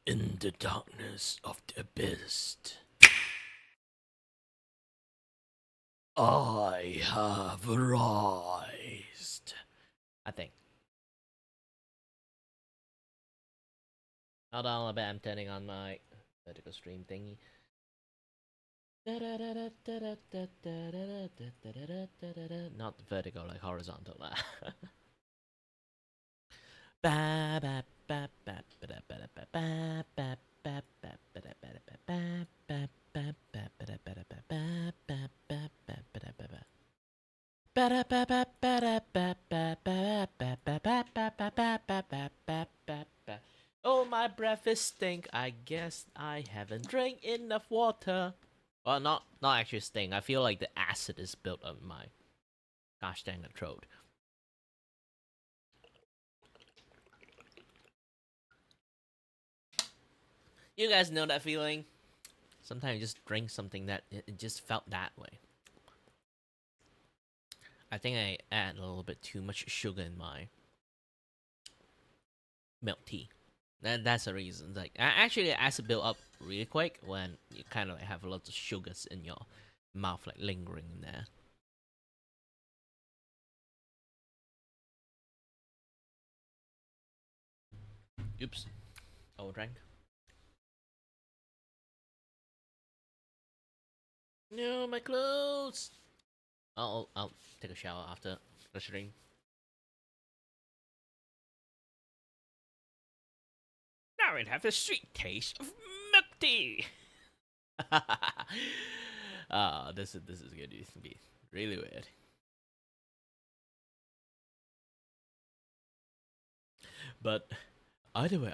In the darkness of the abyss, I have arisen. I think. Hold on a bit, I'm turning on my vertical stream thingy. Not vertical, like horizontal. Oh, my breath is stink. I guess I haven't drank enough water. Well, not actually stink. I feel like the acid is built up in my gosh dang the throat. You guys know that feeling? Sometimes you just drink something that it just felt that way. I think I add a little bit too much sugar in my milk tea. That's the reason. Like, actually, acid build up really quick when you kind of like have a lot of sugars in your mouth, like lingering in there. Oops, overdrank. No, my clothes. I'll take a shower after the stream. Now it have the sweet taste of milk tea. This is gonna be really weird. But either way.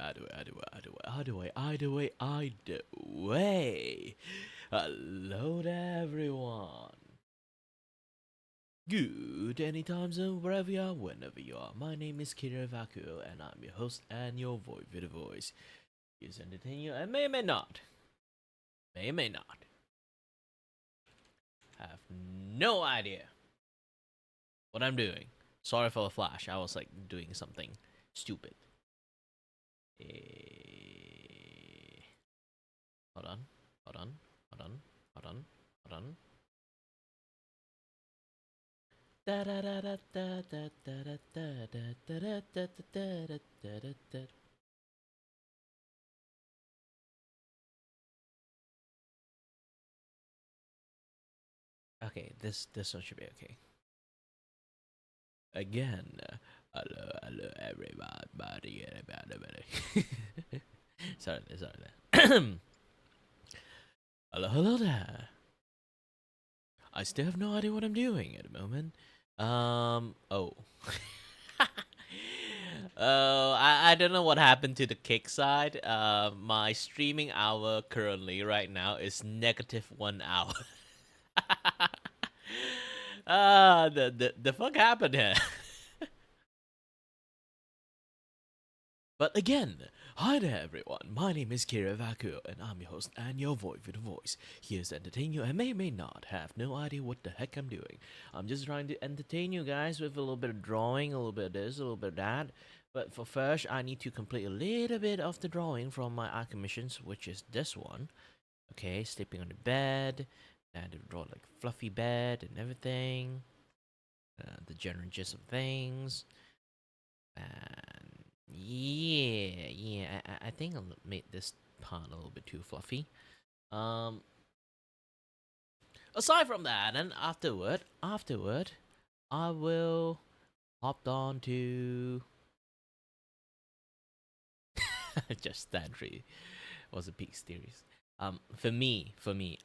Hello to everyone. Good anytime zone, wherever you are, whenever you are. My name is Kiray, and I'm your host and your voice. Is entertain you and may or may not. May or may not. Have no idea what I'm doing. Sorry for the flash. I was like doing something stupid. Hold on. Okay, this one should be okay. Again, hello everybody. sorry there. Hello there. I still have no idea what I'm doing at the moment. Oh. I don't know what happened to the kick side. My streaming hour currently right now is -1 hour. The fuck happened here? But again, hi there everyone, my name is Kiray, and I'm your host and your voice. Here to entertain you and may not have no idea what the heck I'm doing. I'm just trying to entertain you guys with a little bit of drawing, a little bit of this, a little bit of that. But for first, I need to complete a little bit of the drawing from my art commissions, which is this one. Okay, sleeping on the bed, and to draw like fluffy bed and everything. The general gist of things. And yeah, I think I made this part a little bit too fluffy. Aside from that, and afterward, I will hop on to Just Dance was a peak series. For me,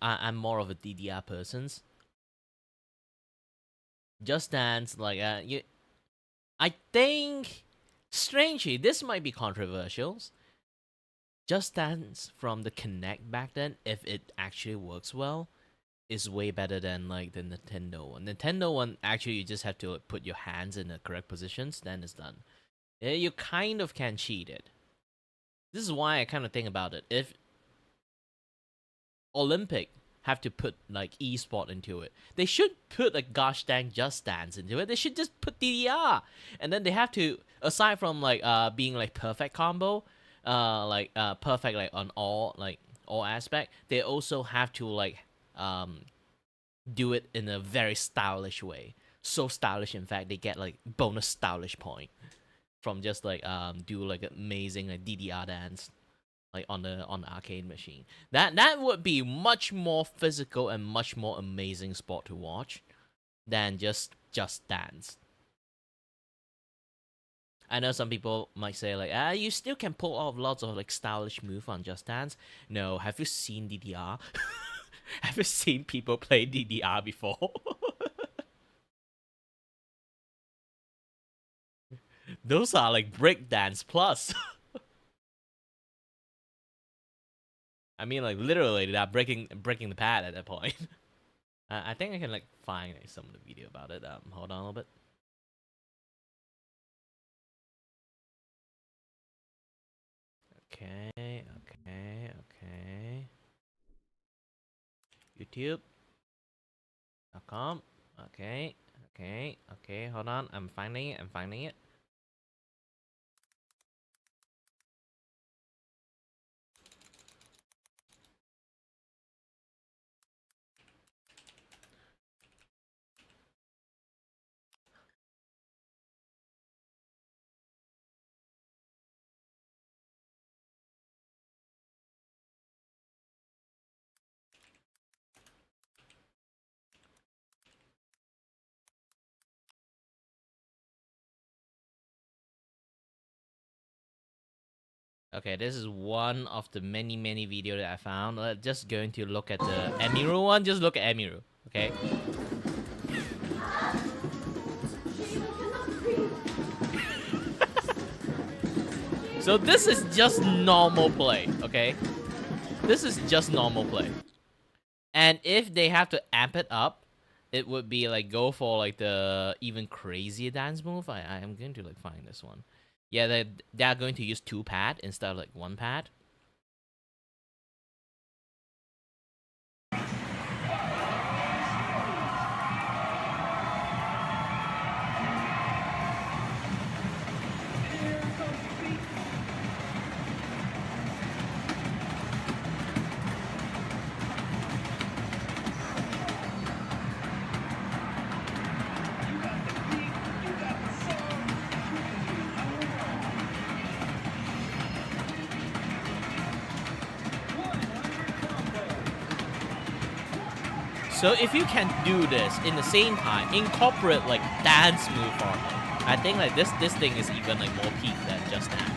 I'm more of a DDR person. Just Dance, like I think, strangely, this might be controversial. Just Dance from the Kinect back then, if it actually works well, is way better than like the Nintendo one. Nintendo one, actually, you just have to like, put your hands in the correct positions, then it's done. You kind of can cheat it. This is why I kind of think about it. If Olympic have to put like esport into it, they should put a gosh dang Just Dance into it. They should just put DDR, and then they have to, aside from like being like perfect combo, perfect like on all aspect. They also have to do it in a very stylish way. So stylish, in fact, they get like bonus stylish point from just do like amazing like DDR dance like on the arcade machine. That would be much more physical and much more amazing sport to watch than just dance. I know some people might say like, you still can pull off lots of like stylish move on Just Dance. No, have you seen DDR? Have you seen people play DDR before? Those are like breakdance plus. I mean, like literally, they're breaking the pad at that point. I think I can like find like, some of the video about it. Hold on a little bit. Okay. YouTube.com. Okay. Hold on. I'm finding it. Okay, this is one of the many videos that I found. Just going to look at the Emiru one. Just look at Emiru, okay? So this is just normal play, okay? This is just normal play. And if they have to amp it up, it would be like go for like the even crazier dance move. I am going to like find this one. Yeah, they're going to use 2 pad instead of like 1 pad. So if you can do this in the same time, incorporate like dance move on it, I think like this thing is even like more peak than Just Dance.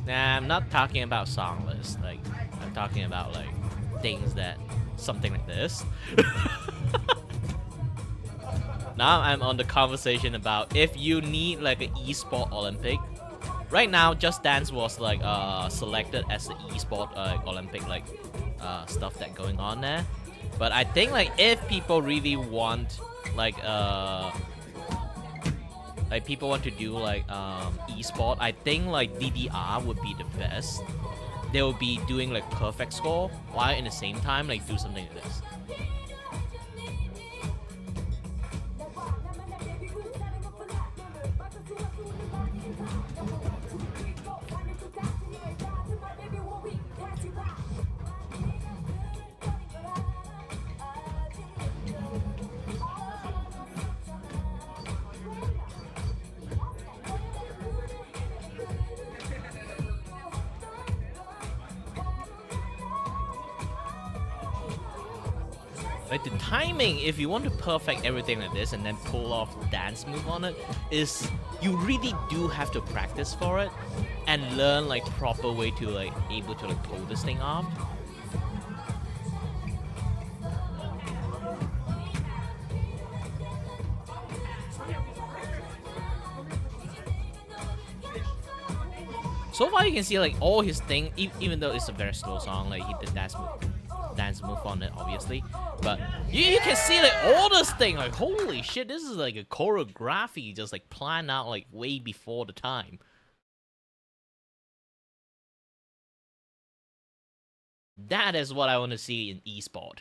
Nah, I'm not talking about song list. Like, I'm talking about like things that something like this. Now I'm on the conversation about if you need like an esport Olympic. Right now, Just Dance was like selected as the esport Olympic like stuff that going on there. But I think like if people really want like people want to do like esport, I think like DDR would be the best. They will be doing like perfect score while in the same time like do something like this. Like the timing, if you want to perfect everything like this and then pull off dance move on it, is you really do have to practice for it and learn like proper way to like able to like pull this thing off. So far you can see like all his thing, even though it's a very slow song, like he did dance move. dance move on it, obviously. But you can see like all this thing, like holy shit, this is like a choreography just like planned out like way before the time. That is what I want to see in esport.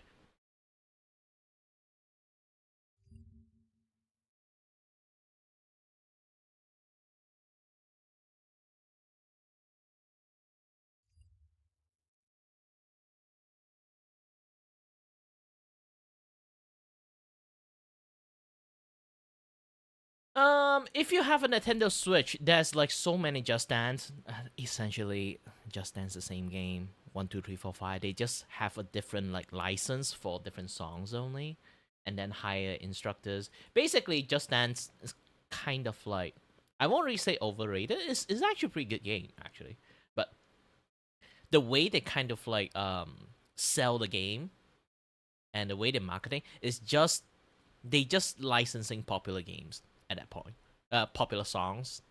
If you have a Nintendo Switch, there's like so many Just Dance. Essentially, Just Dance the same game. 1, 2, 3, 4, 5. They just have a different like license for different songs only, and then hire instructors. Basically, Just Dance is kind of like, I won't really say overrated. It's actually a pretty good game actually, but the way they kind of like sell the game and the way they're marketing is just they just licensing popular games at that point, popular songs,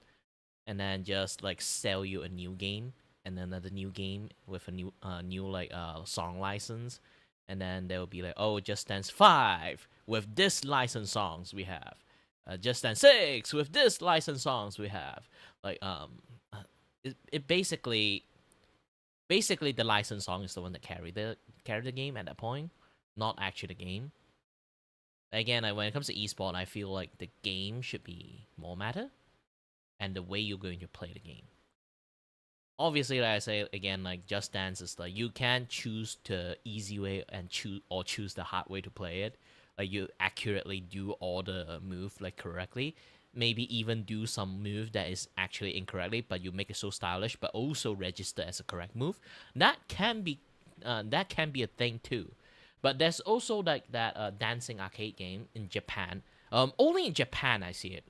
and then just like sell you a new game, and then another new game with a new like song license, and then they'll be like, oh, Just Dance 5 with this license songs we have, Just Dance 6 with this license songs we have, like it basically the license song is the one that carry the game at that point, not actually the game. Again, when it comes to esport, I feel like the game should be more matter, and the way you're going to play the game. Obviously, like I say again, like Just Dance is like you can choose the easy way and choose the hard way to play it. Like you accurately do all the move like correctly. Maybe even do some move that is actually incorrectly, but you make it so stylish, but also register as a correct move. That can be a thing too. But there's also like that dancing arcade game in Japan. Only in Japan I see it.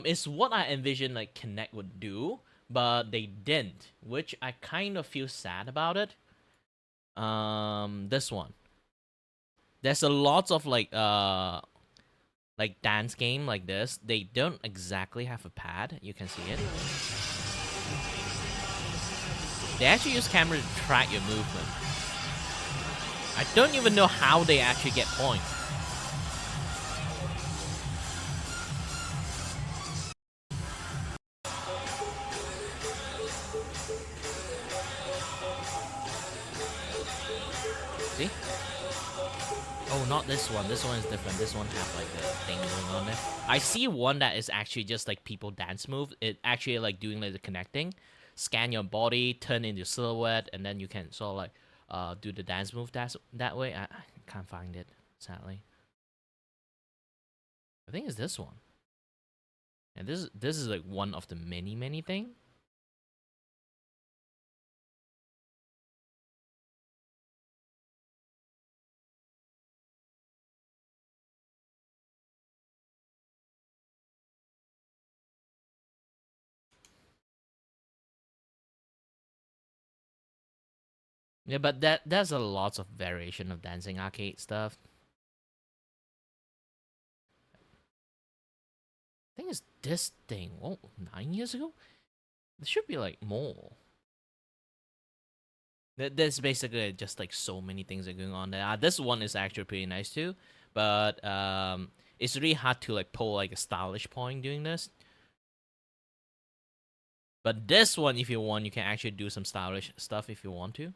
It's what I envisioned like Connect would do, but they didn't, which I kind of feel sad about it. This one. There's a lot of like dance game like this. They don't exactly have a pad. You can see it. They actually use camera to track your movement. I don't even know how they actually get points. See? Oh, not this one. This one is different. This one has like the thing going on there. I see one that is actually just like people dance move. It actually like doing like the connecting. Scan your body, turn into silhouette, and then you can sort of like do the dance move that way. I can't find it, sadly. I think it's this one. And this is like one of the many thing. Yeah, but there's a lot of variation of dancing arcade stuff. I think it's this thing. Oh, 9 years ago? There should be like more. There's basically just like so many things are going on there. This one is actually pretty nice too, but it's really hard to like pull like a stylish point doing this. But this one, if you want, you can actually do some stylish stuff if you want to.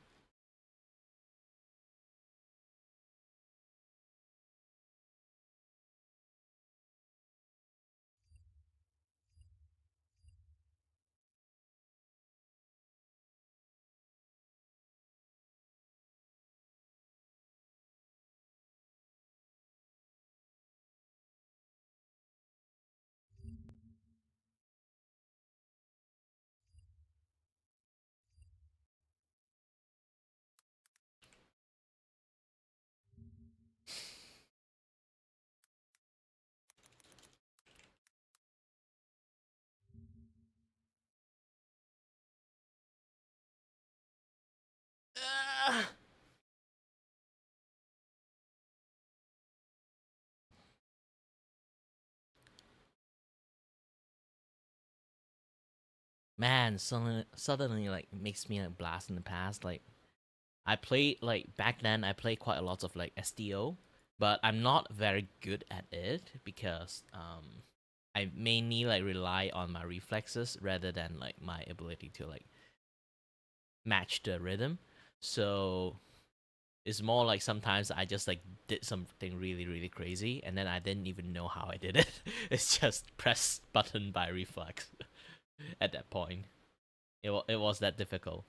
Man, suddenly like makes me like blast in the past. Like I played like back then I played quite a lot of like STO, but I'm not very good at it because I mainly like rely on my reflexes rather than like my ability to like match the rhythm. So it's more like sometimes I just like did something really crazy and then I didn't even know how I did it. It's just press button by reflex at that point. It was that difficult.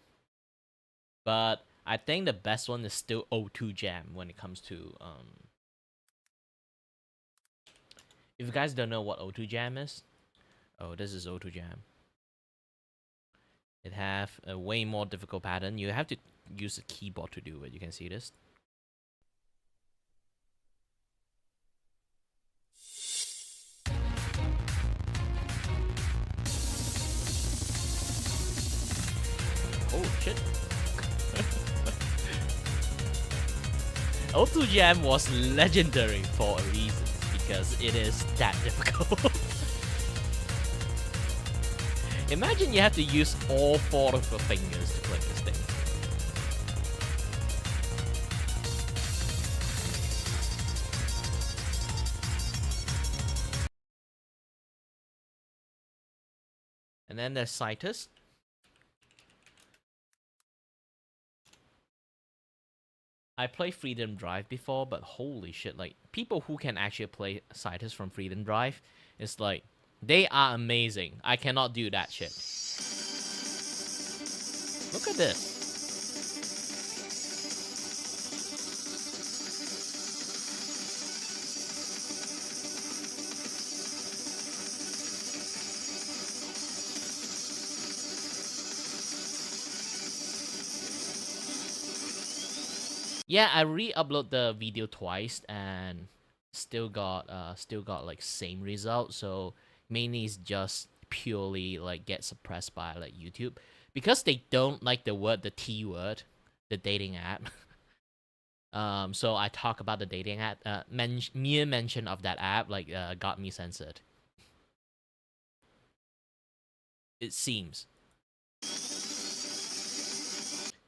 But I think the best one is still O2 Jam when it comes to if you guys don't know what O2 Jam is, oh, this is O2 Jam. It have a way more difficult pattern. You have to use a keyboard to do it. You can see this. Oh shit. O2 Jam was legendary for a reason because it is that difficult. Imagine you have to use all 4 of your fingers to play this thing. And then there's Citus. I played Freedom Drive before, but holy shit, like, people who can actually play Citus from Freedom Drive, it's like, they are amazing. I cannot do that shit. Look at this. Yeah, I re-upload the video twice and still got like same result. So mainly it's just purely like get suppressed by like YouTube because they don't like the T word, the dating app. So I talk about the dating app. Mere mention of that app like got me censored. It seems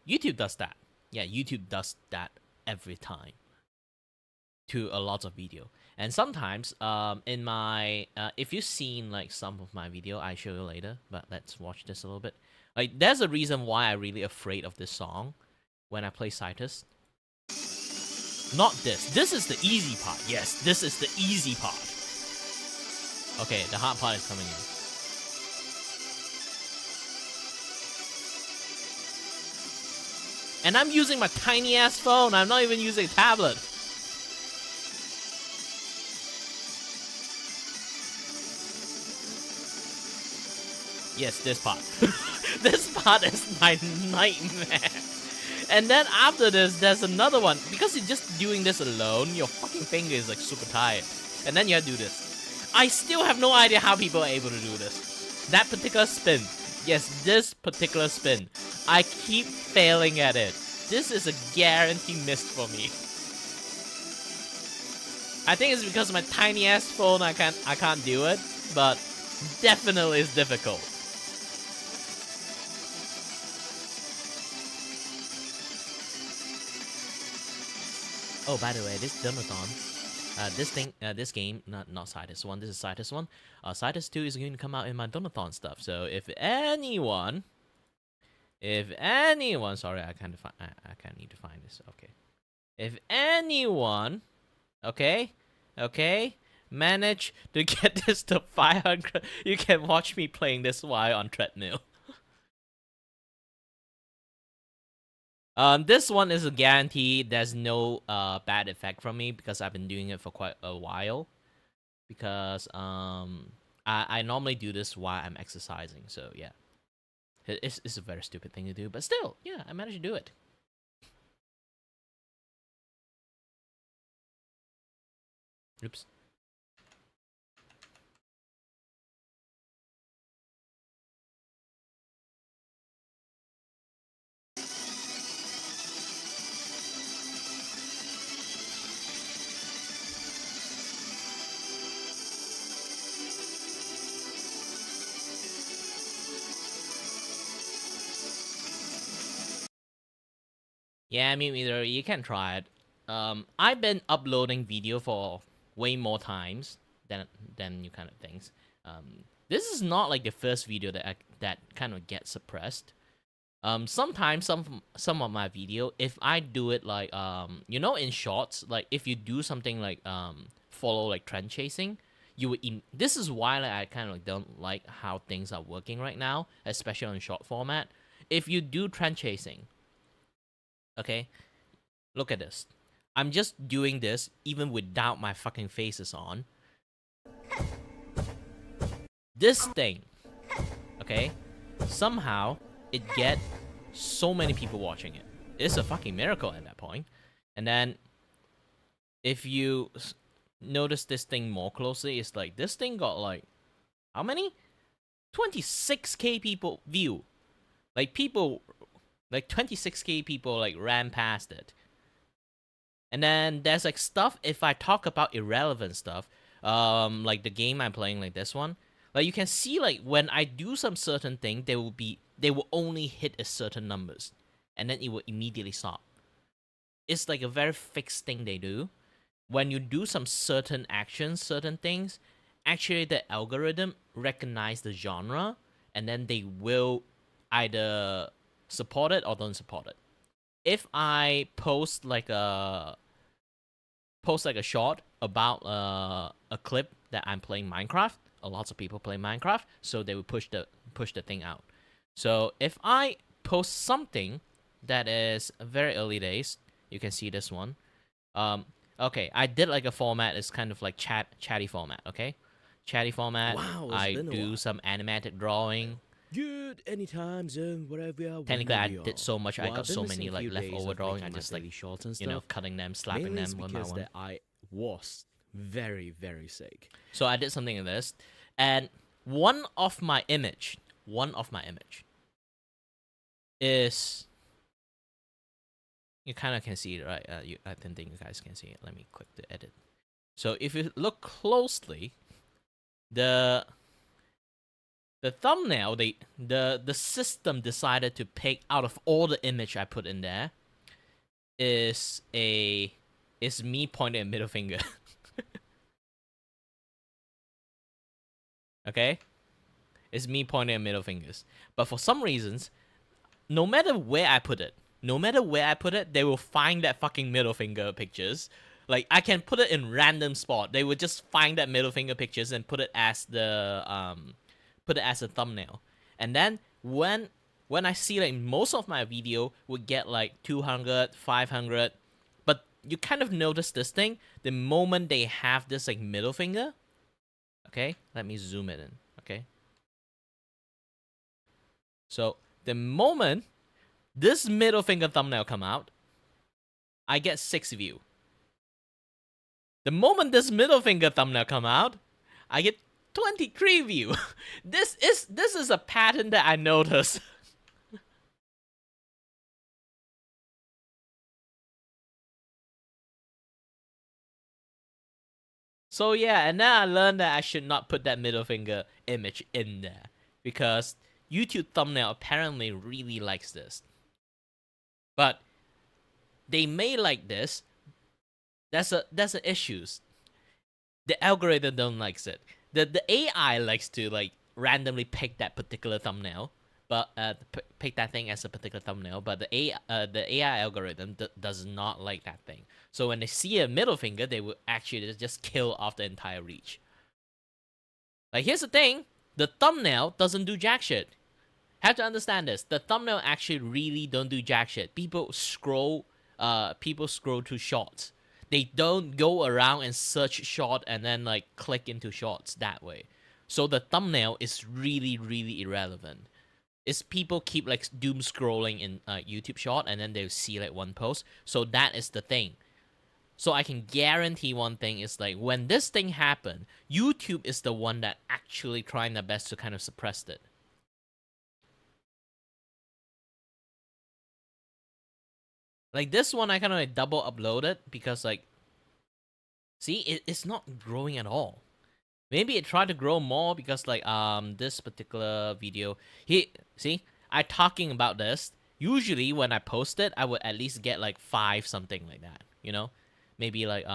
YouTube does that. Yeah, YouTube does that every time to a lot of video. And sometimes, in my if you've seen like some of my video, I show you later. But let's watch this a little bit. Like, there's a reason why I'm really afraid of this song when I play Citus. Not this. This is the easy part. Yes, this is the easy part. Okay, the hard part is coming in. And I'm using my tiny ass phone. I'm not even using a tablet. Yes, this part. This part is my nightmare. And then after this, there's another one. Because you're just doing this alone, your fucking finger is like super tired. And then you have to do this. I still have no idea how people are able to do this. That particular spin. Yes, this particular spin. I keep failing at it. This is a guarantee miss for me. I think it's because of my tiny ass phone I can't do it, but definitely it's difficult. Oh, by the way, this Donothon, this game, not Citus 1, this is Citus 1. Citus 2 is going to come out in my Donothon stuff. So if anyone, sorry, I kind of need to find this. Okay, if anyone, okay, manage to get this to 500, you can watch me playing this while on treadmill. This one is a guarantee. There's no bad effect from me because I've been doing it for quite a while. Because I normally do this while I'm exercising. So yeah, it's a very stupid thing to do, but still, yeah, I managed to do it. Oops. Yeah, me either. You can try it. I've been uploading video for way more times than you kind of things. This is not like the first video that kind of gets suppressed. Sometimes some of my video, if I do it like in shorts, like if you do something like follow like trend chasing, you would this is why like, I kind of like don't like how things are working right now, especially on short format. If you do trend chasing, okay, look at this. I'm just doing this even without my fucking faces on. This thing, okay, somehow it get so many people watching it. It's a fucking miracle at that point. And then if you notice this thing more closely, it's like this thing got like how many? 26k people view. Like people, like 26k people like ran past it. And then there's like stuff, if I talk about irrelevant stuff, like the game I'm playing, like this one, like you can see like when I do some certain thing, they will only hit a certain numbers, and then it will immediately stop. It's like a very fixed thing they do. When you do some certain actions, certain things, actually the algorithm recognize the genre, and then they will either support it or don't support it. If I post like a short about a clip that I'm playing Minecraft, lots of people play Minecraft, so they will push the thing out. So if I post something that is very early days, you can see this one. Okay, I did like a format. It's kind of like chatty format. Okay, chatty format. Wow, it's I been a do while. some animated drawing. Good, anytime, zone, wherever we are, Technically, I whenever we did are. so much. I Well, got I've been so missing many a like few days leftover of drawing. I making my just like daily shorts and stuff. cutting them, slapping Mainly it's them one by because one. that I was very, very sick. So I did something in this, and one of my image is, you kind of can see it, right? I don't think you guys can see it. Let me click the edit. So if you look closely, the thumbnail, the system decided to pick out of all the image I put in there is me pointing a middle finger. Okay, it's me pointing a middle fingers. But for some reasons, no matter where I put it, they will find that fucking middle finger pictures. Like I can put it in random spot, they would just find that middle finger pictures and put it as a thumbnail. And then when I see like most of my video would get like 200, 500, but you kind of notice this thing the moment they have this like middle finger. Okay, let me zoom it in. Okay, so the moment this middle finger thumbnail come out, I get 6 view. The moment this middle finger thumbnail come out, I get 23 view. This is a pattern that I noticed. So yeah, and then I learned that I should not put that middle finger image in there because YouTube thumbnail apparently really likes this. But they may like this. That's an issues. The algorithm don't likes it. The AI likes to like randomly pick that particular thumbnail, but pick that thing as a particular thumbnail. But the AI algorithm does not like that thing. So when they see a middle finger, they will actually just kill off the entire reach. Like here's the thing: the thumbnail doesn't do jack shit. Have to understand this. The thumbnail actually really don't do jack shit. People scroll to shorts. They don't go around and search short and then like click into shorts that way. So the thumbnail is really, really irrelevant. It's people keep like doom scrolling in YouTube short and then they'll see like one post. So that is the thing. So I can guarantee one thing is like when this thing happened, YouTube is the one that actually trying their best to kind of suppress it. Like this one, I kind of like double uploaded because like, see, it's not growing at all. Maybe it tried to grow more because like this particular video, see, I talking about this usually when I post it, I would at least get like 5 something like that, maybe like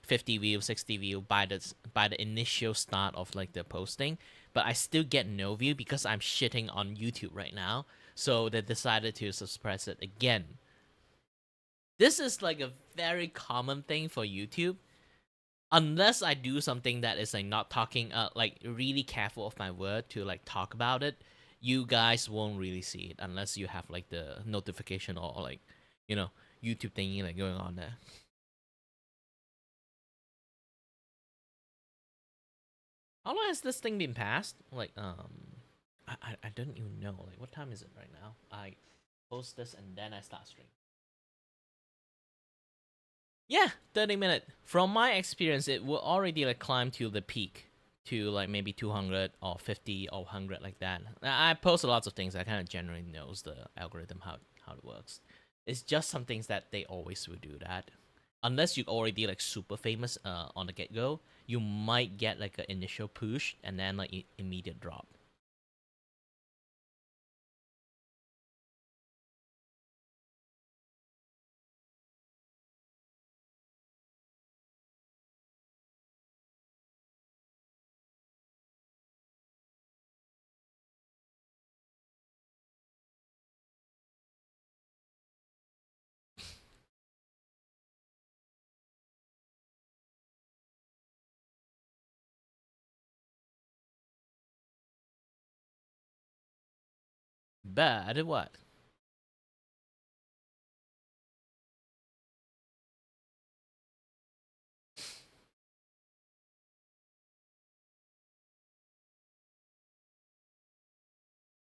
50 view, 60 view by the initial start of like the posting, but I still get no view because I'm shitting on YouTube right now. So they decided to suppress it again. This is like a very common thing for YouTube. Unless I do something that is like not talking, like really careful of my word to like talk about it, you guys won't really see it unless you have like the notification or like, you know, YouTube thingy like going on there. How long has this thing been passed? Like, I don't even know. Like, what time is it right now? I post this and then I start stream. Yeah, 30 minutes. From my experience, it will already like climb to the peak to like maybe 200 or 50 or 100 like that. I post lots of things. I kind of generally knows the algorithm how it works. It's just some things that they always will do that. Unless you already like super famous on the get go, you might get like an initial push and then like immediate drop. Bad at what?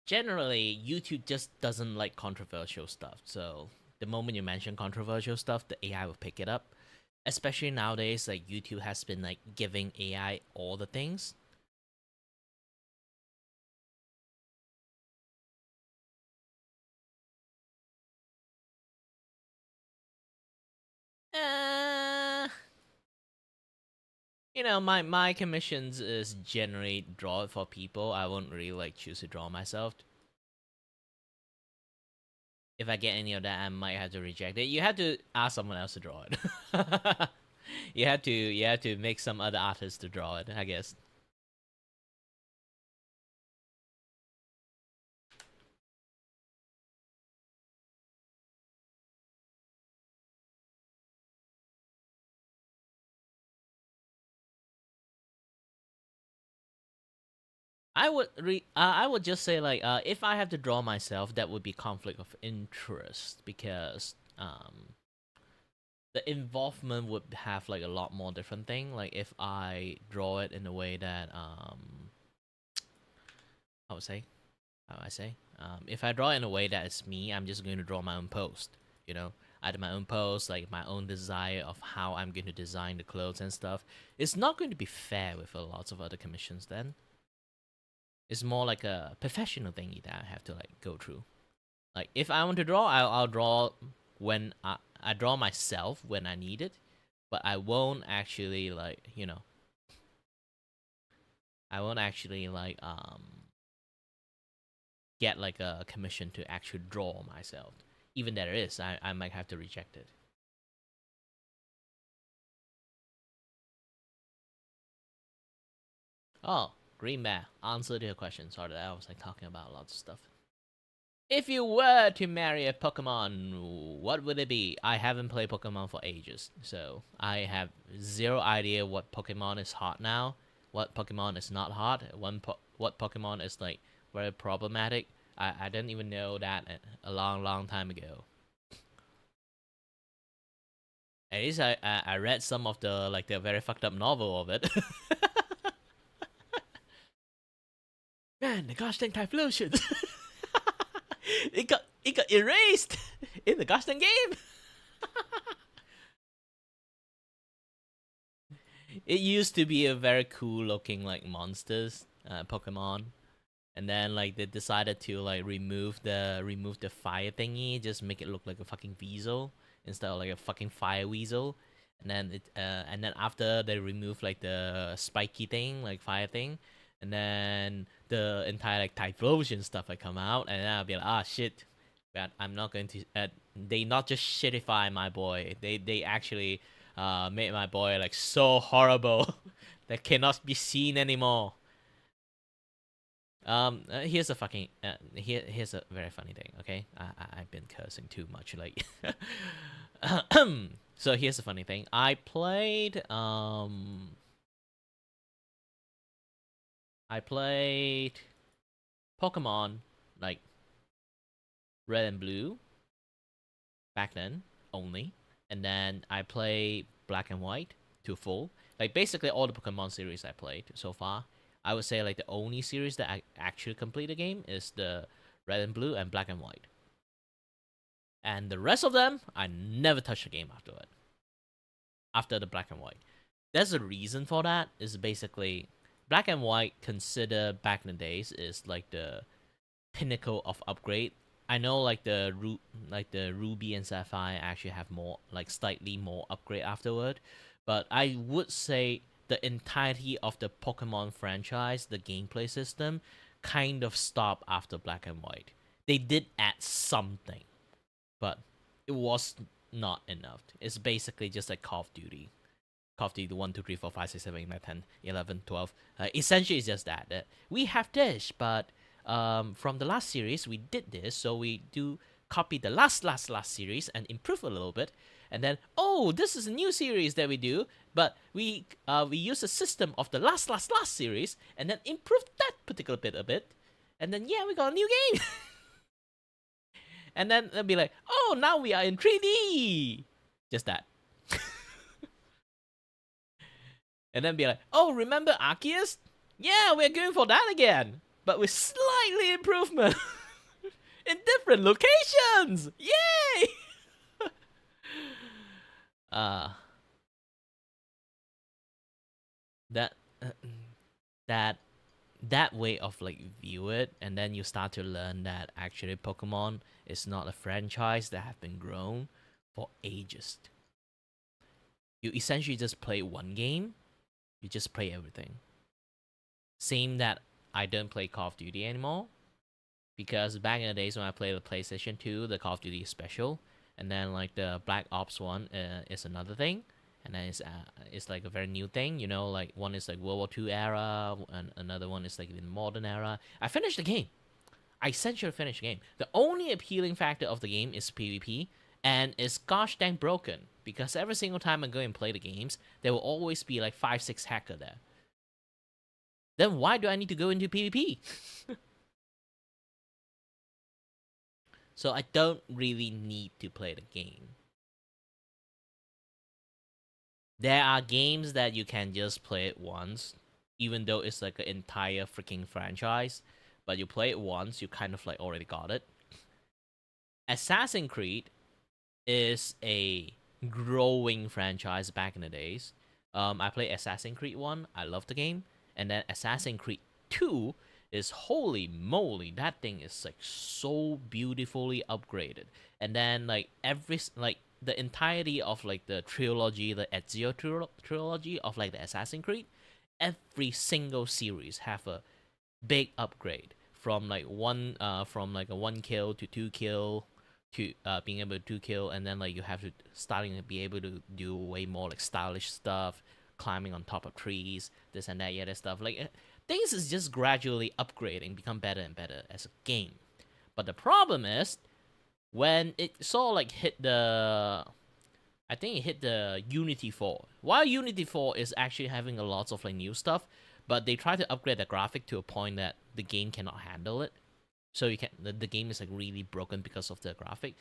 Generally, YouTube just doesn't like controversial stuff. So the moment you mention controversial stuff, the AI will pick it up. Especially nowadays, like YouTube has been like giving AI all the things. Uh, my commissions is generate draw it for people. I won't really like choose to draw myself. If I get any of that, I might have to reject it. You have to ask someone else to draw it. you have to make some other artist to draw it, I guess. I would just say like if I have to draw myself, that would be conflict of interest because the involvement would have like a lot more different thing. Like if I draw it in a way that I would say how I say if I draw it in a way that it's me, I'm just going to draw my own post. I do my own post, like my own desire of how I'm going to design the clothes and stuff. It's not going to be fair with a lots of other commissions then. It's more like a professional thingy that I have to like go through. Like if I want to draw, I'll draw when I draw myself when I need it, but I won't actually like I won't actually like get like a commission to actually draw myself. Even there is, I might have to reject it. Oh, Green Bear, answer to your question. Sorry that I was like talking about lots of stuff. If you were to marry a Pokemon, what would it be? I haven't played Pokemon for ages, so I have zero idea what Pokemon is hot now, what Pokemon is not hot, what Pokemon is like very problematic. I didn't even know that a long, long time ago. At least I read some of the like the very fucked up novel of it. Man, the gosh dang Typhlosion. it got erased in the gosh dang game. It used to be a very cool looking like monsters Pokemon, and then like they decided to like remove the fire thingy, just make it look like a fucking weasel instead of like a fucking fire weasel. And then after they remove like the spiky thing, like fire thing, and then the entire like Typhlosion stuff like come out, and then I'll be like, ah shit, But I'm not going to. They not just shitify my boy. They actually made my boy like so horrible that cannot be seen anymore. Here's a fucking here's a very funny thing. Okay, I've been cursing too much. Like, so here's the funny thing. I played Pokemon like Red and Blue back then only, and then I play Black and White to full. Like basically all the Pokemon series I played so far. I would say like the only series that I actually complete the game is the Red and Blue and Black and White. And the rest of them, I never touched the game after it. After the Black and White. There's a reason for that. Is basically Black and White consider back in the days is like the pinnacle of upgrade. I know like the Ruby and Sapphire actually have more like slightly more upgrade afterward, but I would say the entirety of the Pokemon franchise, the gameplay system, kind of stopped after Black and White. They did add something, but it was not enough. It's basically just like Call of Duty. Call of Duty 1, 2, 3, 4, 5, 6, 7, 8, 9, 10, 11, 12. Essentially, it's just that. We have this, but from the last series, we did this, so we do copy the last series and improve a little bit. And then, oh, this is a new series that we do, but we use a system of the last series and then improve that particular bit a bit. And then, yeah, we got a new game. And then they'll be like, oh, now we are in 3D. Just that. And then be like, oh, remember Arceus? Yeah, we're going for that again, but with slightly improvement in different locations. Yay! uh that that that way of like view it, and then you start to learn that actually Pokemon is not a franchise that have been grown for ages. You essentially just play one game, you just play everything. Same that I don't play Call of Duty anymore, because back in the days when I played the PlayStation 2, the Call of Duty is special, and then like the Black Ops one is another thing, and then it's like a very new thing. You know, like one is like World War II era, and another one is like in modern era. I finished the game. I essentially finished the game. The only appealing factor of the game is PvP, and it's gosh dang broken, because every single time I go and play the games, there will always be like 5-6 hacker there. Then why do I need to go into PvP? So I don't really need to play the game. There are games that you can just play it once, even though it's like an entire freaking franchise. But you play it once, you kind of like already got it. Assassin's Creed is a growing franchise back in the days. I played Assassin's Creed 1, I love the game. And then Assassin's Creed 2 is holy moly, that thing is like so beautifully upgraded. And then like the entirety of like the trilogy, the Ezio trilogy of like the Assassin's Creed, every single series have a big upgrade from like a 1 kill to 2 kill to being able to 2 kill, and then like you have to starting to be able to do way more like stylish stuff, climbing on top of trees, this and that, yeah, that stuff. Like things is just gradually upgrading, become better and better as a game. But the problem is when it sort of like hit the, I think it hit the Unity 4. While Unity 4 is actually having a lot of like new stuff, but they try to upgrade the graphic to a point that the game cannot handle it. So you can the game is like really broken because of the graphic.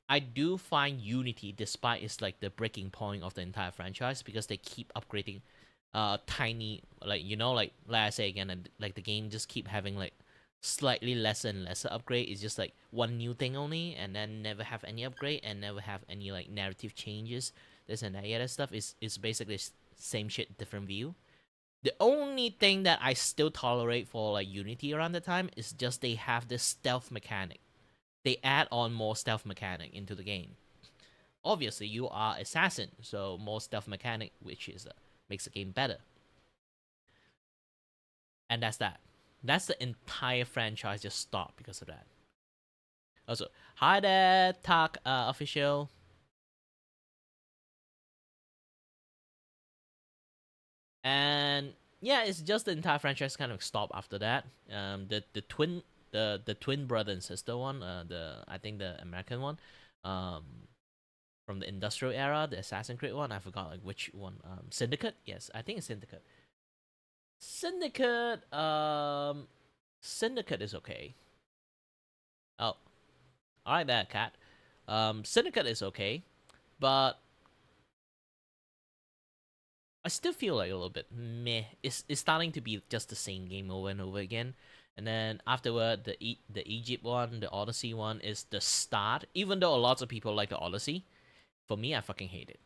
I do find Unity, despite it's like the breaking point of the entire franchise, because they keep upgrading tiny, like like I say again, like the game just keep having like slightly lesser and lesser upgrade. It's just like one new thing only, and then never have any upgrade and never have any like narrative changes, this and that. Yeah, that stuff is basically same shit, different view. The only thing that I still tolerate for like Unity around the time is just they have this stealth mechanic. They add on more stealth mechanic into the game. Obviously, you are assassin, so more stealth mechanic, which is makes the game better. And that's that. That's the entire franchise just stopped because of that. Also, hi there, Talk official. And yeah, it's just the entire franchise kind of stopped after that. The twin brother and sister one, the I think the American one, um, from the industrial era, the Assassin's Creed one. I forgot like which one. Syndicate. Yes, I think it's Syndicate. Syndicate. Syndicate is okay. Oh, all right, there, cat. Syndicate is okay, but I still feel like a little bit meh. It's starting to be just the same game over and over again. And then afterward, the Egypt one, the Odyssey one is the start. Even though a lot of people like the Odyssey, for me, I fucking hate it.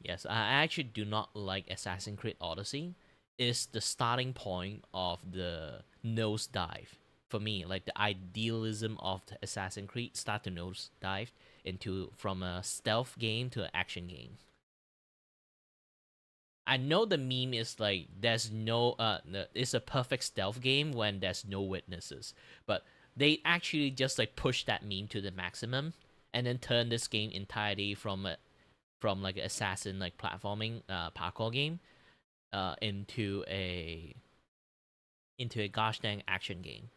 Yes, I actually do not like Assassin's Creed Odyssey. It's the starting point of the nosedive for me. Like the idealism of the Assassin's Creed start to nosedive into from a stealth game to an action game. I know the meme is like there's no it's a perfect stealth game when there's no witnesses, but they actually just like push that meme to the maximum and then turn this game entirely from like an assassin like platforming parkour game into a gosh dang action game.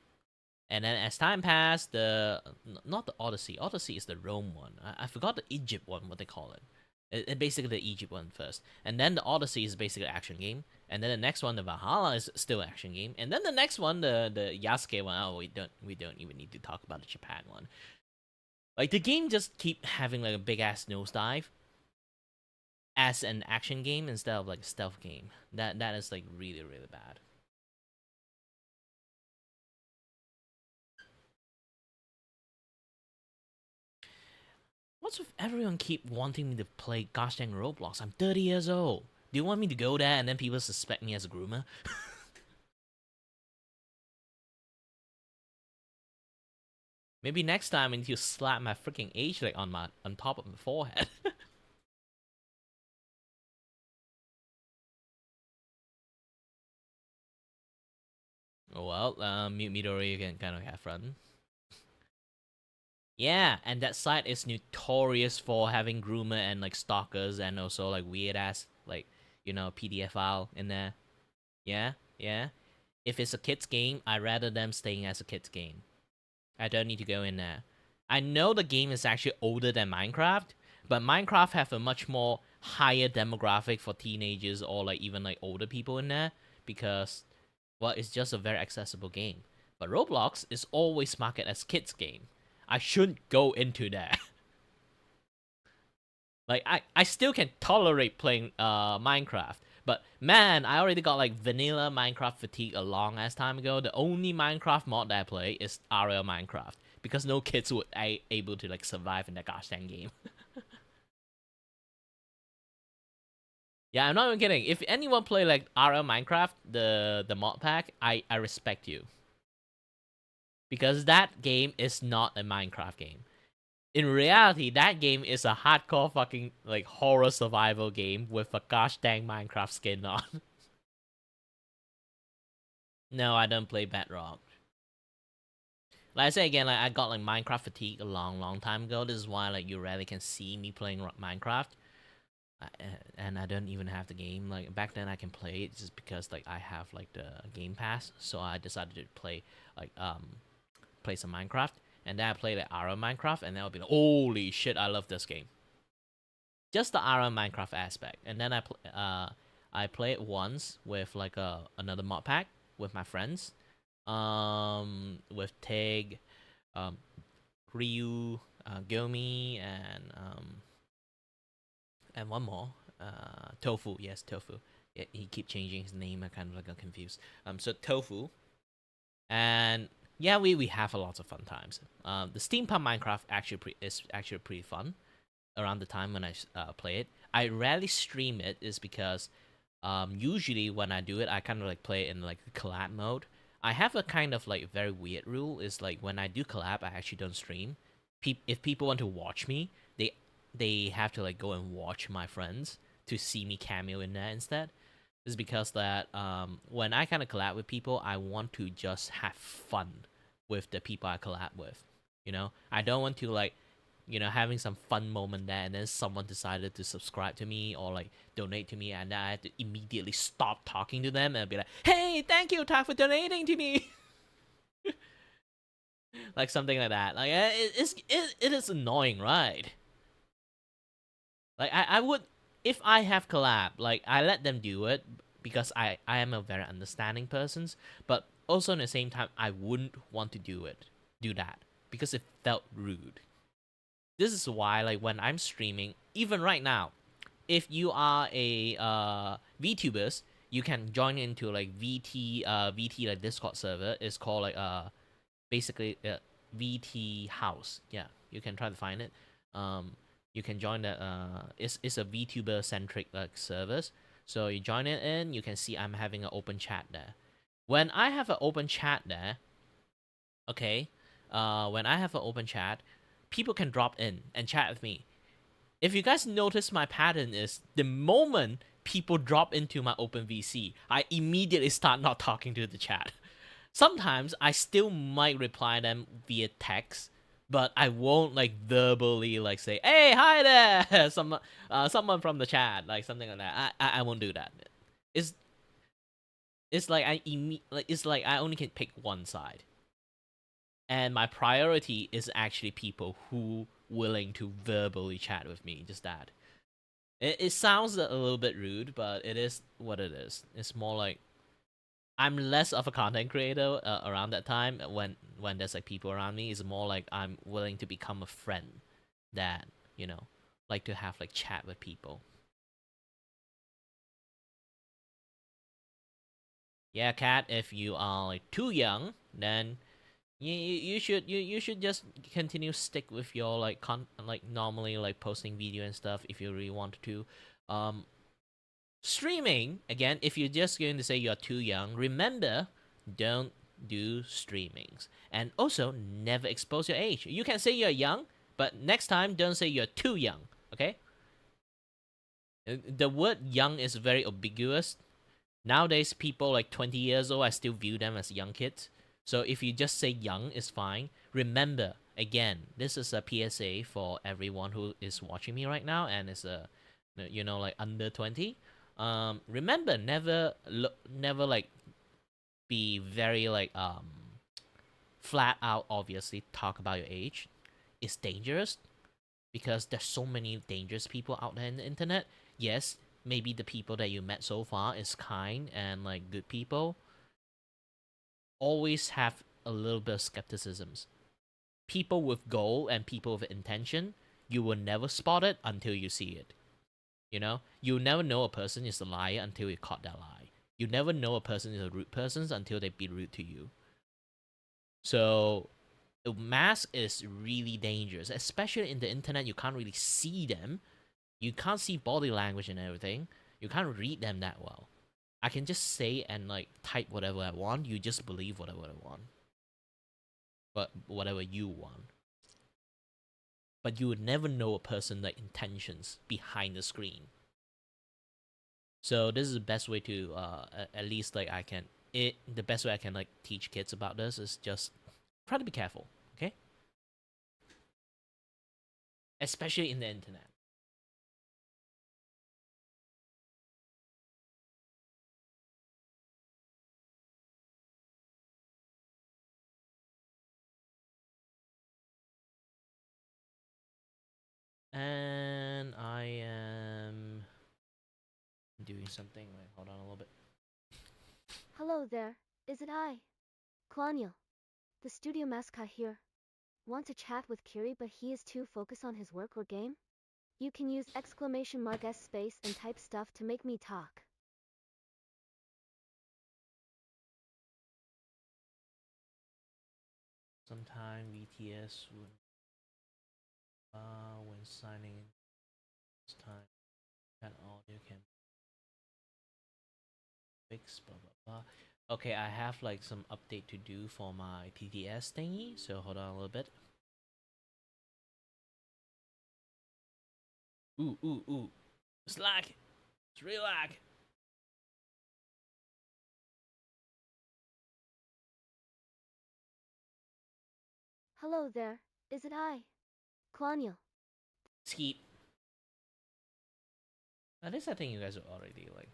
And then as time passed, not the Odyssey. Odyssey is the Rome one. I forgot the Egypt one, what they call it. Basically the Egypt one first, and then the Odyssey is basically an action game, and then the next one, the Valhalla, is still an action game, and then the next one, the Yasuke one. Oh, we don't even need to talk about the Japan one. Like the game just keep having like a big ass nosedive as an action game instead of like a stealth game. That is like really really bad. What's with everyone keep wanting me to play gosh dang Roblox? I'm 30 years old. Do you want me to go there and then people suspect me as a groomer? Maybe next time I need to slap my freaking age like on top of my forehead. Oh well, Midori, you can kind of have fun. Yeah, and that site is notorious for having groomer and like stalkers and also like weird ass like PDF file in there. Yeah, yeah. If it's a kids game, I'd rather them staying as a kids game. I don't need to go in there. I know the game is actually older than Minecraft, but Minecraft have a much more higher demographic for teenagers or like even like older people in there because well, it's just a very accessible game. But Roblox is always marketed as kids game. I shouldn't go into that. Like I still can tolerate playing Minecraft. But man, I already got like vanilla Minecraft fatigue a long ass time ago. The only Minecraft mod that I play is RL Minecraft because no kids would able to like survive in that gosh dang game. Yeah, I'm not even kidding. If anyone play like RL Minecraft, the mod pack, I respect you because that game is not a Minecraft game. In reality, that game is a hardcore fucking like horror survival game with a gosh dang Minecraft skin on. No, I don't play Bedrock. Like I say again, like I got like Minecraft fatigue a long time ago. This is why like you rarely can see me playing Minecraft, and I don't even have the game. Like back then, I can play it just because like I have like the Game Pass, so I decided to like play some Minecraft, and then I played like RL Minecraft, and then I'll be like, holy shit, I love this game. Just the RL Minecraft aspect, and then I play it once with like another mod pack with my friends, with Tig, um, Ryu, Gomi, and one more, Tofu. Yes, Tofu. Yeah, he keep changing his name. I kind of like got confused. So Tofu, and yeah, we have a lot of fun times. The steampunk Minecraft is actually pretty fun. Around the time when I play it, I rarely stream it. Is because usually when I do it, I kind of like play it in like collab mode. I have a kind of like very weird rule is like when I do collab, I actually don't stream. If people want to watch me, they have to like go and watch my friends to see me cameo in that instead. Is because that when I kind of collab with people, I want to just have fun. with the people I collab with. You know, I don't want to like, having some fun moment there, and then someone decided to subscribe to me or like donate to me, and then I had to immediately stop talking to them and be like, "Hey, thank you, Tak, for donating to me." Like something like that. Like it is annoying, right? Like I would, if I have collab, like I let them do it because I am a very understanding person, but also at the same time I wouldn't want to do that because it felt rude. This is why like when I'm streaming, even right now, if you are a VTubers, you can join into like VT like Discord server. It's called like basically VT House. Yeah, you can try to find it. Um, you can join that. It's a VTuber centric like service. So you join it in, you can see I'm having an open chat there. When I have an open chat there, okay, when I have an open chat, people can drop in and chat with me. If you guys notice, my pattern is the moment people drop into my open VC, I immediately start not talking to the chat. Sometimes I still might reply them via text, but I won't like verbally like say, "Hey, hi there," someone from the chat, like something like that. I won't do that. It's it's like it's like I only can pick one side, and my priority is actually people who willing to verbally chat with me. Just that. It sounds a little bit rude, but it is what it is. It's more like I'm less of a content creator around that time when there's like people around me. It's more like I'm willing to become a friend than like to have like chat with people. Yeah, Cat. If you are like too young, then you should just continue stick with your like like normally like posting video and stuff if you really want to. Um, Streaming, again, if you're just going to say you're too young, remember, don't do streamings. And also, never expose your age. You can say you're young, but next time, don't say you're too young, okay? The word young is very ambiguous. Nowadays, people like 20 years old, I still view them as young kids. So if you just say young, it's fine. Remember, again, this is a PSA for everyone who is watching me right now and is like under 20. Remember, never like be very like flat out. Obviously, talk about your age. It's dangerous because there's so many dangerous people out there in the internet. Yes, maybe the people that you met so far is kind and like good people. Always have a little bit of skepticisms. People with goal and people with intention, you will never spot it until you see it. You'll never know a person is a liar until you caught that lie. You never know a person is a rude person until they be rude to you. So a mask is really dangerous, especially in the internet. You can't really see them. You can't see body language and everything. You can't read them that well. I can just say and like type whatever I want. You just believe whatever I want, but whatever you want. But you would never know a person like intentions behind the screen. So this is the best way to at least like the best way I can like teach kids about this is just try to be careful, okay? Especially in the internet. And I am doing something. Wait, hold on a little bit. Hello there, is it I? Colonial, the studio mascot here. Want to chat with Kiray but he is too focused on his work or game? You can use !S space and type stuff to make me talk. Sometime VTS when signing in this time that audio can fix blah blah blah. Okay, I have like some update to do for my TTS thingy, so hold on a little bit. Ooh. It's lag. It's real lag. Hello there, is it I? Klanya. Skeet. At least I think you guys are already like.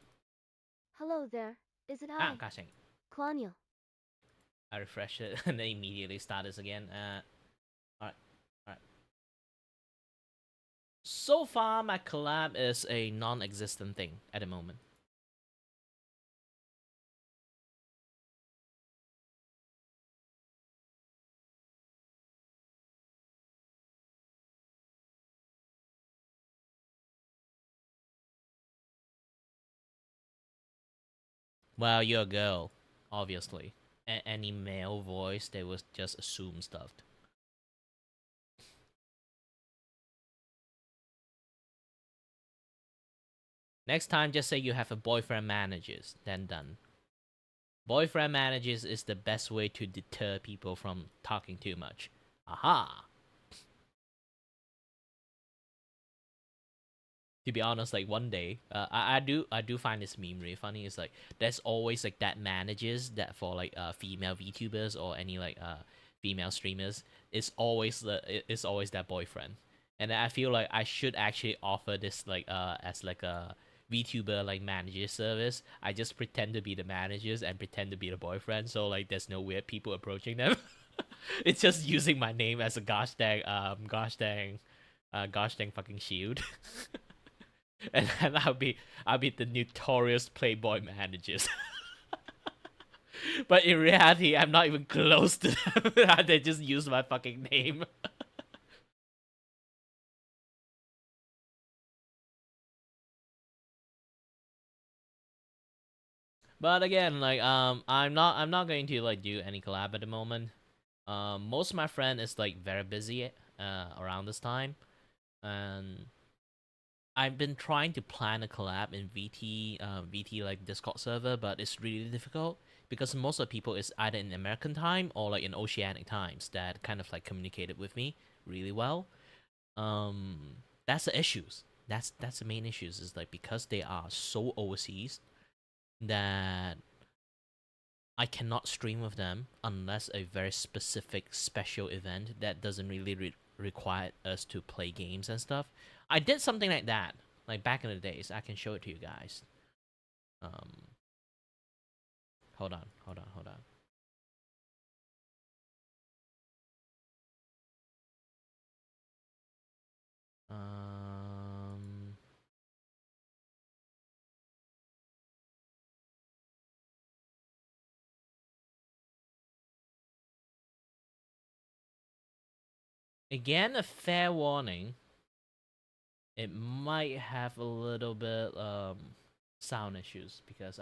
Hello there, is it Ah, I? gosh dang. Klanya. I refresh it and then immediately start this again. Alright. Alright. So far, my collab is a non existent thing at the moment. Well, you're a girl, obviously. Any male voice, they would just assume stuff. Next time, just say you have a boyfriend manages, then done. Boyfriend manages is the best way to deter people from talking too much. Aha! To be honest, like one day, I do find this meme really funny. It's like there's always like that manages that for like female VTubers or any like female streamers. It's always that boyfriend, and I feel like I should actually offer this like as like a VTuber like manager service. I just pretend to be the managers and pretend to be the boyfriend, so like there's no weird people approaching them. It's just using my name as a gosh dang fucking shield. And then I'll be the notorious playboy managers. But in reality, I'm not even close to them. They just use my fucking name. But again, like I'm not going to like do any collab at the moment. Most of my friend is like very busy around this time, and I've been trying to plan a collab in VT like Discord server, but it's really difficult because most of the people is either in American time or like in Oceanic times that kind of like communicated with me really well. That's the issues. That's the main issues is like because they are so overseas that I cannot stream with them unless a very specific special event that doesn't really require us to play games and stuff. I did something like that, like back in the days. I can show it to you guys. Hold on. Um, Again, a fair warning. It might have a little bit sound issues because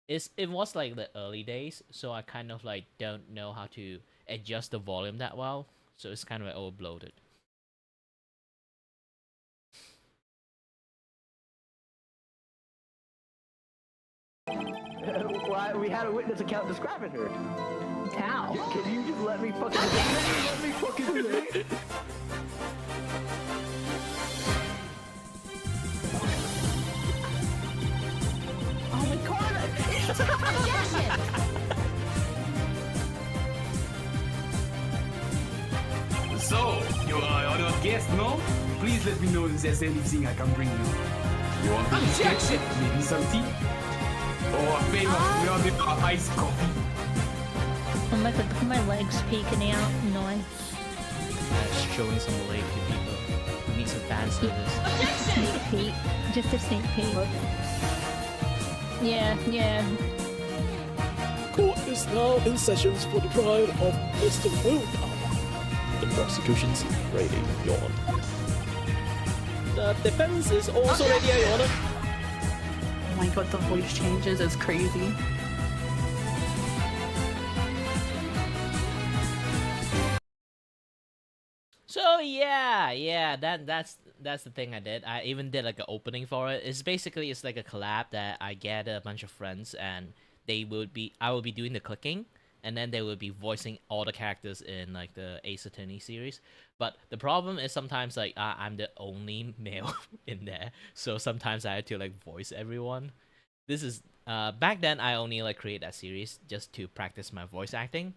it was like the early days, so I kind of like don't know how to adjust the volume that well, so it's kind of like overbloated. Why we had a witness account describing her. How? Can you just let me fucking let me fucking do that? Oh my god! It's a So, you are our guest, no? Please let me know if there's anything I can bring you. You want a sketch? Maybe some tea? Or a famous Yondipa iced coffee? Oh my god, look at my legs peeking out. Nice. Showing some leg to people who need some fan service. Sneak peek. Just a sneak peek. Yeah. Court is now in sessions for the trial of Mr. Willpower. The prosecution's ready, Your Honor. The defense is also ready, Your Honor. Oh my god, the voice changes is crazy. So yeah, that's the thing I did. I even did like an opening for it. It's like a collab that I get a bunch of friends and I will be doing the clicking and then they will be voicing all the characters in like the Ace Attorney series. But the problem is sometimes like I'm the only male in there, so sometimes I had to like voice everyone. This is back then I only like create that series just to practice my voice acting.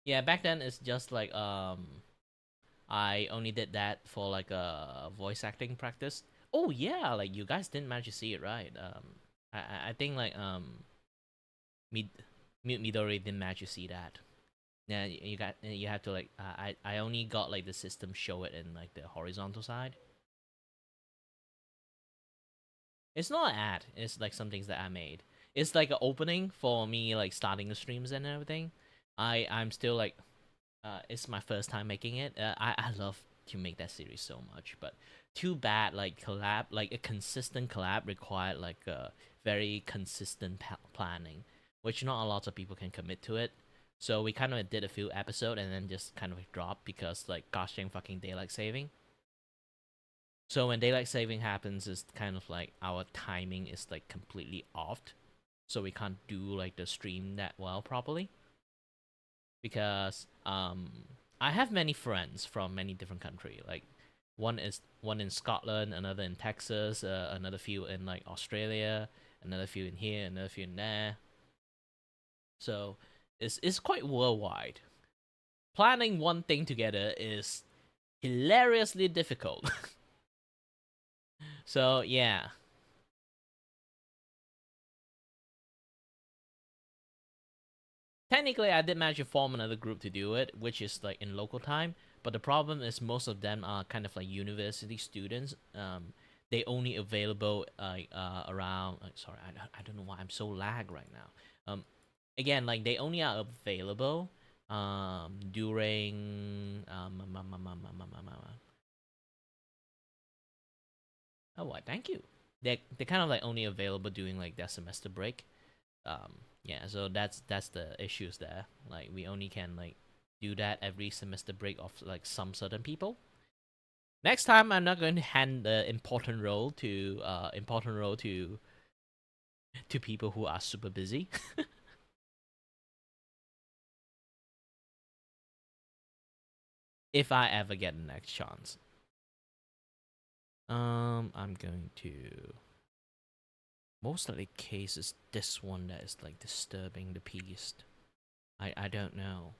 Yeah, back then it's just like I only did that for like a voice acting practice. Oh yeah, like you guys didn't manage to see it, right? I think like Mid Midori didn't manage to see that. Yeah, you have to like I only got like the system show it in like the horizontal side. It's not an ad. It's like some things that I made. It's like an opening for me like starting the streams and everything. I'm still like it's my first time making it. I love to make that series so much, but too bad like collab like a consistent collab required like a very consistent planning, which not a lot of people can commit to it. So we kind of did a few episodes and then just kind of dropped because like gosh dang fucking daylight saving. So when daylight saving happens, it's kind of like our timing is like completely off, so we can't do like the stream that well properly. Because I have many friends from many different countries. Like one in Scotland, another in Texas, another few in like Australia, another few in here, another few in there. So it's quite worldwide. Planning one thing together is hilariously difficult. So yeah. Technically, I did manage to form another group to do it, which is like in local time. But the problem is most of them are kind of like university students. They only available around. Sorry, I don't know why I'm so lag right now. Again, like they only are available during oh what? Thank you. They're kind of like only available during like their semester break. Yeah, so that's the issues there. Like we only can like do that every semester break of like some certain people. Next time I'm not going to hand the important role to people who are super busy. If I ever get the next chance. I'm going to most likely case is this one that is like disturbing the peace. I don't know.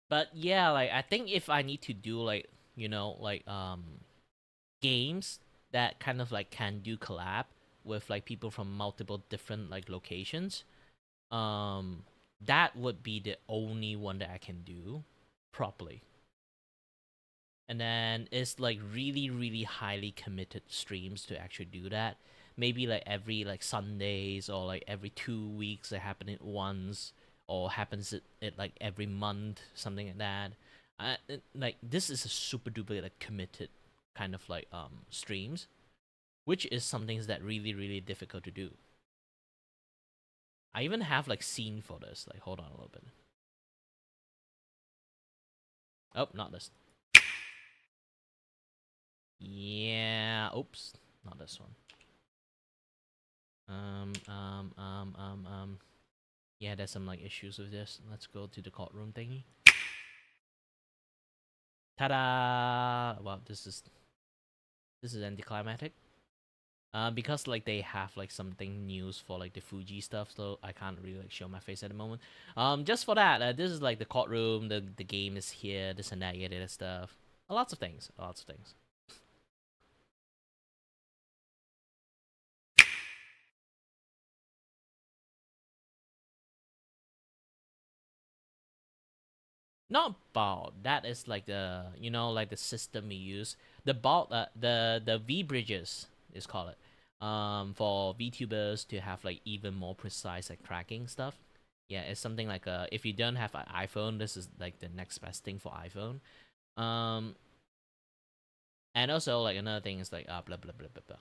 But yeah, like I think if I need to do like like games that kind of like can do collab with like people from multiple different like locations, that would be the only one that I can do properly. And then it's like really highly committed streams to actually do that. Maybe like every like Sundays or like every 2 weeks it happen once, or happens it like every month, something like that. Like this is a super duper like committed kind of like streams, which is something that really difficult to do. I even have like scene for this. Like hold on a little bit. Oh, not this. Yeah. Oops. Not this one. Yeah, there's some like issues with this. Let's go to the courtroom thingy. Ta-da! Well, this is anticlimactic. Because like they have like something news for like the Fuji stuff, so I can't really like show my face at the moment. Just for that, this is like the courtroom. The game is here. This and that, yeah, that stuff. Lots of things. Lots of things. Not bald. That is like the like the system we use. The bald the V bridges is called it. For VTubers to have like even more precise like tracking stuff. Yeah, it's something like if you don't have an iPhone, this is like the next best thing for iPhone. And also like another thing is like blah blah blah blah blah.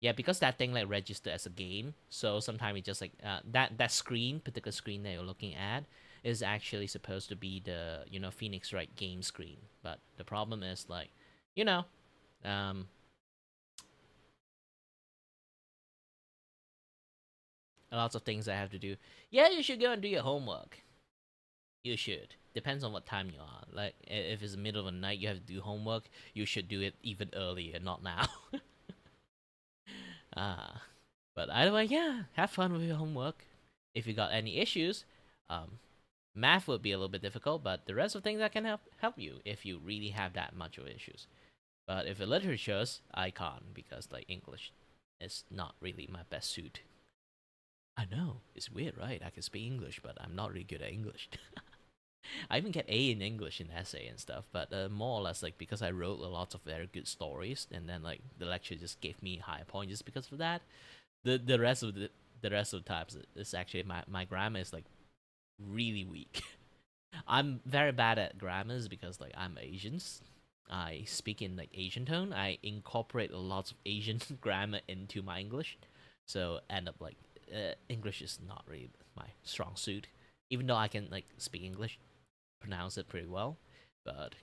Yeah, because that thing like registered as a game, so sometimes it just like that screen, particular screen that you're looking at, is actually supposed to be the Phoenix Wright game screen, but the problem is like, lots of things I have to do. Yeah, you should go and do your homework. You should. Depends on what time you are. Like, if it's the middle of the night, you have to do homework. You should do it even earlier, not now. But either way, yeah, have fun with your homework. If you got any issues, math would be a little bit difficult, but the rest of things I can help you if you really have that much of issues. But if it's literatures, I can't, because like English is not really my best suit. I know, it's weird, right? I can speak English, but I'm not really good at English. I even get A in English in essay and stuff, but more or less like because I wrote a lot of very good stories, and then like the lecture just gave me higher points just because of that. The rest of the times it's actually my grammar is like really weak. I'm very bad at grammars because like I'm Asians. I speak in like Asian tone. I incorporate a lot of Asian grammar into my English, so end up like English is not really my strong suit. Even though I can like speak English, pronounce it pretty well, but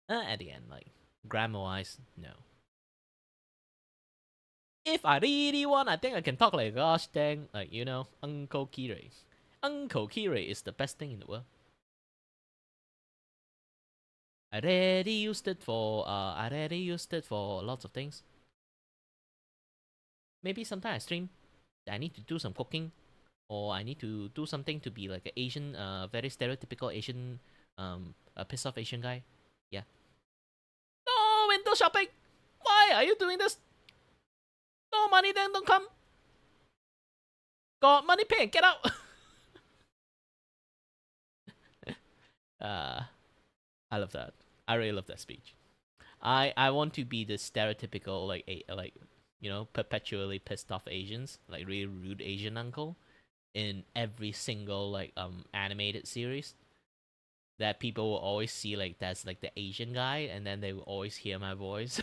at the end, like grammar wise, no. If I really want, I think I can talk like gosh dang, like Uncle Kiray. Uncle Kiray is the best thing in the world. I already used it for lots of things. Maybe sometime I stream. I need to do some cooking, or I need to do something to be like an Asian, very stereotypical Asian, a pissed off Asian guy. Yeah. No, window shopping. Why are you doing this? No money, then don't come. Got money, pay, get out. I love that. I really love that speech. I want to be the stereotypical like perpetually pissed off Asians, like really rude Asian uncle in every single like animated series. That people will always see like that's like the Asian guy, and then they will always hear my voice.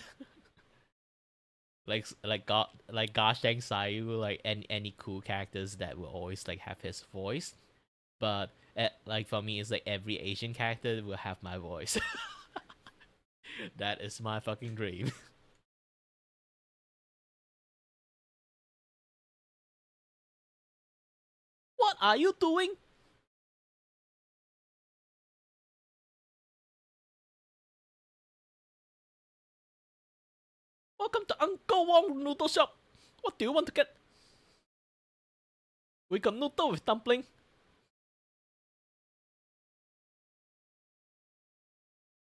like gosh dang Sayu, like any cool characters that will always like have his voice. But like for me, it's like every Asian character will have my voice. That is my fucking dream. What are you doing? Welcome to Uncle Wong Noodle Shop. What do you want to get? We got noodle with dumpling.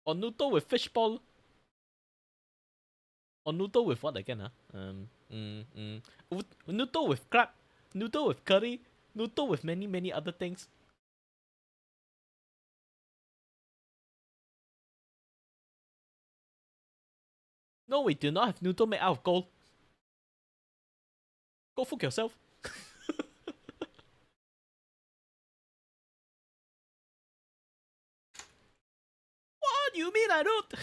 Or noodle with fishball. Or noodle with what again? Noodle with crab. Noodle with curry. Noodle with many other things. No, we do not have noodle made out of gold. Go fuck yourself. What do you mean I don't?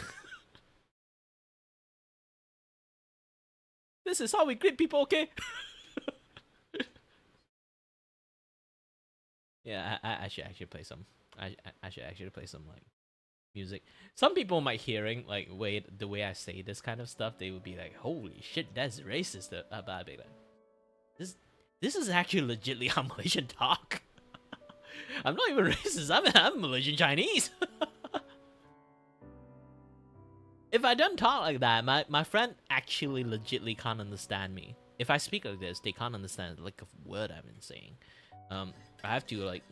This is how we greet people, okay? Yeah, I should actually play some. I should actually play some like music. Some people might hearing like the way I say this kind of stuff, they would be like, "Holy shit, that's racist." But I'd be like, this is actually legitly how Malaysian talk. I'm not even racist. I'm Malaysian Chinese. If I don't talk like that, my friend actually legitly can't understand me. If I speak like this, they can't understand like a word I've been saying. I have to like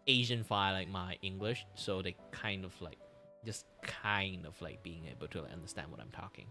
Asianify like my English, so they kind of like just kind of like being able to like, understand what I'm talking.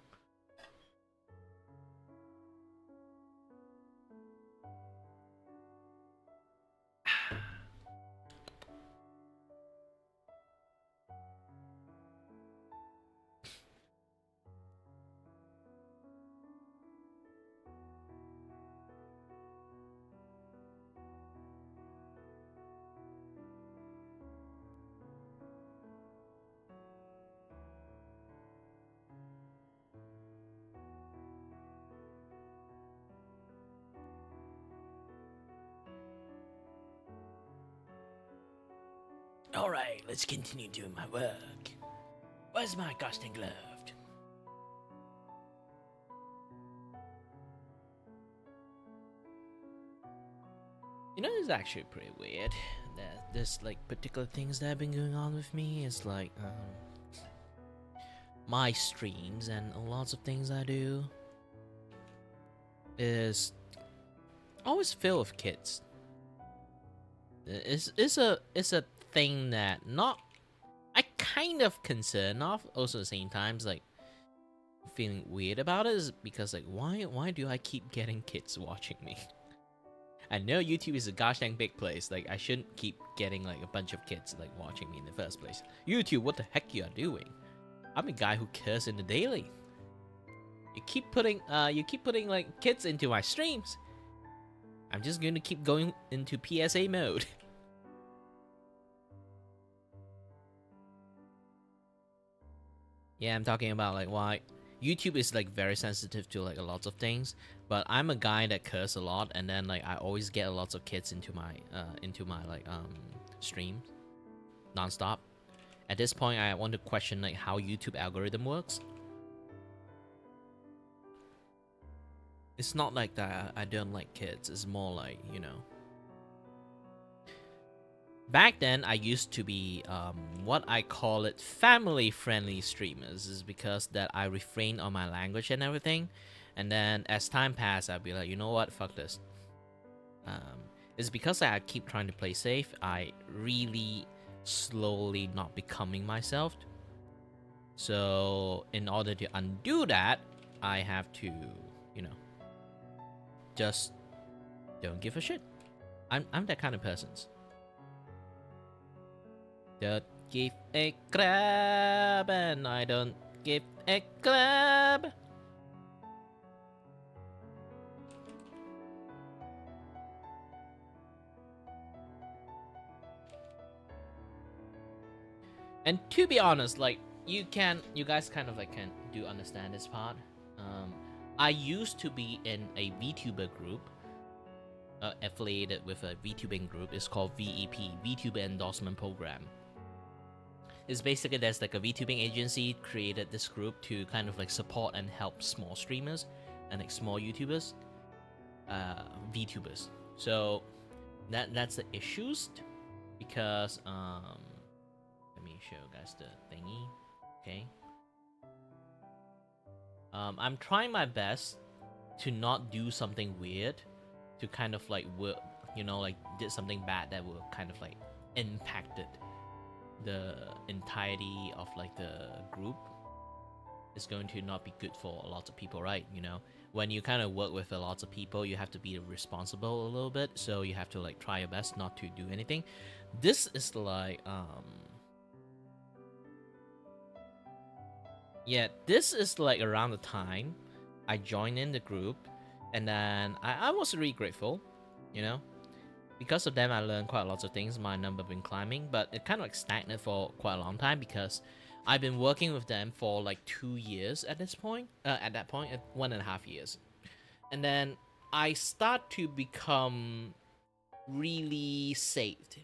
Alright, let's continue doing my work. Where's my casting glove? You know, it's actually pretty weird. There's like particular things that have been going on with me. It's like my streams and lots of things I do is always filled with kids. It's a thing that not I kind of concerned of. Also at the same time, it's like feeling weird about it is because like why do I keep getting kids watching me? I know YouTube is a gosh dang big place. Like I shouldn't keep getting like a bunch of kids like watching me in the first place. YouTube, what the heck you are doing? I'm a guy who cares in the daily. You keep putting like kids into my streams. I'm just going to keep going into PSA mode. Yeah, I'm talking about like why YouTube is like very sensitive to like a lot of things, but I'm a guy that curse a lot, and then like I always get a lot of kids into my like streams non-stop. At this point, I want to question like how YouTube algorithm works. It's not like that I don't like kids. It's more like, you know. Back then, I used to be what I call it family-friendly streamers, is because that I refrain on my language and everything. And then as time passed, I'd be like, you know what, fuck this. It's because I keep trying to play safe. I really slowly not becoming myself. So in order to undo that, I have to, you know, just don't give a shit. I'm that kind of person. Don't give a crap, and I don't give a crap. And to be honest, like you guys kind of like can do understand this part. I used to be in a Vtuber group, affiliated with a VTubing group. It's called VEP, Vtuber Endorsement Program. It's basically there's like a VTubing agency created this group to kind of like support and help small streamers and like small YouTubers, VTubers. So that's the issues, because let me show you guys the thingy. Okay. I'm trying my best to not do something weird, to kind of like you know, like did something bad that will kind of like impacted the entirety of like the group. Is going to not be good for a lot of people, right? You know, when you kind of work with a lot of people, you have to be responsible a little bit, so you have to like try your best not to do anything. This is like yeah, this is like around the time I joined in the group, and then I was really grateful, you know. Because of them, I learned quite a lot of things. My number been climbing, but it kind of like stagnant for quite a long time because I've been working with them for like 2 years at this point. At that point, 1.5 years, and then I start to become really saved.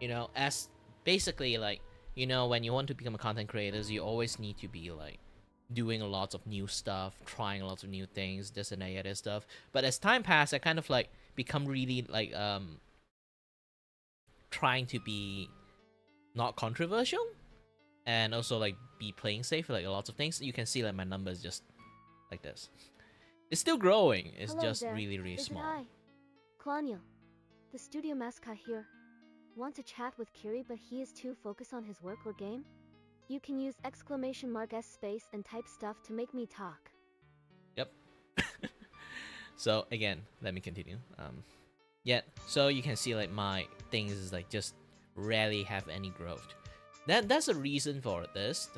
You know, as basically like, you know, when you want to become a content creator, you always need to be like doing a lot of new stuff, trying a lot of new things, this and that other stuff. But as time passed, I kind of like become really like trying to be not controversial, and also like be playing safe, like a lot of things. You can see like my numbers just like this. It's still growing. It's Hello just there. really Is it small. I, Claudiel, the studio mascot here. Want to chat with Kiray, but he is too focused on his work or game? You can use !S space and type stuff to make me talk. Yep. So again, let me continue. Yeah, so you can see like my things is like just rarely have any growth. That's a reason for this.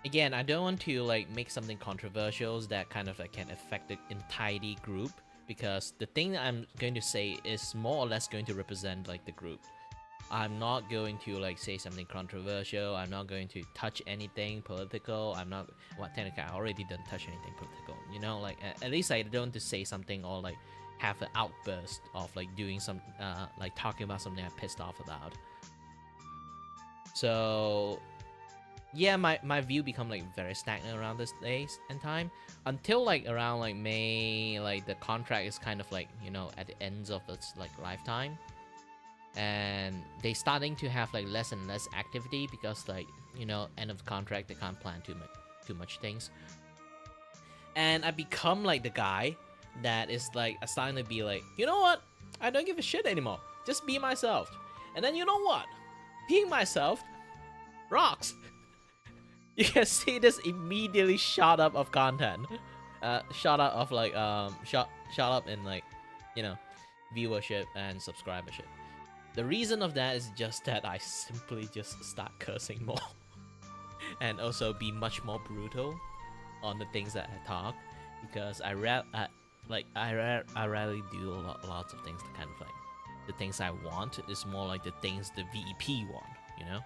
Again, I don't want to like make something controversial that kind of like can affect the entirety group, because the thing that I'm going to say is more or less going to represent like the group. I'm not going to like say something controversial. I'm not going to touch anything political. I'm not, well, technically I already don't touch anything political, you know, like at least I don't to say something or like have an outburst of like doing some like talking about something I'm pissed off about. So yeah, my view become like very stagnant around this days and time until like around like May, like the contract is kind of like, you know, at the ends of its like lifetime, and they starting to have like less and less activity because like, you know, end of the contract, they can't plan too much things. And I become like the guy that is like starting to be like, you know what, I don't give a shit anymore, just be myself. And then you know what, being myself rocks. You can see this immediately shot up of content, shot up of like shot up in like, you know, viewership and subscribership. The reason of that is just that I simply just start cursing more and also be much more brutal on the things that I talk, because I rarely do lots of things that kind of like the things I want is more like the things the VEP want, you know,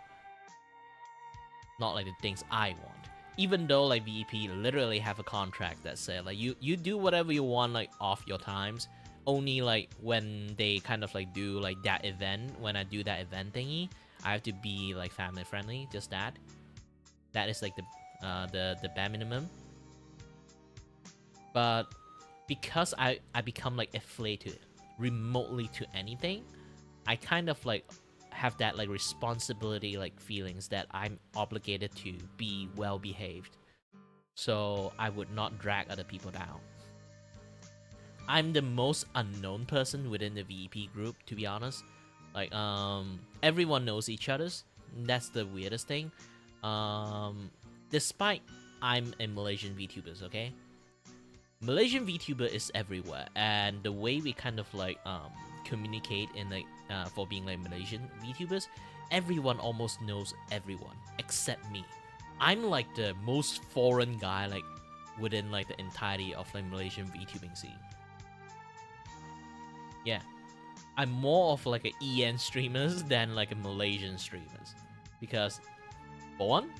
not like the things I want. Even though like VEP literally have a contract that say like you do whatever you want like off your times, only like when they kind of like do like that event, when I do that event thingy, I have to be like family friendly, just that is like the bare minimum. But because I become like affiliated remotely to anything, I kind of like have that like responsibility like feelings that I'm obligated to be well behaved, so I would not drag other people down. I'm the most unknown person within the VEP group, to be honest. Like everyone knows each other's. That's the weirdest thing. Despite I'm a Malaysian VTubers, okay? Malaysian VTuber is everywhere, and the way we kind of like communicate in like for being like Malaysian VTubers, everyone almost knows everyone except me. I'm like the most foreign guy like within like the entirety of like Malaysian VTubing scene. Yeah, I'm more of like a EN streamers than like a Malaysian streamers, because for one,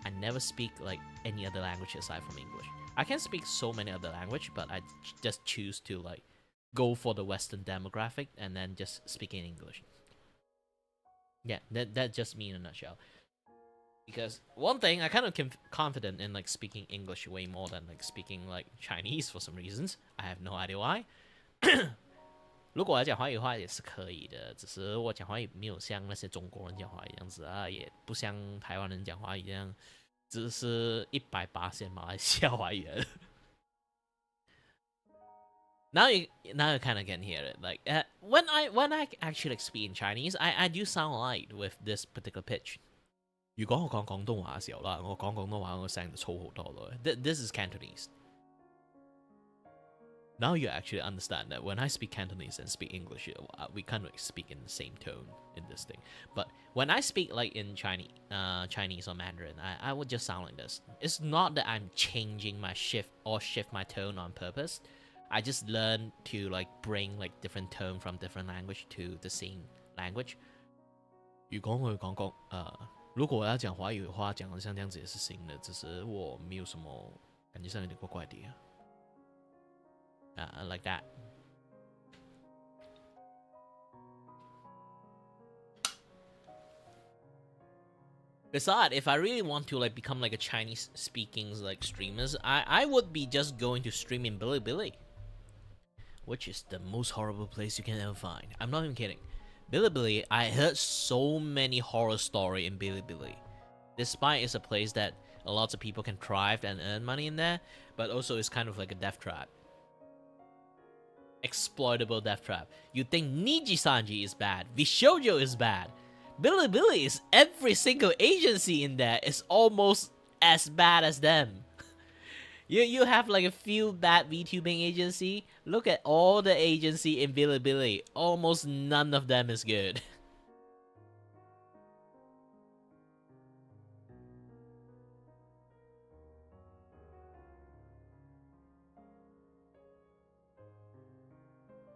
I never speak like any other language aside from English. I can speak so many other language, but I just choose to like go for the Western demographic and then just speak in English. Yeah, that's just me in a nutshell. Because one thing, I kind of confident in like speaking English way more than like speaking like Chinese for some reasons. I have no idea why. 如果我要讲华语的话也是可以的，只是我讲华语没有像那些中国人讲华语这样子啊，也不像台湾人讲华语这样。只是100%马来西亚华语人。Now you kind of can hear it. Like when I actually speak in Chinese, I do sound light with this particular pitch. 如果我講廣東話嘅時候啦，我講廣東話我聲就粗好多咯。This is Cantonese. Now you actually understand that when I speak Cantonese and speak English, we kind of speak in the same tone in this thing. But when I speak like in Chinese or Mandarin, I would just sound like this. It's not that I'm changing my shift my tone on purpose. I just learn to like bring like different tone from different language to the same language. 如果我要讲华语的话，讲的像这样子也是行的，只是我没有什么感觉上有点怪怪的。Like that. Besides, if I really want to like become like a Chinese speaking like streamers, I would be just going to stream in Bilibili, which is the most horrible place you can ever find. I'm not even kidding. Bilibili, I heard so many horror story in Bilibili. Despite it's a place that a lot of people can thrive and earn money in there, but also it's kind of like a death trap. Exploitable death trap. You think Niji-sanji is bad, Vishojo is bad. Bilibili is every single agency in there is almost as bad as them. You have like a few bad VTubing agency. Look at all the agency in Bilibili. Almost none of them is good.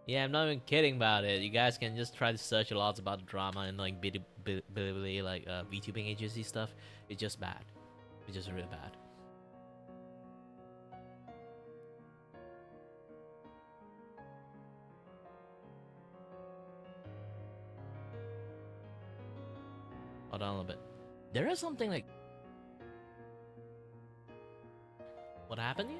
Yeah, I'm not even kidding about it. You guys can just try to search a lot about the drama and like Bilibili like VTubing agency stuff. It's just bad. It's just really bad. Hold on a little bit. There is something like... What happened here?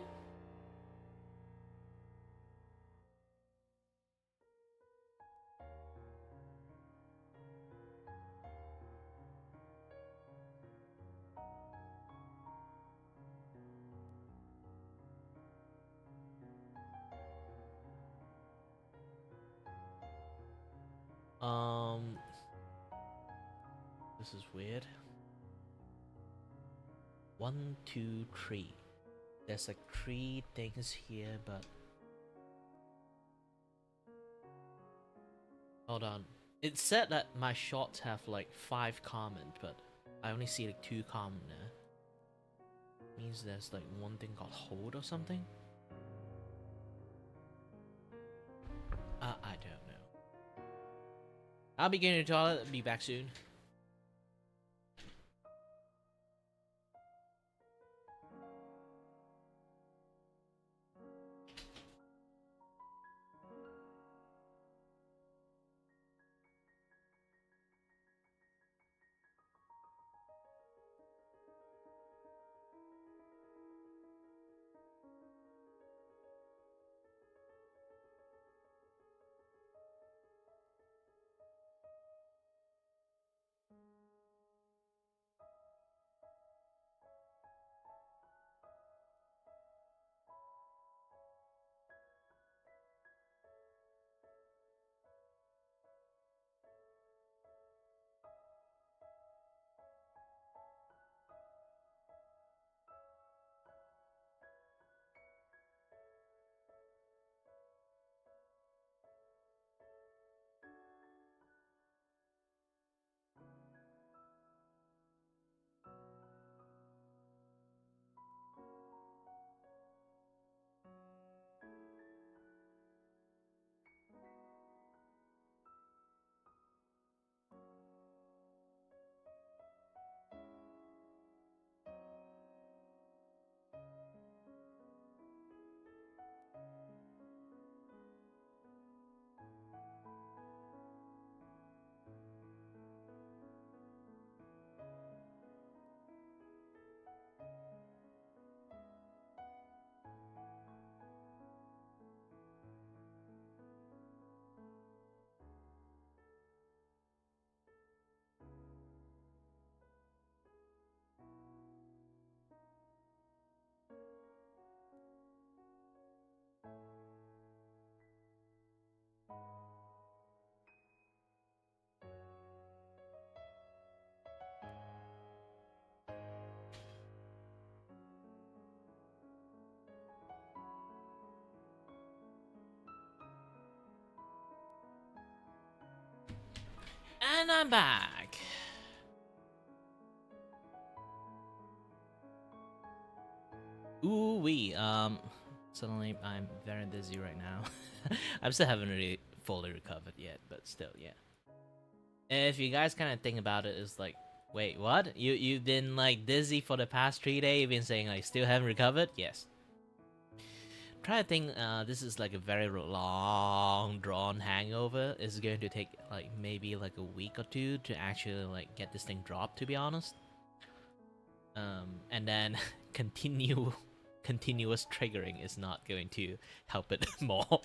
This is weird. 1, 2, 3. There's like 3 things here, but hold on. It said that my shots have like 5 comments, but I only see like 2 comments now. Means there's like one thing called hold or something. I don't know. I'll be getting to the toilet. Be back soon. And I'm back. Ooh wee. Suddenly I'm very dizzy right now. I still haven't really fully recovered yet, but still, yeah. If you guys kind of think about it, it's like, wait, what? You've been like dizzy for the past 3 days. You've been saying like still haven't recovered? Yes. Try to think. This is like a very long, drawn hangover. It's going to take like maybe like a week or 2 to actually like get this thing dropped. To be honest. And then continuous triggering is not going to help it more.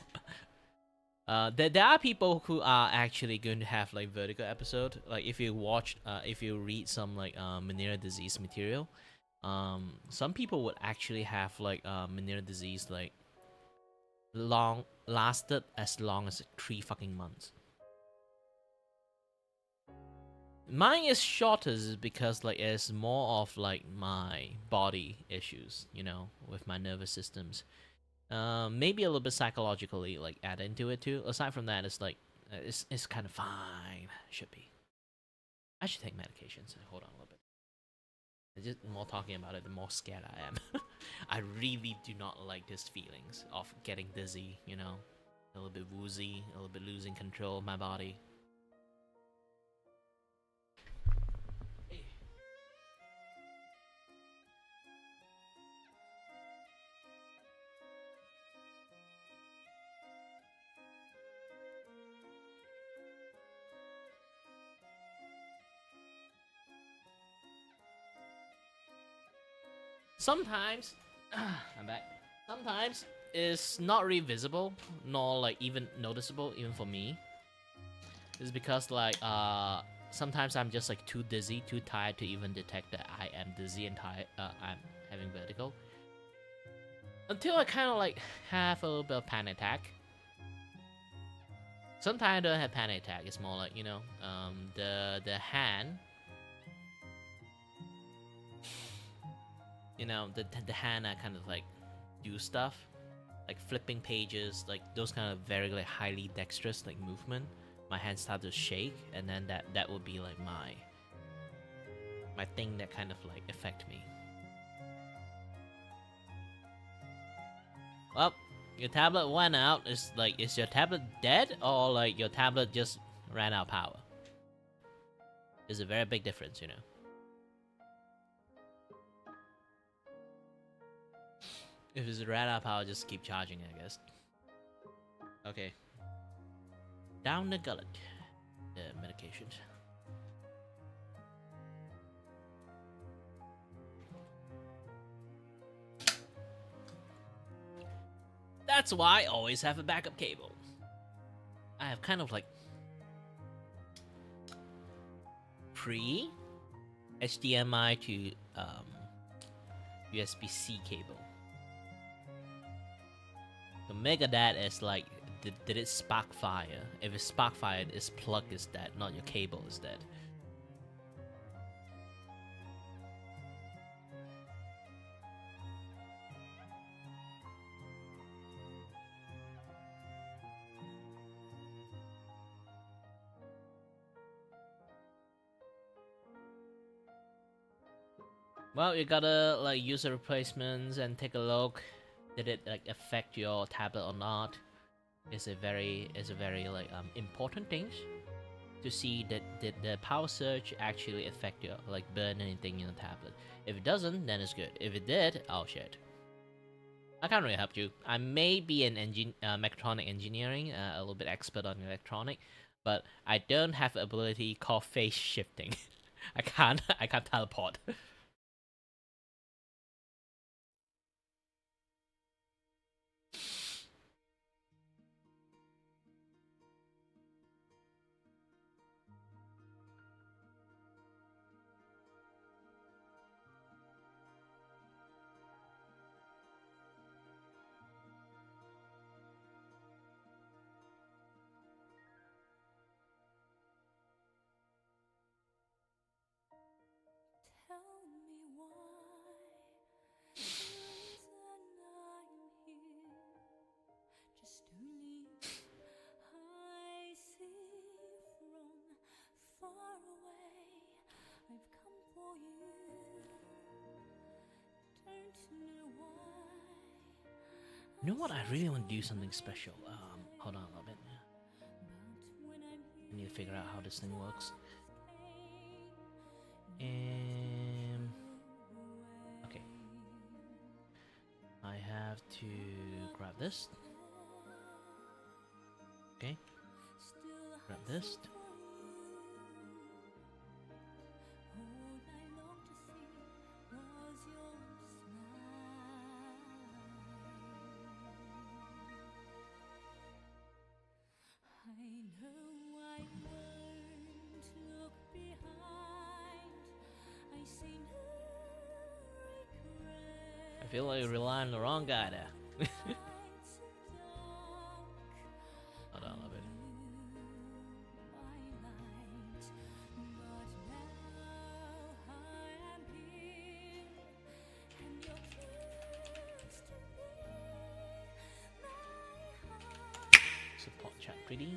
There are people who are actually going to have like vertigo episode. Like if you watch, if you read some like Meniere's disease material, some people would actually have like Meniere's disease like lasted as long as 3 fucking months. Mine is shorter because like it's more of like my body issues, you know, with my nervous systems. Maybe a little bit psychologically like add into it too. Aside from that, it's like it's kind of fine. Should be. I should take medications. Hold on a little bit. Just more talking about it, the more scared I am. I really do not like these feelings of getting dizzy, you know, a little bit woozy, a little bit losing control of my body. sometimes I'm back. Sometimes it's not really visible, nor like even noticeable, even for me. It's because like sometimes I'm just like too dizzy, too tired to even detect that I am dizzy and tired. I'm having vertigo. Until I kind of like have a little bit of panic attack. Sometimes I don't have panic attack. It's more like, you know, the hand. You know, the hand I kind of like do stuff, like flipping pages, like those kind of very like highly dexterous like movement. My hands start to shake, and then that would be like my thing that kind of like affect me. Well, your tablet went out. Is your tablet dead, or like your tablet just ran out of power? There's a very big difference, you know. If it's ran out of power, just keep charging, I guess. Okay. Down the gullet. The medications. That's why I always have a backup cable. I have kind of like pre HDMI to USB-C cable. The mega that is like, did it spark fire? If it spark fire, its plug is dead, not your cable is dead. Well, you gotta like use the replacements and take a look. Did it like affect your tablet or not? Is a very like important thing to see that did the power surge actually affect your like burn anything in the tablet. If it doesn't, then it's good. If it did, oh shit. I can't really help you. I may be an mechatronic engineering, a little bit expert on electronic, but I don't have the ability called phase shifting. I can't teleport. You know what? I really want to do something special. Hold on a little bit. I need to figure out how this thing works. Okay. I have to grab this. Okay. Grab this. I feel like you're relying on the wrong guy there. Hold on a little bit. Support chat pretty.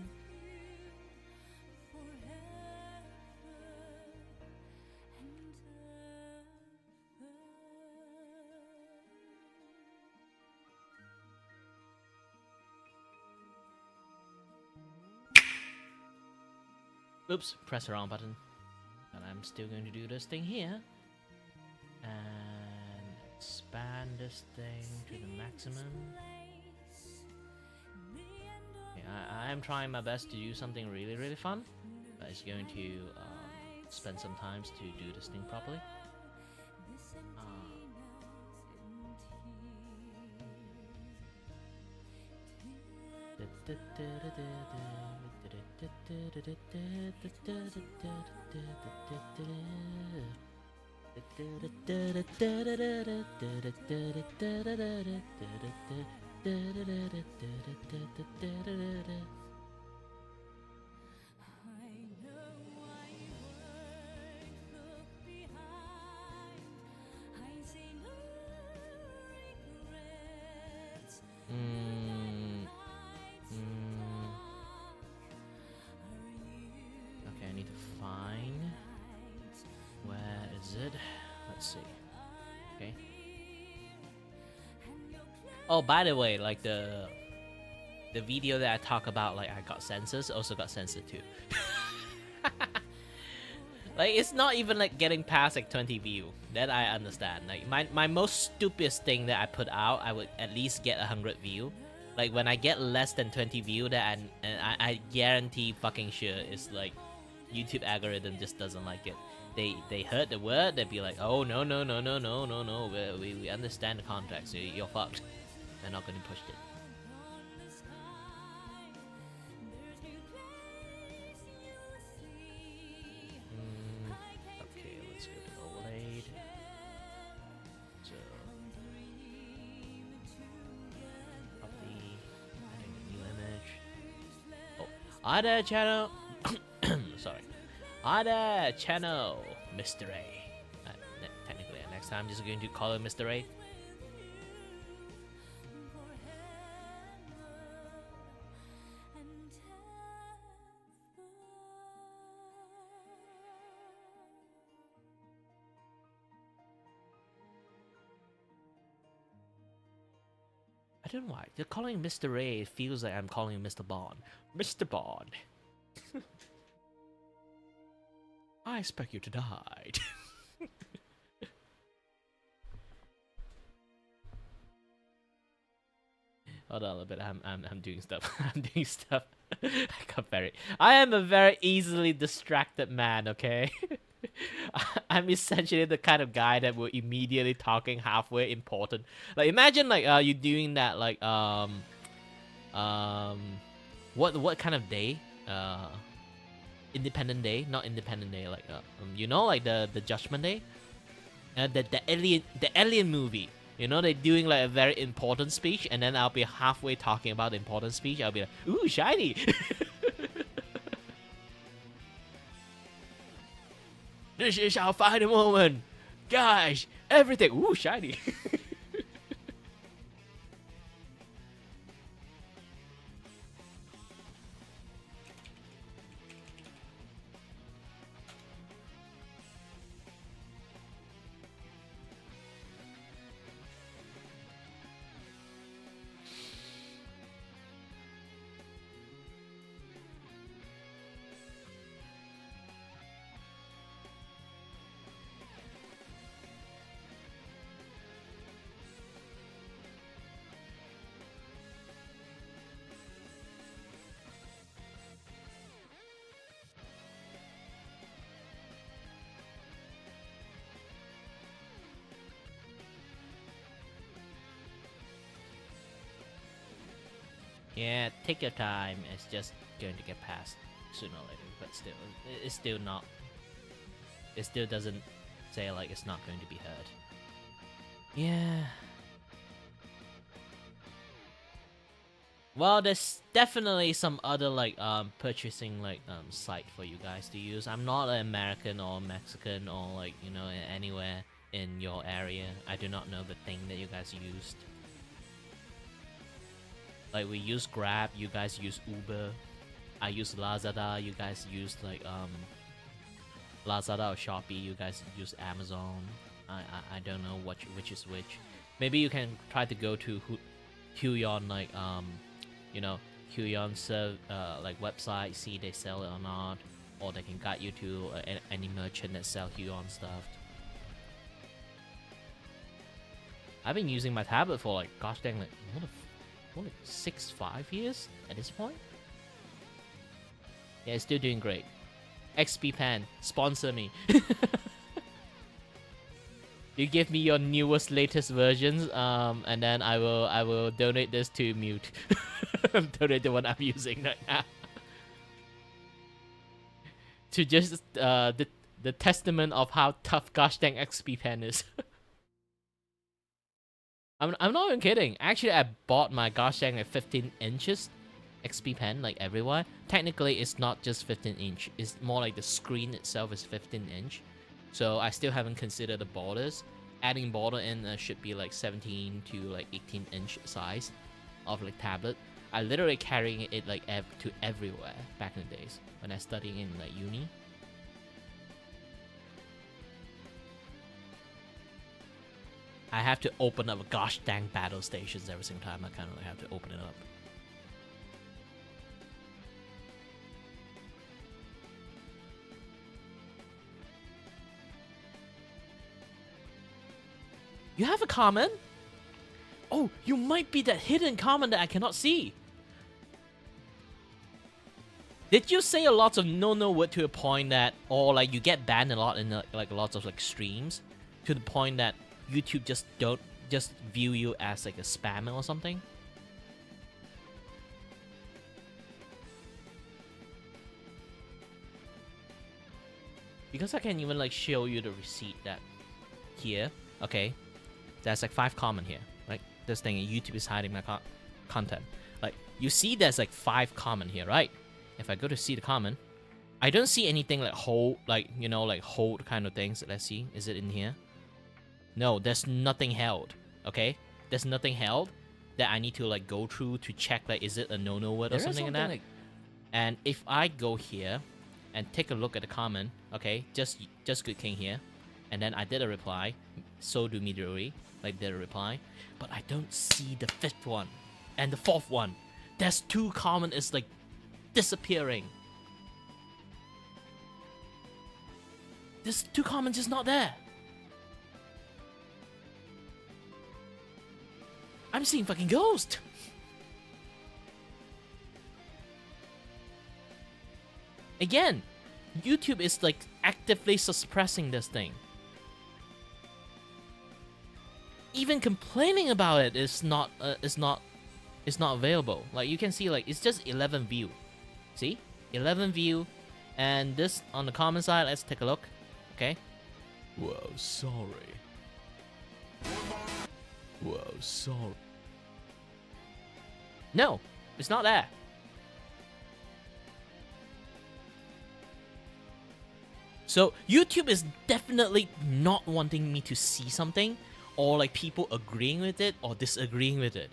Oops, press the wrong button. And I'm still going to do this thing here. And expand this thing to the maximum. Okay, I am trying my best to do something really, really fun. But it's going to spend some time to do this thing properly. Okay, I need to find. Where is it? Let's see. Okay. Oh, by the way, like the video that I talk about, like I got censored, also got censored too. Like it's not even like getting past like 20 view. That I understand. Like my most stupidest thing that I put out, I would at least get 100 view. Like when I get less than 20 view, that I guarantee fucking sure it's like YouTube algorithm just doesn't like it. They heard the word, they'd be like, oh no, we understand the context, so you're fucked. They're not gonna push it. Okay, let's go to overlaid. So copy, adding a new image. Oh, hi there, channel. Sorry. Hi there, channel, Mr. A. Technically, next time I'm just going to call him Mr. A. I don't know why. They're calling him Mr. A. It feels like I'm calling him Mr. Bond. Mr. Bond. I expect you to die. Hold on a little bit. I'm doing stuff. I'm doing stuff. I am a very easily distracted man. Okay. I'm essentially the kind of guy that will immediately talking halfway important. Like imagine like you doing that like what kind of day Independent Day, not Independent Day, like you know, like the Judgment Day, the alien movie. You know, they're doing like a very important speech, and then I'll be halfway talking about the important speech. I'll be like, ooh, shiny. This is our final moment, guys. Everything, ooh, shiny. Yeah, take your time. It's just going to get past sooner or later, but still, it's still not. It still doesn't say like it's not going to be heard. Yeah. Well, there's definitely some other like purchasing like site for you guys to use. I'm not an American or Mexican or like you know anywhere in your area. I do not know the thing that you guys used. Like we use Grab, you guys use Uber. I use Lazada, you guys use like Lazada or Shopee, you guys use Amazon. I don't know which is which. Maybe you can try to go to Huion like you know Huion like website, see they sell it or not, or they can guide you to any merchant that sell Huion stuff. I've been using my tablet for like gosh dang like what 5 years at this point. Yeah, it's still doing great. XP Pen, sponsor me. You give me your newest, latest versions, and then I will donate this to Mute. Totally the one I'm using right now. To just the testament of how tough gosh dang XP pen is. I'm not even kidding. Actually, I bought my gosh dang like 15 inches XP pen like everyone. Technically, it's not just 15 inch. It's more like the screen itself is 15 inch. So I still haven't considered the borders. Adding border in should be like 17 to like 18 inch size of like tablet. I literally carrying it like to everywhere back in the days when I studying in like uni. I have to open up a gosh dang battle stations every single time. I kind of like have to open it up. You have a comment? Oh, you might be that hidden comment that I cannot see. Did you say a lot of no word to a point that, or like you get banned a lot in like lots of like streams, to the point that YouTube just view you as like a spammer or something? Because I can even like show you the receipt that here, okay, there's like 5 comment here, right? This thing, YouTube is hiding my content. Like you see, there's like 5 comment here, right? If I go to see the comment, I don't see anything like hold, like you know, like hold kind of things. Let's see, is it in here? No, there's nothing held. Okay, there's nothing held that I need to like go through to check like is it a no word or something like that. And if I go here and take a look at the comment, okay, just good king here, and then I did a reply, so do Midori, like did a reply, but I don't see the 5th one and the 4th one. There's 2 comment is like disappearing. This 2 comments is not there. I'm seeing fucking ghost. Again, YouTube is like actively suppressing this thing. Even complaining about it is not available. Like you can see, like it's just 11 view. See, 11 view, and this on the comment side. Let's take a look. Okay. Whoa, sorry. Whoa, sorry. No, it's not there. So YouTube is definitely not wanting me to see something, or like people agreeing with it or disagreeing with it.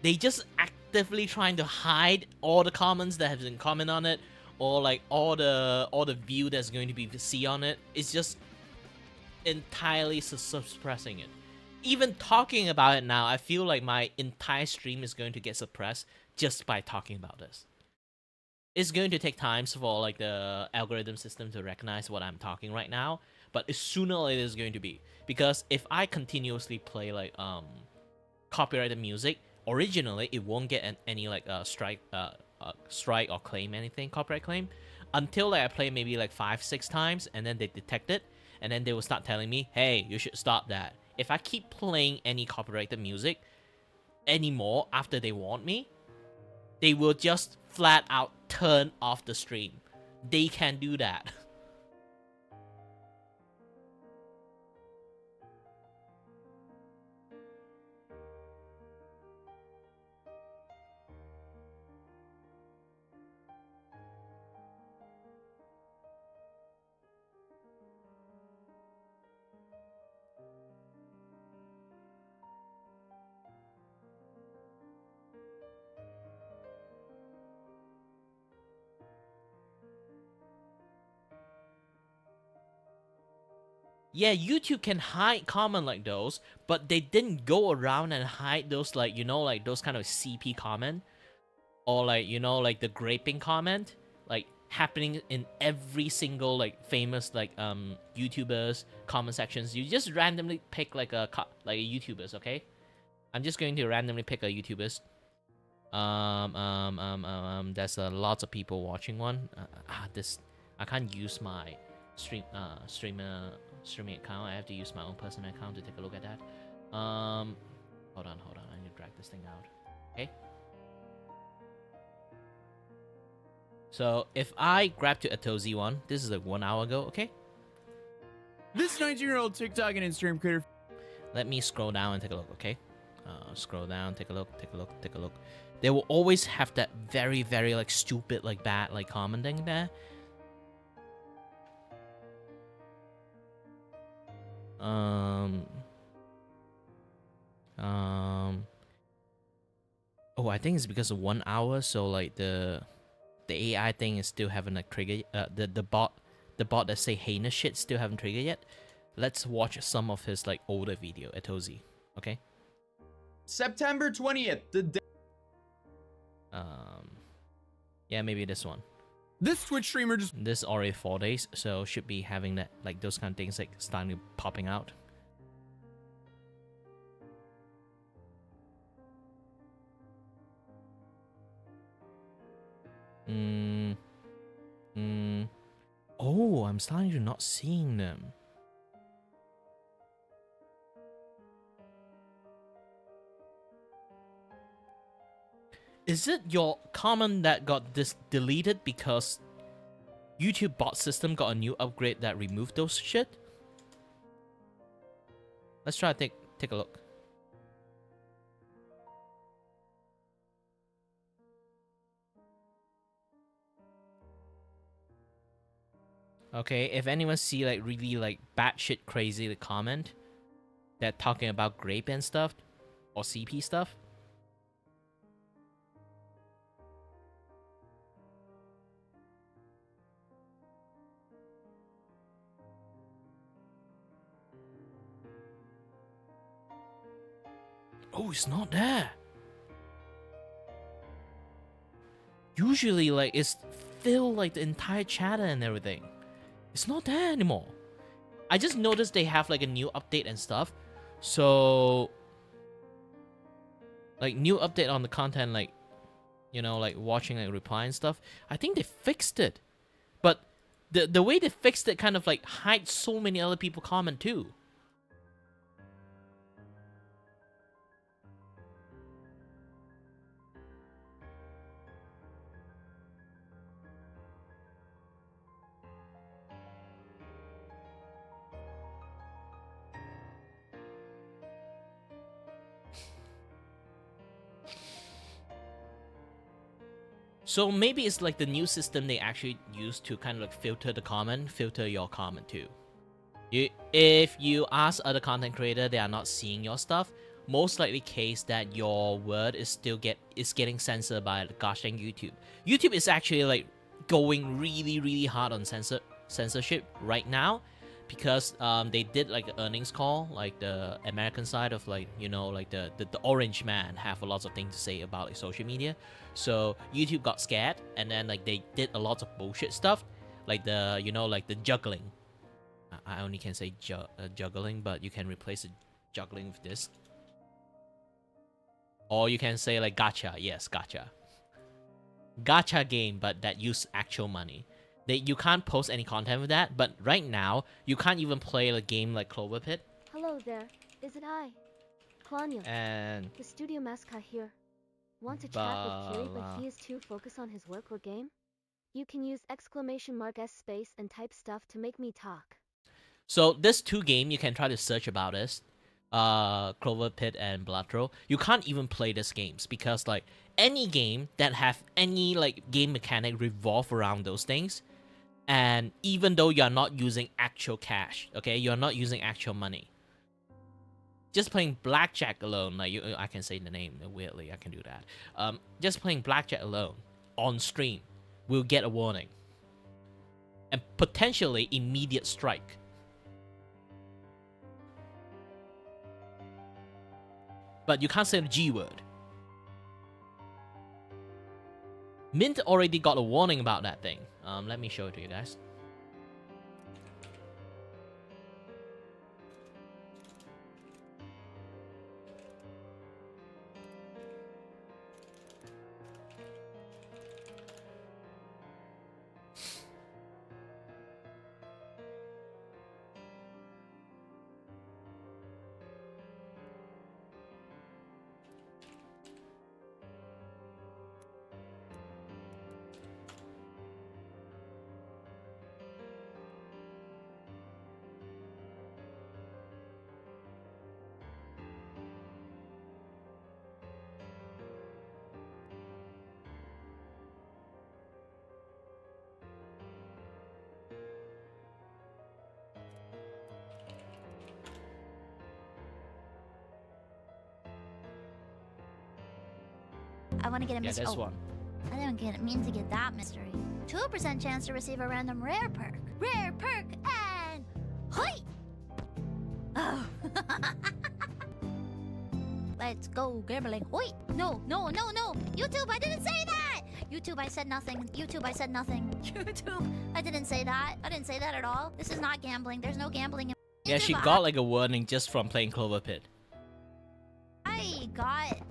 They just actively trying to hide all the comments that have been comment on it, or like all the view that's going to be see on it. It's just entirely suppressing it. Even talking about it now, I feel like my entire stream is going to get suppressed just by talking about this. It's going to take time for like the algorithm system to recognize what I'm talking right now, but as sooner or later it's going to be. Because if I continuously play like copyrighted music, originally it won't get any like strike or claim anything, copyright claim, until like I play maybe like 5-6 times, and then they detect it, and then they will start telling me, hey, you should stop that. If I keep playing any copyrighted music anymore after they warn me, they will just flat out turn off the stream. They can do that. Yeah, YouTube can hide comment like those, but they didn't go around and hide those, like, you know, like those kind of CP comment, or like, you know, like the graping comment, like happening in every single like famous like YouTubers comment sections. You just randomly pick like a YouTubers, okay? I'm just going to randomly pick a YouTubers. There's lots of people watching one. This I can't use my streaming account. I have to use my own personal account to take a look at that. Hold on. I need to drag this thing out. Okay. So if I grab to Atozy one, this is like 1 hour ago, okay? This 19-year-old TikTok and Instagram creator. Let me scroll down and take a look, okay? Scroll down, take a look. They will always have that very, very like stupid, like bad, like commenting there. Oh, I think it's because of 1 hour, so like the AI thing is still haven't like triggered. The bot that say heinous shit still haven't triggered yet. Let's watch some of his like older video at Atozy, okay? September 20th. The day. Yeah, maybe this one. This Twitch streamer just. This is already 4 days, so should be having that like those kind of things like starting popping out. Oh, I'm starting to not seeing them. Is it your comment that got deleted because YouTube bot system got a new upgrade that removed those shit? Let's try to take a look. Okay, if anyone see like really like batshit crazy the comment that talking about grape and stuff or CP stuff. Oh, it's not there. Usually like it's filled like the entire chatter and everything. It's not there anymore. I just noticed they have like a new update and stuff. So like new update on the content, like, you know, like watching like reply and stuff. I think they fixed it. But the way they fixed it kind of like hides so many other people comment too. So maybe it's like the new system they actually use to kind of like filter your comment too. If you ask other content creator, they are not seeing your stuff. Most likely case that your word is still getting censored by the gosh dang YouTube. YouTube is actually like going really hard on censorship right now, because they did like an earnings call, like the American side of like, you know, like the orange man have a lot of things to say about like social media. So YouTube got scared, and then like they did a lot of bullshit stuff, like the, you know, like the juggling. I only can say juggling, but you can replace the juggling with this. Or you can say like gacha. Yes, gacha. Gacha game, but that use actual money. You can't post any content with that, but right now, you can't even play a game like Clover Pit. Hello there, is it I? Klanya, And the studio mascot here. Want to chat with Kiray, but he is too focused on his work or game? You can use !S space and type stuff to make me talk. so this two game you can try to search about this. Clover Pit and Blood Throw. You can't even play these games because like any game that have any like game mechanic revolve around those things, and even though you're not using actual cash, okay, you're not using actual money. Just playing blackjack alone, like I can say the name weirdly, I can do that. Just playing blackjack alone on stream will get a warning and potentially immediate strike. But you can't say the G word. Mint already got a warning about that thing. Let me show it to you guys. want to get a Yeah, mystery. that's one. I didn't mean to get that mystery. 2% chance to receive a random rare perk. Rare perk and... Hoi! Oh. Let's go gambling. Wait, no. YouTube, I didn't say that. YouTube, I said nothing. YouTube, I said nothing. YouTube, I didn't say that. I didn't say that at all. This is not gambling. There's no gambling in Yeah, she YouTube, got like a warning just from playing Clover Pit.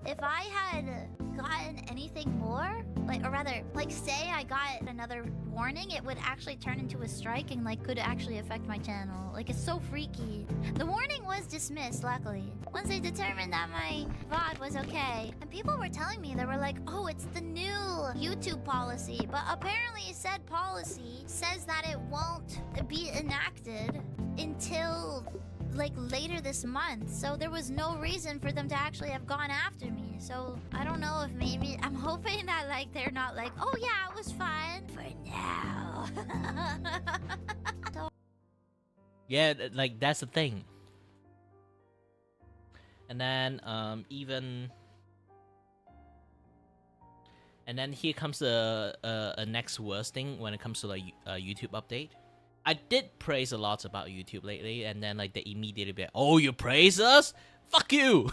if I had gotten anything more, like, or rather, like, say I got another warning, it would actually turn into a strike and, like, could actually affect my channel. Like, it's so freaky. The warning was dismissed, luckily, once they determined that my VOD was okay. And people were telling me, they were like, oh, it's the new YouTube policy. But apparently said policy says that it won't be enacted until like later this month, so there was no reason for them to actually have gone after me. So I don't know if maybe I'm hoping that like they're not like, oh yeah, it was fine for now. So Yeah, like that's the thing. And then and then here comes a next worst thing when it comes to like a YouTube update. I did praise a lot about YouTube lately, and then like they immediately be like, oh, you praise us? Fuck you!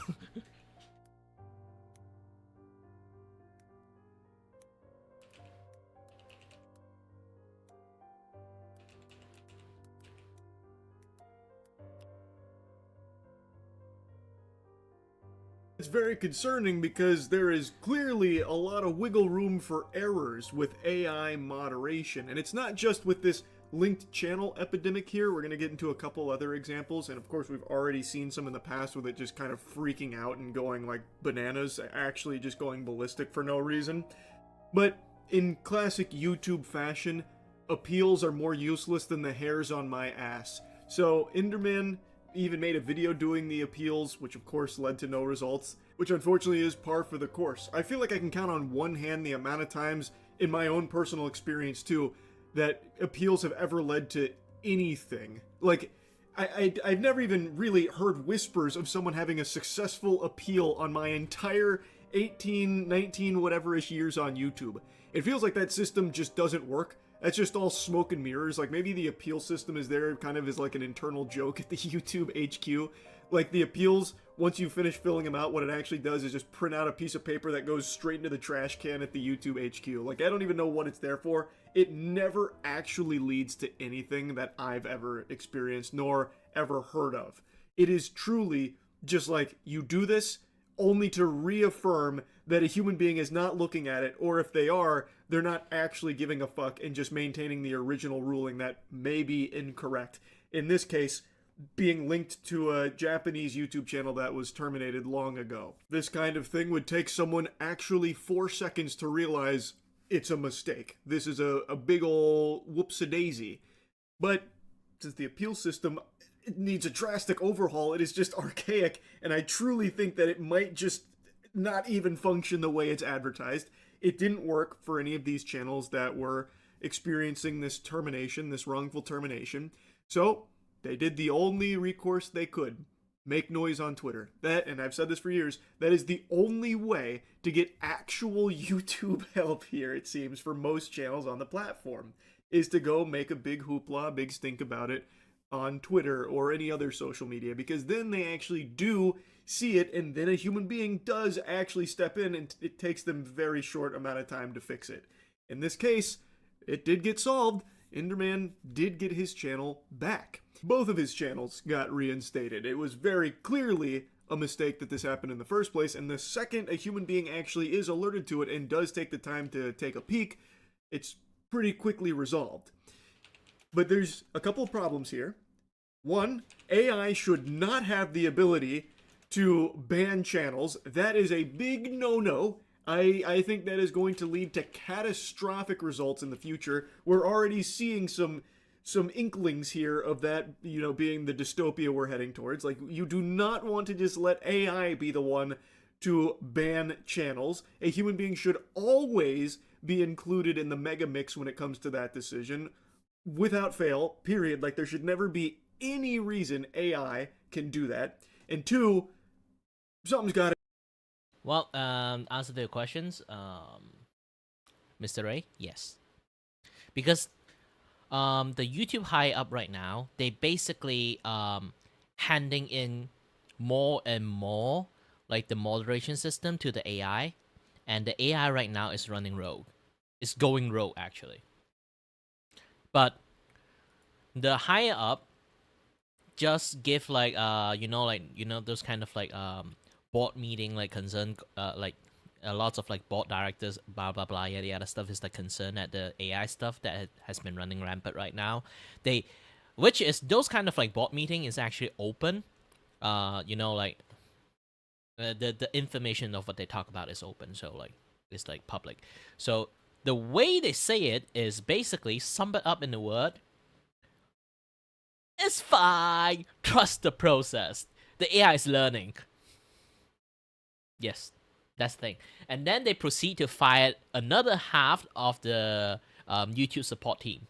It's very concerning because there is clearly a lot of wiggle room for errors with AI moderation, and it's not just with this linked channel epidemic here. We're going to get into a couple other examples, and of course we've already seen some in the past with it just kind of freaking out and going like bananas, actually just going ballistic for no reason. But in classic YouTube fashion, appeals are more useless than the hairs on my ass. So Enderman even made a video doing the appeals, which of course led to no results, which unfortunately is par for the course. I feel like I can count on one hand the amount of times in my own personal experience too that appeals have ever led to anything. Like, I've never even really heard whispers of someone having a successful appeal on my entire 18, 19, whatever-ish years on YouTube. It feels like that system just doesn't work. That's just all smoke and mirrors. Like, maybe the appeal system is there kind of as like an internal joke at the YouTube HQ. Like, the appeals, once you finish filling them out, what it actually does is just print out a piece of paper that goes straight into the trash can at the YouTube HQ. Like, I don't even know what it's there for. It never actually leads to anything that I've ever experienced, nor ever heard of. It is truly just like, you do this only to reaffirm that a human being is not looking at it, or if they are, they're not actually giving a fuck and just maintaining the original ruling that may be incorrect. In this case, being linked to a Japanese YouTube channel that was terminated long ago. This kind of thing would take someone actually 4 seconds to realize it's a mistake. This is a big ol' whoops-a-daisy. But since the appeal system it needs a drastic overhaul, it is just archaic, and I truly think that it might just not even function the way it's advertised. It didn't work for any of these channels that were experiencing this termination, this wrongful termination. So they did the only recourse they could. Make noise on Twitter. That, and I've said this for years, that is the only way to get actual YouTube help here, it seems, for most channels on the platform, is to go make a big hoopla, big stink about it on Twitter or any other social media, because then they actually do see it, and then a human being does actually step in, and it takes them a very short amount of time to fix it. In this case, it did get solved. Enderman did get his channel back. Both of his channels got reinstated. It was very clearly a mistake that this happened in the first place, and the second a human being actually is alerted to it and does take the time to take a peek, it's pretty quickly resolved. But there's a couple of problems here. One, AI should not have the ability to ban channels. That is a big no-no. I think that is going to lead to catastrophic results in the future. We're already seeing some inklings here of that, you know, being the dystopia we're heading towards. Like, you do not want to just let AI be the one to ban channels. A human being should always be included in the mega mix when it comes to that decision, without fail, period. Like, there should never be any reason AI can do that. And two, something's got to... Well, answer to your questions, Mr. Ray, yes, because the YouTube high up right now, they basically handing in more and more like the moderation system to the AI, and the AI right now is running rogue. It's going rogue actually. But the higher up just give like those kind of like board meeting like concern like lots of like board directors blah blah blah yada yada stuff is like concern at the AI stuff that has been running rampant right now. They which is those kind of like board meeting is actually open. The information of what they talk about is open, so like it's like public. So the way they say it is basically sum it up in the word: it's fine. Trust the process. The AI is learning. Yes, that's the thing. And then they proceed to fire another half of the YouTube support team.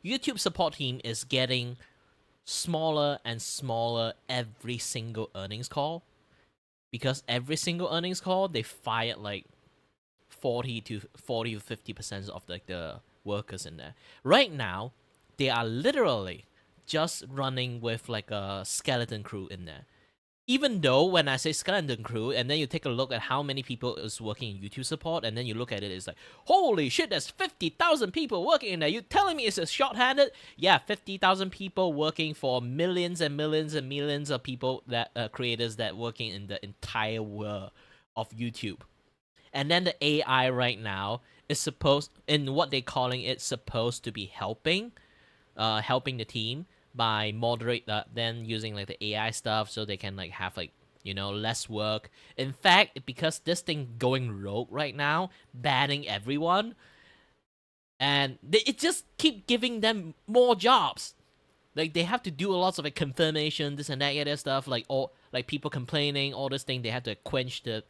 YouTube support team is getting smaller and smaller every single earnings call, because every single earnings call they fired like 40 to 50% of like the workers in there. Right now, they are literally just running with like a skeleton crew in there. Even though when I say skeleton crew, and then you take a look at how many people is working in YouTube support, and then you look at it, it's like, holy shit, there's 50,000 people working in there. You telling me it's a short-handed? Yeah, 50,000 people working for millions and millions and millions of people that creators that working in the entire world of YouTube. And then the AI right now is supposed, in what they're calling it, supposed to be helping the team by moderate then using like the AI stuff so they can like have like less work. In fact, because this thing going rogue right now, banning everyone, and it just keep giving them more jobs. Like they have to do a lot of like confirmation, this and that, other stuff, like all like people complaining, all this thing. They have to quench the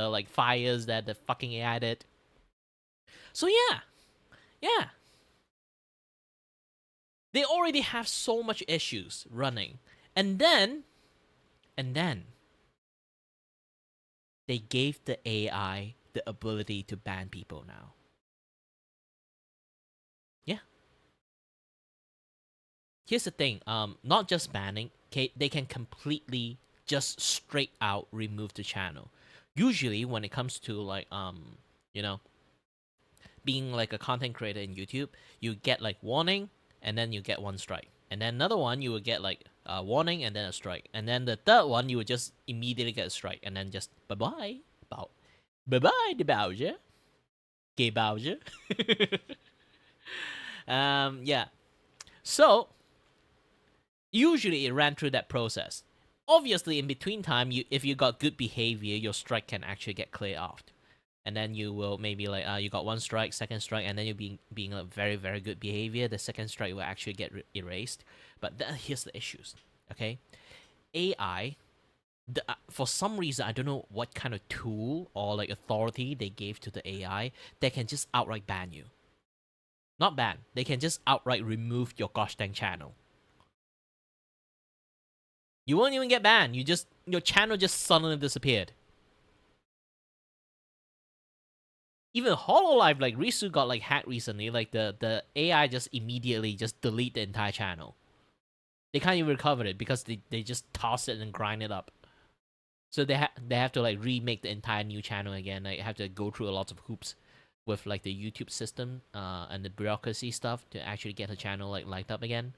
like fires that the fucking AI did. So yeah. They already have so much issues running. And then they gave the AI the ability to ban people now. Yeah. Here's the thing, not just banning, okay, they can completely just straight out remove the channel. Usually when it comes to like being like a content creator in YouTube, you get like warning, and then you get one strike. And then another one, you will get like a warning and then a strike. And then the third one, you would just immediately get a strike. And then just bye-bye. Bye-bye, the Bowser. Gay Bowser. Yeah. So, usually it ran through that process. Obviously, in between time, if you got good behavior, your strike can actually get cleared off. And then you will maybe like you got one strike, second strike, and then you being a very very good behavior, the second strike will actually get erased. But here's the issues, okay? AI, for some reason I don't know what kind of tool or like authority they gave to the AI, they can just outright ban you. Not ban, they can just outright remove your gosh dang channel. You won't even get banned. Your channel just suddenly disappeared. Even Hololive, like Risu got like hacked recently. Like the AI just immediately just delete the entire channel. They can't even recover it because they just toss it and grind it up. So they have to like remake the entire new channel again. Like have to go through a lot of hoops with like the YouTube system and the bureaucracy stuff to actually get the channel like light up again.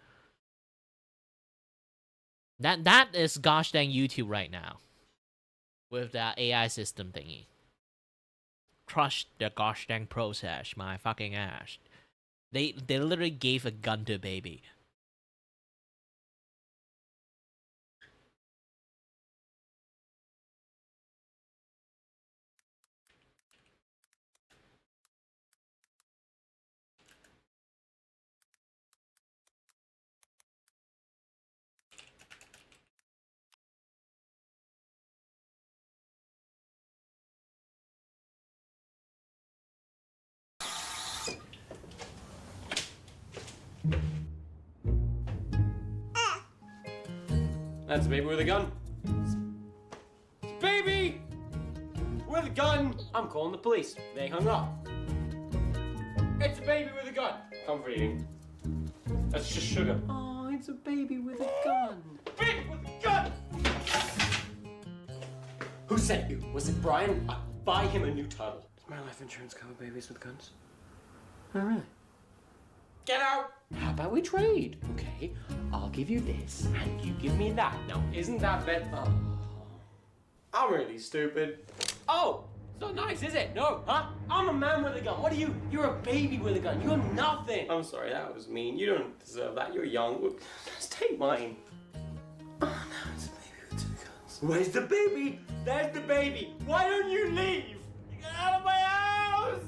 That is gosh dang YouTube right now with that AI system thingy. Crush the gosh dang process, my fucking ass. They literally gave a gun to a baby. That's a baby with a gun. gun! I'm calling the police. They hung up. It's a baby with a gun. Comforting. That's just sugar. Oh, it's a baby with a gun. Baby with a gun! Who sent you? Was it Brian? Buy him a new title. Does my life insurance cover babies with guns? Oh, really? Get out! How about we trade? Okay, I'll give you this, and you give me that. Now, isn't that better? Oh, I'm really stupid. Oh, it's not nice, is it? No, huh? I'm a man with a gun. What are you? You're a baby with a gun. You're nothing. I'm sorry, that was mean. You don't deserve that. You're young. Look, just take mine. Oh, no, it's a baby with 2 guns. Where's the baby? There's the baby. Why don't you leave? Get out of my house!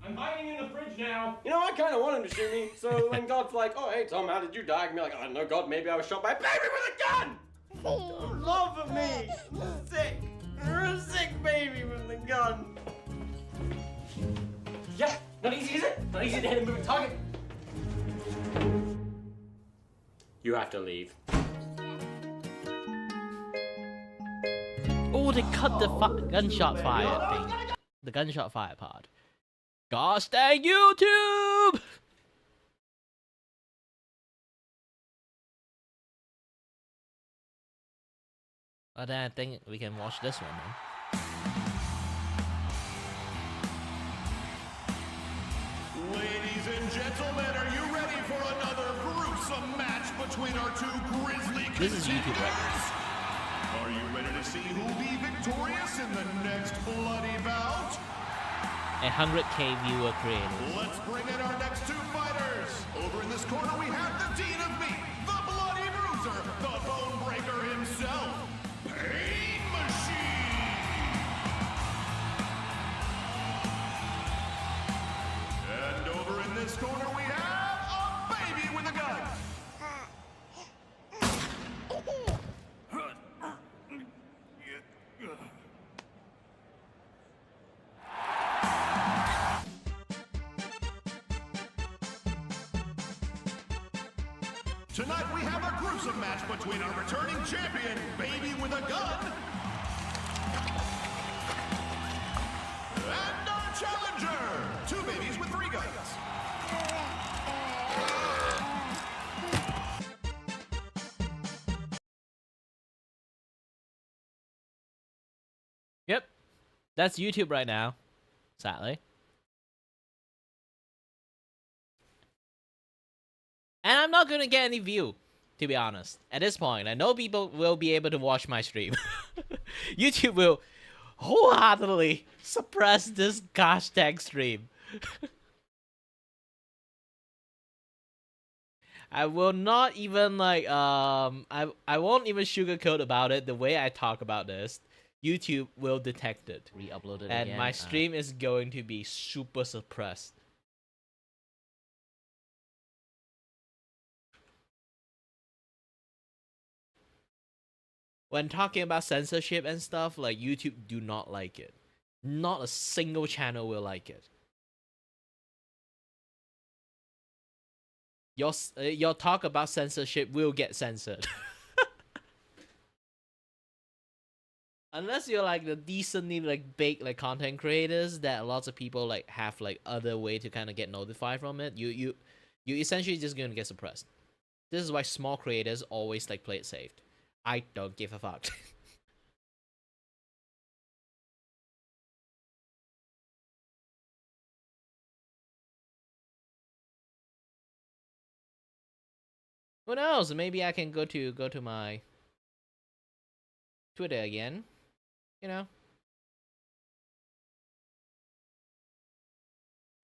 I'm hiding in the fridge now. You know, I kind of want him to shoot me. So when God's like, oh, hey, Tom, how did you die? I can be like, I don't know, God, maybe I was shot by a baby with a gun! Don't love of me. I'm sick. You're a sick baby with a gun. Yeah, not easy, is it? Not easy to hit a moving target. You have to leave. Oh, they cut the gunshot fire thing. The gunshot fire part. Gosh dang YouTube! But then I think we can watch this one then. Ladies and gentlemen, are you ready for another gruesome match between our 2 grisly contenders? This is YouTube right Are you ready to see who'll be victorious in the next bloody bout? 100K viewer created. Let's bring in our next 2 fighters. Over in this corner we have the Dean of Meat, the Bloody Bruiser, the Bone Breaker himself, Pain Machine. And over in this corner we have a baby with a gun. Tonight we have a gruesome match between our returning champion, Baby with a Gun, and our challenger, 2 babies with 3 guns. Yep. That's YouTube right now. Sadly. And I'm not gonna get any view, to be honest. At this point, I know people will be able to watch my stream. YouTube will wholeheartedly suppress this gosh dang stream. I will not even like I won't even sugarcoat about it. The way I talk about this, YouTube will detect it. Re-upload it and again. my stream is going to be super suppressed. When talking about censorship and stuff, like YouTube do not like it. Not a single channel will like it. Your talk about censorship will get censored. Unless you're like the decently like big like content creators that lots of people like have like other way to kind of get notified from it, you essentially just gonna get suppressed. This is why small creators always like play it safe. I don't give a fuck. Who knows? Maybe I can go to my Twitter again. You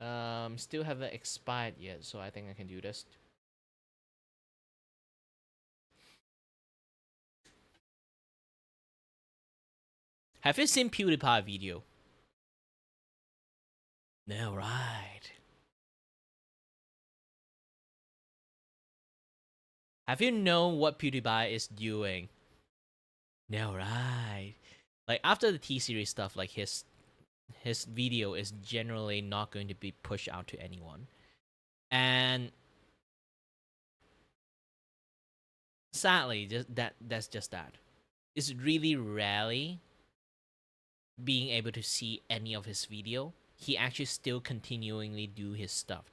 know. Still haven't expired yet, so I think I can do this. Have you seen PewDiePie video? No, right. Have you known what PewDiePie is doing? No, right. Like after the T-Series stuff, like his video is generally not going to be pushed out to anyone. And sadly, that's just that. It's really rarely being able to see any of his video. He actually still continually do his stuff,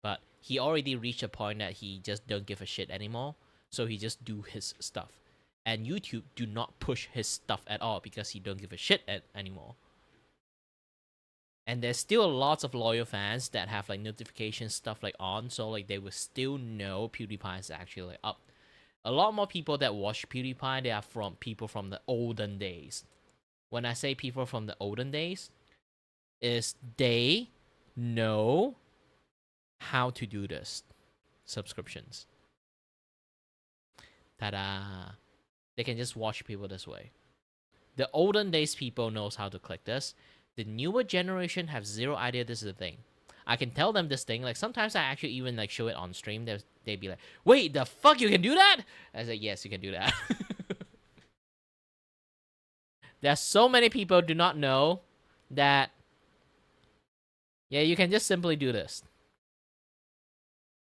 but he already reached a point that he just don't give a shit anymore, so he just do his stuff. And YouTube do not push his stuff at all because he don't give a shit anymore. And there's still lots of loyal fans that have like notification stuff like on, so like they will still know PewDiePie is actually like up. A lot more people that watch PewDiePie, they are from people from the olden days. When I say people from the olden days, is they know how to do this. Subscriptions. Ta-da! They can just watch people this way. The olden days people knows how to click this. The newer generation have zero idea this is a thing. I can tell them this thing. Like sometimes I actually even like show it on stream. They'd be like, "Wait, the fuck, you can do that?" I say, "Yes, you can do that." There's so many people do not know that. Yeah, you can just simply do this.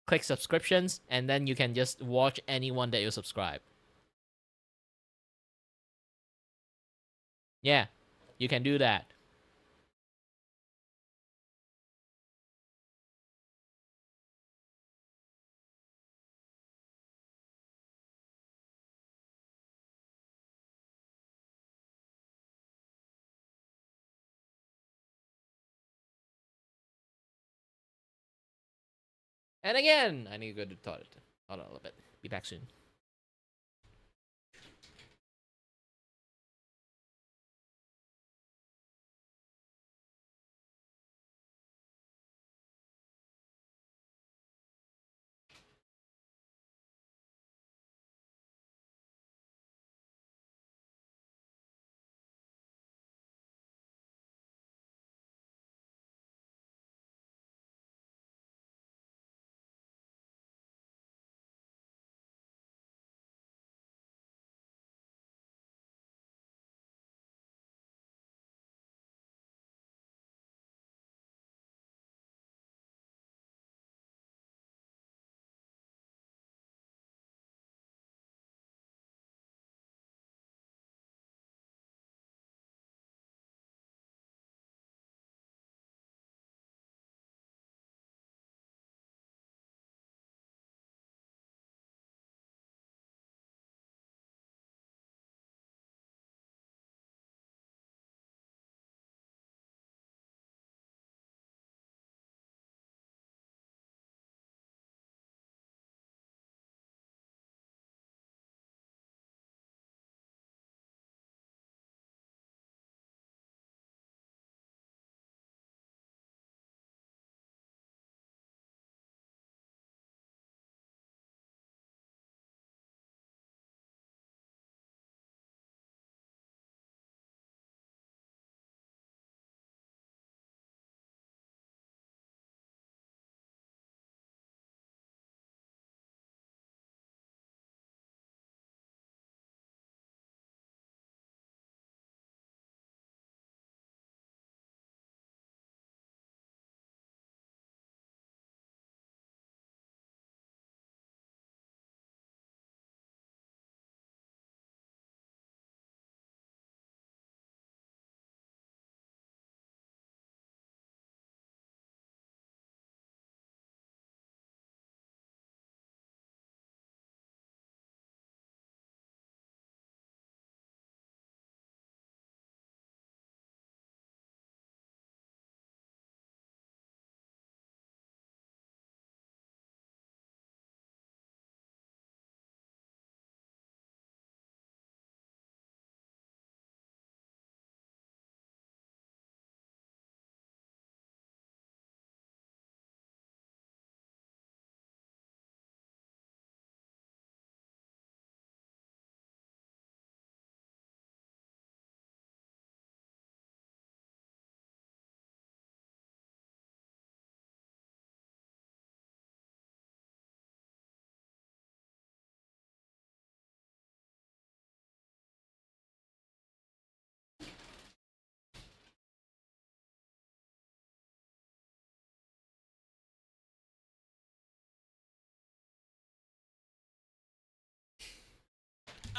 Click subscriptions, and then you can just watch anyone that you subscribe. Yeah, you can do that. And again, I need to go to the toilet. Hold on a little bit. Be back soon.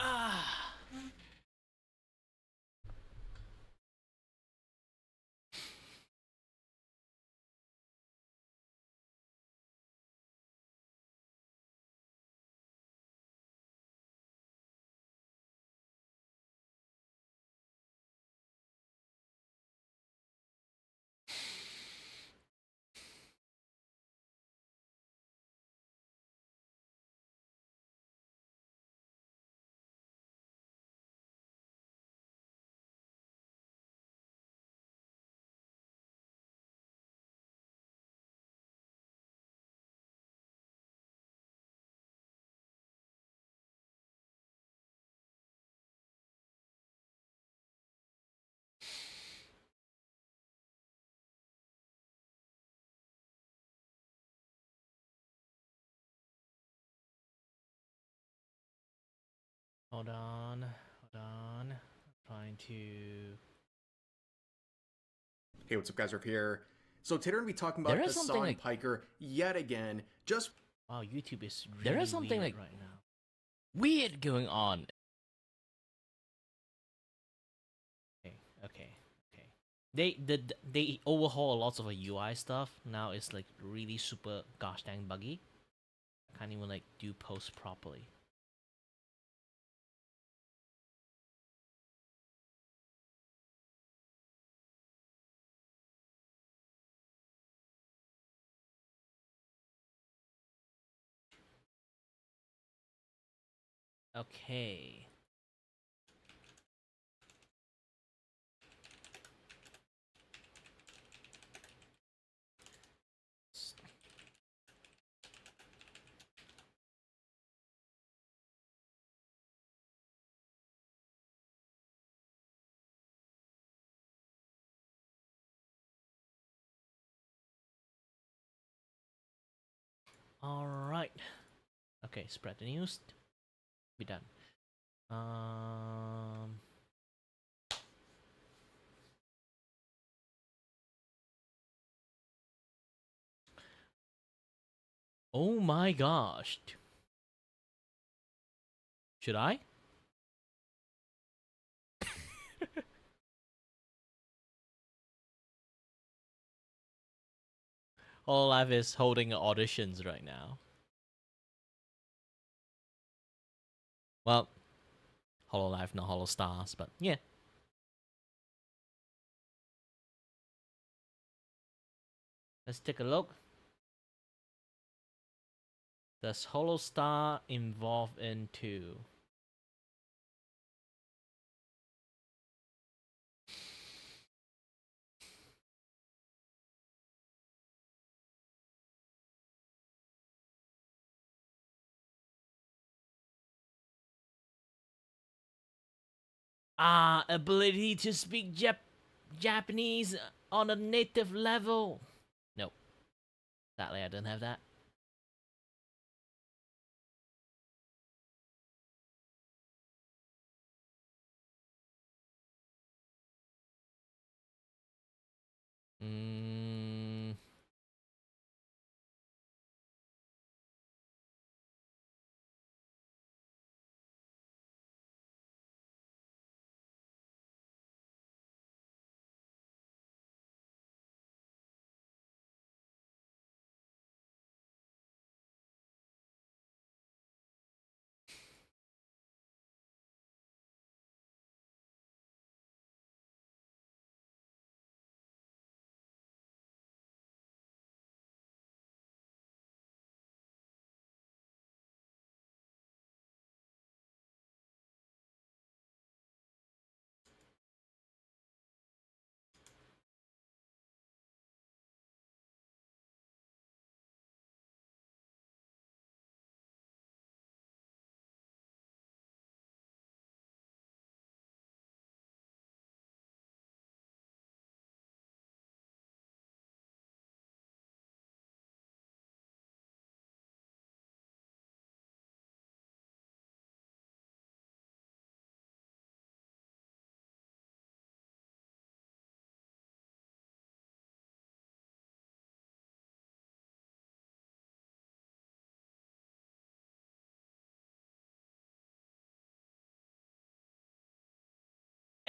Ah. Hold on. I'm trying to. Hey, what's up, guys? Riff here. So today we're gonna be talking about Hassan Piker yet again. Just wow, YouTube is really There is something weird like right now. weird going on. Okay. They overhaul lots of UI stuff. Now it's like really super gosh dang buggy. I can't even like do posts properly. Okay. Alright. Okay, spread the news. Be done. Oh my gosh. Should I? Hololive is holding auditions right now. Well, Hololive, not Holostars, but yeah. Let's take a look. Does Holostar involve into? Ability to speak Japanese on a native level. Nope. Sadly, I don't have that.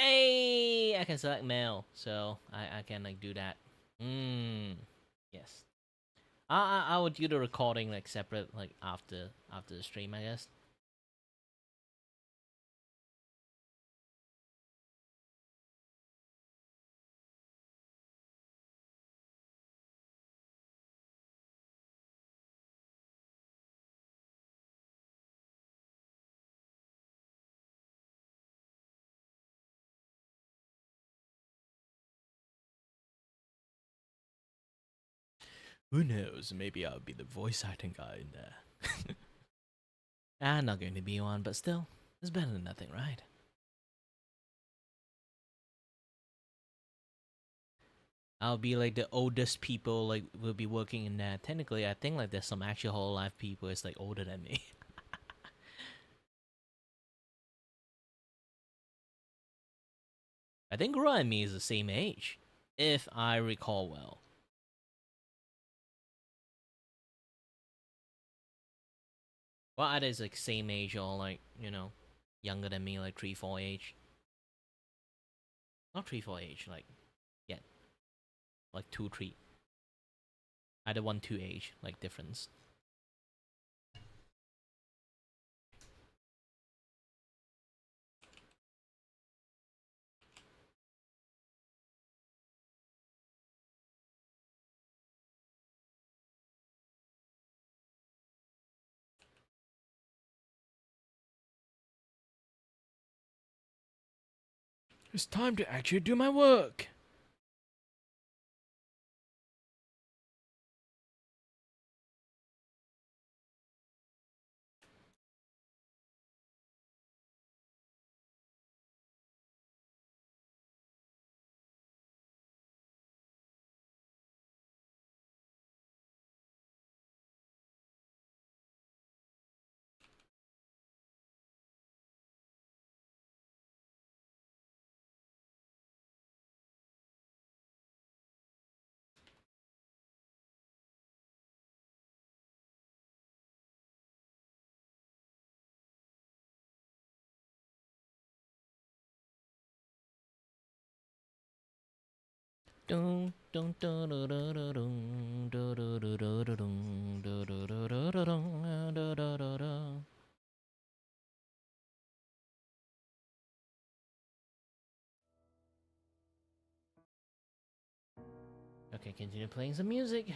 Hey, I can select male, so I can like do that. Yes. I would do the recording like separate, like after the stream, I guess. Who knows? Maybe I'll be the voice acting guy in there. I'm not going to be one, but still, it's better than nothing, right? I'll be like the oldest people like will be working in there. Technically, I think like there's some actual whole life people is like older than me. I think Kiray and me is the same age, if I recall well. Well, either it's like same age or like, you know, younger than me, like 3-4 age. Not 3-4 age, like, yeah, like 2-3. Either 1-2 age, like difference. It's time to actually do my work. Okay, continue playing some music.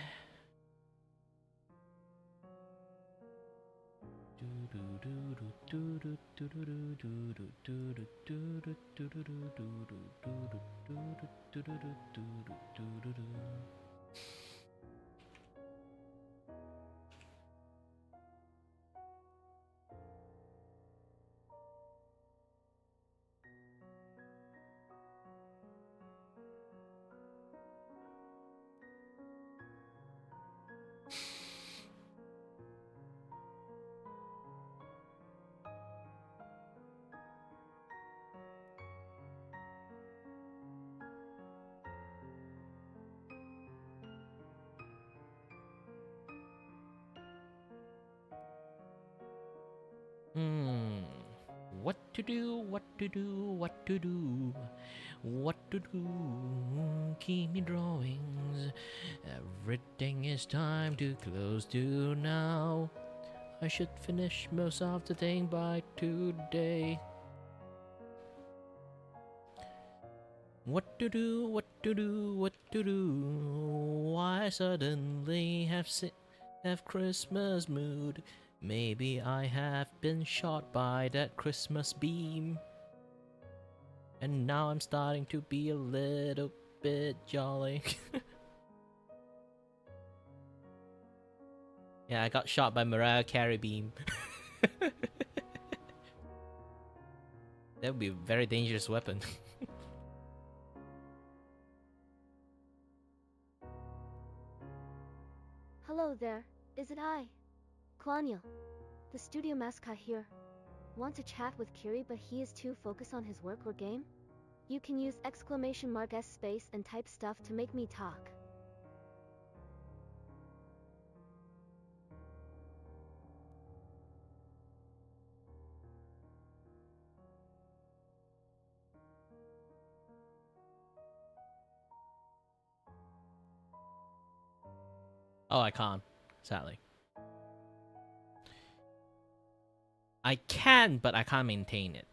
What to do, what to do, what to do, what to do, keep me drawings, everything is time to close to now, I should finish most of the thing by today. What to do, what to do, what to do, why suddenly have Christmas mood? Maybe I have been shot by that Christmas beam, and now I'm starting to be a little bit jolly. Yeah, I got shot by Mariah Carey beam. That would be a very dangerous weapon. Hello there, is it I? Klanya, the studio mascot here. Want to chat with Kiray but he is too focused on his work or game? You can use !S space and type stuff to make me talk. Oh, I can't, sadly. I can, but I can't maintain it.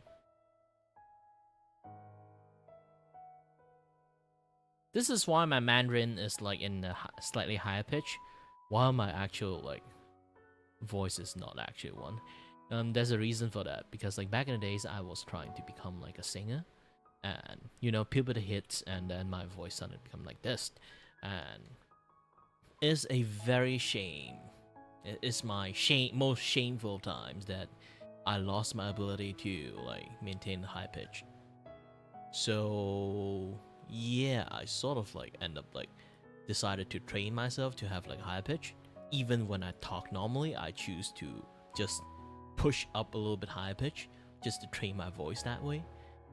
This is why my Mandarin is like in the slightly higher pitch, while my actual like voice is not actually one. There's a reason for that, because like back in the days I was trying to become like a singer, and you know, puberty hits, and then my voice started to become like this, and it's a very shame. It's my most shameful times that I lost my ability to like maintain the high pitch. So yeah, I sort of like end up like decided to train myself to have like high pitch. Even when I talk normally, I choose to just push up a little bit higher pitch just to train my voice that way.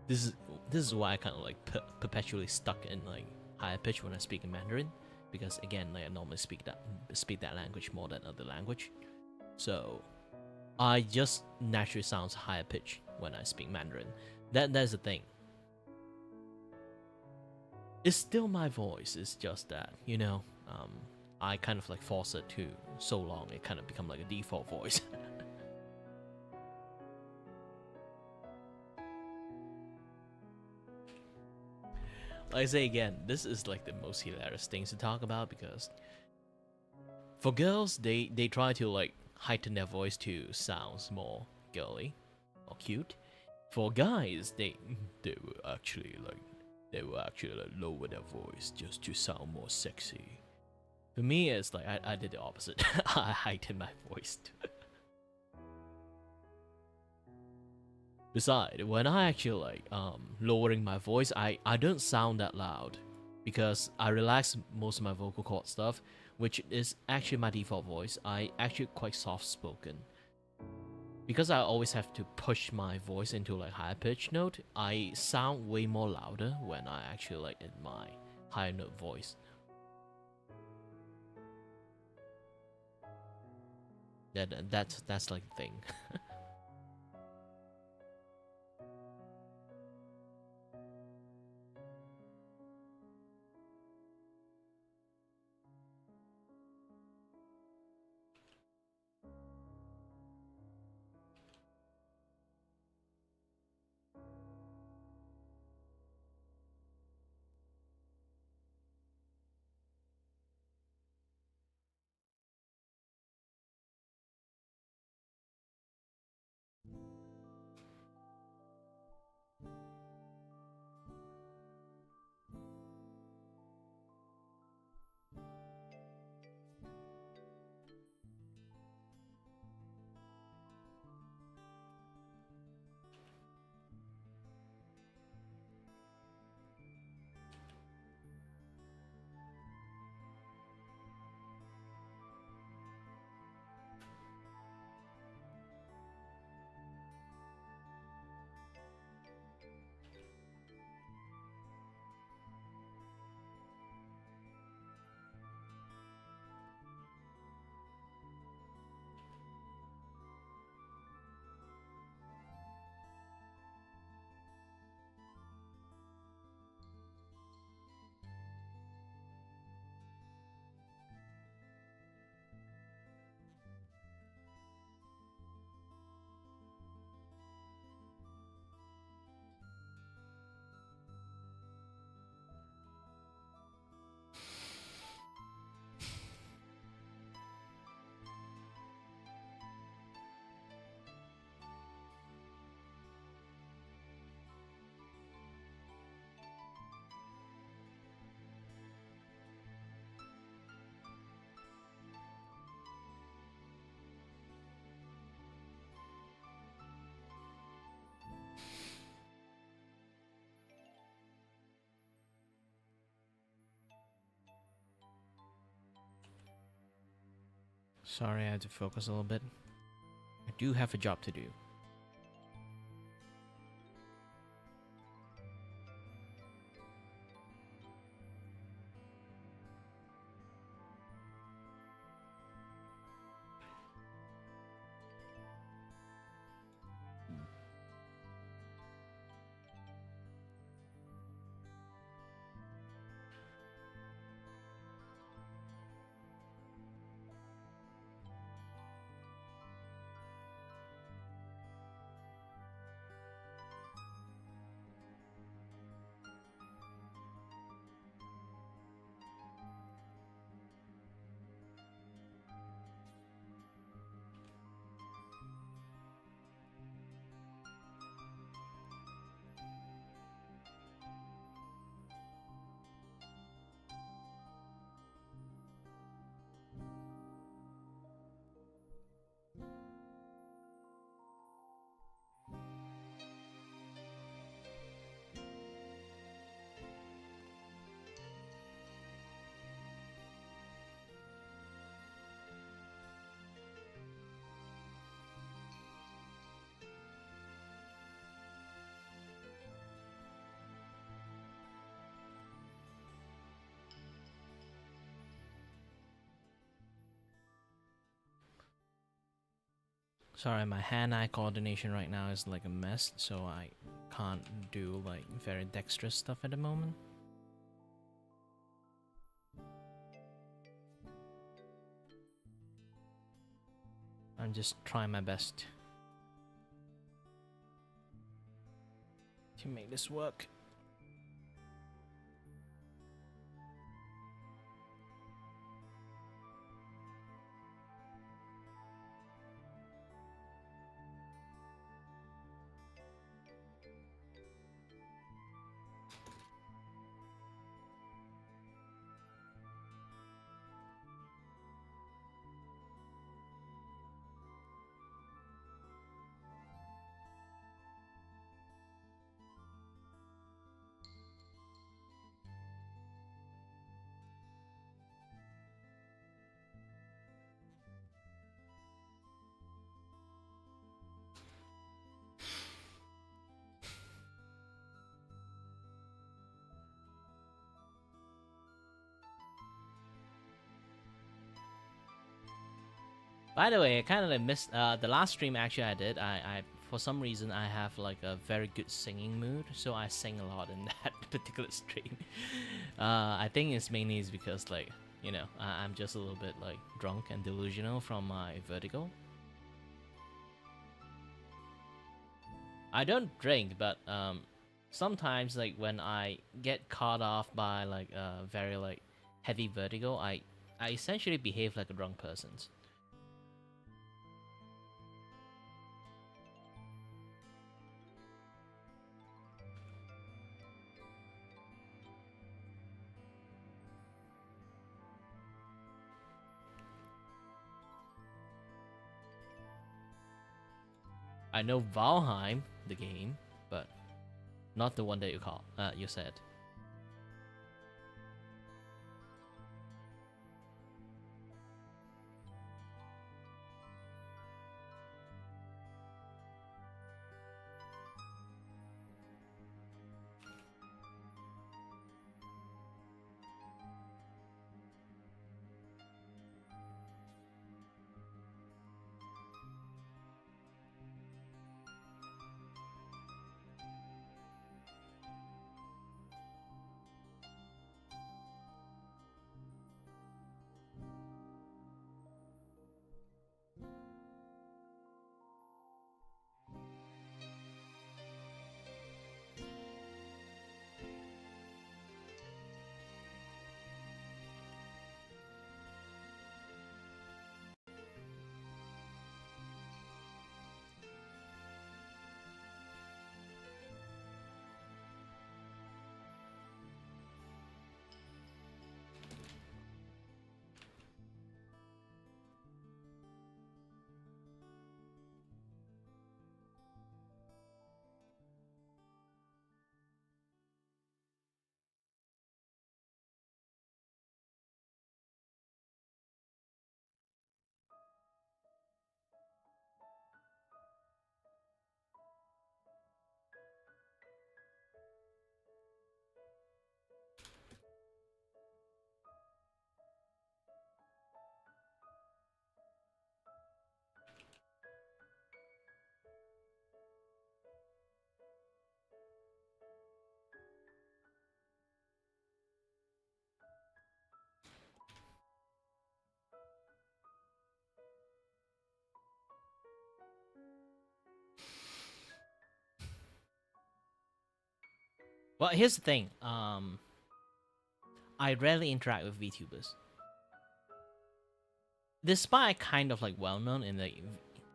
this is why I kind of like perpetually stuck in like higher pitch when I speak in Mandarin, because again, like I normally speak that language more than other language, so I just naturally sounds higher pitch when I speak Mandarin. That's the thing. It's still my voice. It's just that, you know, I kind of like force it to so long it kind of become like a default voice. Like I say again, this is like the most hilarious things to talk about, because for girls, they try to like heighten their voice to sounds more girly or cute. For guys, they will actually lower their voice just to sound more sexy. For me, it's like I did the opposite. I heightened my voice. Besides, when I actually like lowering my voice, I don't sound that loud, because I relax most of my vocal cord stuff, which is actually my default voice. I actually quite soft spoken. Because I always have to push my voice into like higher pitch note, I sound way more louder when I actually like in my higher note voice. That's like the thing. Sorry, I had to focus a little bit. I do have a job to do. Sorry, my hand-eye coordination right now is like a mess, so I can't do like very dexterous stuff at the moment. I'm just trying my best to make this work. By the way, I kind of like missed the last stream actually I did. I for some reason I have like a very good singing mood, so I sing a lot in that particular stream. I think it's mainly is because like, you know, I'm just a little bit like drunk and delusional from my vertigo. I don't drink, but sometimes like when I get caught off by like a very like heavy vertigo, I essentially behave like a drunk person. I know Valheim, the game, but not the one that you said. Well, here's the thing. I rarely interact with VTubers. Despite kind of like well known in the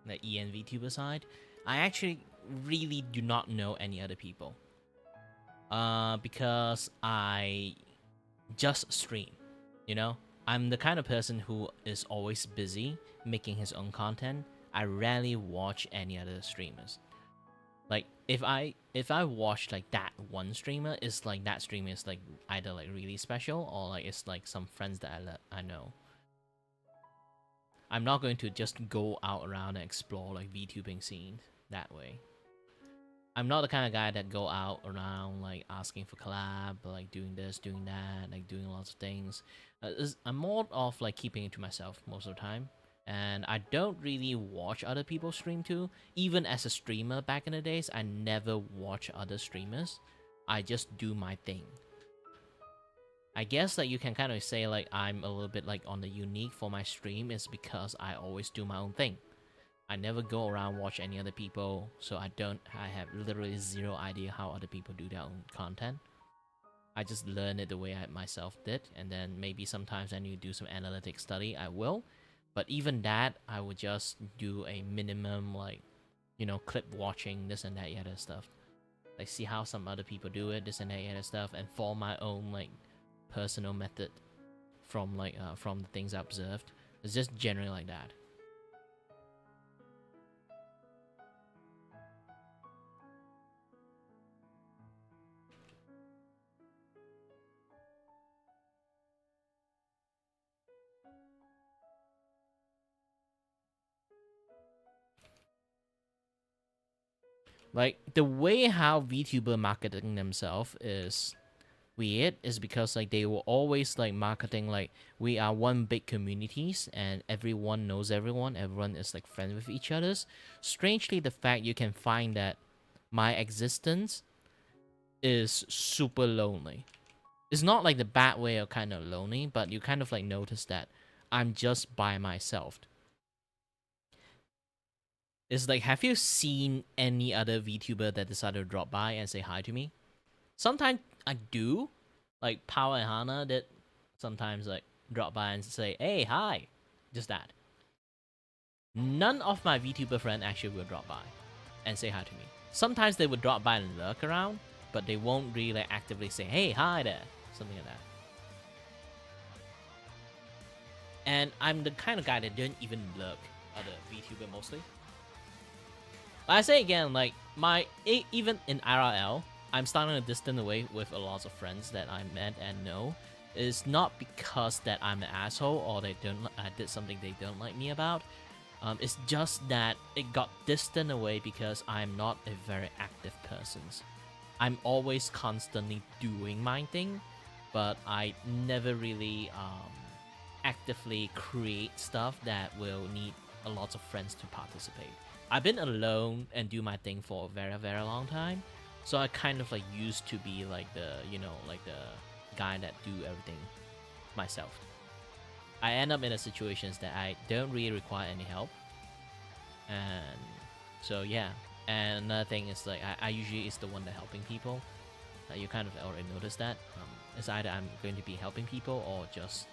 EN VTuber side, I actually really do not know any other people. Because I just stream, you know? I'm the kind of person who is always busy making his own content. I rarely watch any other streamers. Like if I watch like that one streamer, it's like that streamer is like either like really special or like it's like some friends that I know. I'm not going to just go out around and explore like VTubing scene that way. I'm not the kind of guy that go out around like asking for collab, like doing this, doing that, like doing lots of things. I'm more of like keeping it to myself most of the time. And I don't really watch other people stream too. Even as a streamer back in the days, I never watch other streamers. I just do my thing. I guess that you can kind of say like I'm a little bit like on the unique for my stream is because I always do my own thing. I never go around watch any other people, so I have literally zero idea how other people do their own content. I just learn it the way I myself did, and then maybe sometimes I need to do some analytic study, I will. But even that, I would just do a minimum, like, you know, clip watching, this and that, other stuff. Like, see how some other people do it, this and that, other stuff, and form my own, like, personal method from, like, from the things I observed. It's just generally like that. Like, the way how VTuber marketing themselves is weird is because, like, they were always, like, marketing, like, we are one big communities and everyone knows everyone is, like, friends with each other's. Strangely, the fact you can find that my existence is super lonely. It's not, like, the bad way of kind of lonely, but you kind of, like, notice that I'm just by myself. It's like, have you seen any other VTuber that decided to drop by and say hi to me? Sometimes I do. Like, Power and Hana did sometimes, like, drop by and say, hey, hi. Just that. None of my VTuber friends actually will drop by and say hi to me. Sometimes they would drop by and lurk around, but they won't really, like, actively say, hey, hi there. Something like that. And I'm the kind of guy that don't even lurk other VTuber mostly. But I say again, like, even in IRL, I'm starting to distance away with a lot of friends that I met and know. It's not because that I'm an asshole or I did something they don't like me about. It's just that it got distant away because I'm not a very active person. I'm always constantly doing my thing, but I never really actively create stuff that will need a lot of friends to participate. I've been alone and do my thing for a very, very long time. So I kind of like used to be like the, you know, like the guy that do everything myself. I end up in a situations that I don't really require any help. And so yeah. And another thing is like I usually is the one that helping people. You kind of already noticed that. It's either I'm going to be helping people or just,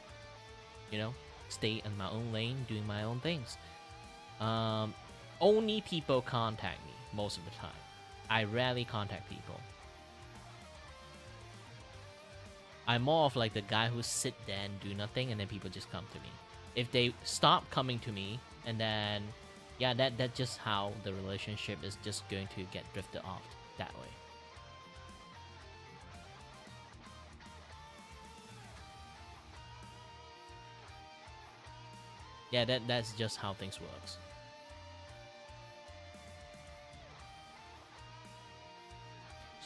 you know, stay in my own lane doing my own things. Only people contact me most of the time. I rarely contact people. I'm more of like the guy who sit there and do nothing and then people just come to me. If they stop coming to me and then, yeah, that's just how the relationship is just going to get drifted off that way. Yeah, that's just how things works.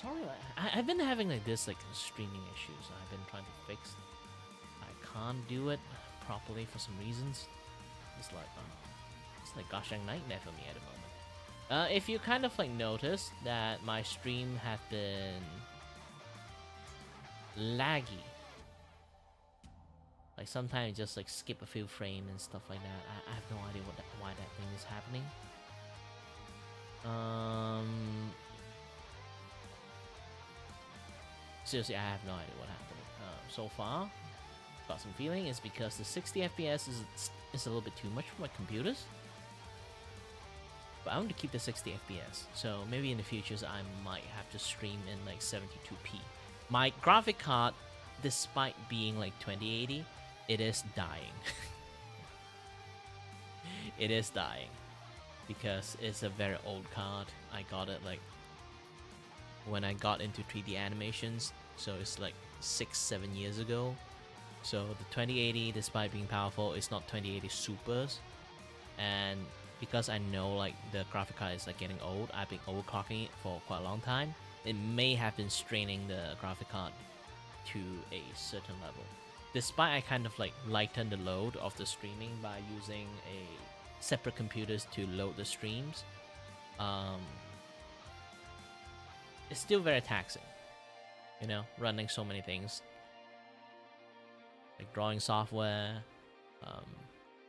Sorry, I've been having like this like streaming issues. I've been trying to fix. I can't do it properly for some reasons. It's like gosh dang nightmare for me at the moment. If you kind of like notice that my stream have been laggy, like sometimes just like skip a few frames and stuff like that. I have no idea why that thing is happening. Seriously, I have no idea what happened. So far, got some feeling it's because the 60 FPS is a little bit too much for my computers. But I want to keep the 60 FPS, so maybe in the futures I might have to stream in like 72p. My graphic card, despite being like 2080, it is dying. It is dying because it's a very old card. I got it like when I got into 3D animations, so it's like 6-7 years ago. So the 2080, despite being powerful, it's not 2080 supers. And because I know like the graphic card is like getting old, I've been overclocking it for quite a long time. It may have been straining the graphic card to a certain level. despite I kind of like lighten the load of the streaming by using a separate computers to load the streams, it's still very taxing, you know, running so many things like drawing software,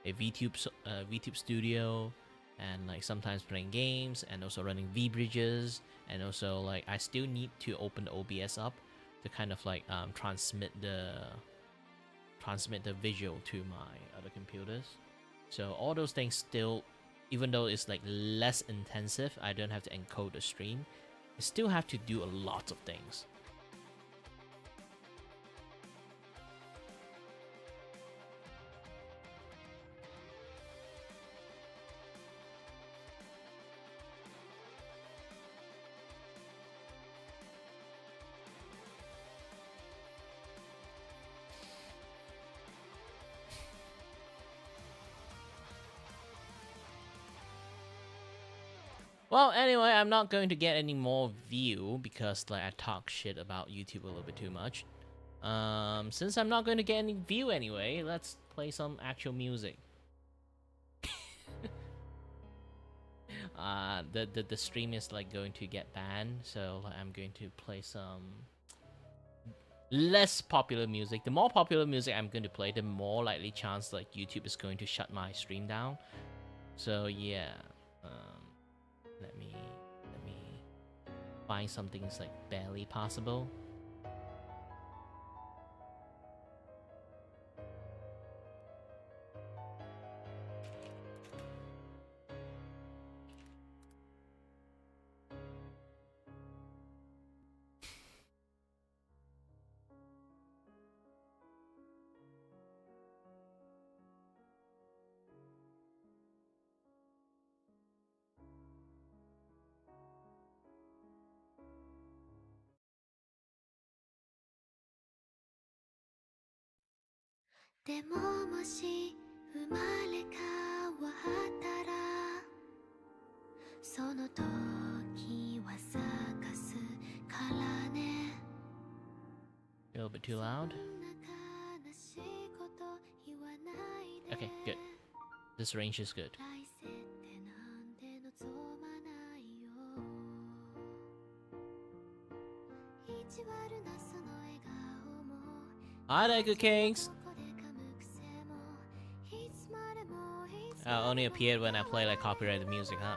a VTube studio, and like sometimes playing games, and also running V-bridges, and also like I still need to open the OBS up to kind of like transmit the visual to my other computers. So all those things still, even though it's like less intensive, I don't have to encode the stream, I still have to do a lot of things. Well, anyway, I'm not going to get any more view because like I talk shit about YouTube a little bit too much. Since I'm not going to get any view anyway, let's play some actual music. The stream is like going to get banned, so like, I'm going to play some less popular music. The more popular music I'm going to play, the more likely chance like YouTube is going to shut my stream down. So yeah. Let me find something that's like barely possible. A little bit too loud. Okay, good. This range is good. Hi there, good kings. Only appeared when I play like copyrighted music, huh?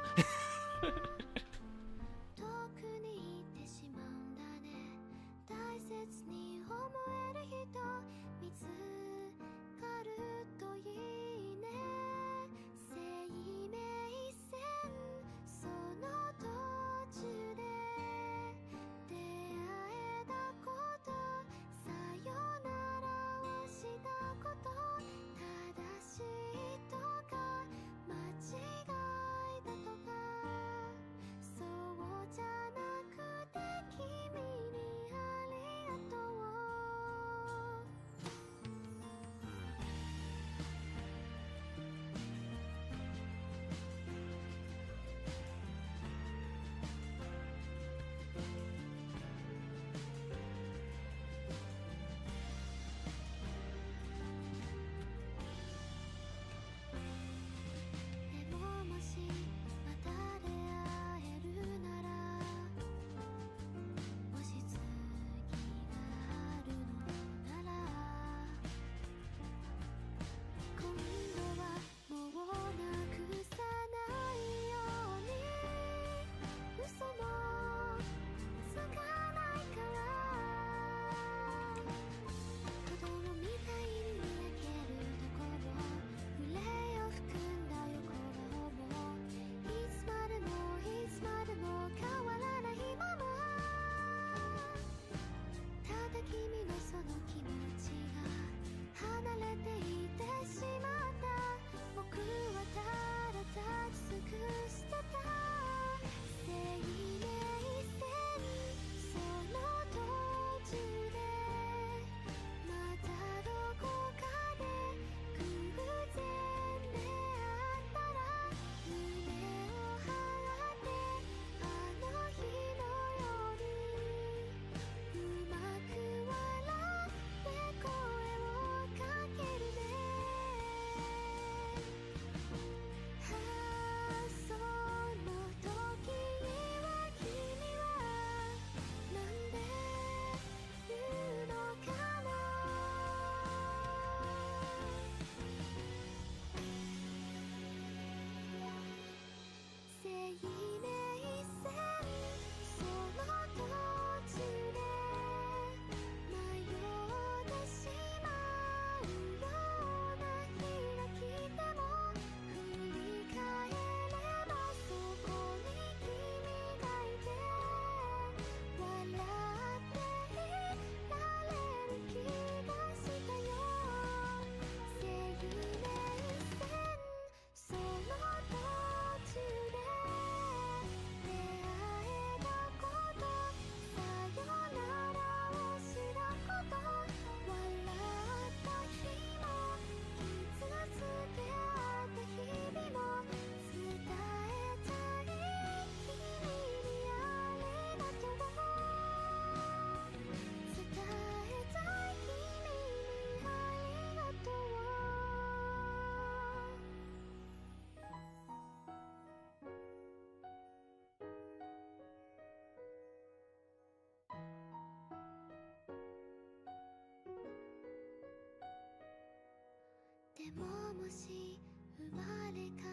ももし生まれ変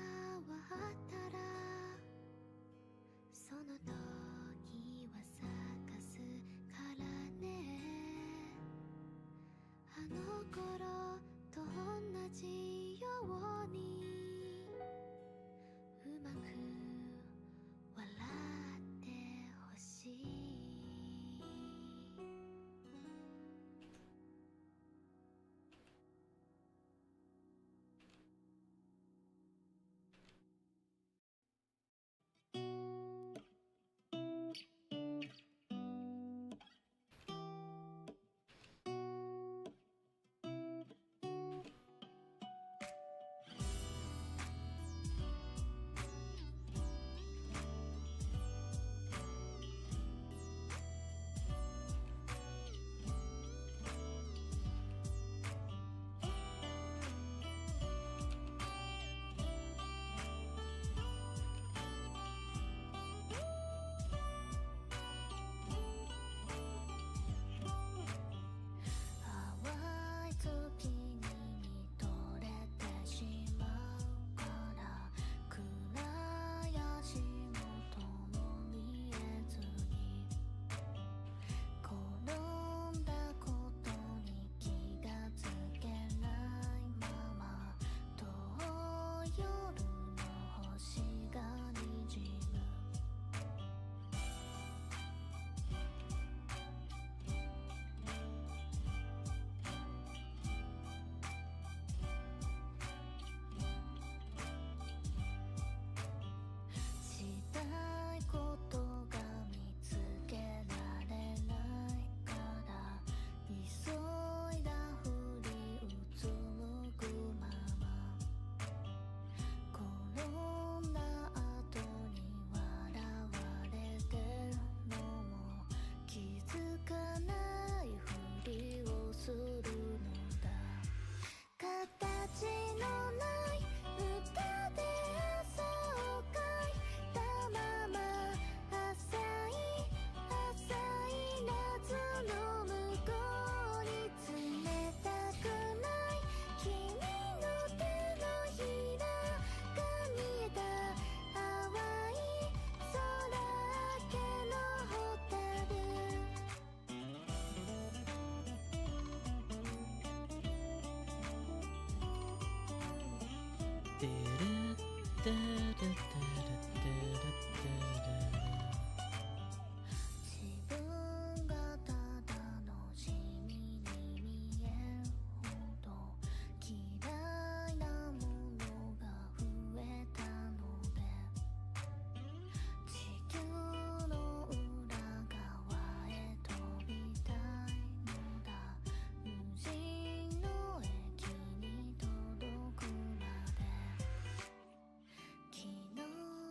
わったらその時は咲かすからねあの頃と同じようにうまく笑ってほしい淡い月に見とれてしまうから暗や足元も見えずに転んだことに気がつけないまま遠い夜の星がにじむしたいことが見つけられないから急いだふりうつむくまま転んだ後に笑われてるのも気づかないふりをするのだ形のない歌で朝を描いたまま浅い浅い夏の向こうに冷たくない君の手のひらが見えた淡い空明けのホタ自分がただの地味に見えるほど嫌いなものが増えたので地球の裏側へ飛びたいのだ無人の駅に届くまで昨日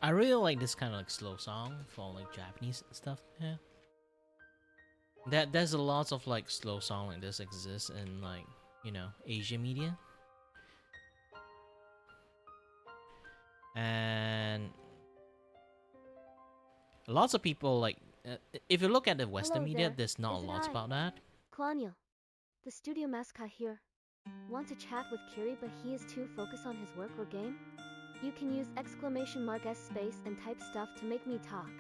I really like this kind of like slow song for like Japanese stuff. Yeah. There's a lot of like slow song like this exists in like, you know, Asian media. And lots of people like if you look at the Western Hello media, there. there's not Is a it lot I? about that. Claudiel, the studio mascot here. Want to chat with Kiray but he is too focused on his work or game? You can use !S space and type stuff to make me talk.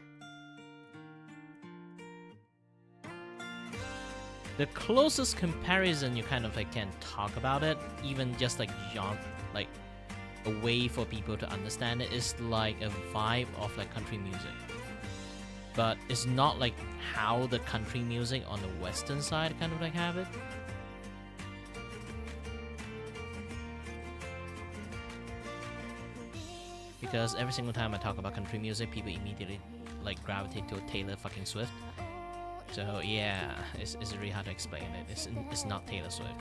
The closest comparison you kind of like can talk about it, even just like genre, like a way for people to understand it, is like a vibe of like country music. But it's not like how the country music on the western side kind of like have it. Because every single time I talk about country music, people immediately like gravitate to Taylor fucking Swift. So yeah, it's really hard to explain it. It's not Taylor Swift.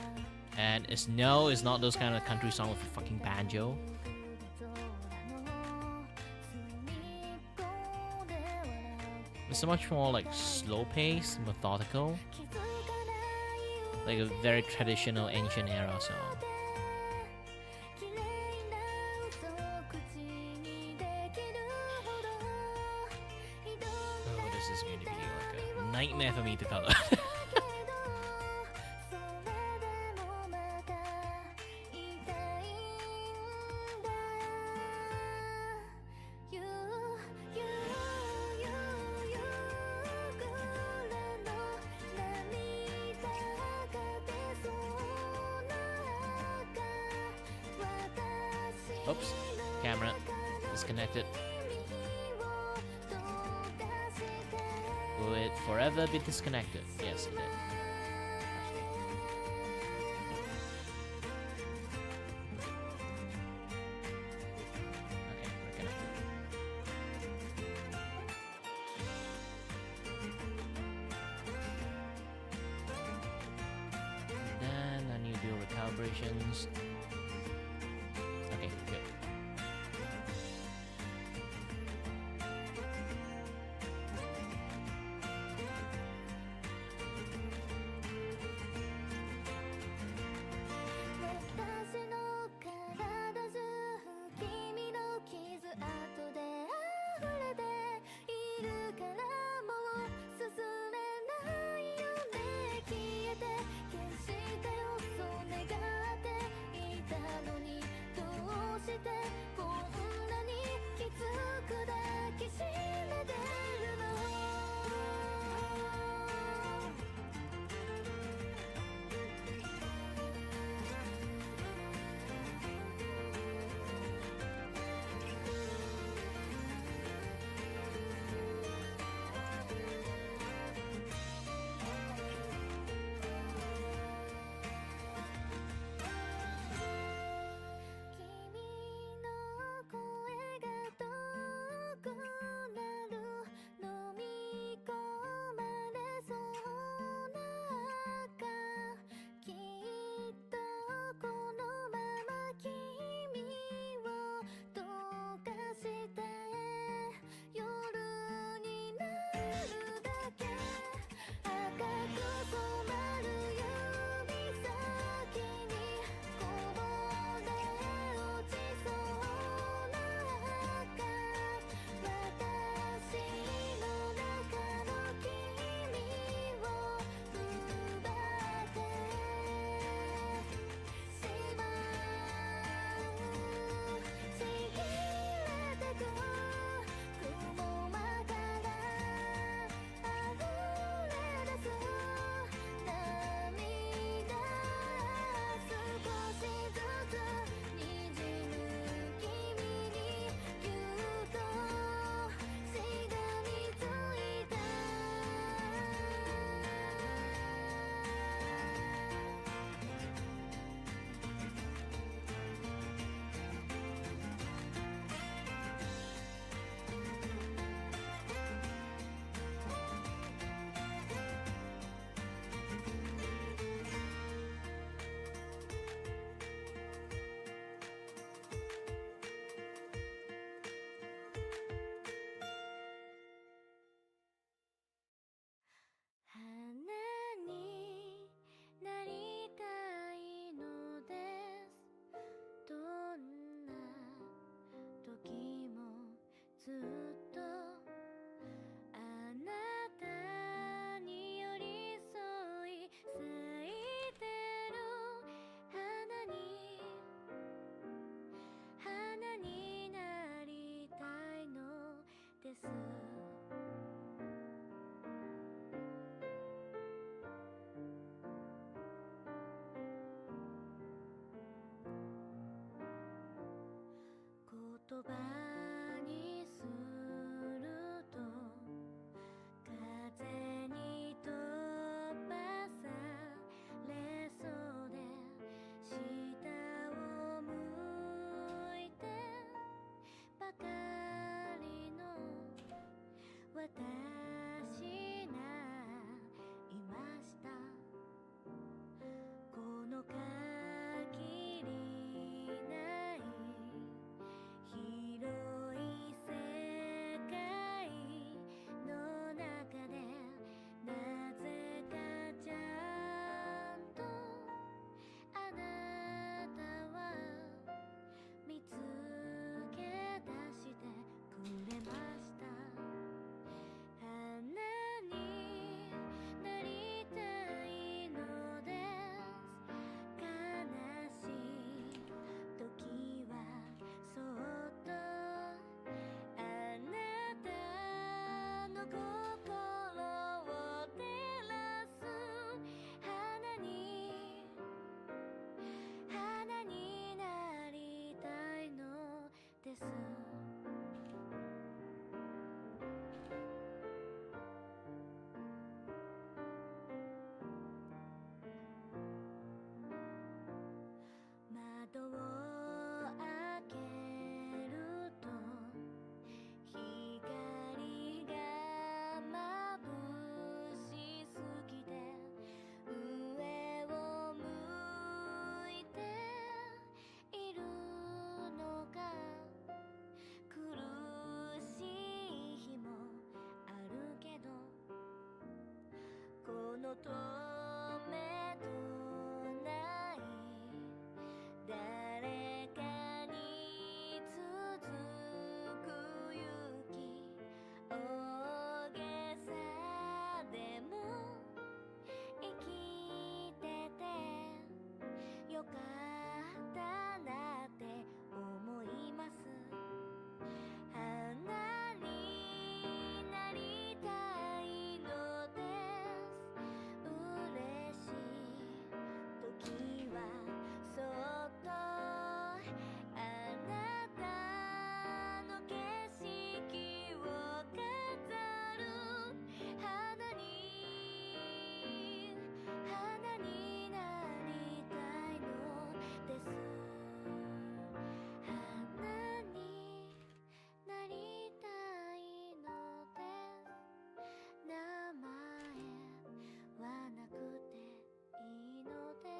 And it's not those kind of country song with a fucking banjo. It's much more like slow paced, methodical. Like a very traditional ancient era song. Oh, this is going to be like a nightmare for me to color. Oops, camera disconnected. Will it forever be disconnected? Yes, it did. Okay, we're connected. Then I need to do recalibrations. Okay, good.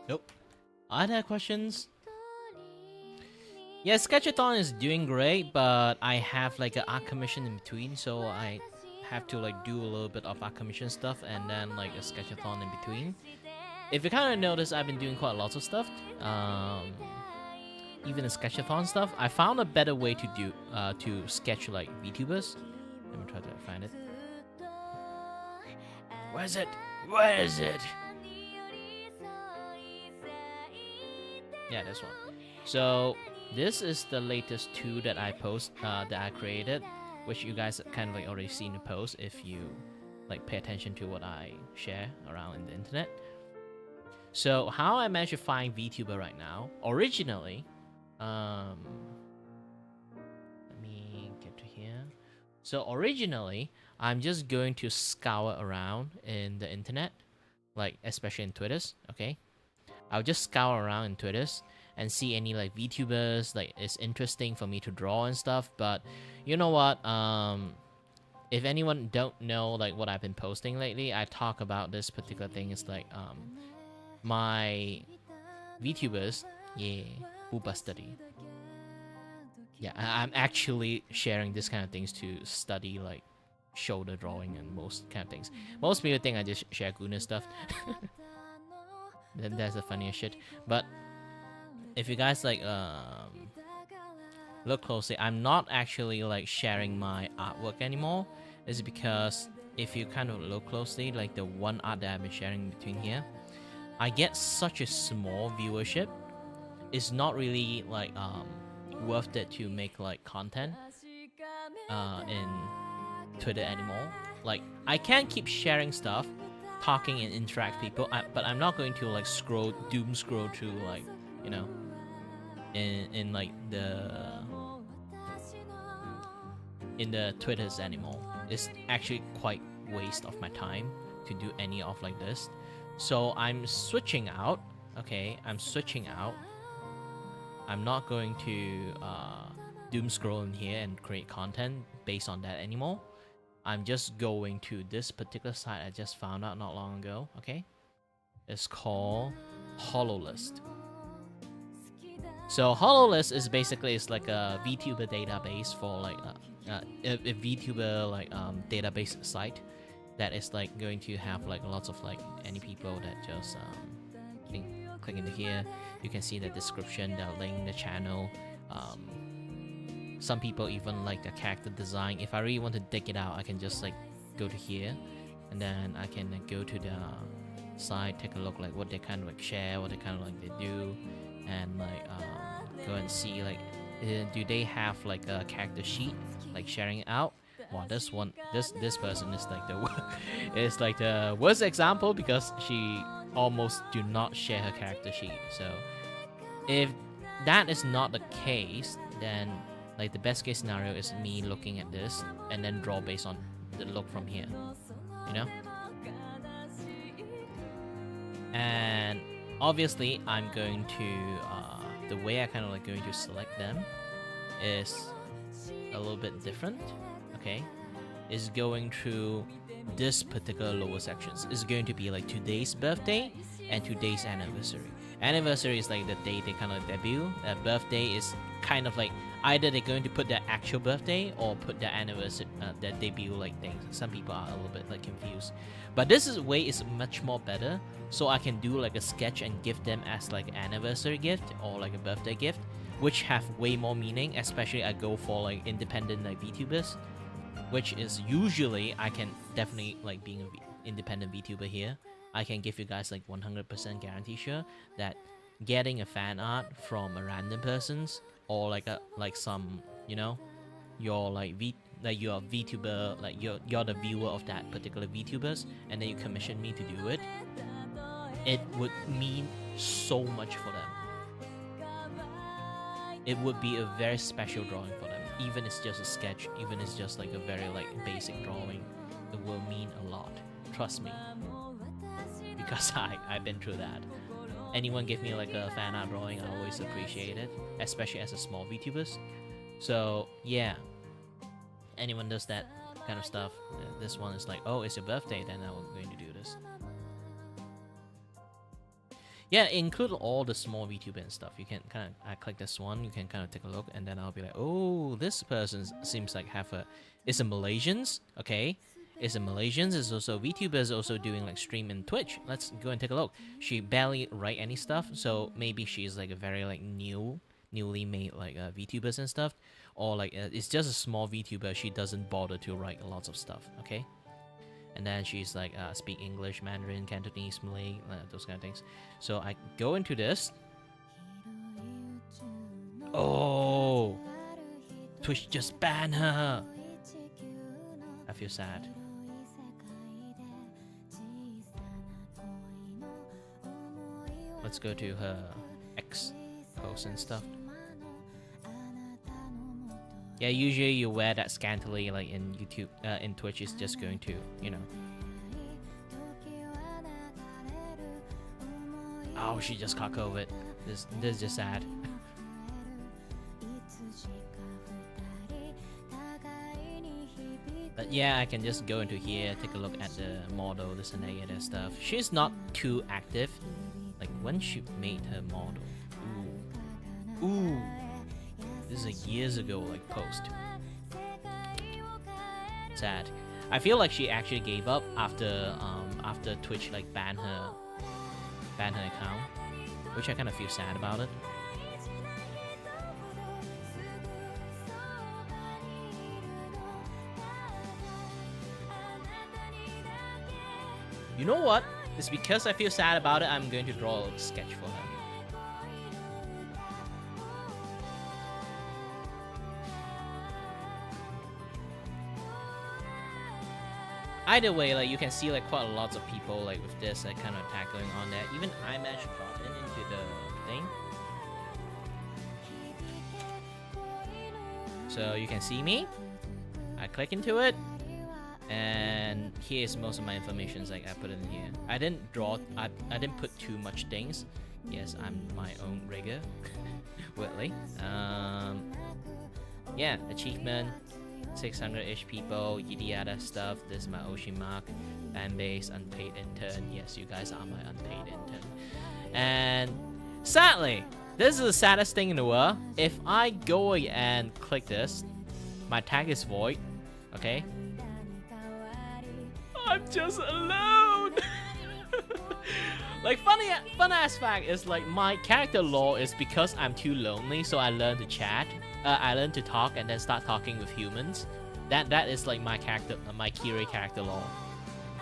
Nope. Other questions? Yeah, Sketchathon is doing great, but I have like an art commission in between, so I have to like do a little bit of art commission stuff and then like a Sketchathon in between. If you kind of notice, I've been doing quite lots of stuff. Even the Sketchathon stuff. I found a better way to do to sketch like VTubers. Let me try to find it. Where is it? Where is it? Yeah, this one. So this is the latest two that I that I created, which you guys kind of like already seen the post if you like pay attention to what I share around in the internet. So how I managed to find VTuber right now? Originally, let me get to here. So originally, I'm just going to scour around in the internet, like especially in Twitters. Okay, I'll just scour around in Twitters and see any like VTubers like it's interesting for me to draw and stuff. But you know what? If anyone don't know like what I've been posting lately, I talk about this particular thing. It's like my VTubers, yeah, Booba study. Yeah, I'm actually sharing this kind of things to study like shoulder drawing and most kind of things. Most people think I just share goodness stuff. Then that's the funniest shit. But if you guys like look closely, I'm not actually like sharing my artwork anymore. It's because if you kind of look closely, like the one art that I've been sharing between here, I get such a small viewership. It's not really like worth it to make like content in Twitter anymore. Like I can keep sharing stuff, talking and interact with people, but I'm not going to like doom scroll through like, you know, in like the in the Twitters anymore. It's actually quite waste of my time to do any of like this. So I'm switching out. Okay, I'm switching out. I'm not going to doom scroll in here and create content based on that anymore. I'm just going to this particular site I just found out not long ago. Okay, it's called HoloList. So HoloList is basically like a VTuber database for like a VTuber like database site that is like going to have like lots of like any people that just click into here. You can see the description, the link, the channel. Some people even like the character design. If I really want to dig it out, I can just like go to here, and then I can go to the site, take a look like what they kind of like share, what they kind of like they do, and like go and see like do they have like a character sheet like sharing it out. Wow, this person is like the worst example because she almost do not share her character sheet. So if that is not the case, then like the best case scenario is me looking at this and then draw based on the look from here, you know. And obviously I'm going to the way I kind of like going to select them is a little bit different. Okay, is going through this particular lower sections. Is going to be like today's birthday and today's anniversary. Anniversary is like the day they kind of debut. Birthday is kind of like either they're going to put their actual birthday or put their anniversary, their debut like things. Some people are a little bit like confused, but this way is much more better. So I can do like a sketch and give them as like an anniversary gift or like a birthday gift, which have way more meaning. Especially I go for like independent like VTubers, which is usually I can definitely like being an independent VTuber here. I can give you guys like 100% guarantee sure that getting a fan art from a random person's or like some, you know, you're like you're a VTuber, like you're the viewer of that particular VTubers, and then you commission me to do it. It would mean so much for them. It would be a very special drawing for them. Even it's just a sketch, even it's just like a very like basic drawing, it will mean a lot. Trust me, because I've been through that. Anyone give me like a fan art drawing, I always appreciate it, especially as a small VTubers. So yeah, anyone does that kind of stuff, this one is like, oh, it's your birthday, then I'm going to do this. Yeah, include all the small VTuber and stuff. You can kind of, I click this one, you can kind of take a look, and then I'll be like, oh, this person seems like it's a Malaysians, okay? It's a Malaysians, it's also VTubers also doing like stream in Twitch. Let's go and take a look. She barely write any stuff, so maybe she's like a very like newly made like VTubers and stuff, or like it's just a small VTuber. She doesn't bother to write lots of stuff, okay? And then she's like speak English, Mandarin, Cantonese, Malay, those kind of things. So I go into this. Oh, Twitch just banned her. I feel sad. Let's go to her X post and stuff. Yeah, usually you wear that scantily like in YouTube, in Twitch is just going to, you know. Oh, she just caught COVID. This is just sad. But yeah, I can just go into here, take a look at the model, this and that stuff. She's not too active. Like when she made her model. Ooh. This is a years ago like post. Sad. I feel like she actually gave up after Twitch like banned her account, which I kind of feel sad about it. You know what? It's because I feel sad about it, I'm going to draw a sketch for her. Either way, like you can see like quite a lot of people like with this like kind of attack going on there. Even I managed to drop it into the thing. So you can see me. click into it, and here's most of my information. Like I put it in here. I didn't put too much things. Yes, I'm my own rigger. Weirdly. Yeah, achievement, 600-ish people, yada yada stuff. This is my Oshi mark, fan base, unpaid intern. Yes, you guys are my unpaid intern. And sadly, this is the saddest thing in the world. If I go and click this, my tag is void. Okay, I'm just alone. Like fun ass fact is like my character lore is because I'm too lonely, so I learn to chat. I learn to talk and then start talking with humans. That is like my character, my Kiray character lore.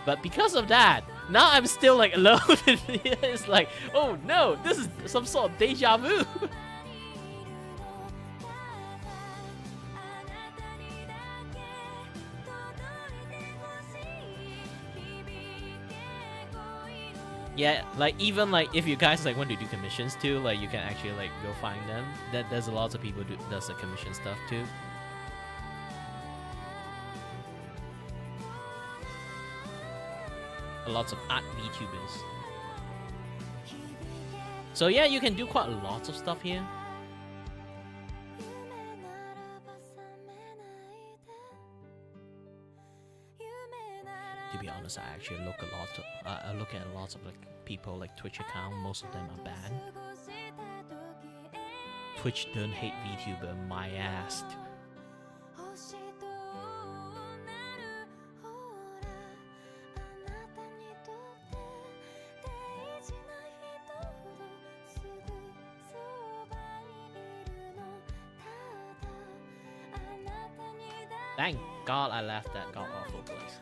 But because of that, now I'm still like alone. It's like, oh no, this is some sort of deja vu. Yeah, like even like if you guys like want to do commissions too, like you can actually like go find them. There's a lot of people do does the commission stuff too. Lots of art VTubers. So yeah, you can do quite a lot of stuff here. To be honest, I actually look at lots of like people like Twitch account. Most of them are banned. Twitch don't hate VTuber, my ass. Thank God I left that god awful place.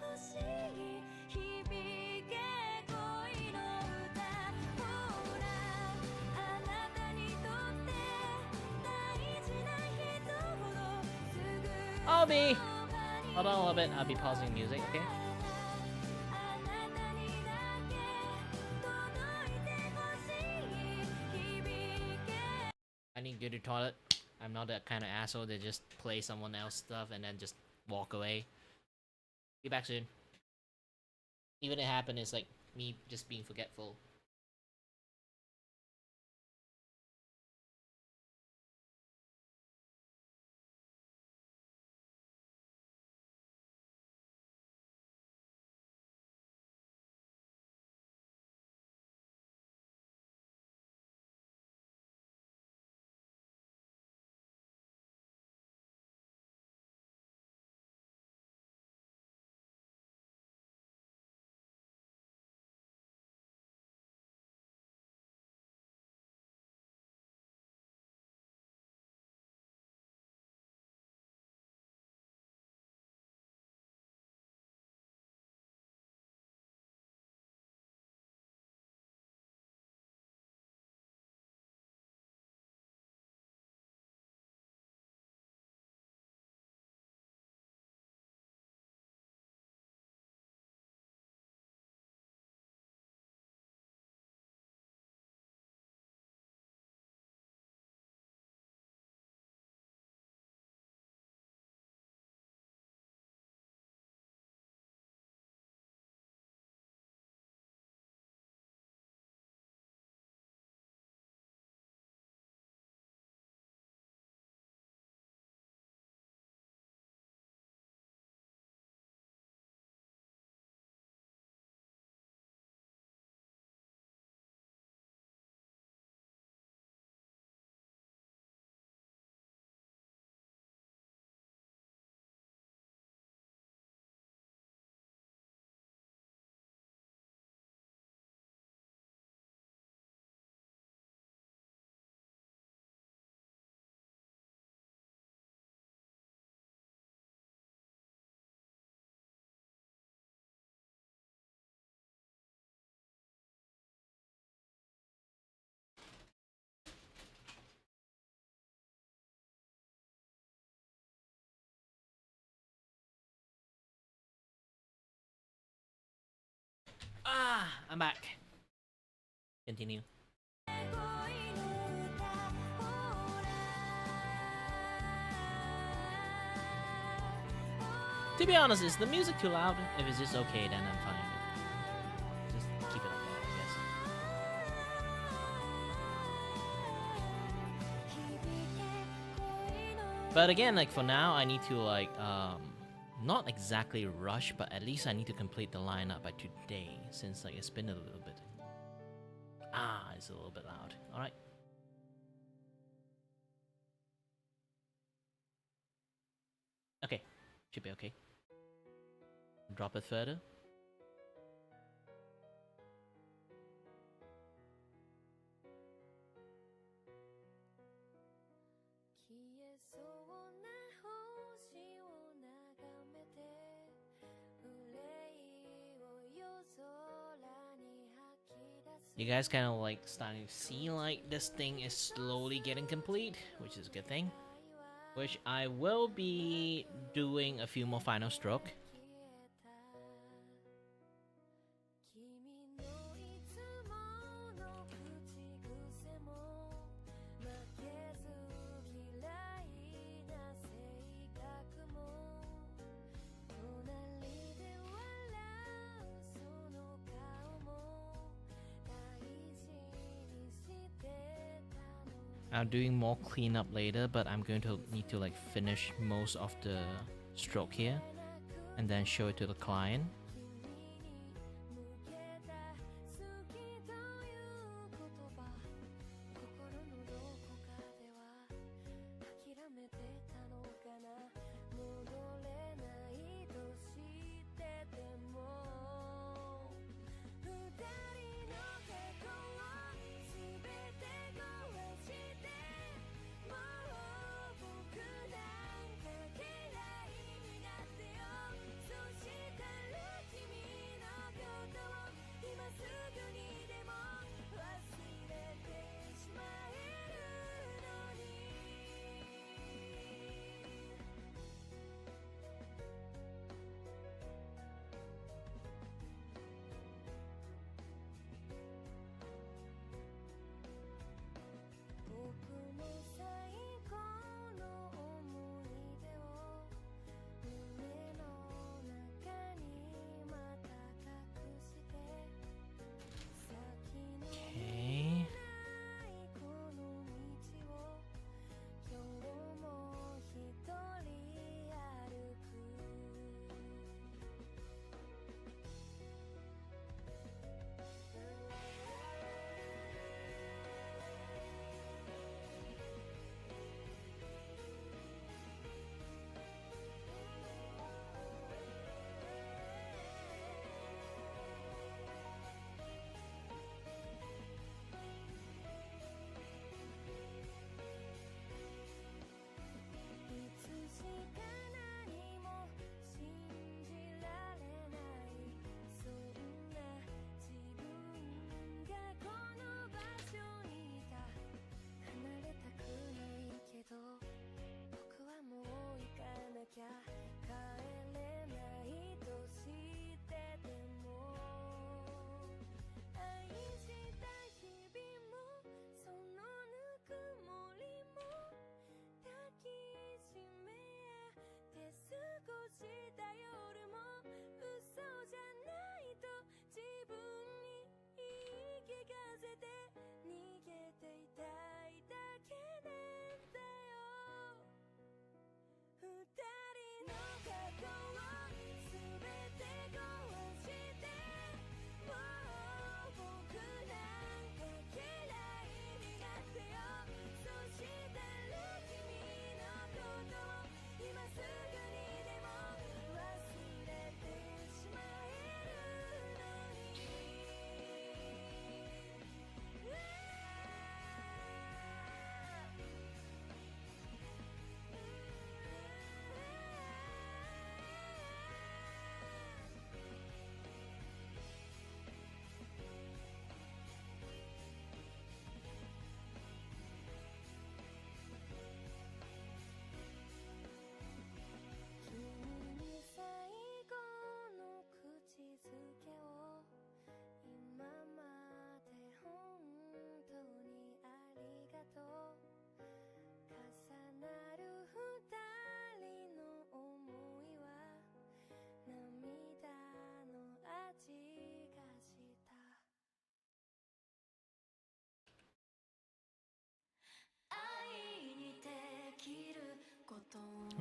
Hold on a little bit, I'll be pausing music, okay? I need to go to the toilet. I'm not that kind of asshole that just play someone else's stuff and then just walk away. Be back soon. Even if it happened, it's like me just being forgetful. I'm back. Continue. To be honest, is the music too loud? If it's just okay, then I'm fine. Just keep it like that, I guess. But again, like for now, I need to like not exactly rush, but at least I need to complete the lineup by today, since like it's been a little bit. It's a little bit loud. All right. Okay, should be okay. Drop it further. You guys kind of like starting to see like this thing is slowly getting complete, which is a good thing. Which I will be doing a few more final stroke. I'm doing more cleanup later, but I'm going to need to like finish most of the stroke here and then show it to the client.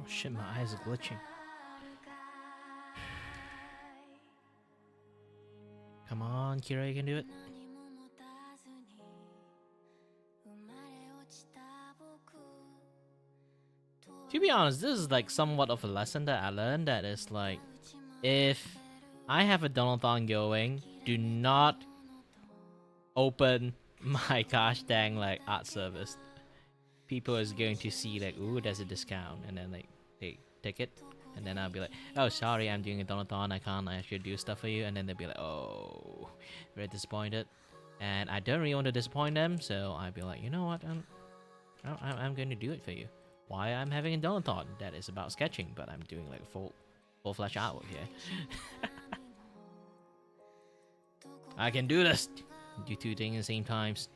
shit, my eyes are glitching. Come on, Kiray, you can do it. To be honest, this is like somewhat of a lesson that I learned, that is like, if I have a Donathon going, do not open my gosh dang like art service. People is going to see like, ooh, there's a discount, and then like they take it, and then I'll be like, oh, sorry, I'm doing a Donathon, I can't actually do stuff for you, and then they'll be like, oh, very disappointed, and I don't really want to disappoint them, so I'll be like, you know what, I'm going to do it for you. Why I'm having a Donathon that is about sketching, but I'm doing like full-fledged artwork here. I can do this. Do two things at the same times.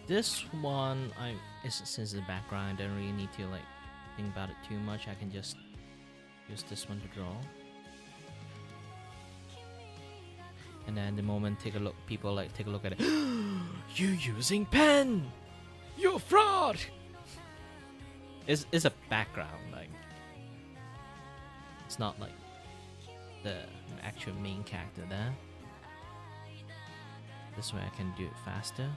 This one, since the background, I don't really need to like think about it too much. I can just use this one to draw. And then the moment people like take a look at it. You using pen? You fraud! It's a background, like it's not like the actual main character there. This way I can do it faster.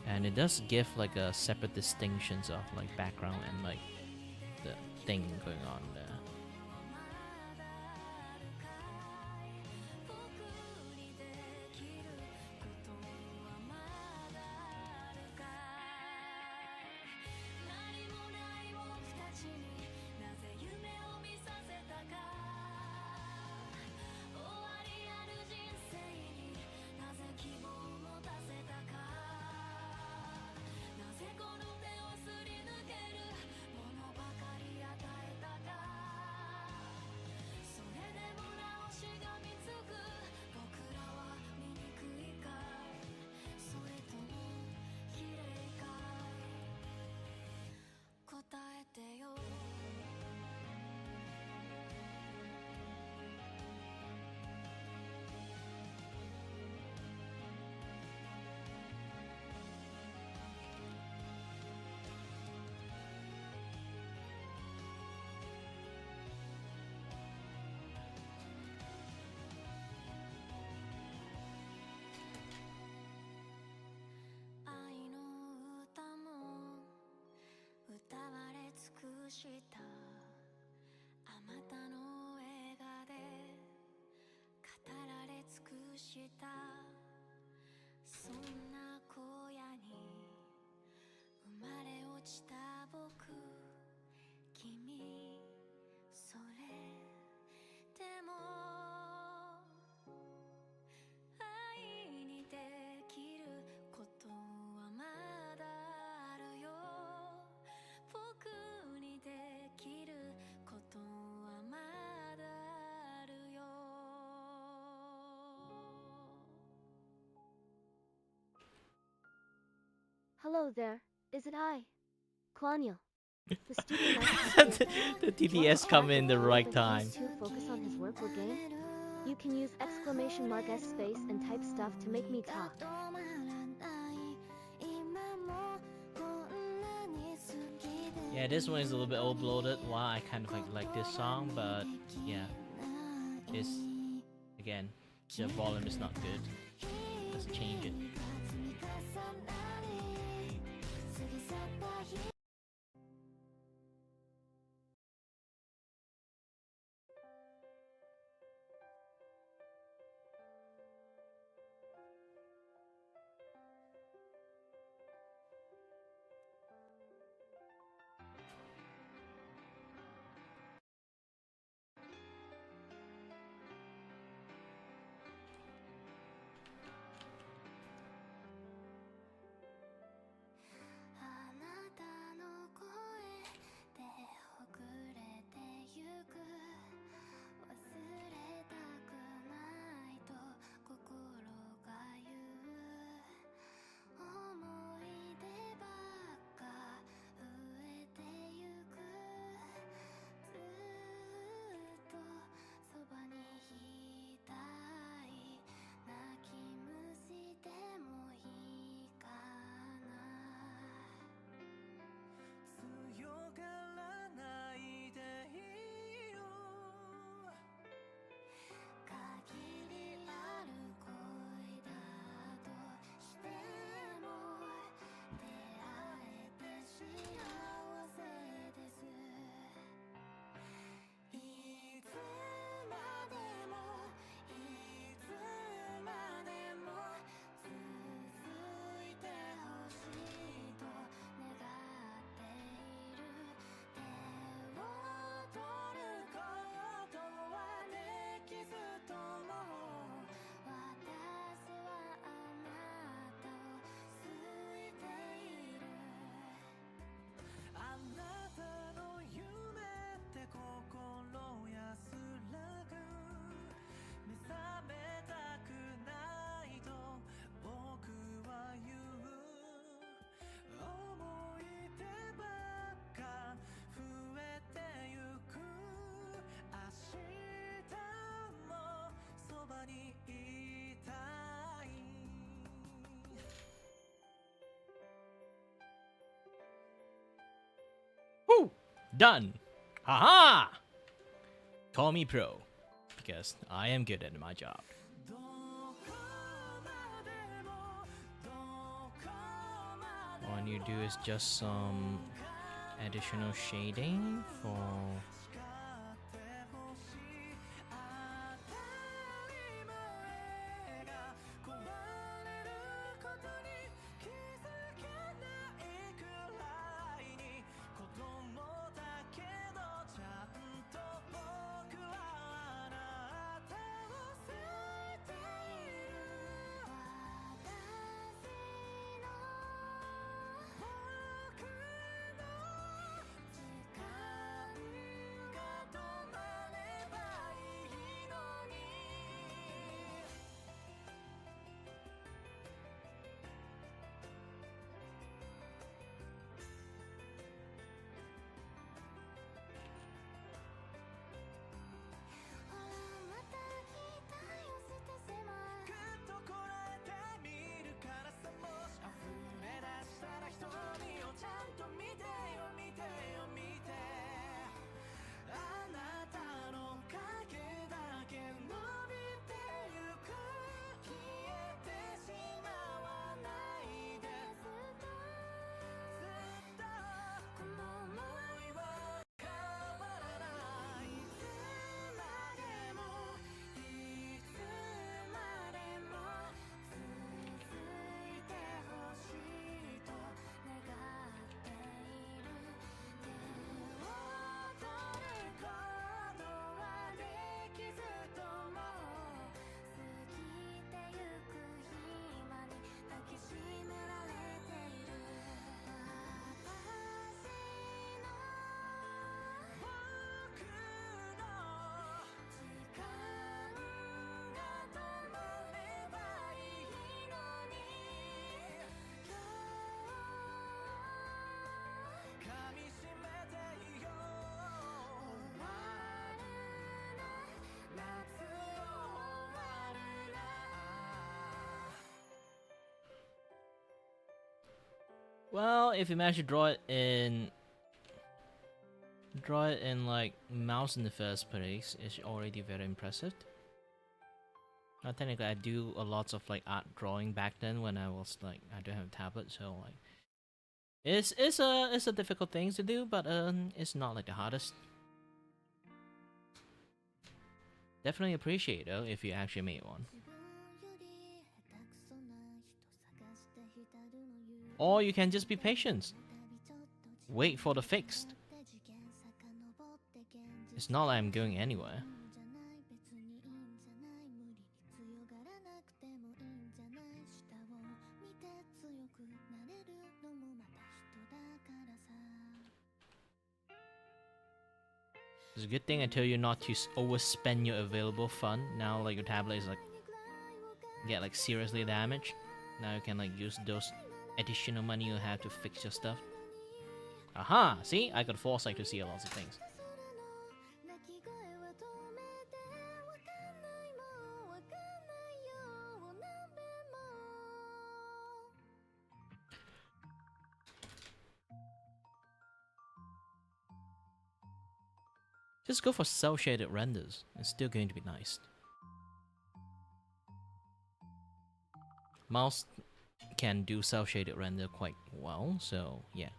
And it does give like a separate distinctions of like background and like the thing going on there. われ尽くしたあまたの映画で語られ尽くしたそんな荒野に生まれ落ちた僕君それでも愛にできることはまだあるよ僕にできることはまだあるよ Hello there, is it I? Klanya. The TTS come in the right time. To focus on his work or game, you can use exclamation mark S space and type stuff to make me talk. Yeah, this one is a little bit overloaded. While I kind of like this song, but yeah, it's again the volume is not good. Let's change it. Woo! Done! Haha! Call me pro, because I am good at my job. All I need to do is just some additional shading for Well, if you manage to draw it in like mouse in the first place, it's already very impressive. Now, technically, I do a lot of like art drawing back then when I was like I don't have a tablet, so like it's a difficult thing to do, but it's not like the hardest. Definitely appreciate though if you actually made one. Or you can just be patient. Wait for the fixed. It's not like I'm going anywhere. It's a good thing I tell you not to overspend your available fund. Now like your tablet is like get like seriously damaged. Now you can like use those additional money you have to fix your stuff. Aha! See? I got foresight to see lots of things. Just go for cel-shaded renders. It's still going to be nice. Mouse can do cel-shaded render quite well, so yeah.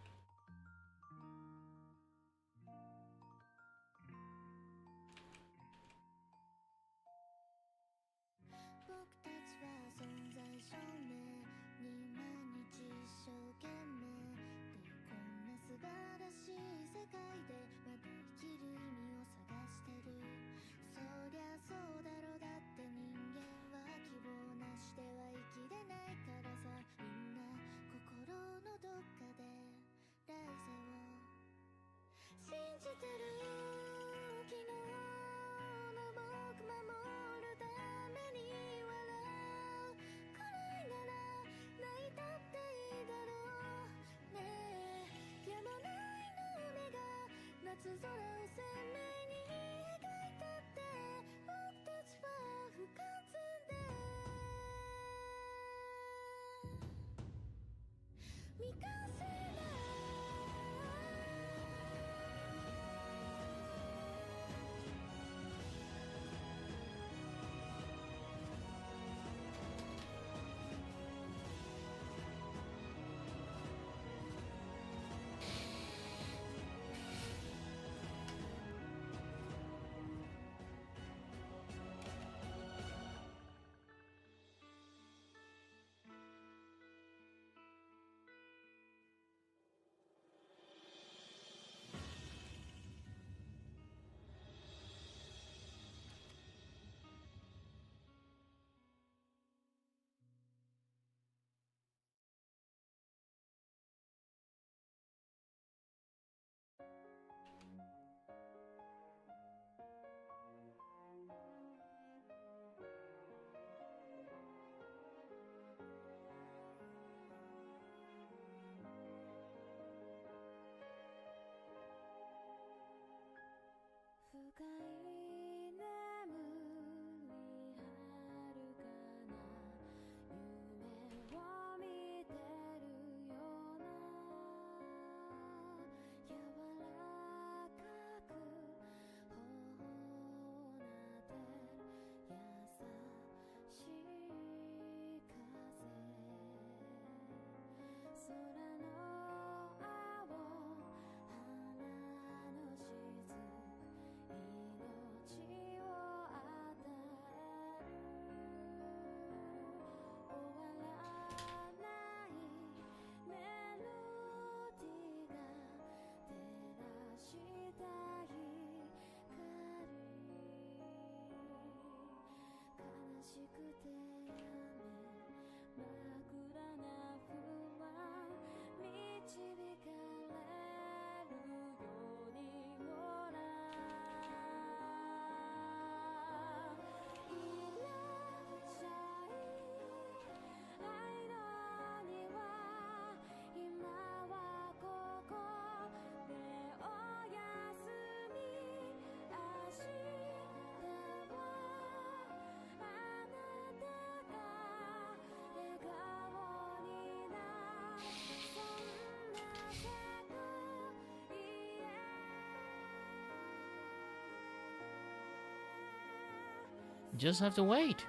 Just have to wait.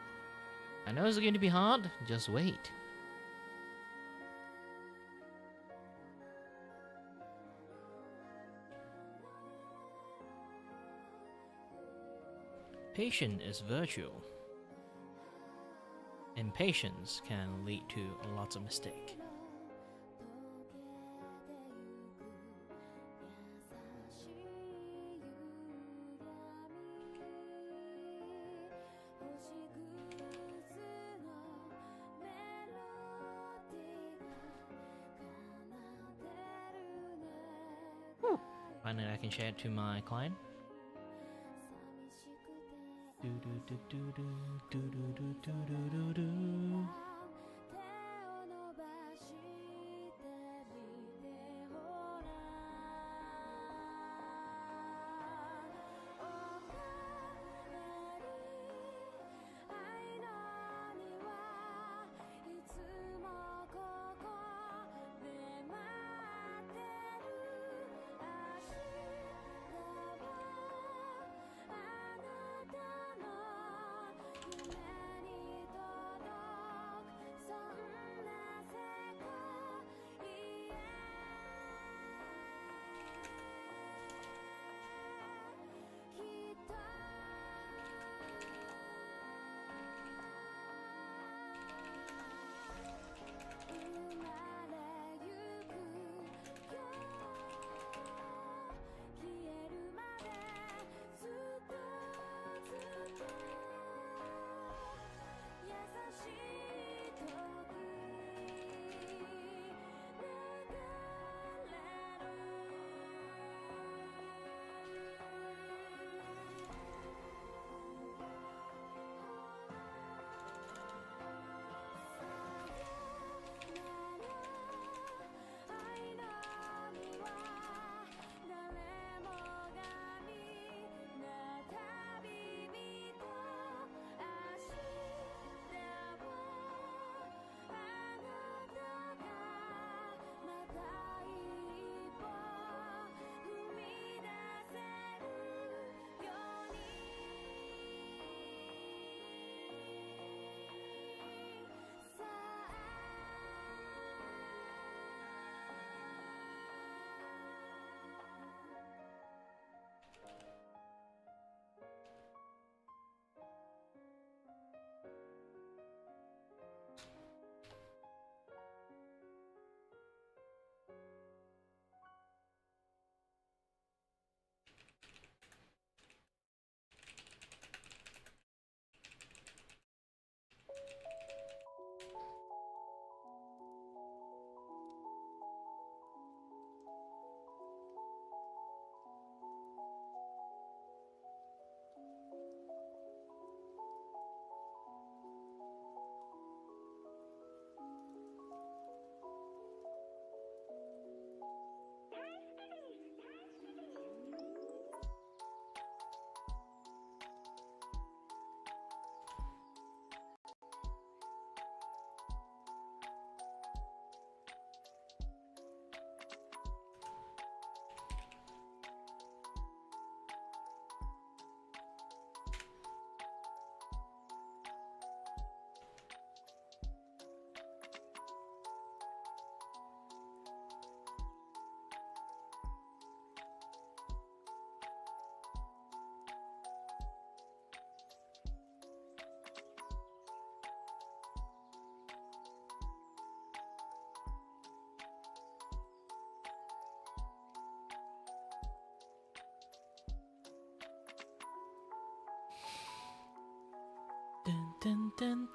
I know it's going to be hard, just wait. Patience is virtue. Impatience can lead to lots of mistake. Finally, I can share it to my client. Dun, dun, dun,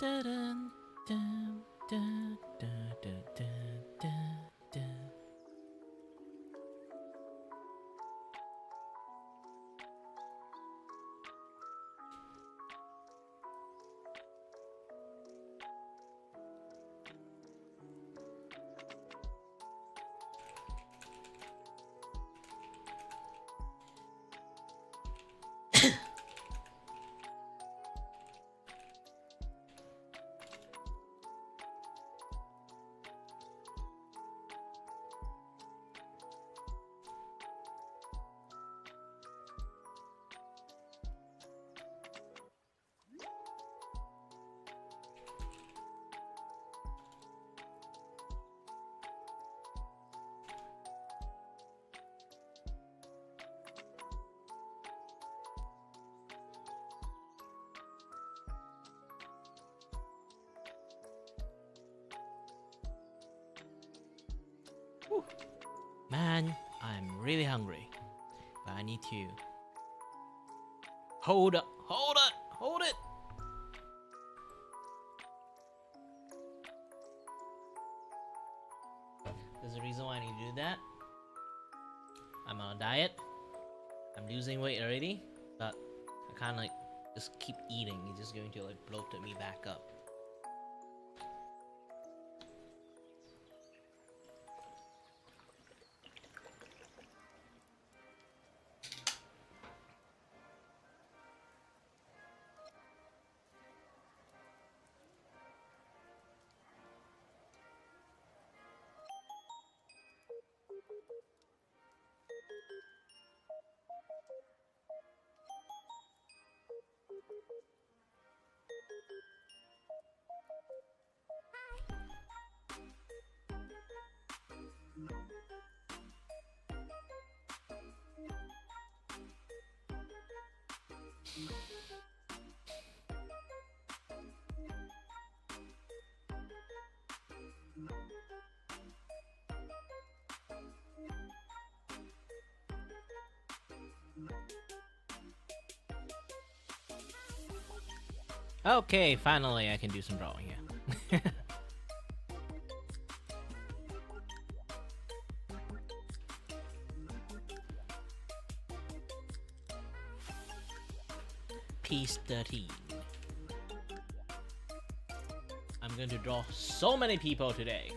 dun, dun, dun, dun, dun, dun, dun, dun. Man, I'm really hungry. But I need to... Hold up! Hold it! Hold it! There's a reason why I need to do that. I'm on a diet. I'm losing weight already, but I can't like just keep eating. It's just going to like bloat me back up. Okay, finally I can do some drawing here. Piece 13. I'm going to draw so many people today.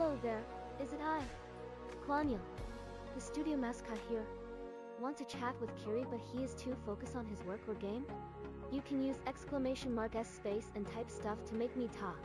Hello there, is it I? Klanya, the studio mascot here. Want to chat with Kiray but he is too focused on his work or game? You can use !S space and type stuff to make me talk.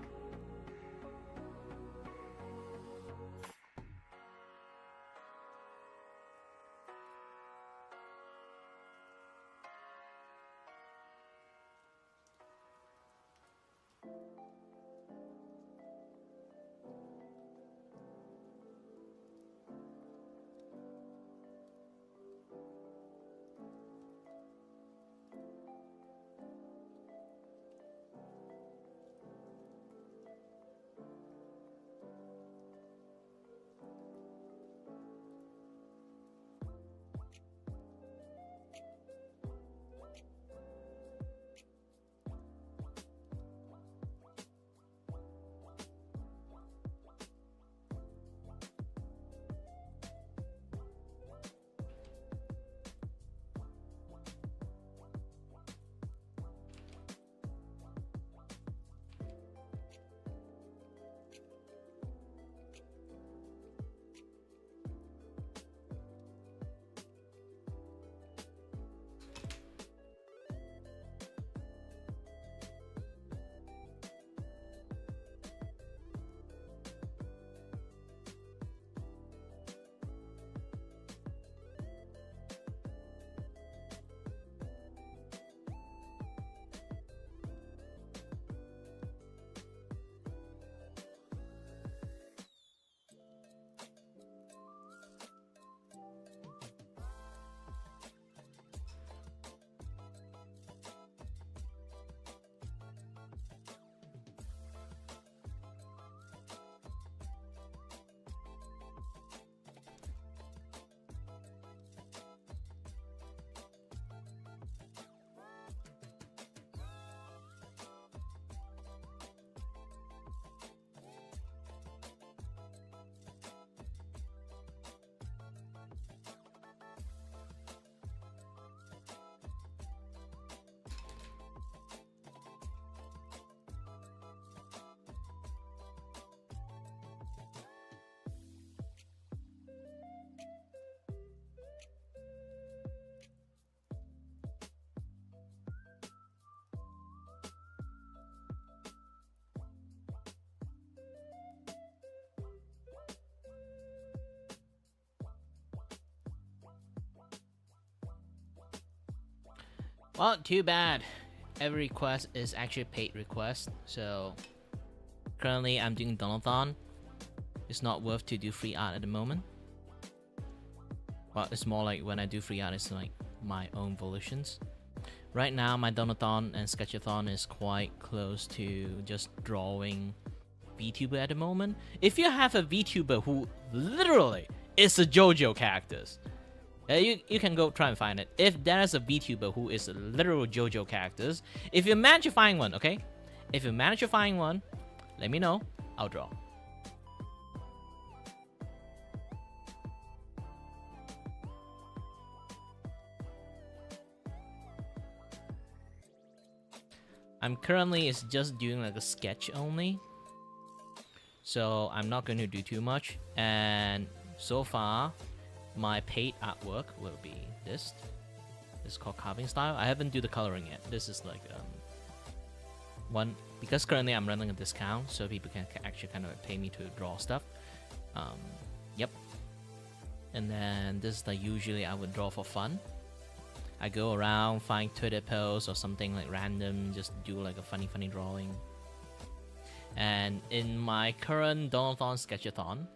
Well, too bad. Every request is actually a paid request, so currently I'm doing Donothon. It's not worth to do free art at the moment. Well, it's more like when I do free art, it's like my own volitions. Right now, my Donothon and Sketchathon is quite close to just drawing Vtuber at the moment. If you have a Vtuber who literally is a JoJo characters, you can go try and find it. If there is a VTuber who is a literal JoJo characters, if you manage to find one, okay? If you manage to find one, let me know. I'll draw. I'm currently is just doing like a sketch only, so I'm not going to do too much. And so far, my paid artwork will be this. This is called carving style. I haven't do the coloring yet. This is like one, because currently I'm running a discount, so people can actually kind of pay me to draw stuff. Yep. And then this is like usually I would draw for fun. I go around, find Twitter posts or something like random, just do like a funny drawing. And in my current Donothon-Sketchathon,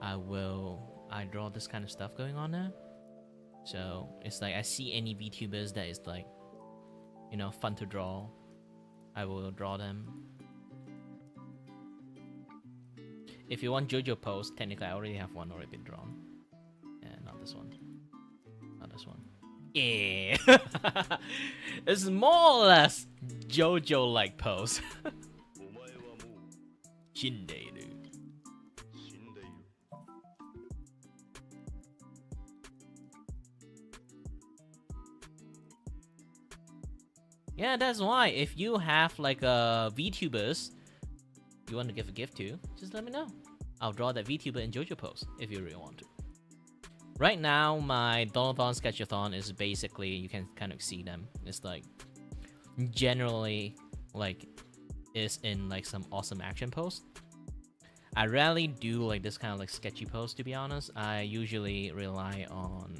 I draw this kind of stuff going on there. So it's like I see any VTubers that is like, you know, fun to draw, I will draw them. If you want JoJo post, technically I already have one already been drawn. And not this one. Not this one. Yeah. It's more or less JoJo like pose. Shindeiru. Yeah, that's why if you have like VTubers you want to give a gift to, just let me know. I'll draw that VTuber and JoJo pose if you really want to. Right now, my Donothon-Sketchathon is basically, you can kind of see them. It's like, generally, like, is in like some awesome action pose. I rarely do like this kind of like sketchy pose, to be honest. I usually rely on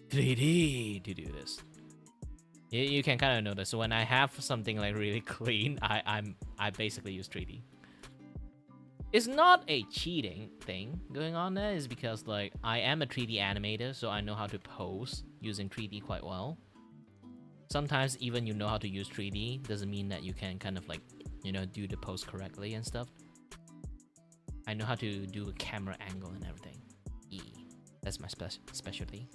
3D to do this. You can kind of notice when I have something like really clean, I basically use 3D. It's not a cheating thing going on there, is because like I am a 3D animator, so I know how to pose using 3D quite well. Sometimes even you know how to use 3D doesn't mean that you can kind of like, you know, do the pose correctly and stuff. I know how to do a camera angle and everything. That's my specialty.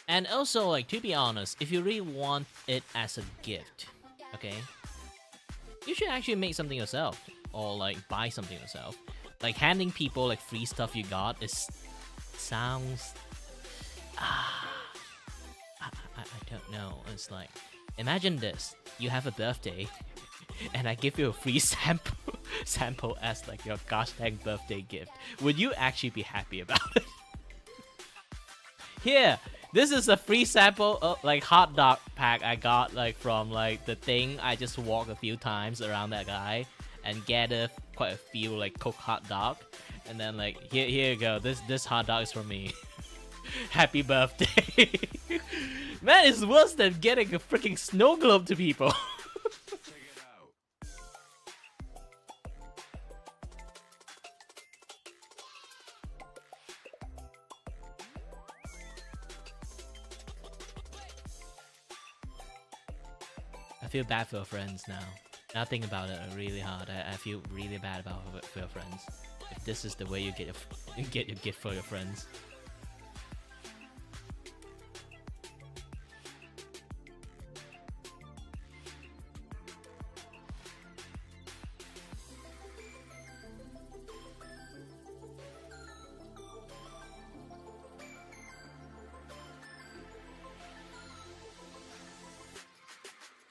And also, like, to be honest, if you really want it as a gift, okay, you should actually make something yourself, or like buy something yourself. Like handing people like free stuff you got sounds I don't know. It's like, imagine this: you have a birthday, and I give you a free sample as like your gosh dang birthday gift. Would you actually be happy about it? Here. This is a free sample of like hot dog pack I got like from like the thing. I just walk a few times around that guy and gather quite a few like cooked hot dog, and then like here you go. This hot dog is from me. Happy birthday. Man, it's worse than getting a freaking snow globe to people. I feel bad for your friends now. Now think about it really hard. I feel really bad about for your friends. If this is the way you get your gift for your friends.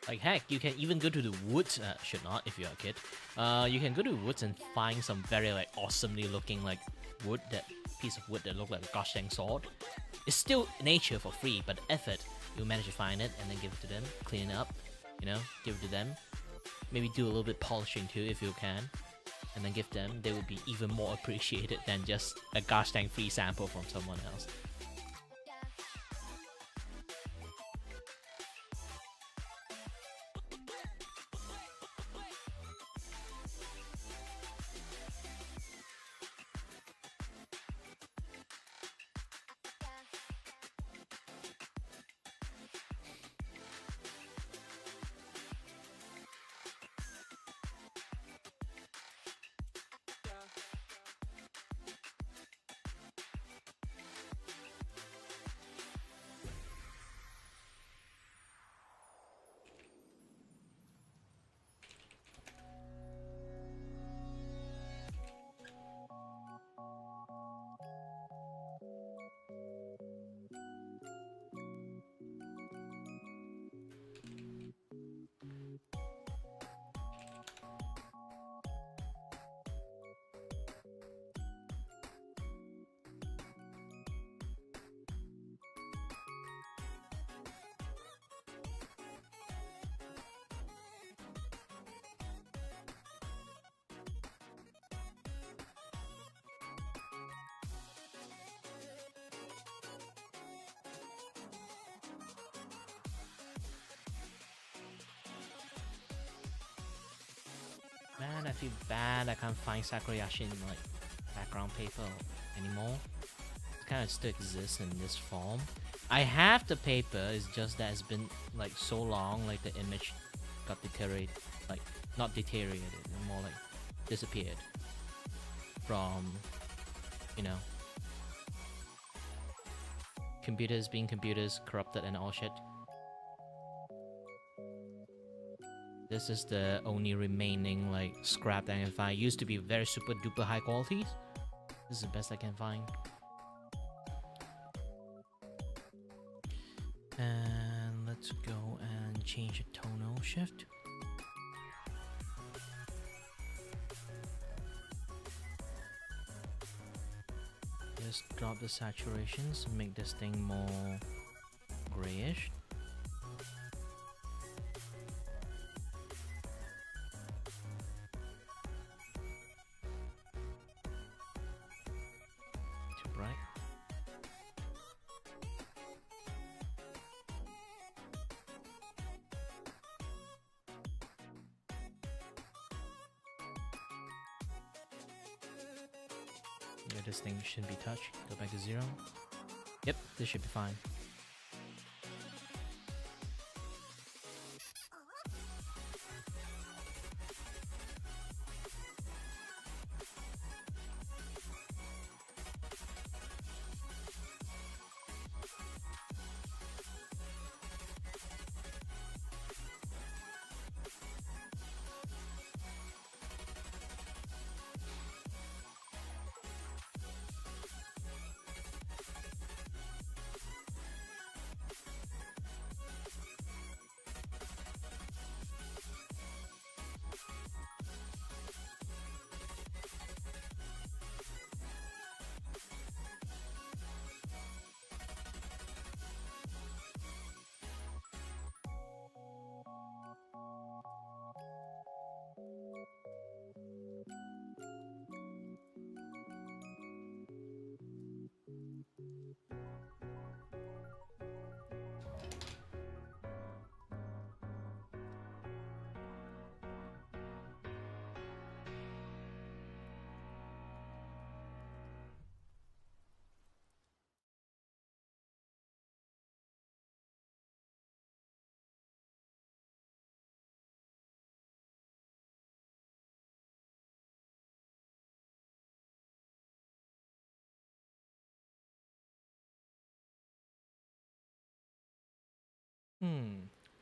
Like heck, you can even go to the woods, should not if you're a kid. You can go to the woods and find some very like awesomely looking like wood, that piece of wood that look like a gosh dang sword. It's still nature for free, but effort, you manage to find it and then give it to them, clean it up, you know, give it to them. Maybe do a little bit polishing too if you can, and then give them. They would be even more appreciated than just a gosh dang free sample from someone else. Man, I feel bad I can't find Sakurayashi in like background paper anymore. kind of still exists in this form. I have the paper, it's just that it's been like so long, like the image got deteriorated, like not deteriorated, more like disappeared from, you know, computers being computers, corrupted and all shit. This is the only remaining like scrap that I can find. It used to be very super duper high quality. This is the best I can find. And let's go and change the tonal shift. Just drop the saturations, make this thing more grayish. Too bright. Yeah, this thing shouldn't be touched. Go back to 0. Yep, this should be fine.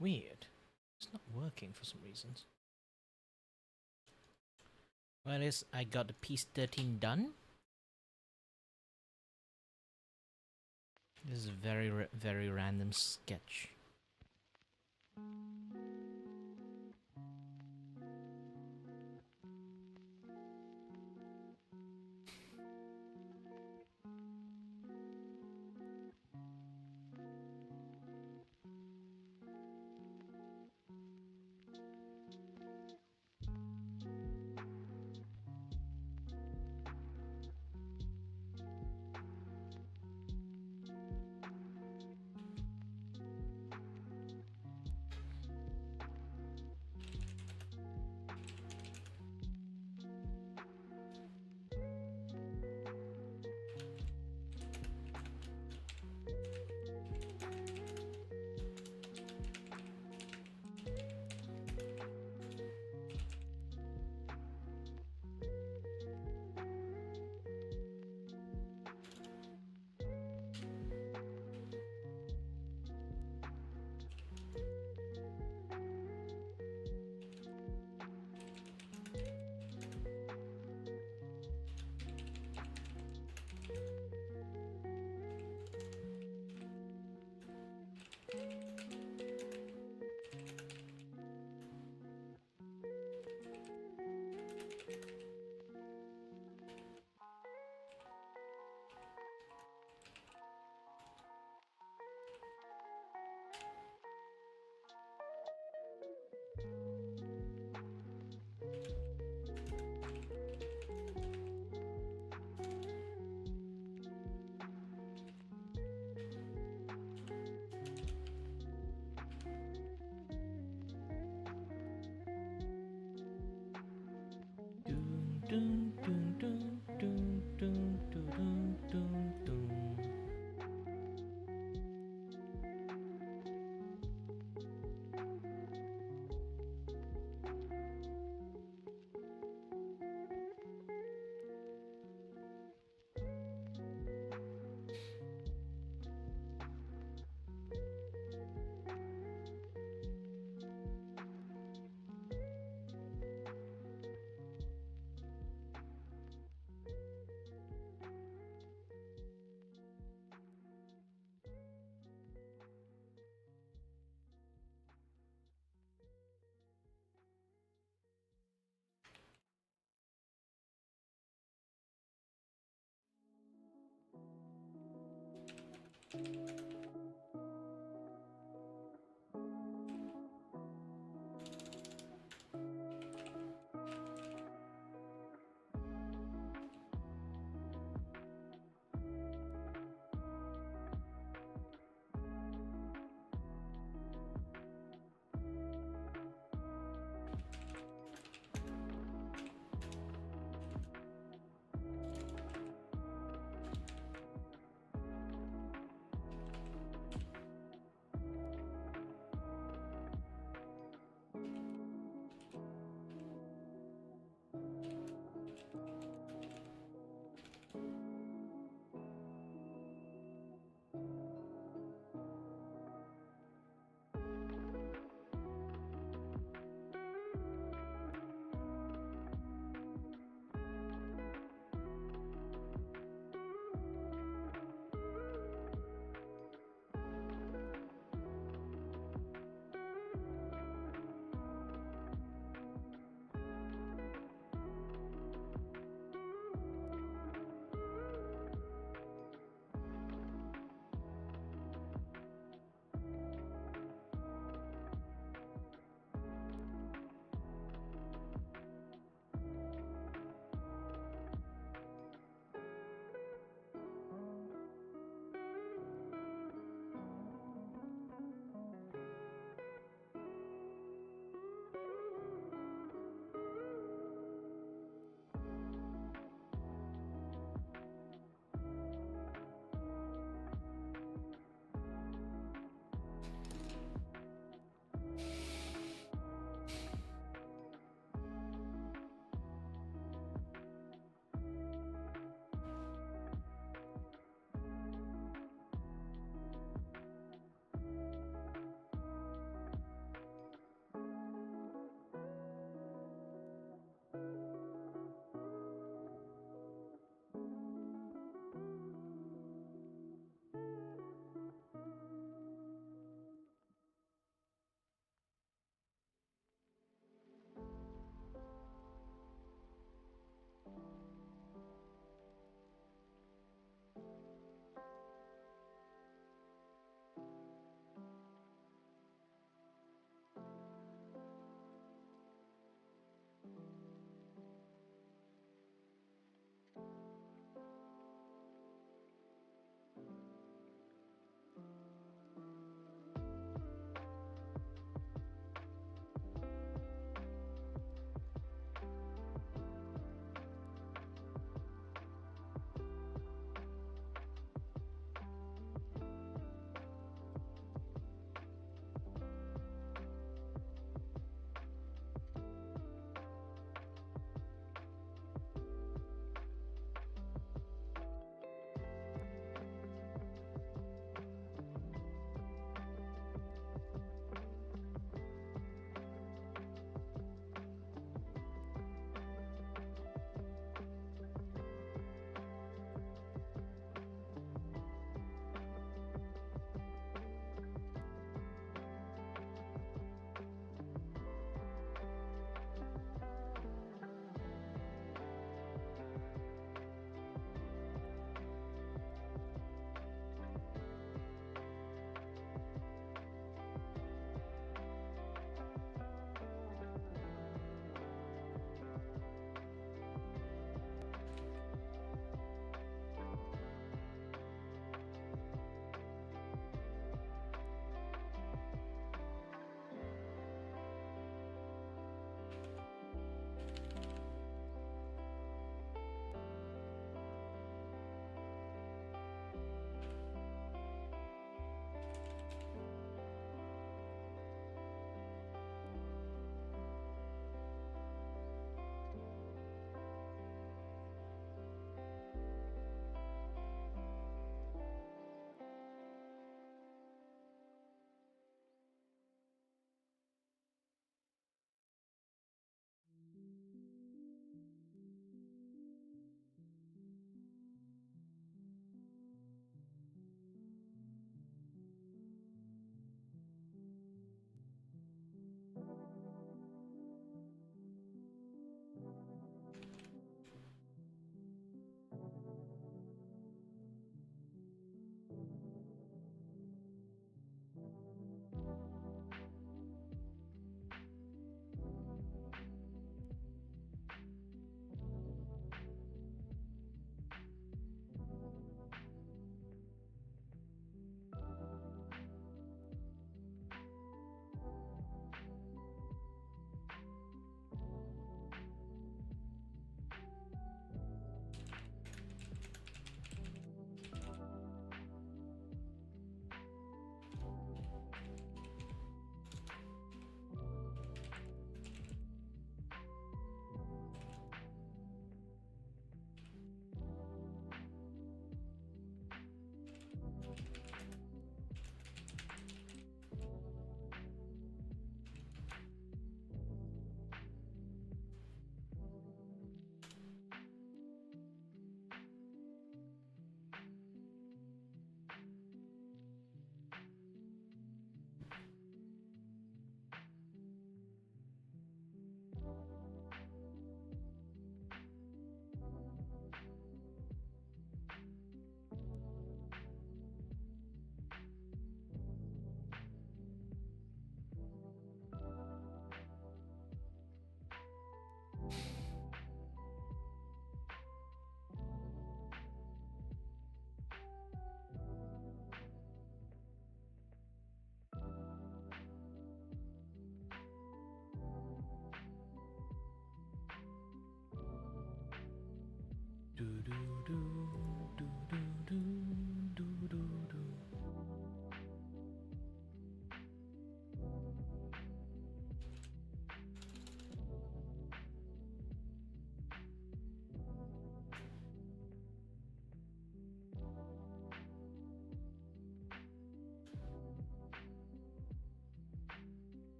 Weird. It's not working for some reasons. Well, at least I got the piece 13 done. This is a very random sketch. Dun, dun, dun, dun, dun, dun, dun, dun, dun.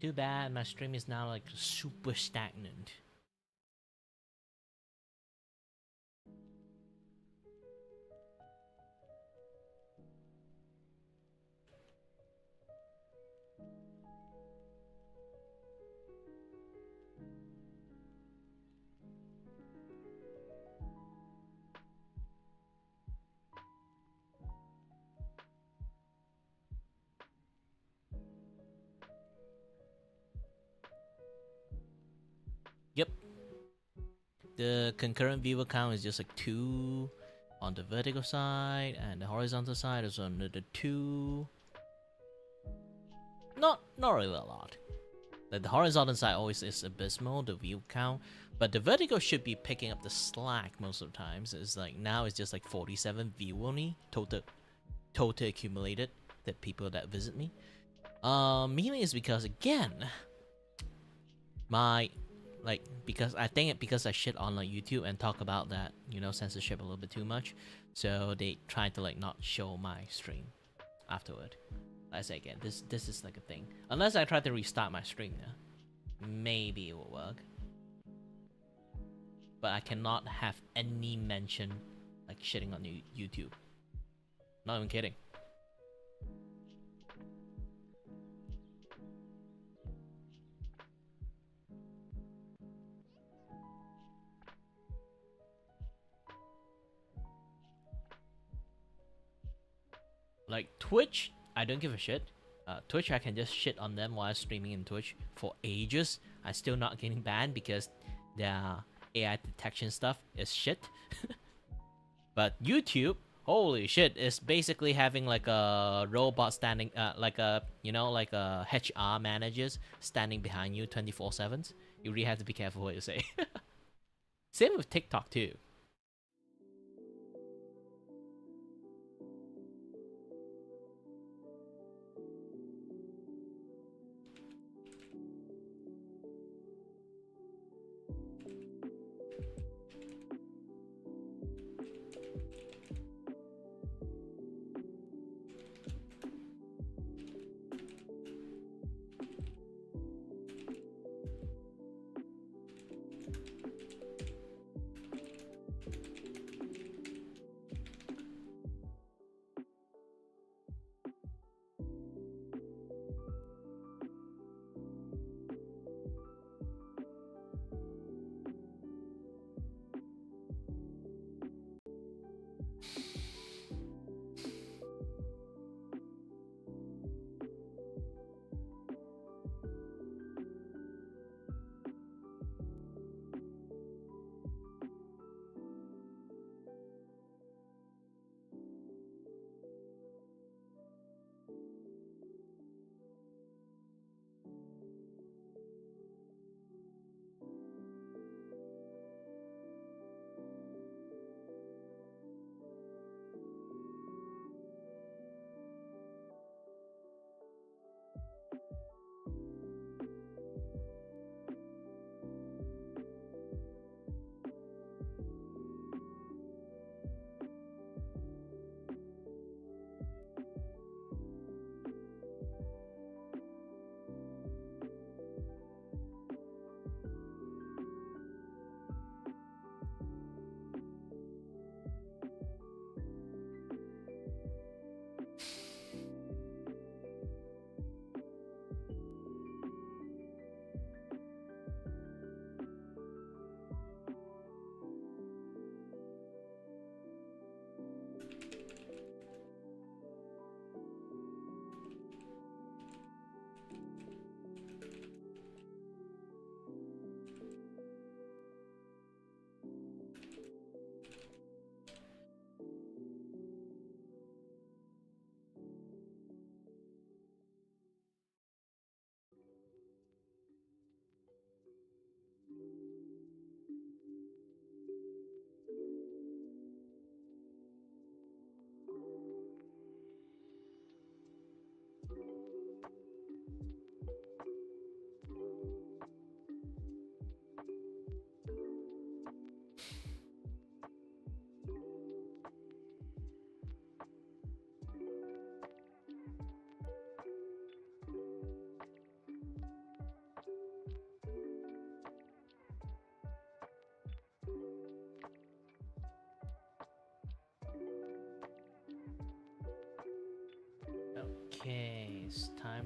Too bad my stream is now like super stagnant. Yep. The concurrent viewer count is just like 2 on the vertical side, and the horizontal side is another 2. Not really a lot. Like the horizontal side always is abysmal, the view count, but the vertical should be picking up the slack most of the times. It's like now it's just like 47 view only total accumulated, the people that visit me. Mainly is because again, because I shit on like YouTube and talk about that, you know, censorship a little bit too much, so they try to like not show my stream afterward. I say again, this is like a thing. Unless I try to restart my stream, yeah, maybe it will work. But I cannot have any mention like shitting on YouTube. Not even kidding. Like Twitch, I don't give a shit. Twitch, I can just shit on them while streaming in Twitch for ages. I'm still not getting banned because their AI detection stuff is shit. But YouTube, holy shit, is basically having like a robot standing, like a HR managers standing behind you 24/7. You really have to be careful what you say. Same with TikTok too.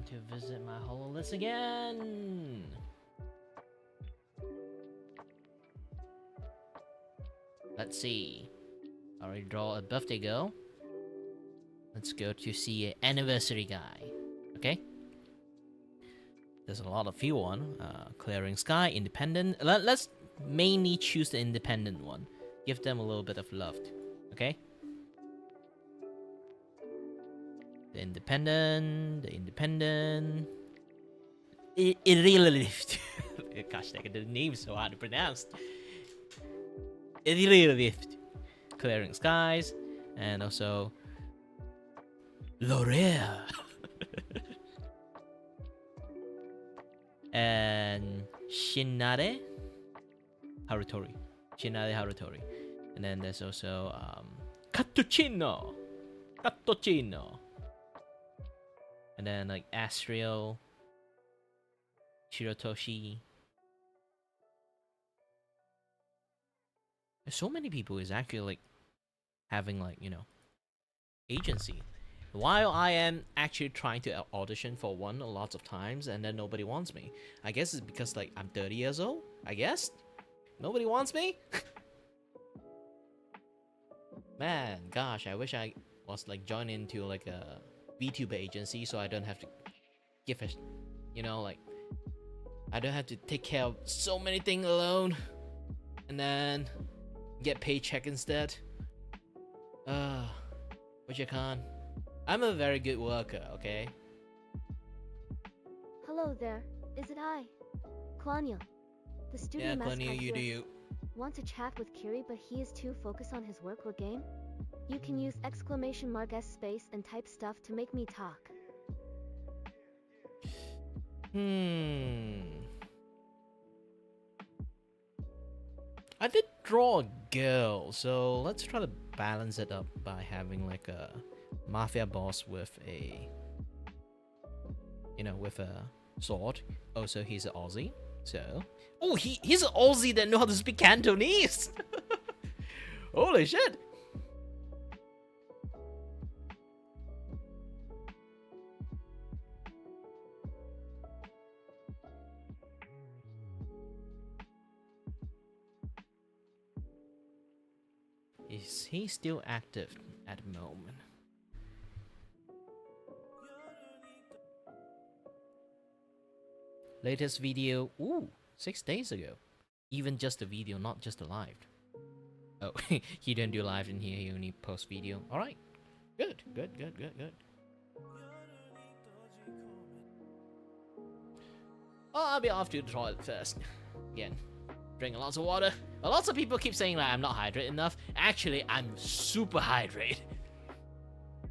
to visit my HoloLens again. Let's see. I already draw a birthday girl. Let's go to see an anniversary guy. Okay. There's a lot of few one. Clearing sky, independent. Let's mainly choose the independent one. Give them a little bit of love. Okay. The independent. It really gosh, the name is so hard to pronounce. It really clearing skies, and also L'Oreal and Shinade Harutori, and then there's also Cappuccino, and then like Astral, Shirotoshi. There's so many people is actually like having like, you know, agency. While I am actually trying to audition for one a lot of times and then nobody wants me. I guess it's because like I'm 30 years old, I guess. Nobody wants me? Man, gosh, I wish I was like joining into like a Vtuber agency so I don't have to give a, you know, like I don't have to take care of so many things alone and then get paycheck instead. Which you can't. I'm a very good worker, okay? Hello there. Is it I? Claudio. The studio Yeah, mascot Claudio, you here. do you. Want to chat with Kiray, but he is too focused on his work or game? You can use !S space and type stuff to make me talk. I did draw a girl, so let's try to balance it up by having like a mafia boss with a, you know, with a sword. Also, he's an Aussie, so oh, he's an Aussie that knows how to speak Cantonese. Holy shit! Is he still active at the moment? Latest video, ooh, 6 days ago. Even just a video, not just a live. Oh, he didn't do live in here, he only post video. Alright, good. Oh, I'll be off to the toilet first. Again, drinking lots of water. Lots of people keep saying that I'm not hydrated enough. Actually, I'm super hydrated.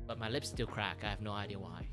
But my lips still crack, I have no idea why.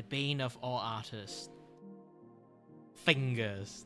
bane of all artists. Fingers.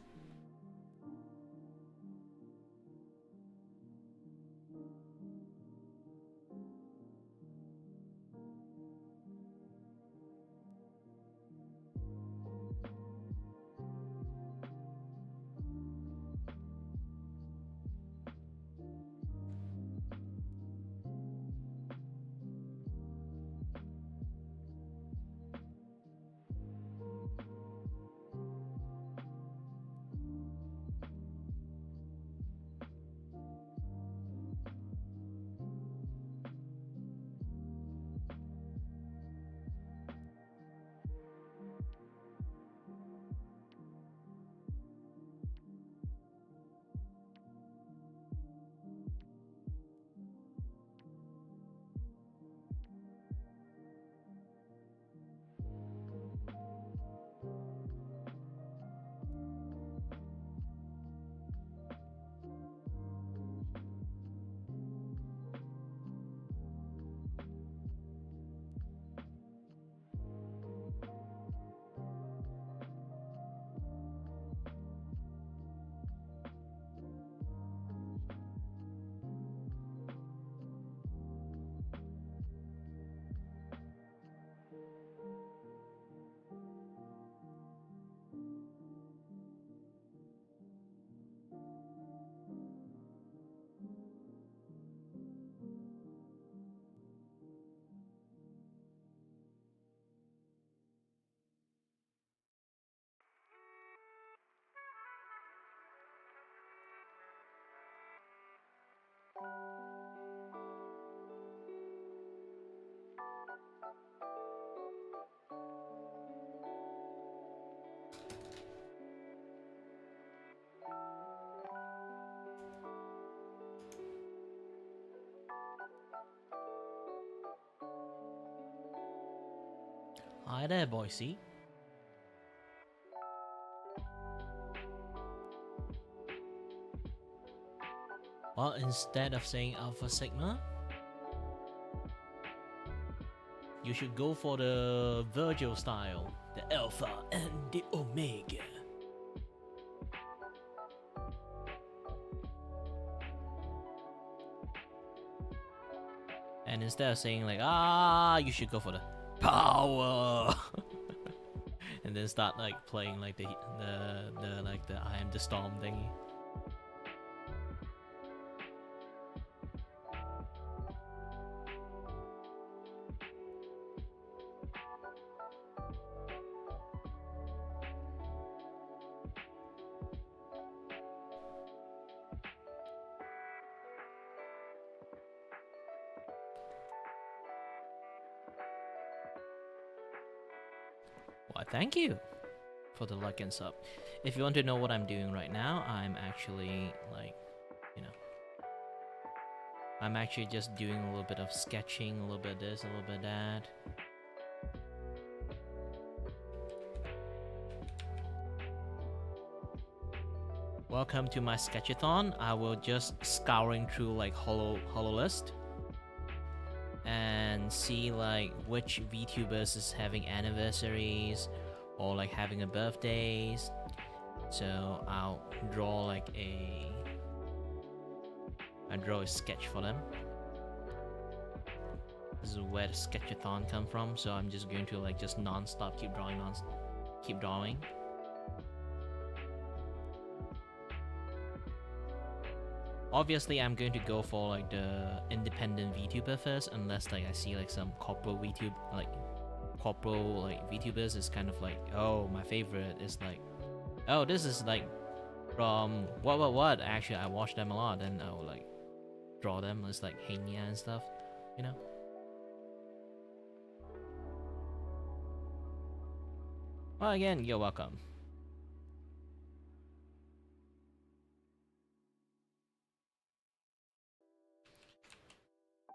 Hi there, Boise. Well, instead of saying Alpha Sigma, you should go for the Virgil style, the Alpha and the Omega. And instead of saying like, you should go for the power, and then start like playing like the I am the storm thingy. Why, thank you for the like and sub. If you want to know what I'm doing right now, I'm actually like, you know, I'm actually just doing a little bit of sketching, a little bit of this, a little bit of that. Welcome to my sketchathon. I will just scouring through like holo list and see like which VTubers is having anniversaries or like having a birthdays. So I'll draw like I draw a sketch for them. This is where the sketchathon come from. So I'm just going to like just non-stop keep drawing. Obviously, I'm going to go for like the independent VTuber first, unless like I see like some corporate VTubers is kind of like, oh, my favorite is like, oh, this is like from what. Actually, I watch them a lot, and I will like draw them as like Henya and stuff, you know. Well, again, you're welcome.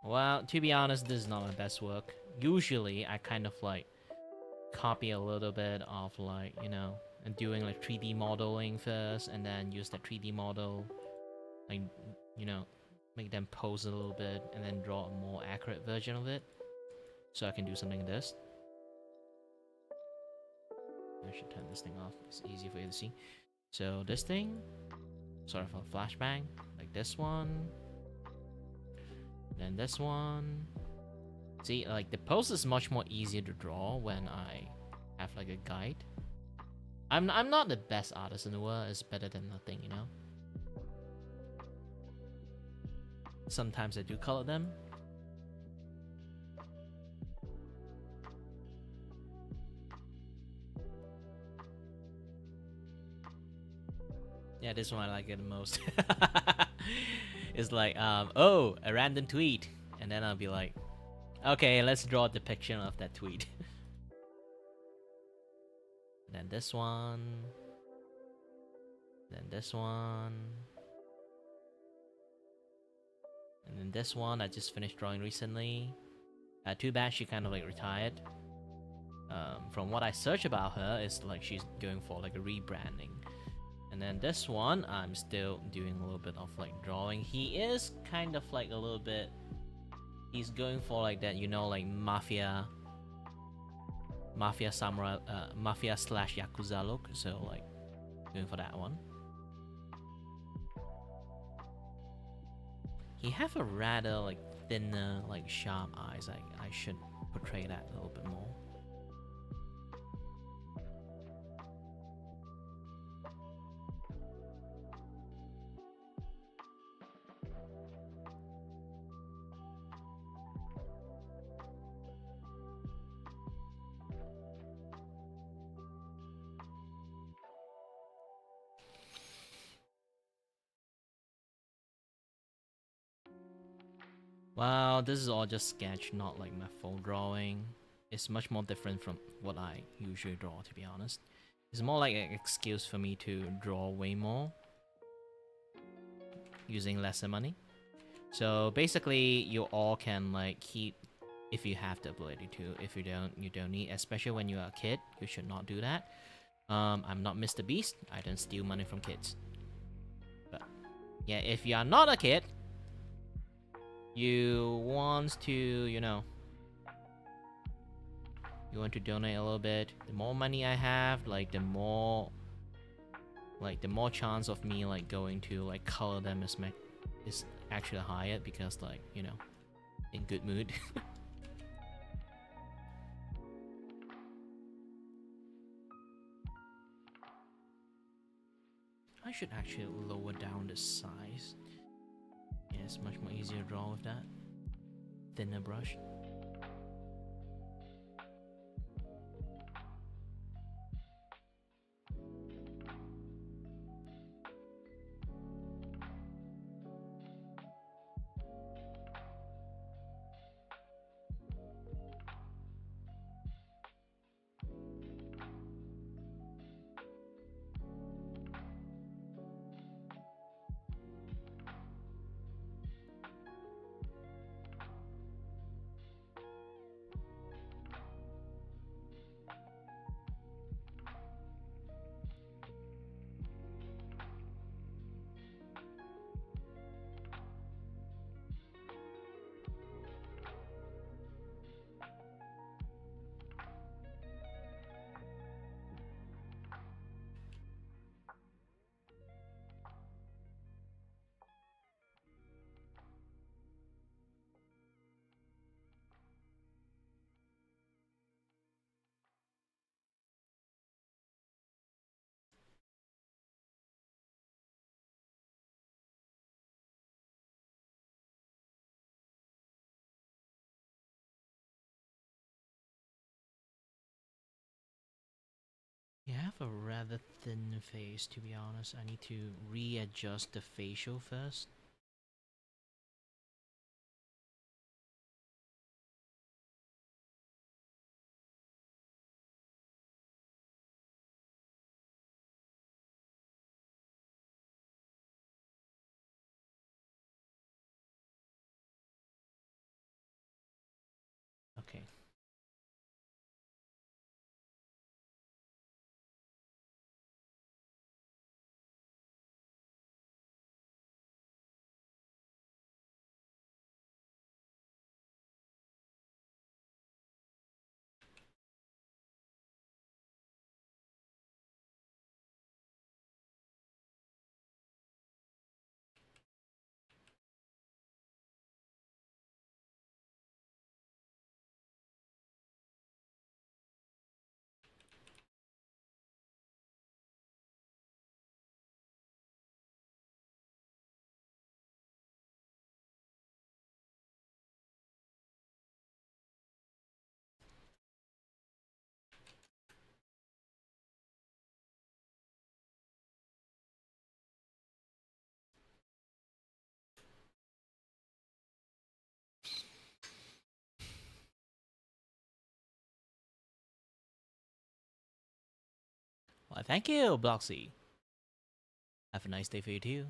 Well, to be honest, this is not my best work. Usually, I kind of like copy a little bit of like, you know, and doing like 3D modeling first, and then use that 3D model, like, you know, make them pose a little bit, and then draw a more accurate version of it, so I can do something like this. I should turn this thing off. It's easier for you to see. So this thing, sort of a flashbang, like this one, then this one. See, like the pose is much more easier to draw when I have like a guide. I'm not the best artist in the world. It's better than nothing, you know. Sometimes I do color them. Yeah, this one I like it the most. It's like, oh, a random tweet, and then I'll be like, okay, let's draw a depiction of that tweet. Then this one. Then this one. And then this one I just finished drawing recently. Too bad she kind of like retired. From what I searched about her, it's like she's going for like a rebranding. And then this one, I'm still doing a little bit of like drawing. He is kind of like a little bit... He's going for like that, you know, like mafia samurai, mafia slash yakuza look. So like, going for that one. He have a rather like thinner, like sharp eyes. I should portray that a little bit more. Well, this is all just sketch, not like my full drawing. It's much more different from what I usually draw, to be honest. It's more like an excuse for me to draw way more using lesser money. So basically, you all can like keep if you have the ability to. If you don't need. Especially when you are a kid, you should not do that. I'm not Mr. Beast. I don't steal money from kids. But yeah, if you are not a kid, you want to, you know, you want to donate a little bit. The more money I have, like the more chance of me like going to like color them is actually higher, because like, you know, in good mood. I should actually lower down the size. Yeah, it's much more easier to draw with that thinner brush. You have a rather thin face, to be honest. I need to readjust the facial first. Okay. Why, thank you, Bloxy. Have a nice day for you too.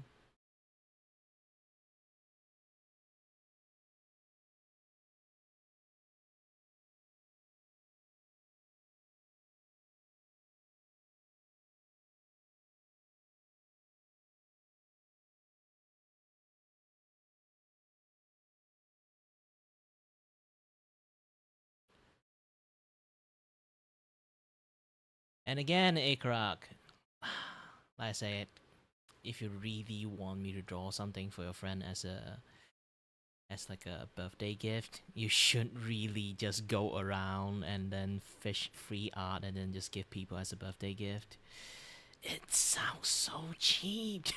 And again, Ikrak, like I said, if you really want me to draw something for your friend as like a birthday gift, you shouldn't really just go around and then fish free art and then just give people as a birthday gift. It sounds so cheap.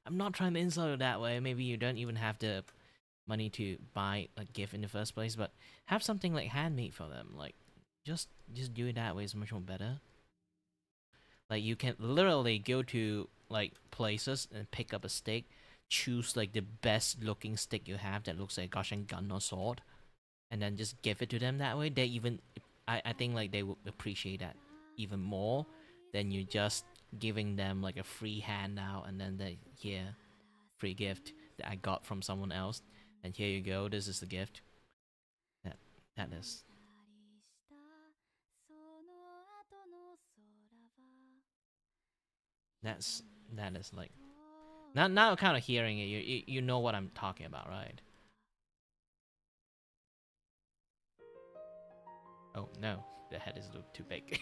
I'm not trying to insult you that way. Maybe you don't even have the money to buy a gift in the first place, but have something like handmade for them. Like, just do it that way is much more better. Like, you can literally go to like places and pick up a stick, choose like the best looking stick you have that looks like a Goshen gun or sword, and then just give it to them that way. They even, I think like they will appreciate that even more than you just giving them like a free handout and then they, here, free gift that I got from someone else, and here you go, this is the gift. That is. That is like, now kind of hearing it, you know what I'm talking about, right? Oh no, the head is a little too big.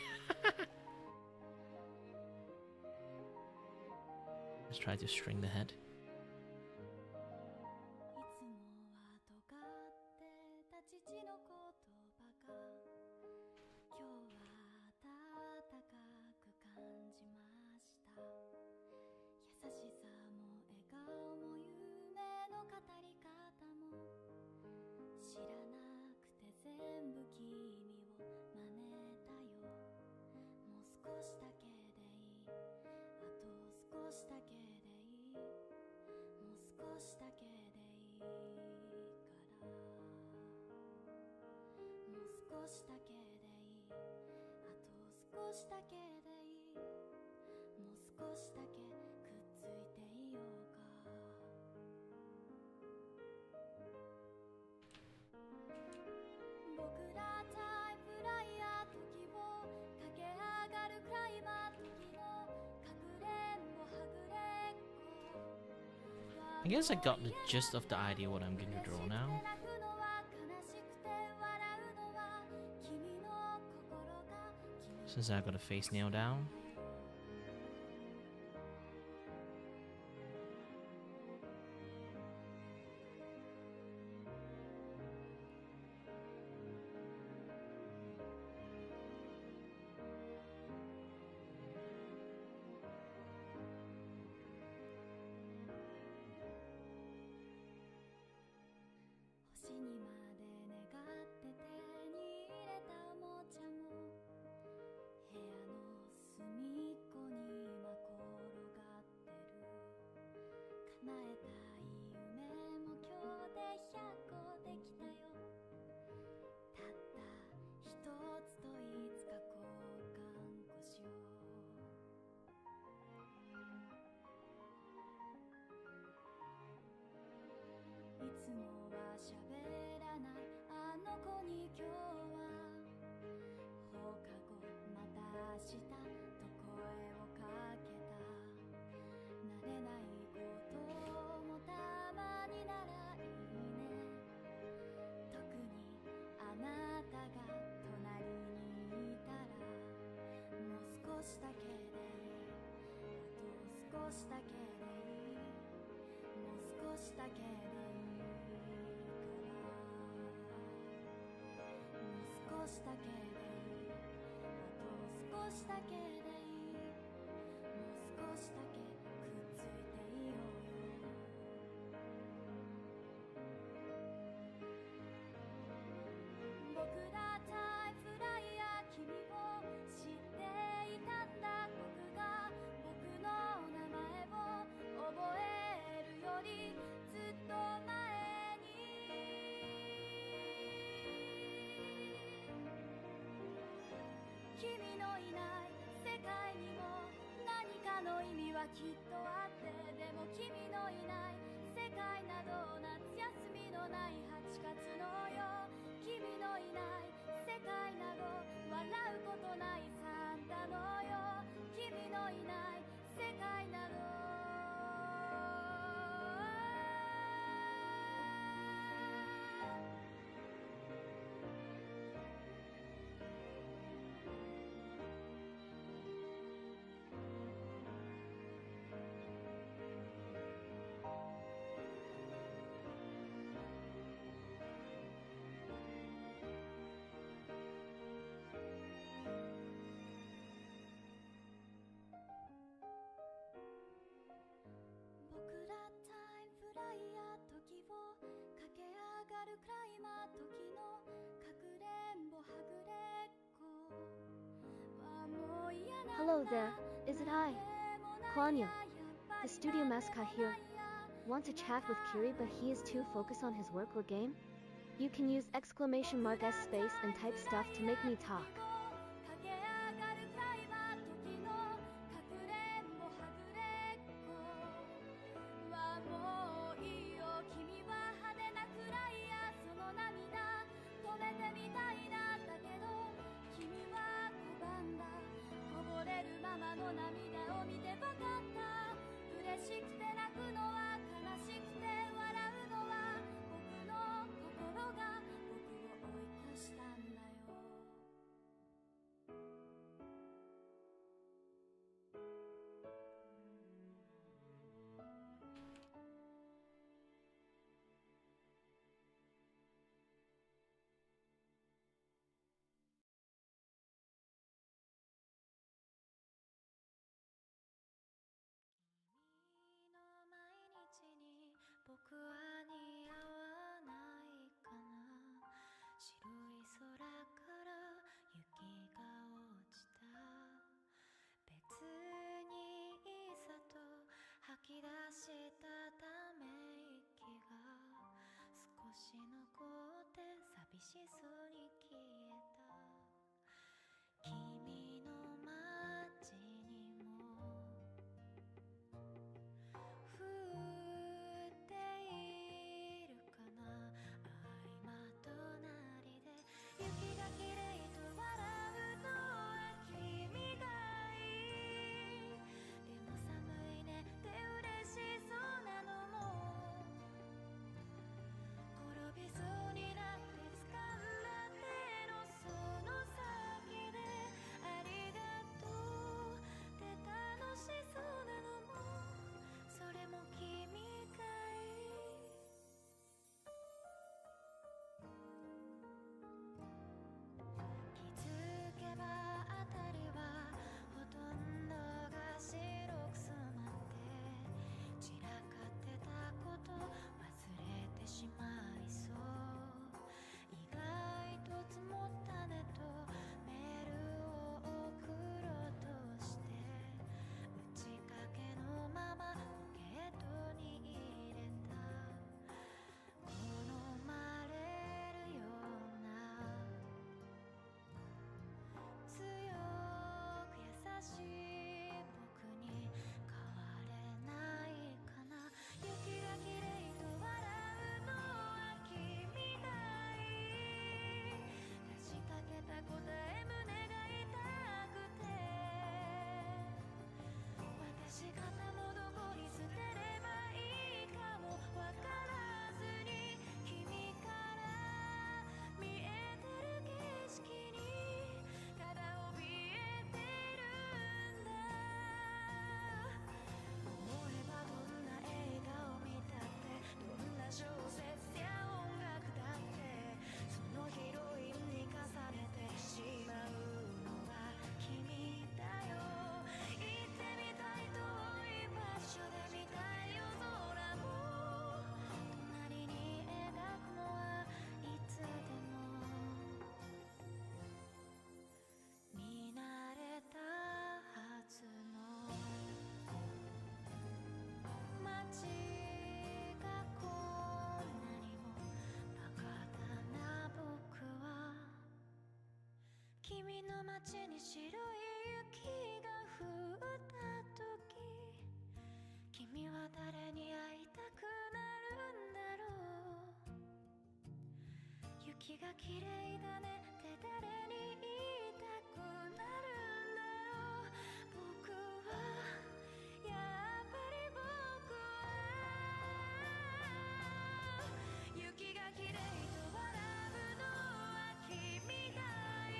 Let's try to string the head. I guess I got the gist of the idea what I'm gonna draw now. Since I got a face nail down. 意味はきっとあって、でも君のいない世界など夏休みのない8月のよ、君のいない世界など笑うことないサンタのよ、君のいない世界など僕らタイムフライヤー時を駆け上がるクライマー時のかくれんぼはぐれっこはもう嫌なんだ。 Hello there, is it I? Claudia, the studio mascot here. Want to chat with Kiray but he is too focused on his work or game? You can use exclamation mark S space and type stuff to make me talk. 駆け上がるクライマー時のかくれんぼはぐれっこはもういいよ、君は派手なくらいやその涙止めてみたいな、だけど君は拒んだ、こぼれるままの涙を見てわかった、嬉しくて泣くのは悲しくて笑うのは僕の心が僕を追い越したんだよ。君の毎日に僕は似合わないかな、白い空から雪が落ちた、別にいざと吐き出したため息が少し残って寂しそうに消えた、君の街にも降っているかな、合間隣で雪がきれいと笑うのは君がいい、でも寒いねって嬉しそうなのも、転びそうになって掴んだ手のその先でありがとうって楽しそうなのも、それも君かい。気づけばあたりはほとんどが白く染まって散らかってたこと忘れてしまいそう、意外と積もったねとメールを送ろうとして打ちかけのままポケットに入れた、好まれるような強く優しい僕に変われないかな、雪がきれいと笑うのは君がいい、出しかけた答え胸が痛くて、私方もどこに捨てればいいかもわからずに君から見えてる景色にただ怯えてるんだ、思えばどんな映画を見たってどんな小説や音楽だってそのヒロインに重ねてしまうのが君だよ、行ってみたい遠い場所で見たい夜空も隣に描くのはいつでも見慣れたはずの街がこんなにもバカだな、僕は君の街に白い雪が降った時雪が綺麗だねって誰に言いたくなるんだろう僕はやっぱり僕は雪が綺麗と笑うのは君だい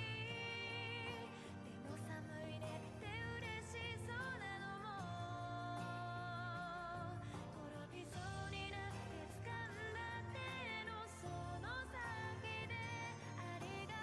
でも寒いねって嬉しそうなのも転びそうになって掴んだ手のその先でありが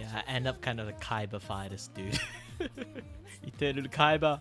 Yeah, I end up kind of like Kaiba this dude. Eternal Kaiba.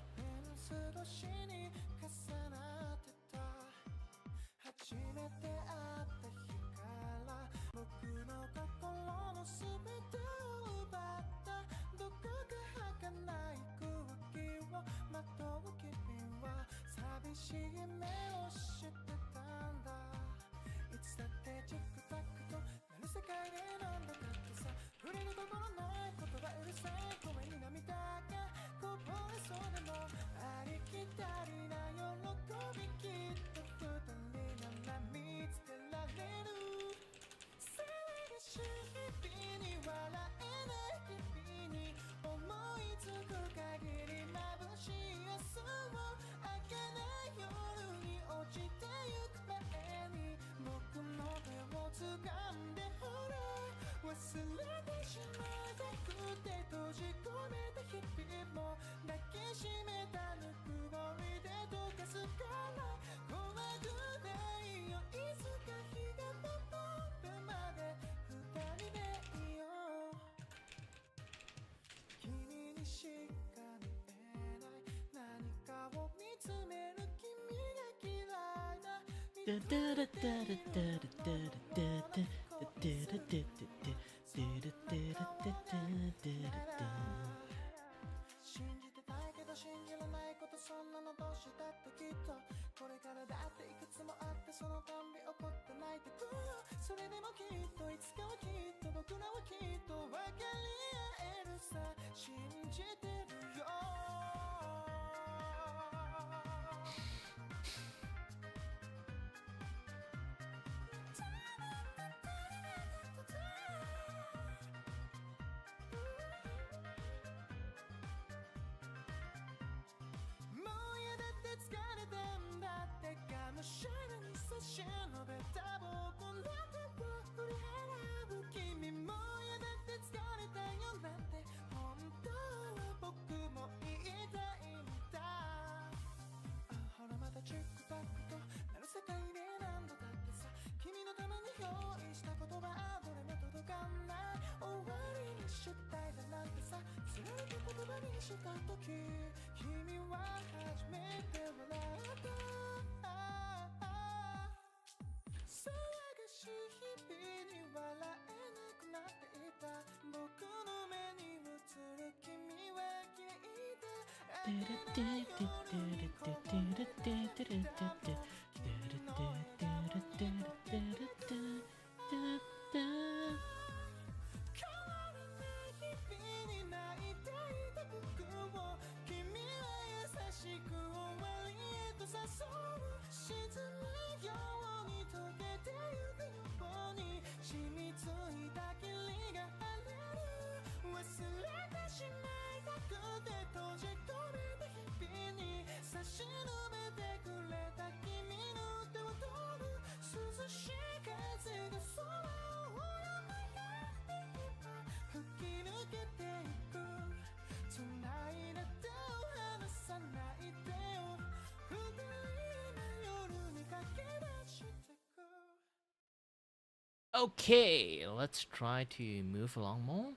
Okay, let's try to move along more.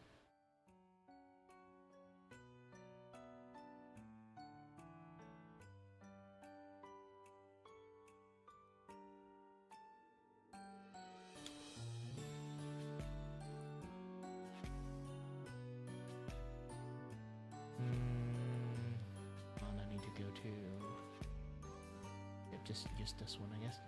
I need to go to... Yep, just use this one, I guess.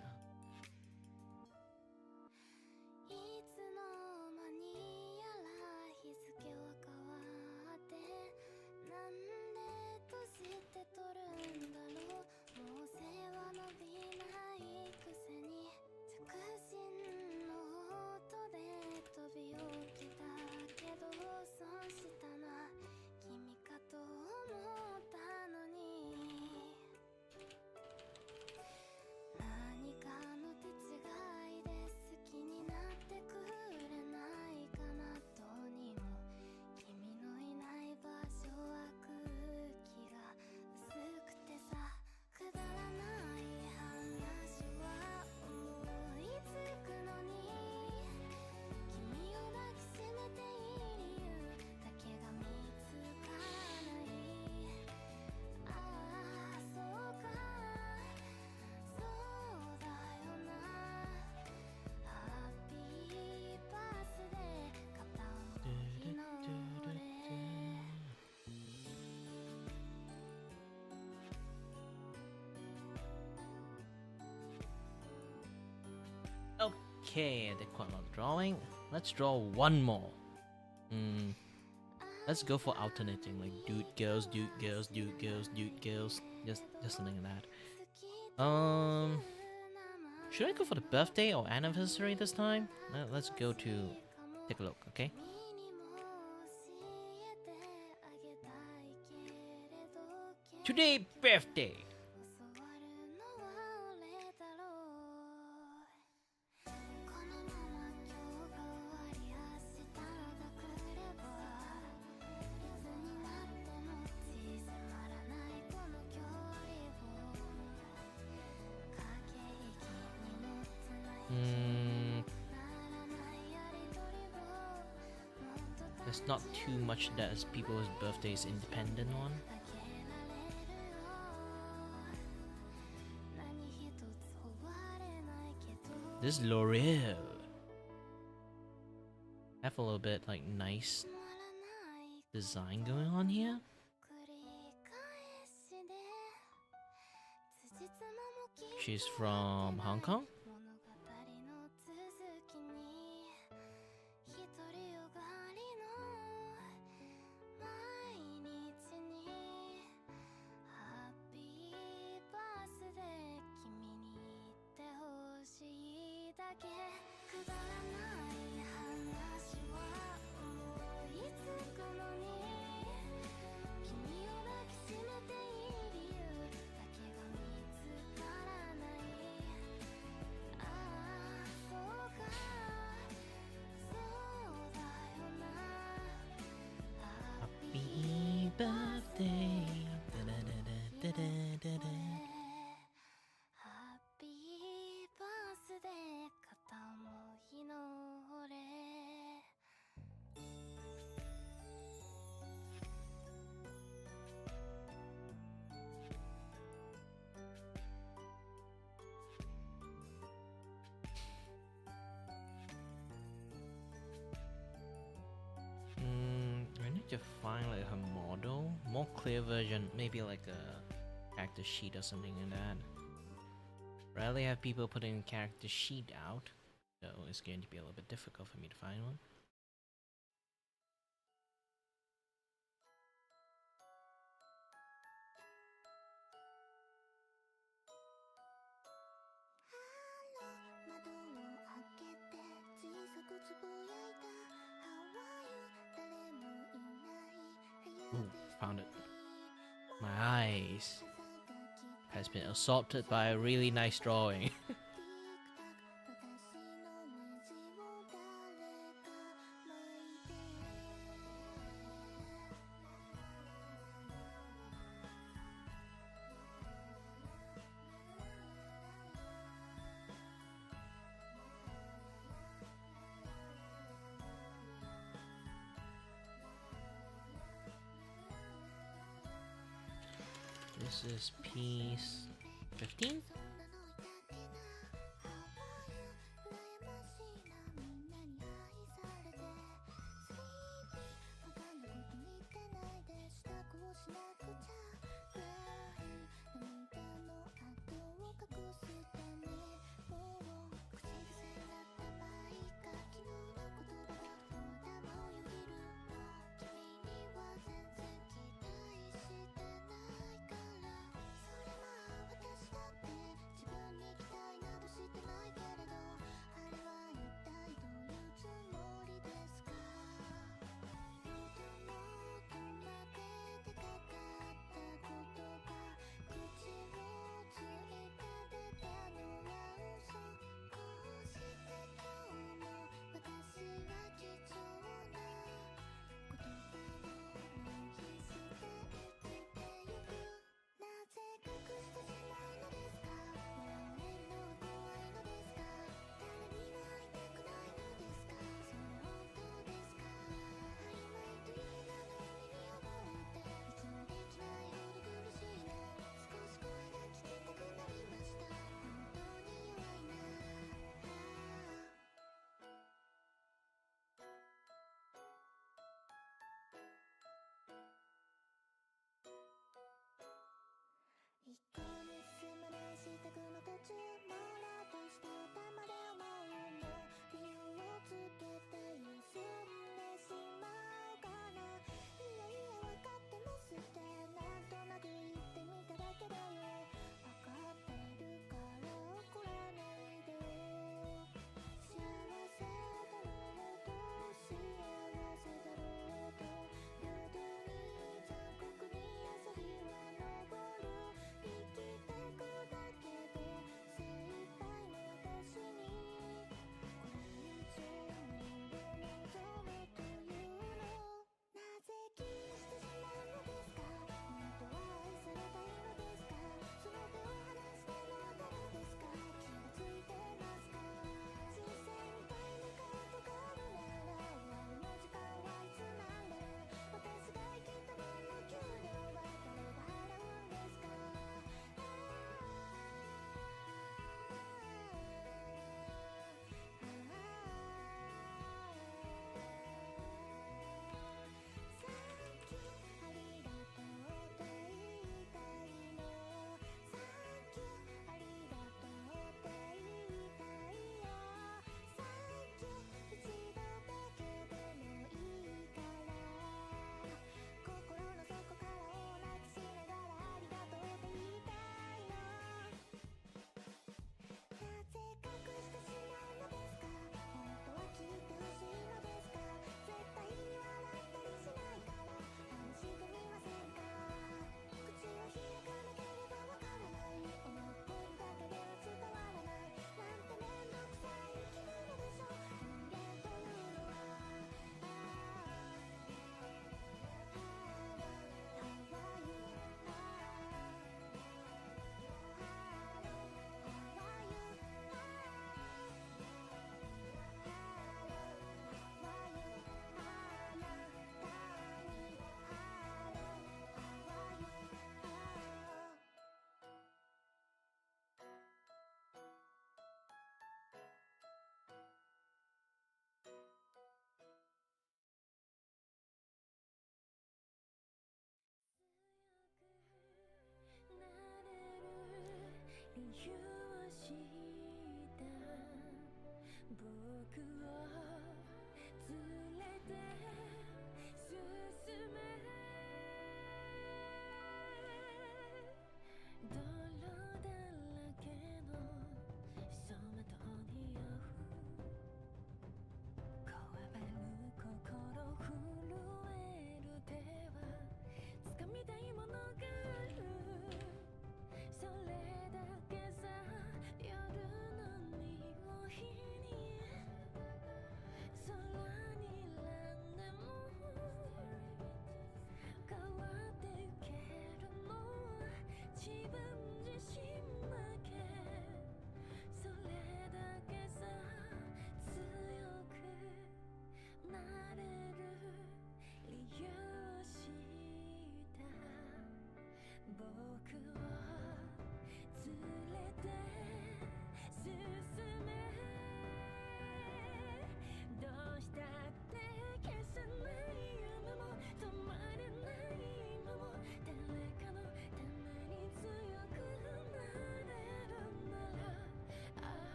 Okay, I did quite a lot of drawing. Let's draw one more. Let's go for alternating, like dude girls, dude girls, dude girls, dude girls. Just something like that. Should I go for the birthday or anniversary this time? Let's go to take a look, okay? Today birthday. There's not too much that is people's birthdays independent one. This is L'Oreal. Have a little bit like nice design going on here. She's from Hong Kong. Happy birthday. I need to find like her model, more clear version, maybe like a character sheet or something like that. Rarely have people putting a character sheet out, so it's going to be a little bit difficult for me to find one. Ooh, found it. My eyes has been assaulted by a really nice drawing. This is piece 15?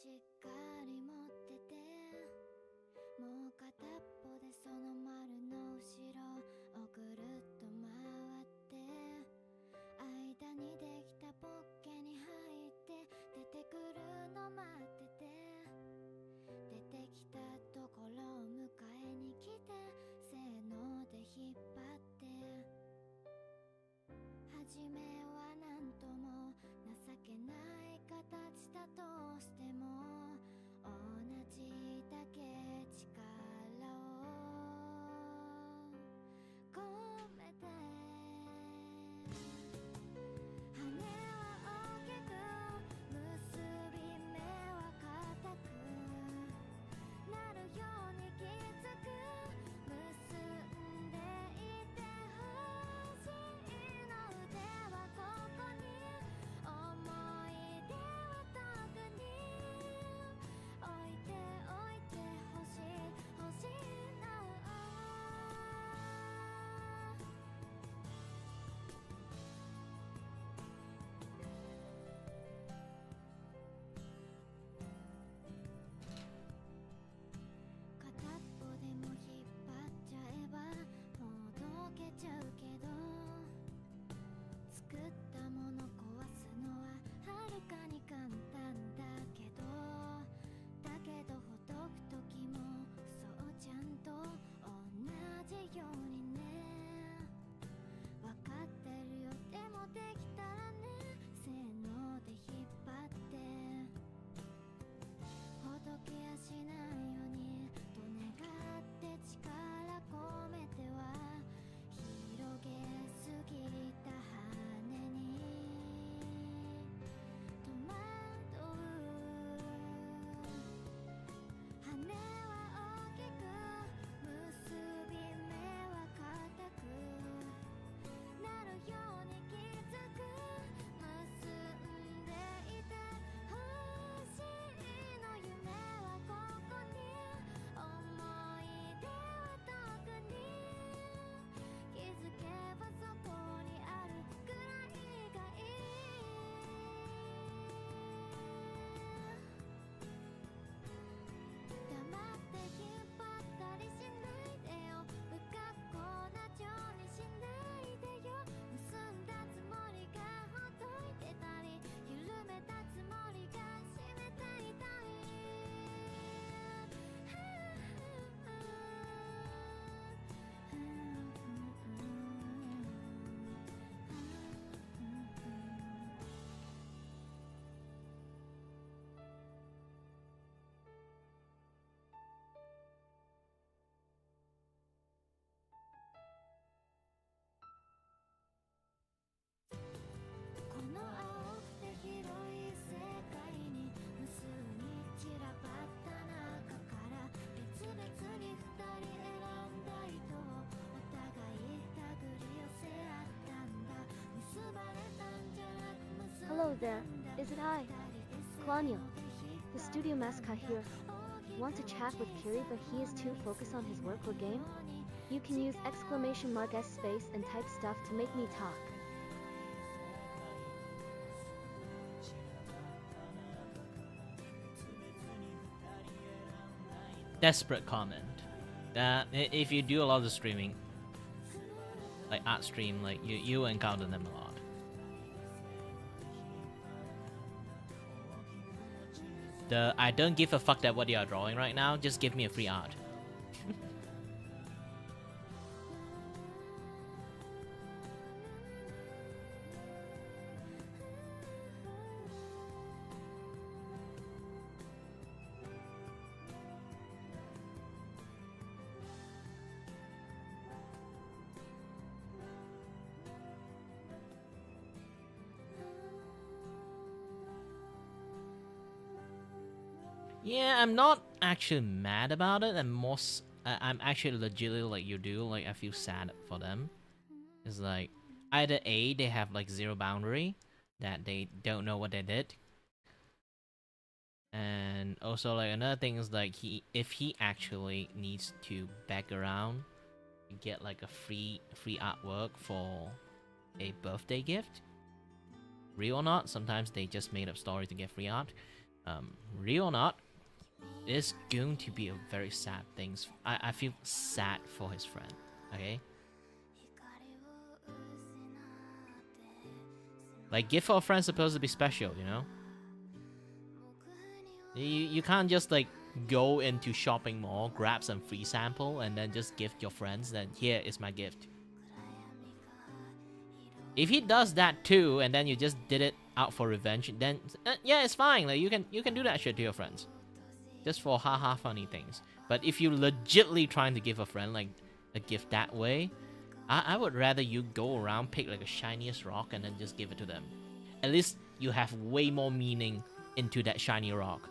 しっかり持ってて、もう片っぽでその丸の後ろをぐるっと回って、間にできたポッケに入って出てくるの待ってて、出てきたところを迎えに来て、せーので引っ張って、初めはなんとも情けない形だとしても、同じだけ力を込めて、羽は大きく結び目は固くなるようにきつく結んでいてほしいの。腕はここに、思い出は特に置いてほしいの。片っぽでも引っ張っちゃえばほどけちゃうけど、作ったもの壊すのははるかに簡単だけど、ほどく時もそうちゃんと同じようにね。わかってるよ、でもできたらね、せーので引っ張って、ほどけやしないようにと願って力込めては、広げすぎた羽に戸惑う。羽は大きく結び目は固くなるようにきつく結んでいてほしいの。夢はここに、思い出は特に気づけばそこにあるくらいがいい。黙って引っ張ったりしないでよ、不格好な情にしないでよ。結んだつもりがほどいてたり、緩めたつもりが締めていたり、この青くて広い世界に無数に散らばった中から別々に二人選んだ糸をお互い手繰り寄せ合ったんだ。結ばれたんじゃなく結んだんだ。 Hello there, is it I? Claudio, the studio mascot here. Want to chat with Kiray but he is too focused on his work or game? You can use !s space and type stuff to make me talk. Desperate comment. That if you do a lot of streaming, like art stream, like you encounter them a lot. I don't give a fuck that what you are drawing right now, just give me a free art. Yeah, I'm not actually mad about it. I'm actually legitimately like you do. Like I feel sad for them. It's like either A, they have like zero boundary, that they don't know what they did, and also like another thing is like if he actually needs to beg around to get like a free artwork for a birthday gift, real or not, sometimes they just made up story to get free art. Real or not, it's going to be a very sad thing. I feel sad for his friend, okay? Like, gift for a friend's supposed to be special, you know? You can't just, like, go into shopping mall, grab some free sample, and then just gift your friends that, here is my gift. If he does that too, and then you just did it out for revenge, then, yeah, it's fine. Like, you can do that shit to your friends. Just for haha funny things. But if you legitly trying to give a friend like a gift that way, I would rather you go around, pick like a shiniest rock and then just give it to them. At least you have way more meaning into that shiny rock.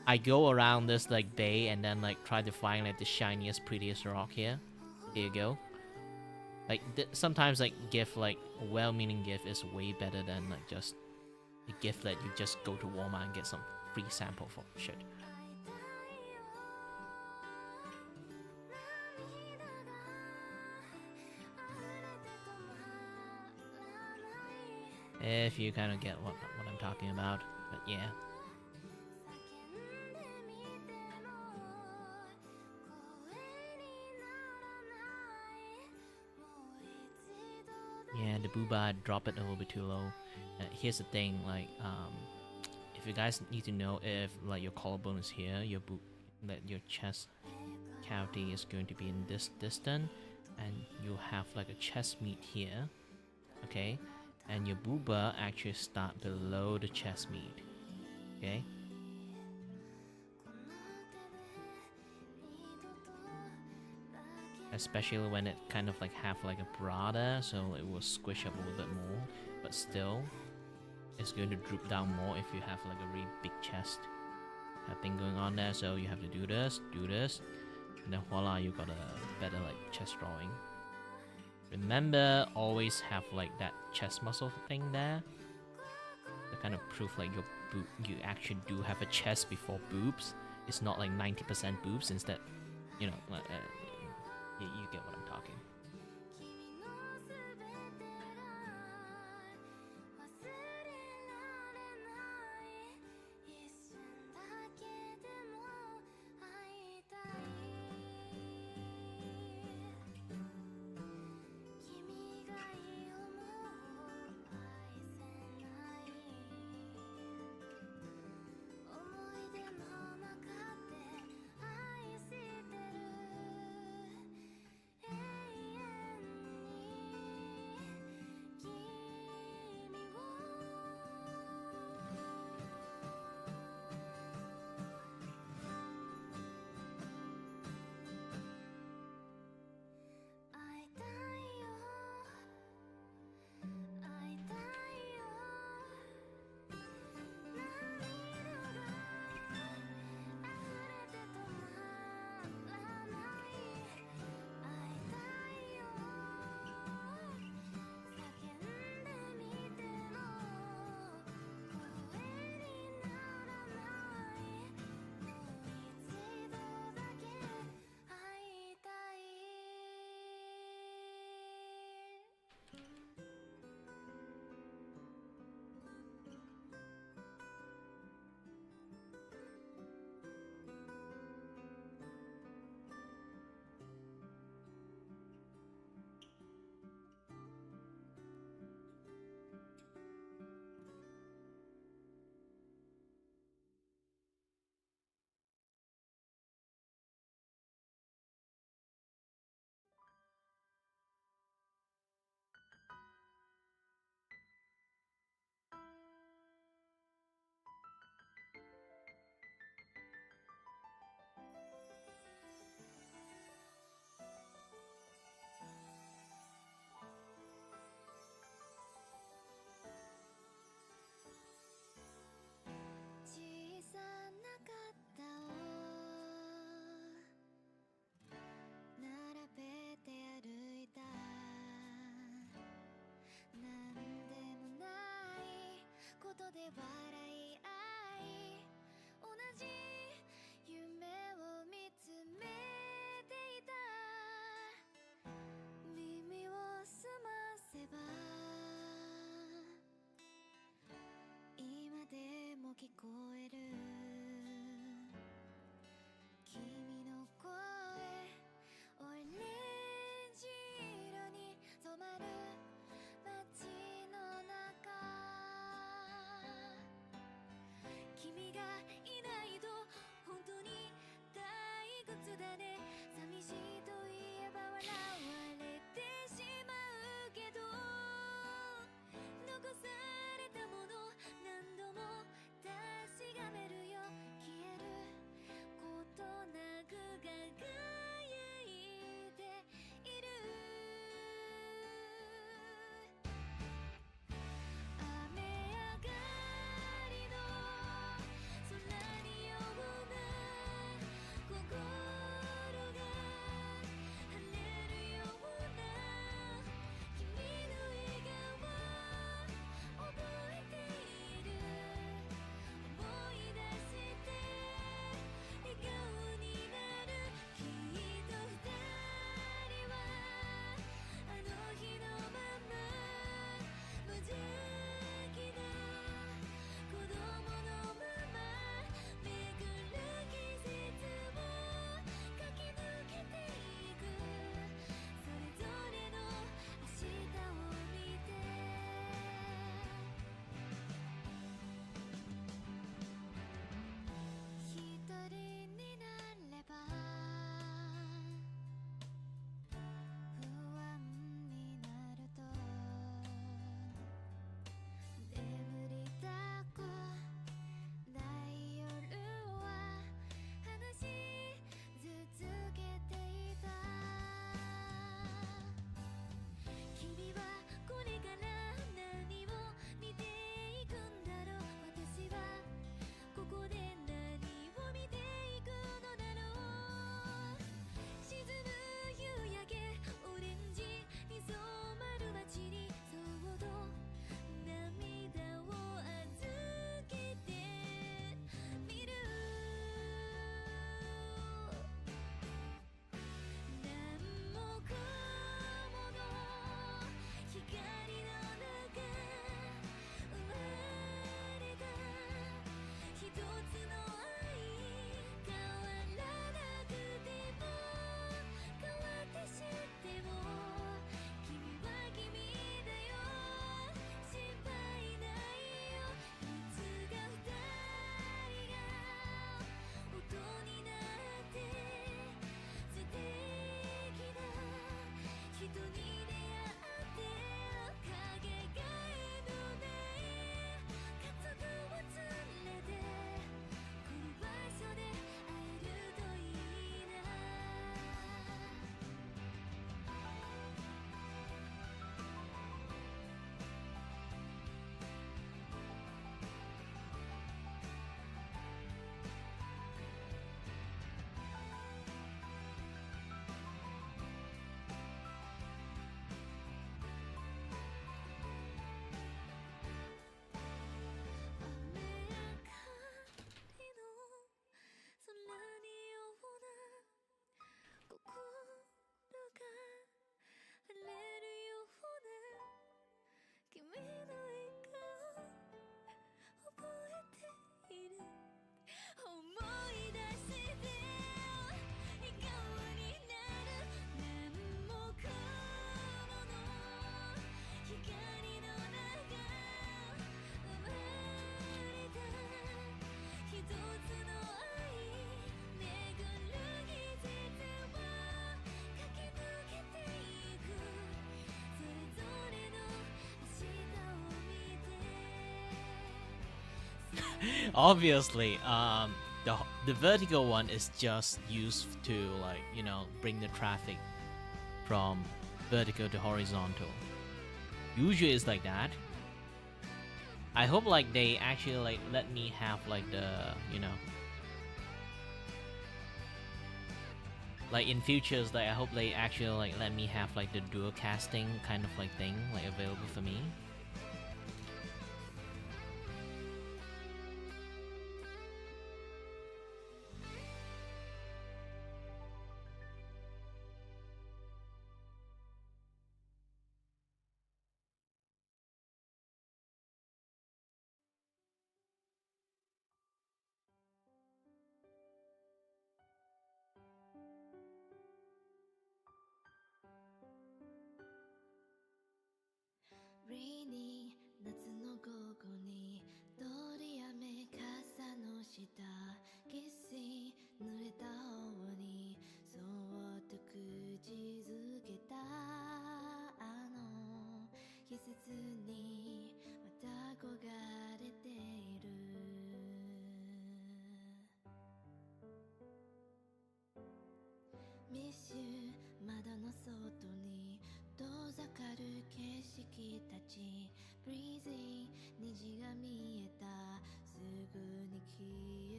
I go around this like bay and then like try to find like the shiniest, prettiest rock here. Here you go. Like sometimes like gift, like a well-meaning gift is way better than like just a gift that you just go to Walmart and get some free sample for shit. If you kind of get what I'm talking about, but yeah. Yeah, the booba drop it a little bit too low. Here's the thing, like, if you guys need to know if like your collarbone is here, that your chest cavity is going to be in this distance, and you have like a chest meat here, okay? And your booba actually start below the chest meat, okay? Especially when it kind of like have like a broader, so it will squish up a little bit more, but still, it's going to droop down more if you have like a really big chest thing going on there. So you have to do this, and then voila, you got a better like chest drawing. Remember, always have like that chest muscle thing there to kind of prove like you actually do have a chest before boobs. It's not like 90% boobs. Instead, you know, you get what I'm talking. 音で笑い合い同じ夢を見つめていた耳を澄ませば今でも聞こえる君の声オレンジ色に染まる街の中君がいないと本当に退屈だね寂しいと言えば笑われてしまうけど残されたもの何度も確かめるよ消えることなく輝いている雨上がりの空にような心が晴れるような君の笑顔覚えている思い出して笑顔になるきっと二人はあの日のまま無邪気な子供のまま巡る季節を駆け抜けていくそれぞれの明日を見て一人になれば不安になると眠りたくない夜は話し続けていた君はこれから何を見ていくんだろう私はここで何を見ていくのだろう沈む夕焼けオレンジに染まる街にそっと涙を預けてみる何もかもの光の中生まれた一つの愛変わらなくても変わってしても君は君だよ心配ないよいつか二人が音になって素敵な人に出会ってかけがえのない家族を連れてこの場所で会えるといいな雨上がりの空にような心が晴れるような君の笑顔覚えている思い出して笑顔になる何もかもの光の中生まれた一つの愛巡る季節を駆け抜けていくそれぞれの明日を見て Obviously, the vertical one is just used to, like, you know, bring the traffic from vertical to horizontal. Usually it's like that. I hope like they actually like let me have like the, you know, like in futures, like I hope they actually like let me have like the dual casting kind of like thing like available for me. した決心濡れた方にそっと口づけたあの季節にまた憧れている密集窓の外に遠ざかる景色たち Breezy 虹が見えたすぐに消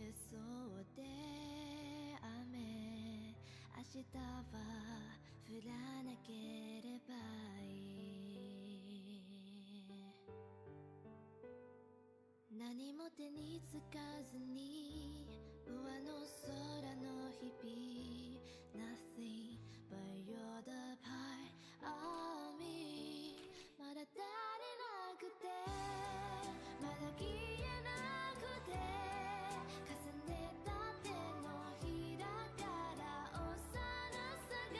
えそうで雨明日は降らなければいい何も手につかずに上の空の日々 Nothing but you're the part of me まだ足りなくてまだ消えなくて重ねた手のひらから幼さが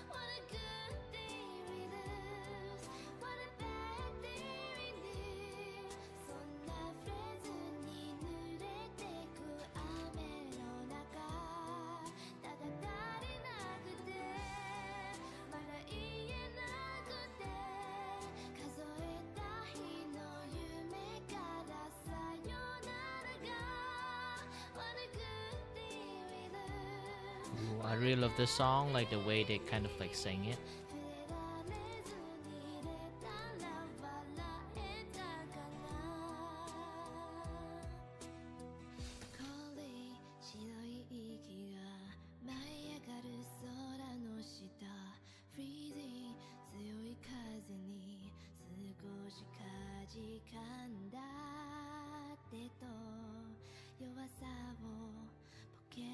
What a good thing we lose What a bad thing we did そんなフレーズに濡れてく雨の中ただ足りなくてまだ言えなくて数えた日の夢からさよならが What a good thing we lose Ooh, I really love this song, like the way they kind of like sing it. 触れられずにいれたら笑えたかな濃い白い息が舞い上がる空の下 Freezing 強い風に少しかじかんだ手と弱さをポケッ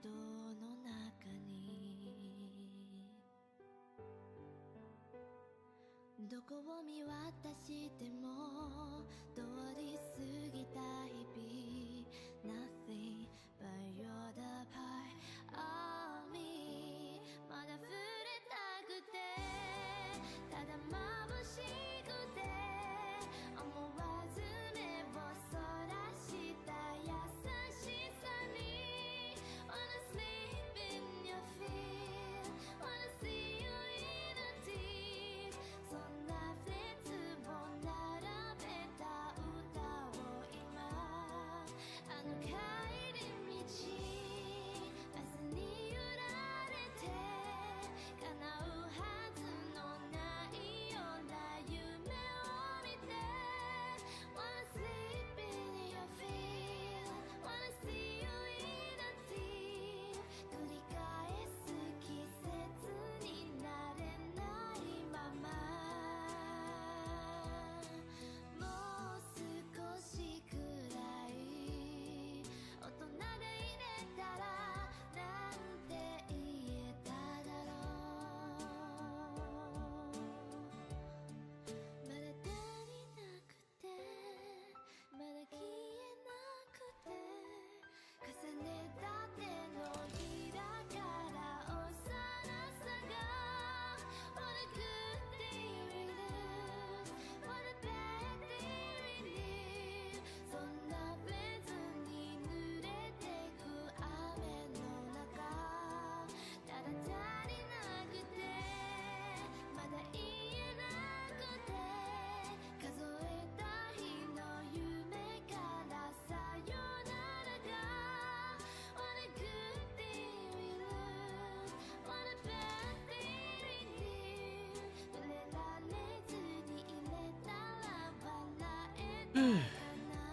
トの中にどこを見渡しても通り過ぎた日々 Nothing but you're the part of me まだ触れたくてただ眩しくて思わず目をそらした優しさに Wanna sleep in your feet Wanna see you in a deep そんなフレーズを並べた歌を今あの帰り道明日に揺られて叶うはずのないような夢を見て Wanna sleep in your feet Wanna see you in a deep 繰り返す季節になれないままもう少しくらい大人でいれたらなんて言えただろうまだ足りなくてまだ消えなくて重ねた手のひらから幼さが What a good thing we lose What a bad thing we need そんなフレーズに濡れてく雨の中ただ足りなくてまだ言えなくて数えた日の夢からさよならが What a good thing we lose What a bad thing we need 触れられずにいれたら笑えたかな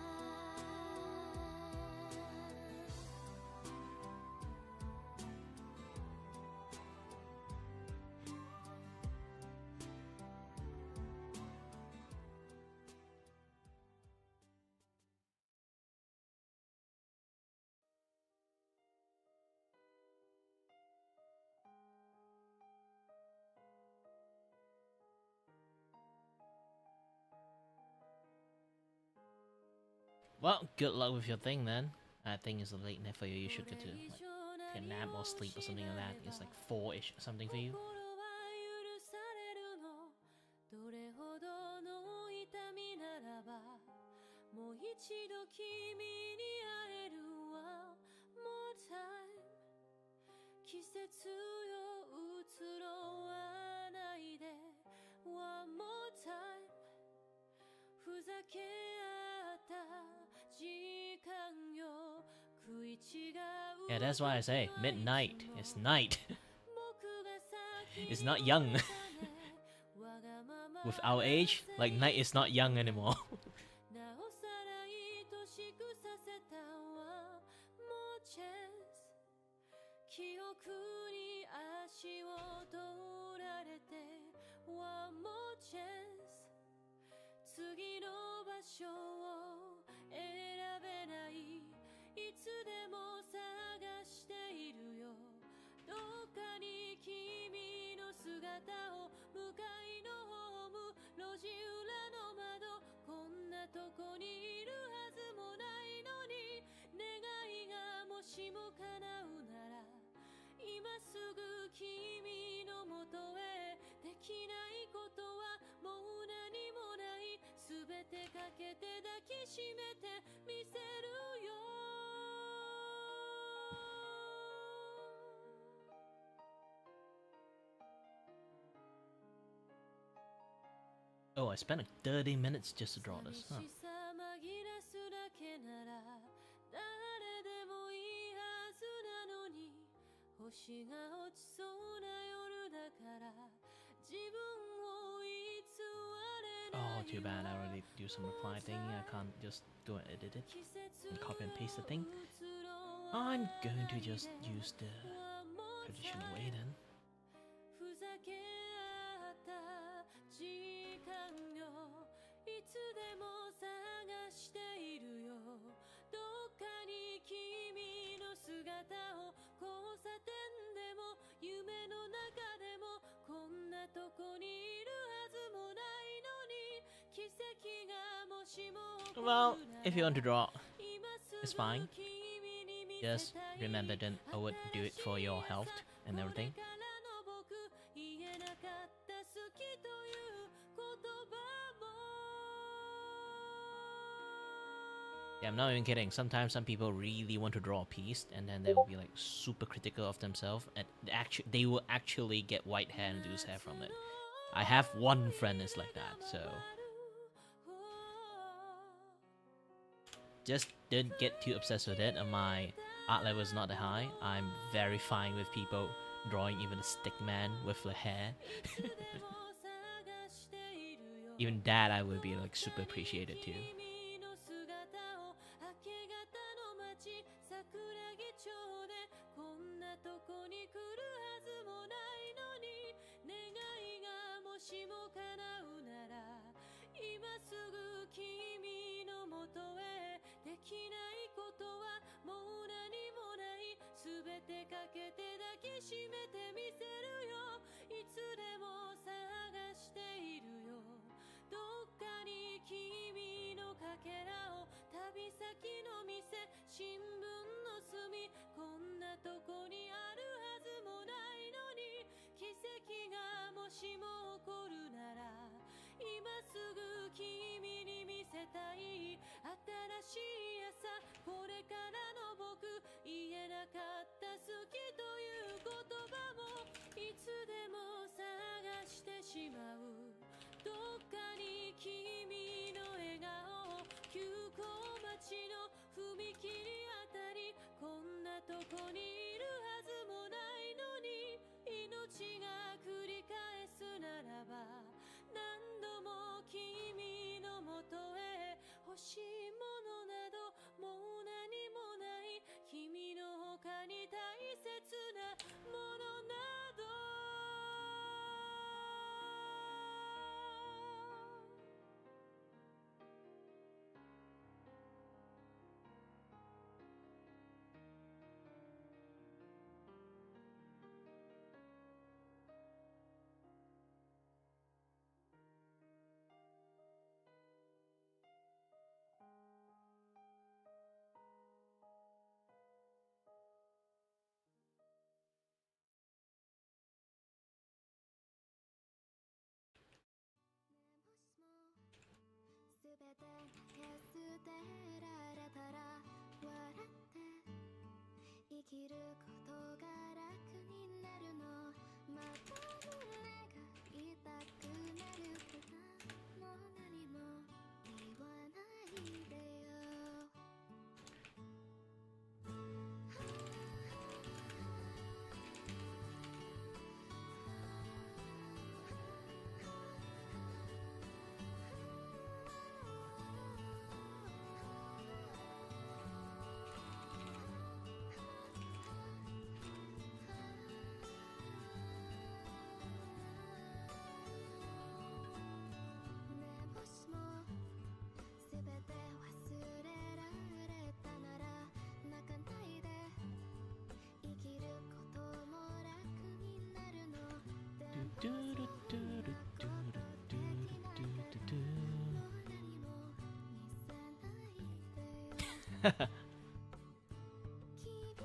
Well, good luck with your thing then. I think it's a late night for you. You should go to like take a nap or sleep or something like that. It's like 4-ish or something for you. どれほどの痛みならばもう一度君に会え季節よ移ろわないで One more time ふざけ合った時間よ食い違う Yeah, that's why I say midnight. It's night. It's not young. With our age, like night is not young anymore. なおさら愛しくさせた One more chance 記憶に足を取られて One more chance 次の場所を選べないいつでも探しているよどっかに君の姿を向かいのホーム路地裏の窓こんなとこにいるはずもないのに願いがもしも叶うなら今すぐ君のもとへできないことはもう何もないすべてかけて抱きしめてみせるよ Oh, I spent like 30 minutes just to draw this. Huh. 寂しさ紛らすだけなら誰でもいいはずなのに星が落ちそうな夜だから自分を偽れない Oh, too bad. I already do some reply thing. I can't just go and edit it and copy and paste the thing. I'm going to just use the traditional way then. ふざけ合った時間よいつでも探しているよどっかに君の姿を交差点でも夢の中でもこんなとこにいるはずもないのに奇跡がもしも Well, if you want to draw, it's fine. Just remember that I would do it for your health and everything. Yeah, I'm not even kidding. Sometimes some people really want to draw a piece and then they will be like super critical of themselves and they will actually get white hair and lose hair from it. I have one friend that's like that, so just don't get too obsessed with it. And my art level is not that high. I'm very fine with people drawing even a stick man with the hair. Even that I would be like super appreciated too. 桜木町でこんなとこに来るはずもないのに願いがもしも叶うなら今すぐ君のもとへできないことはもう何もないすべてかけて抱きしめてみせるよいつでも探しているよどっかに君のかけらを旅先の店新聞の隅こんなとこにあるはずもないのに奇跡がもしも起こるなら今すぐ君に見せたい新しい朝これからの僕言えなかった好きという言葉もいつでも探してしまうどっかに君の笑顔急行待ちの踏切あたりこんなとこにいるはずもないのに命が繰り返すならば何度も君のもとへ欲しいものなどもう何もない君の他に大切なものなど 全て投げ捨てられたら笑って生きることが楽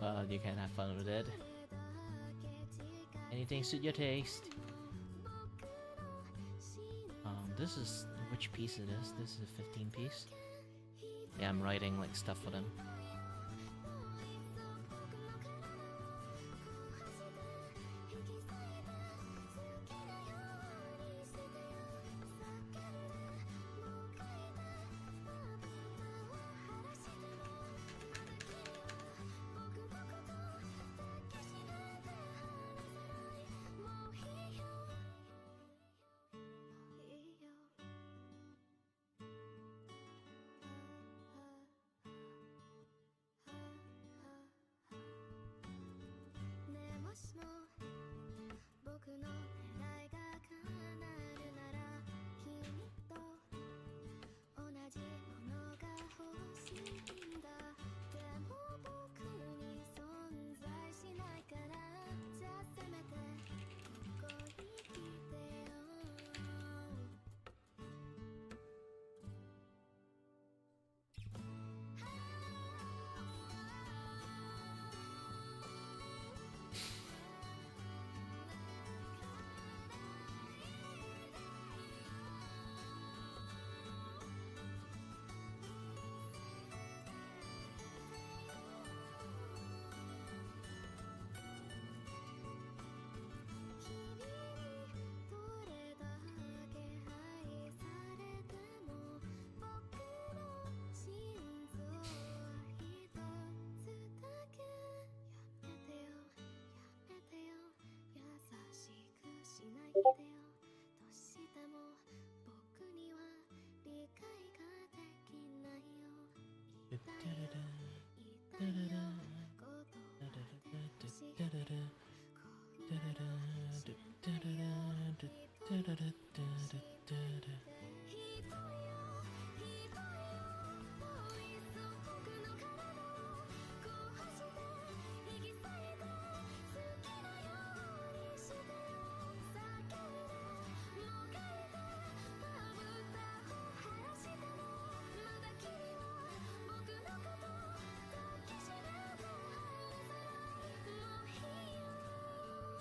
Well, you can have fun with it. Anything suit your taste. This is which piece it is. This is a 15 piece. Yeah, I'm writing like stuff for them.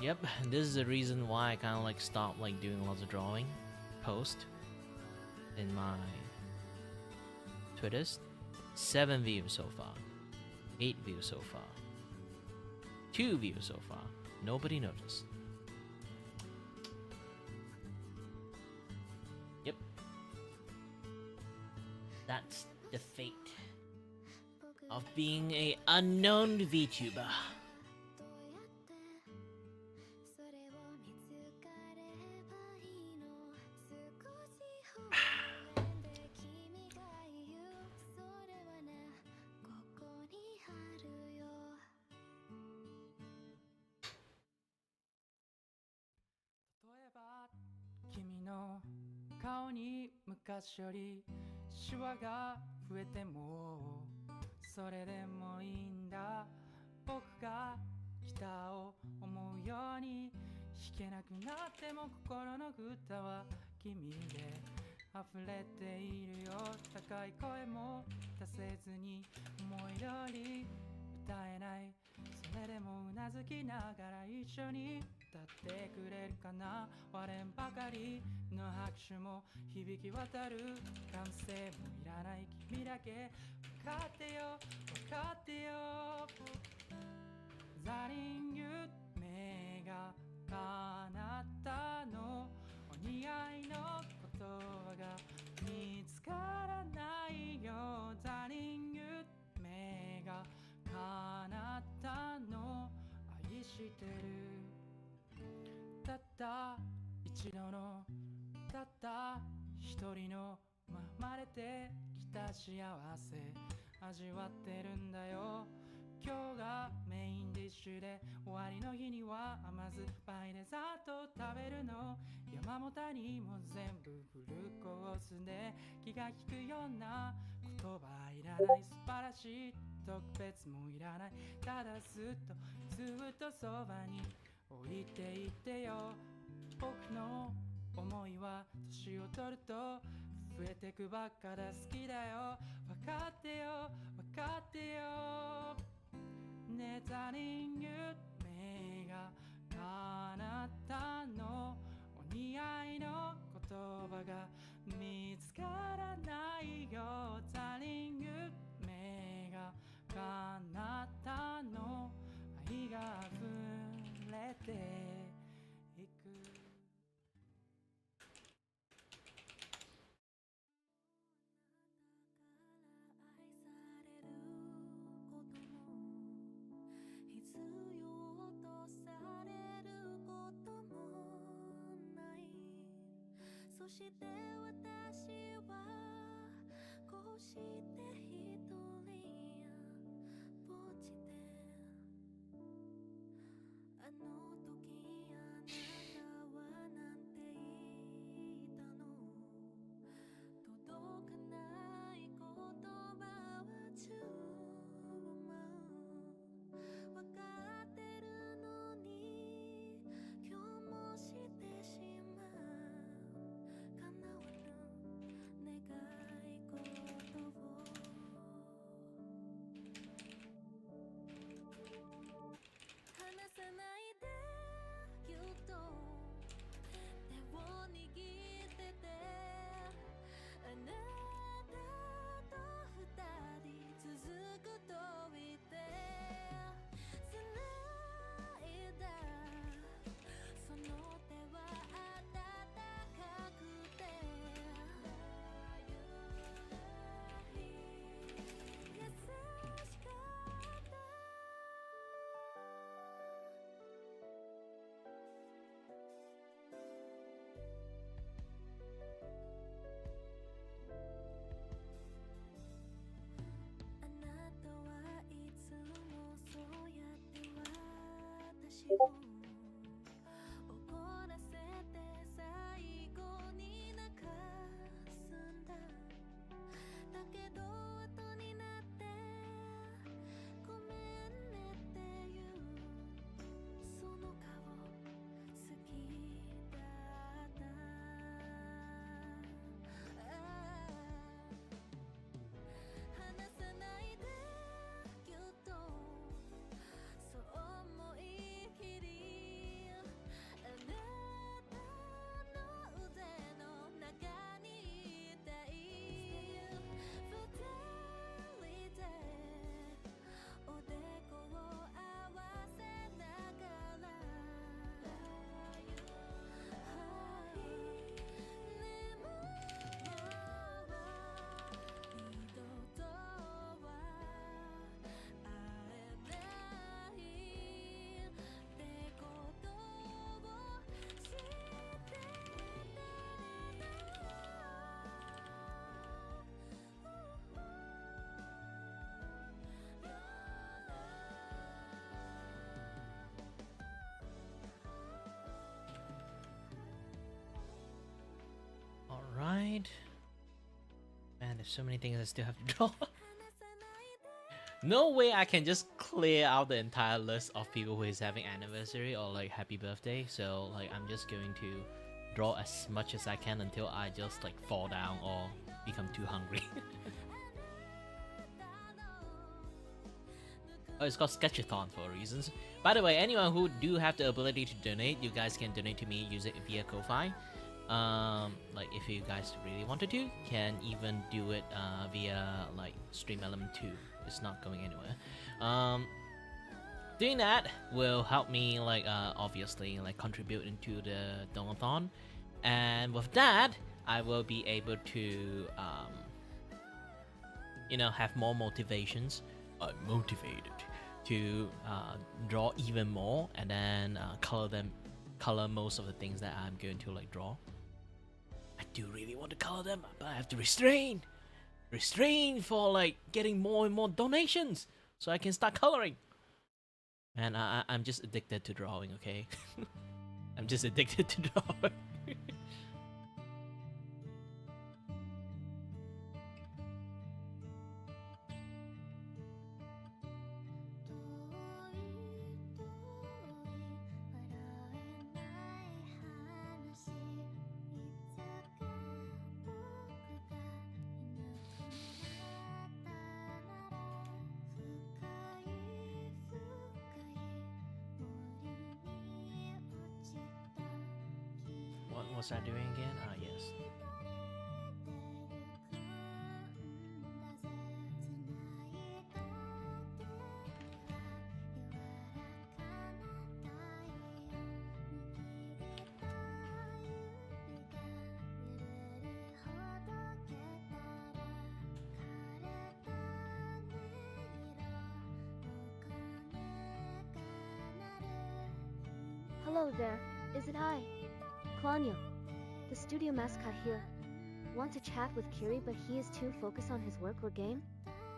Yep, this is the reason why I kind of like stopped like doing lots of drawing post in my Twitters. 7 views so far, 8 views so far, 2 views so far. Nobody noticed. Yep, that's the fate of being a unknown VTuber. 彼方のお似合いの言葉が見つからないよダーリング目が彼方の愛してるたった一度のたった一人の生まれてきた幸せ味わってるんだよ今日がメインディッシュで終わりの日には甘酸っぱいデザート食べるの山も谷も全部フルコースで気が利くような言葉いらない素晴らしい特別もいらないただずっとそばに置いていてよ僕の思いは年を取ると増えてくばっかだ好きだよ分かってよ分かってよねえダーリング目が彼方のお似合いの言葉が見つからないよダーリング目が彼方の愛が溢れていく必要とされることもないそして私はこうして一人ぼっちであの時あなたはなんて言ったの届かない言葉は十分わかってるのに今日もしてしまう叶わぬ願い事を離さないでぎゅっと手を握っててあなたと二人続くと言ってスライダーその手は温かくて優しかったあなたはいつもそうやって私を怒らせて最後に泣かすんだだけど後になってごめんねっていうその顔好きだった離さないでぎゅっとそう思い切りあなたの腕の中にいたい二人でおでこを合わせながらでも二度とは会えないってことを知ってAlright. Man, there's so many things I still have to draw. No way I can just clear out the entire list of people who is having anniversary or like happy birthday. So like I'm just going to draw as much as I can until I just like fall down or become too hungry. Oh, it's called Sketchathon for reasons. By the way, anyone who do have the ability to donate, you guys can donate to me using via Ko-Fi. Like if you guys really wanted to, can even do it via like Stream Element 2. It's not going anywhere. Doing that will help me, like, obviously, like, contribute into the Donathon, and with that, I will be able to, you know, have more motivations. I'm motivated to draw even more, and then color most of the things that I'm going to, like, draw. I do really want to color them, but I have to restrain for, like, getting more and more donations so I can start coloring. And I'm just addicted to drawing, okay? I'm just addicted to drawing. What was I doing again? Ah, yes. Hello there, is it I? Claudio, the studio mascot here. Want to chat with Kiray but he is too focused on his work or game?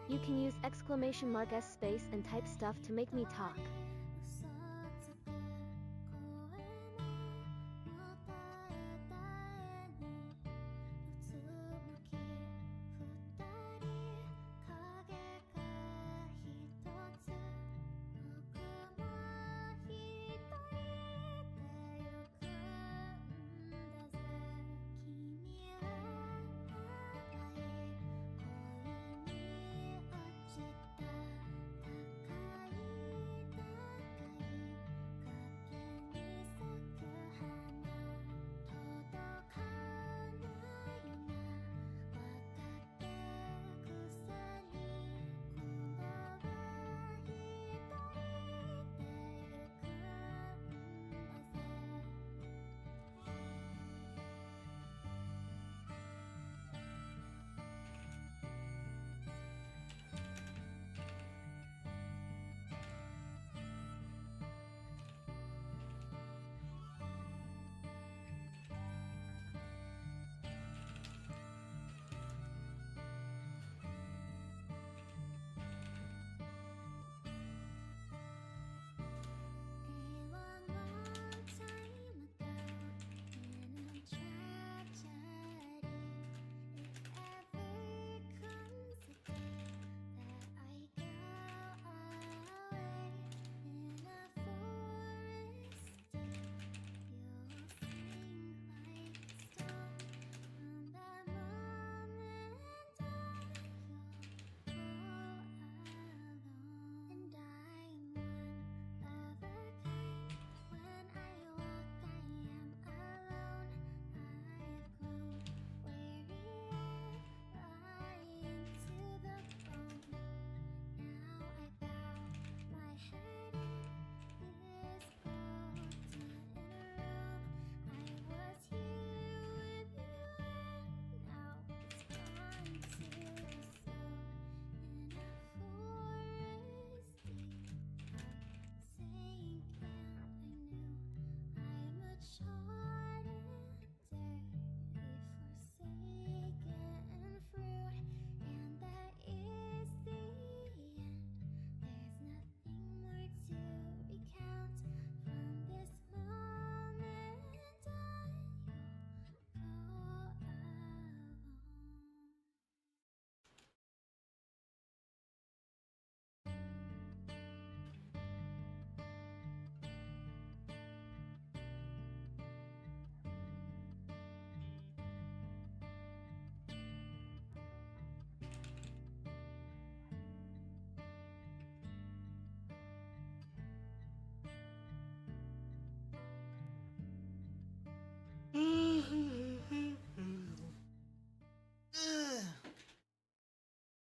You can use !S space and type stuff to make me talk.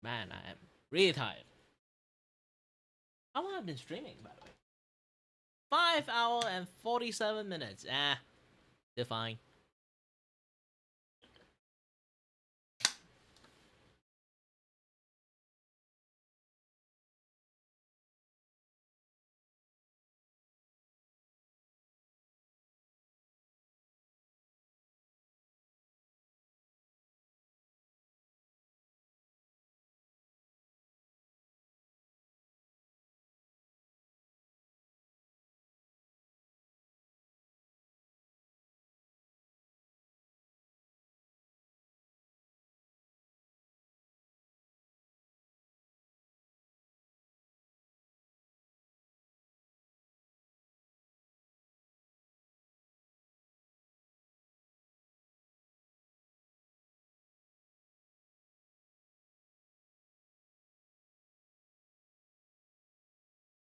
Man, I am really tired. How long have I been streaming, by the way? 5 hour and 47 minutes. They're fine.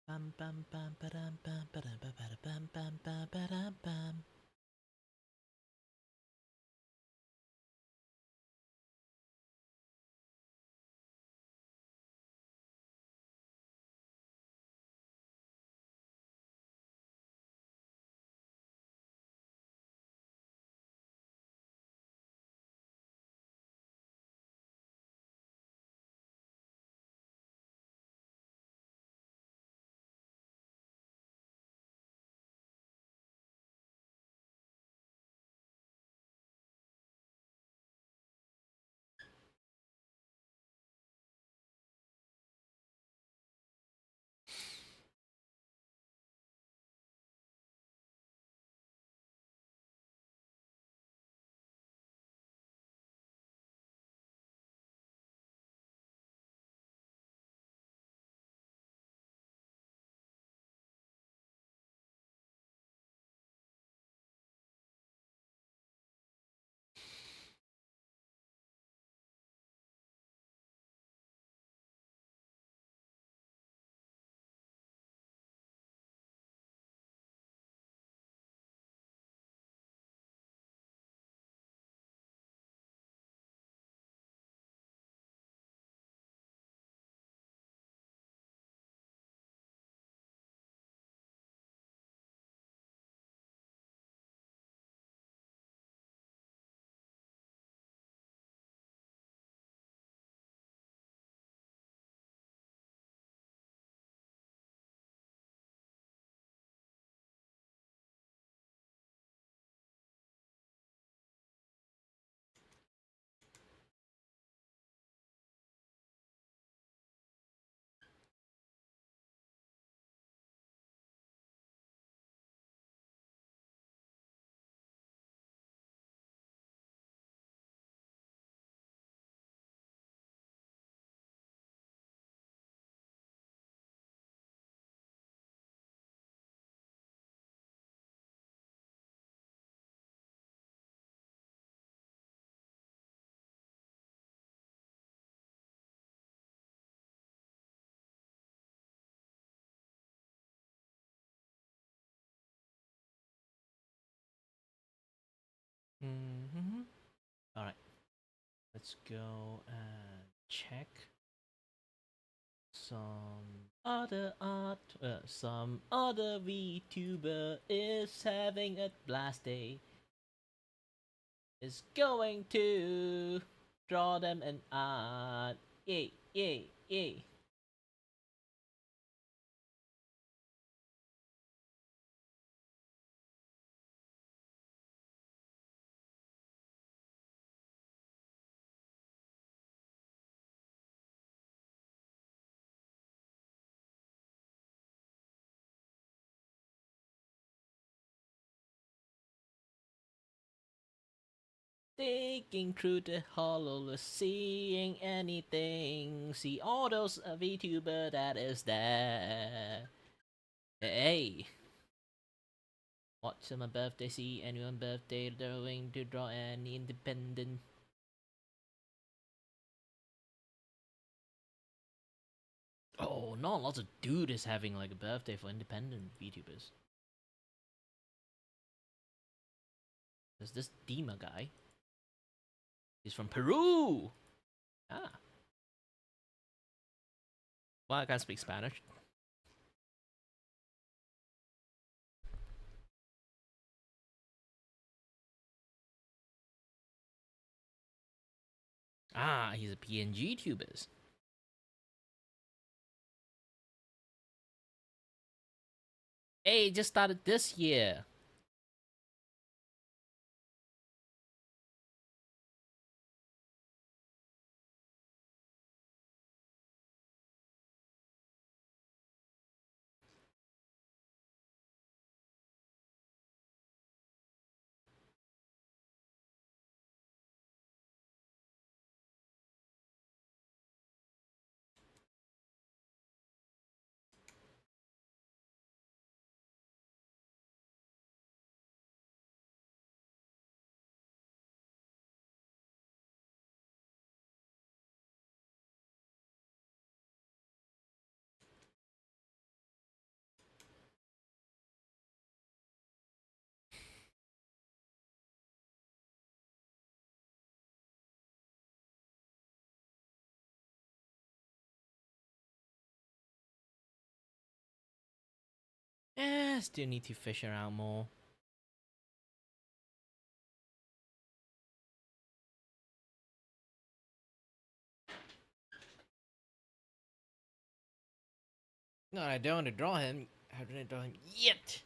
Bam bam bam ba-dum bam ba-dum ba-ba-da-bam bam bam ba-dum bam. Alright. Let's go and check some other some other VTuber is having a blast day. Is going to draw them an art. Yay, yay, yay. Digging through the hollow, seeing anything. See all those VTuber that is there. Hey, what's my birthday? See anyone birthday going to draw any independent? Oh, not lots of dude is having like a birthday for independent VTubers. There's this Dima guy. He's from Peru. Ah. Well, I can't speak Spanish. Ah, he's a PNG tubers. Hey, just started this year. Still need to fish around more. No, I don't want to draw him. I haven't drawn him yet.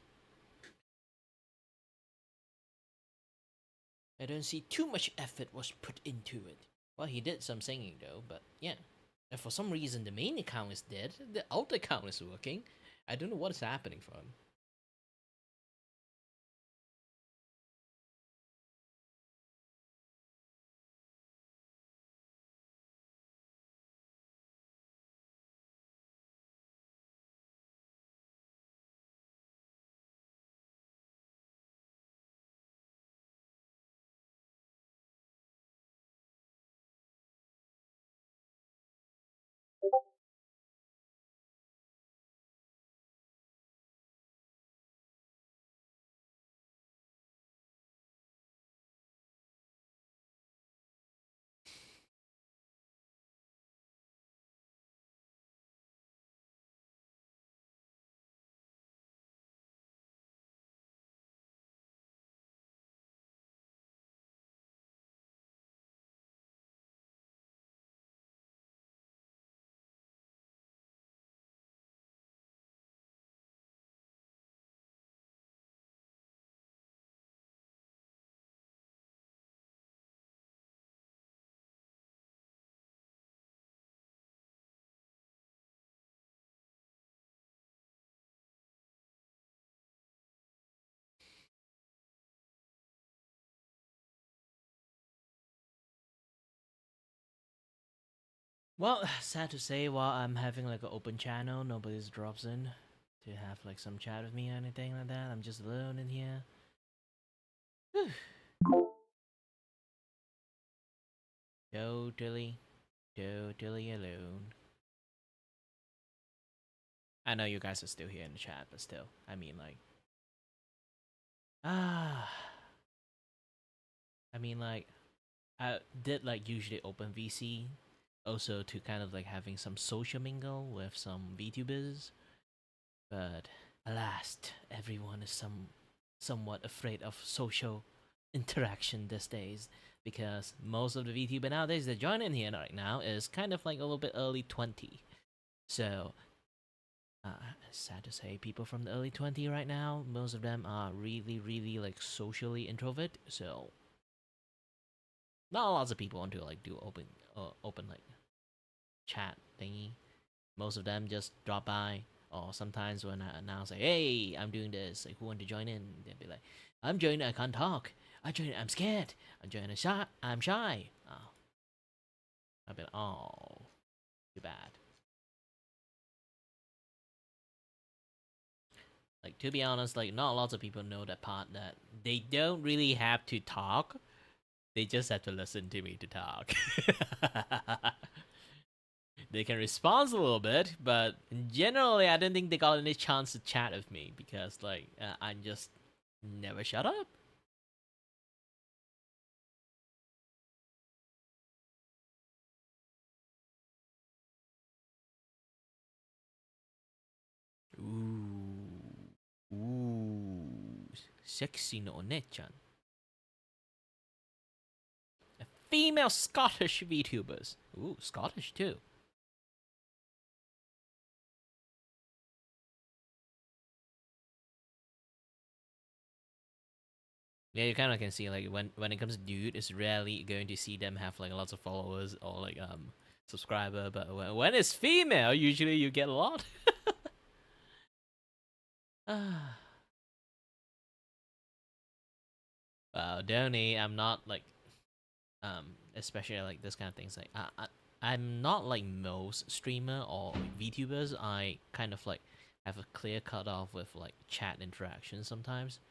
I don't see too much effort was put into it. Well, he did some singing though, but yeah. And for some reason, the main account is dead. The alt account is working. I don't know what is happening for him. Well, sad to say, while I'm having like an open channel, nobody drops in to have like some chat with me or anything like that. I'm just alone in here. Totally, totally alone. I know you guys are still here in the chat, but still, I mean like, I mean like, I did like usually open VC, also to kind of like having some social mingle with some VTubers, but alas, everyone is somewhat afraid of social interaction these days because most of the VTuber nowadays that join in here right now is kind of like a little bit early 20. So sad to say, people from the early 20 right now, most of them are really like socially introvert. So not lots of people want to like do open like chat thingy. Most of them just drop by, or sometimes when I announce like, "Hey, I'm doing this. Like, who want to join in?" They'll be like, "I'm joining. I can't talk. I joined. I'm scared. I'm joining. Shy. I'm shy." Oh, I've been too bad. Like, to be honest, like not lots of people know that part that they don't really have to talk. They just have to listen to me to talk. They can respond a little bit, but generally, I don't think they got any chance to chat with me because, like, I just never shut up. Sexy no one-chan. female Scottish VTubers. Ooh, Scottish too. Yeah, you kind of can see like when it comes to dude, it's rarely going to see them have like lots of followers or like subscriber. But when it's female, usually you get a lot. Wow, Donny, I'm not like especially like this kind of things. Like I'm not like most streamer or VTubers. I kind of like have a clear cutoff with like chat interaction sometimes.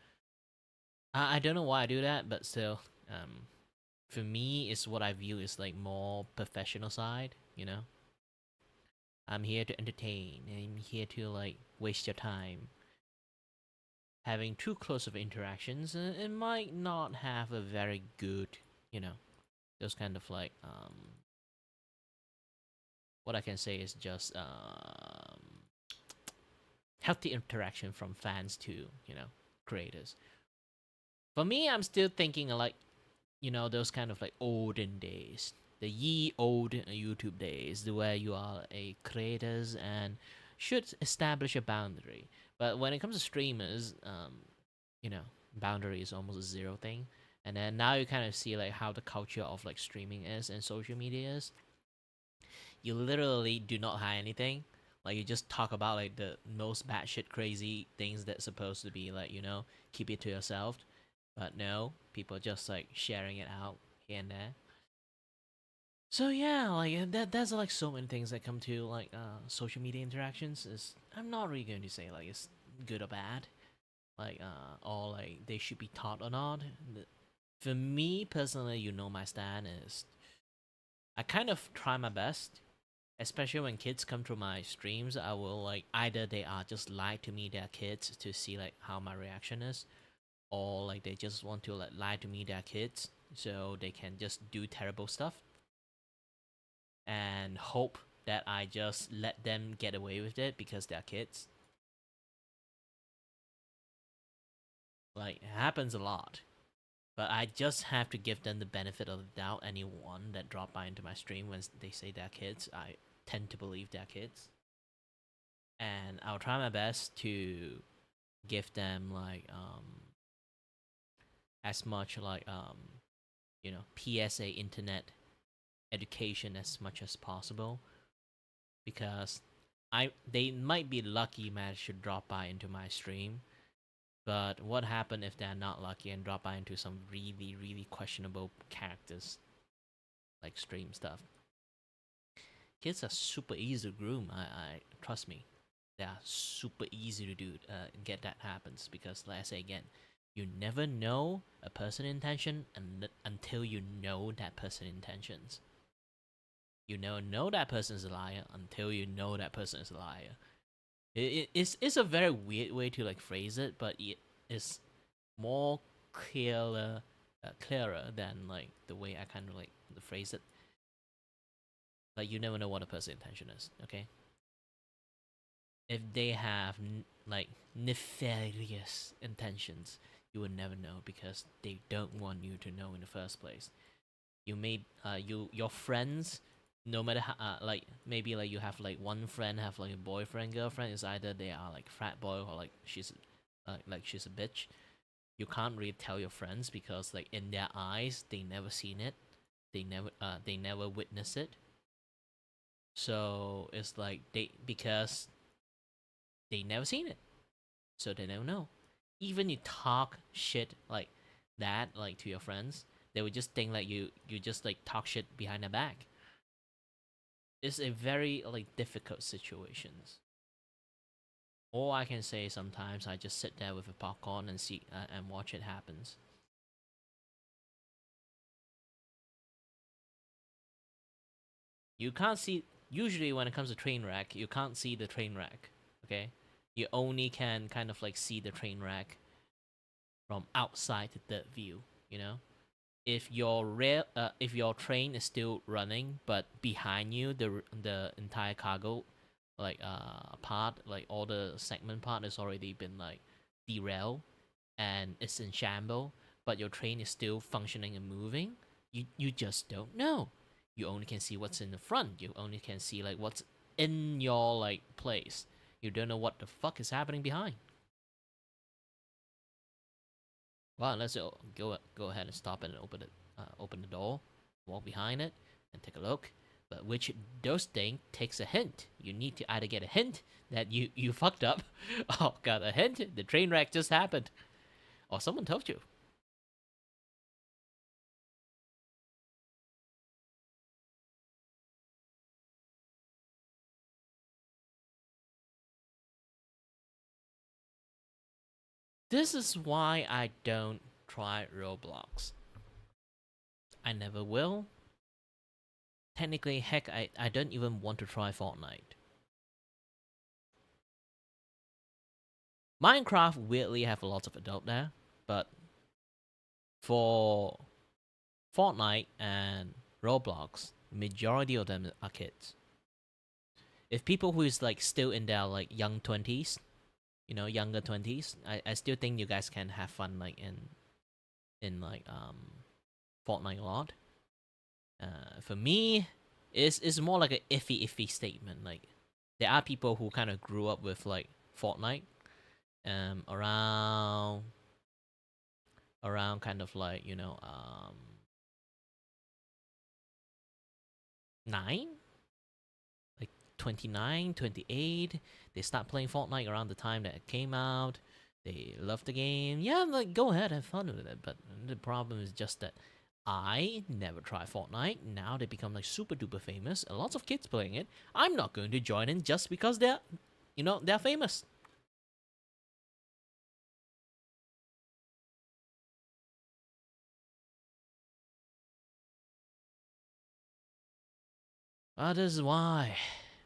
I don't know why I do that, but still, for me, it's what I view is like more professional side. You know, I'm here to entertain. I'm here to like waste your time. Having too close of interactions, it might not have a very good, you know, those kind of like what I can say is just healthy interaction from fans to, you know, creators. For me, I'm still thinking like, you know, those kind of like olden days, the ye old YouTube days, where you are a creators and should establish a boundary. But when it comes to streamers, you know, boundary is almost a zero thing. And then now you kind of see like how the culture of like streaming is and social media is. You literally do not hide anything. Like you just talk about like the most batshit crazy things that's supposed to be like, you know, keep it to yourself. But no, people just like sharing it out here and there. So yeah, like that's like so many things that come to like social media interactions. Is I'm not really going to say like it's good or bad, like or like they should be taught or not. For me personally, you know, my stand is I kind of try my best, especially when kids come to my streams. I will like either they are just lie to me, their kids, to see like how my reaction is, or like they just want to like lie to me, their kids, so they can just do terrible stuff and hope that I just let them get away with it because they're kids. Like it happens a lot. But I just have to give them the benefit of the doubt. Anyone that drop by into my stream when they say they're kids, I tend to believe they're kids. And I'll try my best to give them like as much like you know, PSA internet education as much as possible, because they might be lucky managed to drop by into my stream, but what happened if they're not lucky and drop by into some really really questionable characters like stream stuff? Kids are super easy to groom. I trust me, they are super easy to do get that happens, because like I say again, you never know a person intention until you know that person intentions. You never know that person is a liar until you know that person is a liar. It's a very weird way to like phrase it, but it is more clearer than like the way I kind of like phrase it. Like you never know what a person's intention is. Okay, if they have like nefarious intentions, you will never know because they don't want you to know in the first place. You made your friends, no matter how like maybe like you have like one friend have like a boyfriend girlfriend, is either they are like frat boy or like she's she's a bitch. You can't really tell your friends because like in their eyes they never seen it, they never witness it. So it's like because they never seen it, so they don't know. Even you talk shit like that like to your friends, they would just think like you just like talk shit behind their back. It's a very like difficult situations. All I can say sometimes I just sit there with a popcorn and see and watch it happens. You can't see, usually when it comes to train wreck, you can't see the train wreck. Okay, you only can kind of like see the train wreck from outside the view. You know, if your train is still running, but behind you the entire cargo like part, like all the segment part has already been like derailed and it's in shamble, but your train is still functioning and moving, You just don't know. You only can see what's in the front. You only can see like what's in your like place. You don't know what the fuck is happening behind. Well, let's go ahead and stop it and open the door, walk behind it, and take a look. But which those thing takes a hint. You need to either get a hint that you fucked up, or got a hint the train wreck just happened, or someone told you. This is why I don't try Roblox. I never will. Technically, heck, I don't even want to try Fortnite. Minecraft weirdly have lots of adult there, but for Fortnite and Roblox, majority of them are kids. If people who is like still in their like young 20s, you know, younger 20s, I still think you guys can have fun like in like Fortnite a lot. For me, it's more like a iffy statement. Like there are people who kind of grew up with like Fortnite, around kind of like, you know, 9, like 29, 28. They start playing Fortnite around the time that it came out. They love the game. Yeah, like go ahead, have fun with it. But the problem is just that I never tried Fortnite. Now they become like super duper famous, and lots of kids playing it. I'm not going to join in just because they're, you know, they're famous. This is why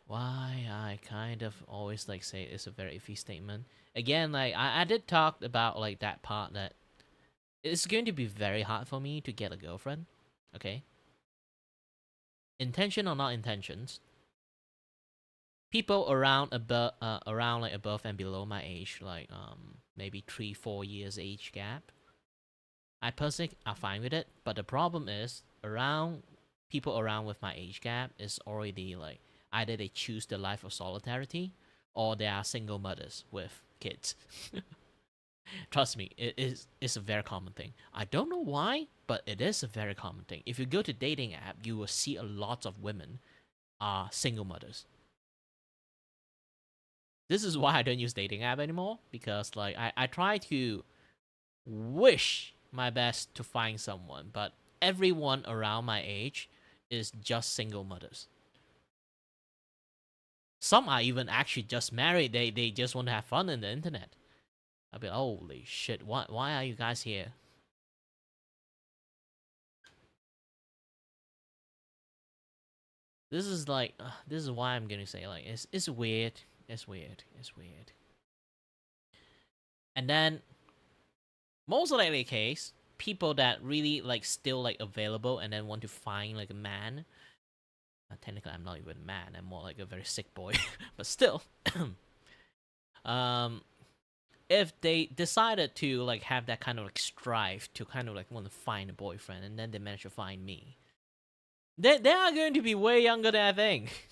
I kind of always like say it's a very iffy statement. Again, like I did talk about like that part that it's going to be very hard for me to get a girlfriend. Okay. Intention or not intentions. People around like above and below my age, like maybe 3-4 years age gap. I personally are fine with it, but the problem is people around with my age gap is already like either they choose the life of solidarity or they are single mothers with kids. Trust me, it's a very common thing. I don't know why, but it is a very common thing. If you go to dating app, you will see a lot of women are single mothers. This is why I don't use dating app anymore, because like I try to wish my best to find someone, but everyone around my age is just single mothers. Some are even actually just married. They just want to have fun on the internet. I'll be, holy shit, why are you guys here? This is like, this is why I'm gonna say like, it's weird. It's weird. It's weird. And then, most likely case, people that really like still like available and then want to find like a man. Technically, I'm not even a man. I'm more like a very sick boy. But still, if they decided to like have that kind of like strive to kind of like want to find a boyfriend, and then they manage to find me, they are going to be way younger than I think.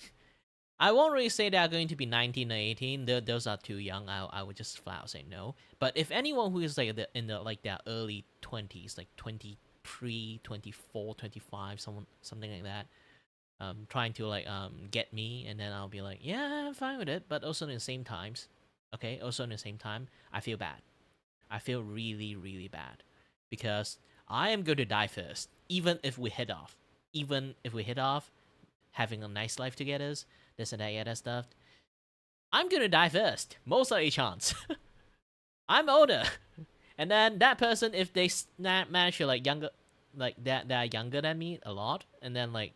I won't really say they are going to be 19 or 18. Those are too young. I would just flat out say no. But if anyone who is like in the like their early 20s, like 23, 24, 25, something like that, trying to like get me, and then I'll be like, yeah, I'm fine with it. But also in the same times, okay, also in the same time, I feel bad. I feel really, really bad, because I am going to die first, even if we hit off. Even if we hit off, having a nice life together, this and that stuff, I'm gonna die first. Most likely chance. I'm older, and then that person, if they manage to like younger, like that are younger than me a lot, and then like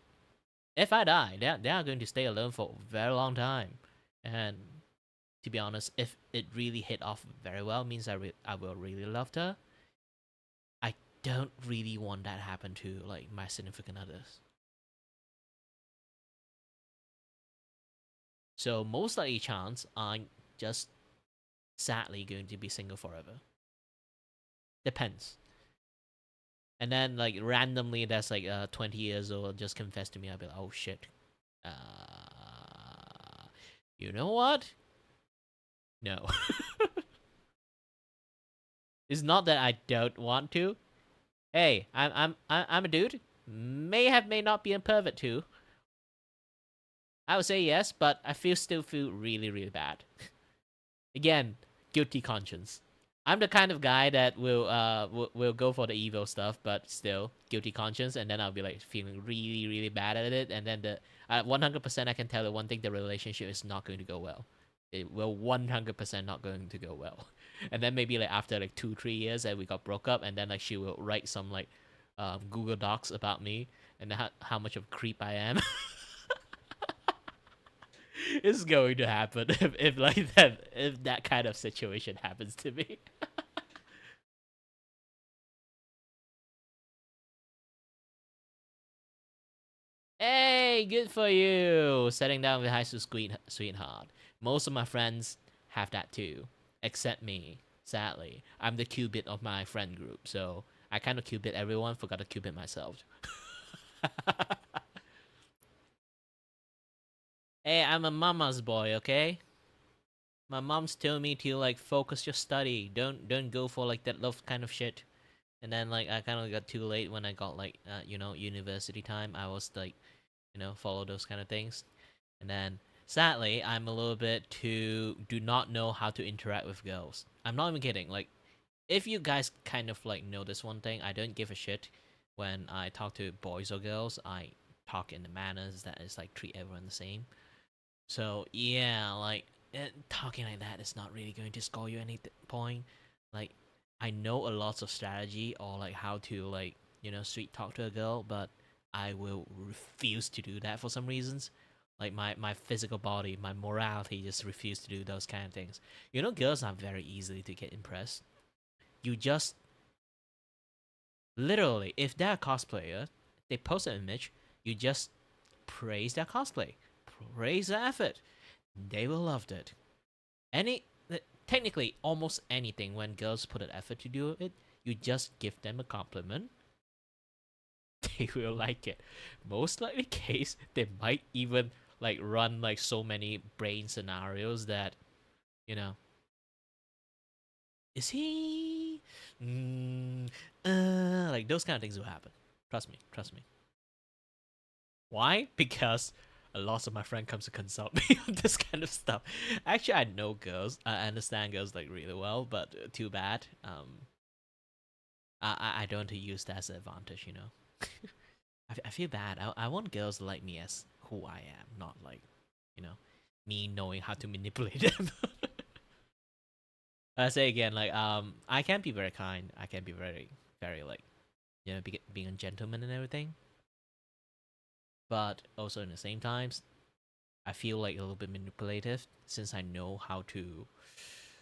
if I die, they are going to stay alone for a very long time. And to be honest, if it really hit off very well, means I will really love her. I don't really want that happen to like my significant others. So most likely chance, I'm just sadly going to be single forever. Depends. And then like randomly, that's like 20 years old, just confess to me. I'll be like, oh shit. You know what? No. It's not that I don't want to. Hey, I'm a dude. May not be a pervert too. I would say yes, but I still feel really, really bad. Again, guilty conscience. I'm the kind of guy that will go for the evil stuff, but still guilty conscience, and then I'll be like feeling really, really bad at it, and then 100% I can tell the one thing: the relationship is not going to go well. It will 100% not going to go well. And then maybe like after like 2-3 years that we got broke up, and then like she will write some like Google Docs about me and how much of a creep I am. It's going to happen if like that, if that kind of situation happens to me. Hey, good for you! Setting down with high school sweetheart. Most of my friends have that too, except me. Sadly, I'm the Cupid of my friend group, so I kind of Cupid everyone, forgot to Cupid myself. Hey, I'm a mama's boy, okay? My mom's told me to like focus your study. Don't go for like that love kind of shit. And then like I kind of got too late when I got like university time. I was like, follow those kind of things. And then sadly, I'm a little bit do not know how to interact with girls. I'm not even kidding. Like, if you guys kind of like know this one thing, I don't give a shit when I talk to boys or girls. I talk in the manners that is like treat everyone the same. So yeah, like talking like that is not really going to score you any point. Like, I know a lot of strategy or like how to like sweet talk to a girl, but I will refuse to do that for some reasons. Like my physical body, my morality just refuse to do those kind of things. Girls are very easily to get impressed. You just literally, if they're a cosplayer, they post an image, you just praise their cosplay, praise their effort. They will love it. Technically, almost anything when girls put an effort to do it, you just give them a compliment. They will like it. Most likely case, they might even like run like so many brain scenarios that, is he like those kind of things will happen. Trust me. Why? Because a lot of my friends comes to consult me on this kind of stuff. Actually, I know girls. I understand girls like really well, but too bad. I don't use that as an advantage, I feel bad. I want girls to like me as who I am, not like, me knowing how to manipulate them. I say again, like, I can be very kind. I can be very, very like, being a gentleman and everything. But also in the same times, I feel like a little bit manipulative since I know how to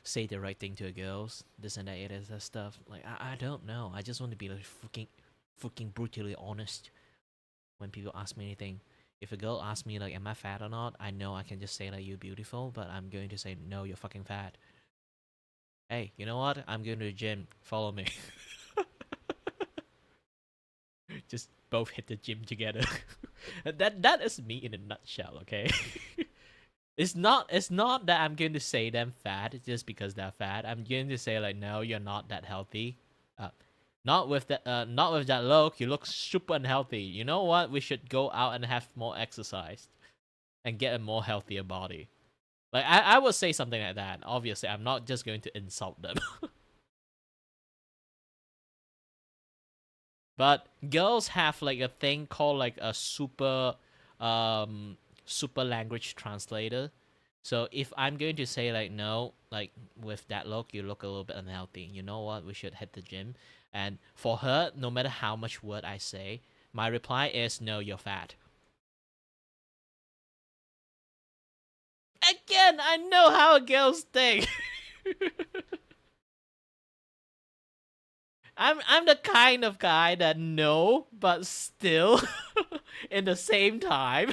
say the right thing to a girls, this and that stuff. Like, I don't know. I just want to be like fucking brutally honest when people ask me anything. If a girl asks me like, am I fat or not? I know I can just say like, you're beautiful, but I'm going to say, no, you're fucking fat. Hey, you know what? I'm going to the gym. Follow me. Just both hit the gym together. That is me in a nutshell, okay? It's not that I'm going to say them fat just because they're fat. I'm going to say like, no, you're not that healthy. Not with that look. You look super unhealthy. You know what? We should go out and have more exercise and get a more healthier body. Like, I would say something like that. Obviously, I'm not just going to insult them. But girls have like a thing called like a super language translator. So if I'm going to say like, no, like with that look, you look a little bit unhealthy. You know what? We should hit the gym. And for her, no matter how much word I say, my reply is, no, you're fat. Again, I know how girls think. I'm the kind of guy that no, but still, in the same time,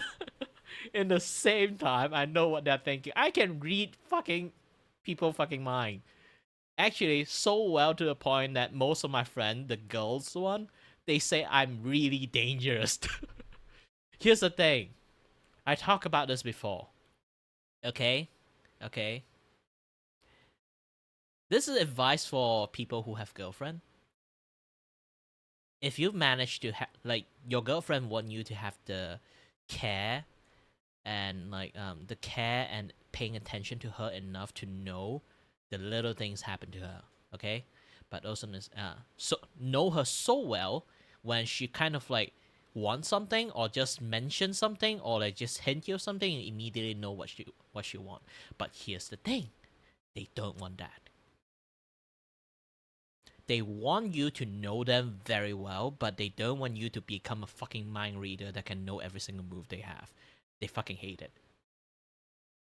I know what they're thinking. I can read people fucking mind. Actually, so well to the point that most of my friends, the girls one, they say I'm really dangerous. Here's the thing. I talked about this before. Okay? Okay? This is advice for people who have girlfriend. If you manage to have, like, your girlfriend want you to have the care and, like, the care and paying attention to her enough to know the little things happen to her, okay? But also, so know her so well when she kind of, like, wants something or just mention something or, like, just hint you of something, you immediately know what she want. But here's the thing. They don't want that. They want you to know them very well, but they don't want you to become a fucking mind reader that can know every single move they have. They fucking hate it.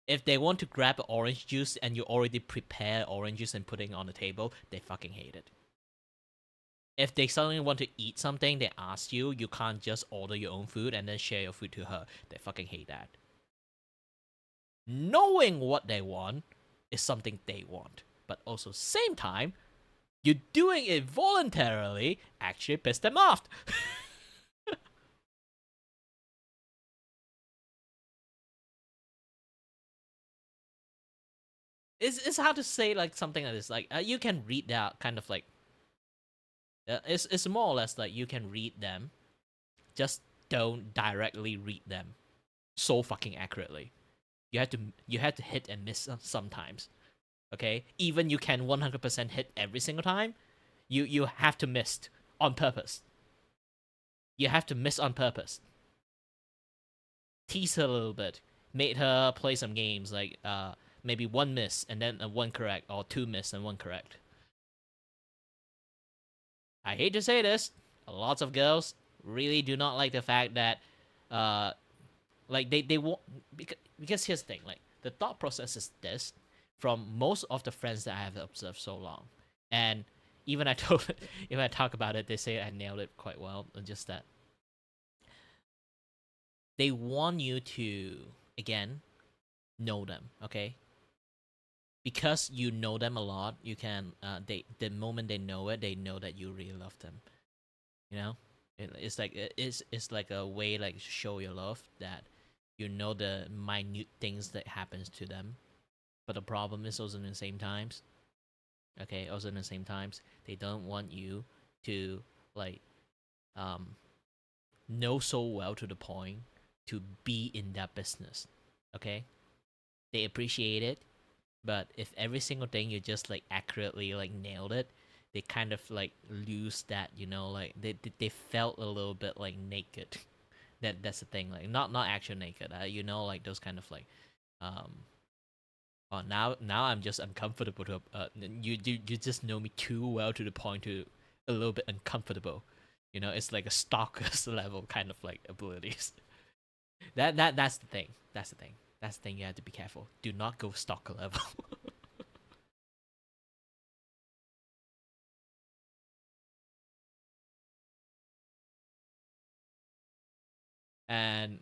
If they want to grab orange juice and you already prepare orange juice and putting it on the table, they fucking hate it. If they suddenly want to eat something, they ask you, you can't just order your own food and then share your food to her. They fucking hate that. Knowing what they want is something they want. But also, same time, you doing it voluntarily actually piss them off. It's hard to say like something like this. Like you can read that kind of like. It's more or less like you can read them, just don't directly read them, so fucking accurately. You have to hit and miss sometimes. Okay, even you can 100% hit every single time, you have to miss on purpose. You have to miss on purpose. Tease her a little bit, made her play some games like maybe one miss and then one correct, or two miss and one correct. I hate to say this, lots of girls really do not like the fact that like they want, because here's the thing, like the thought process is this from most of the friends that I have observed so long, and even I talk about it, they say I nailed it quite well. Just that they want you to again know them, okay? Because you know them a lot, you can the moment they know it, they know that you really love them. You know, it's like a way like to show your love, that you know the minute things that happens to them. But the problem is also in the same times, okay, also in the same times, they don't want you to like know so well to the point to be in that business, okay? They appreciate it, but if every single thing you just like accurately like nailed it, they kind of like lose that, you know, like they felt a little bit like naked. That's the thing, like not actually naked, you know, like those kind of like oh, now I'm just uncomfortable to you just know me too well to the point to a little bit uncomfortable. You know, it's like a stalker's level kind of like abilities. That's the thing. That's the thing. That's the thing, you have to be careful. Do not go stalker level. And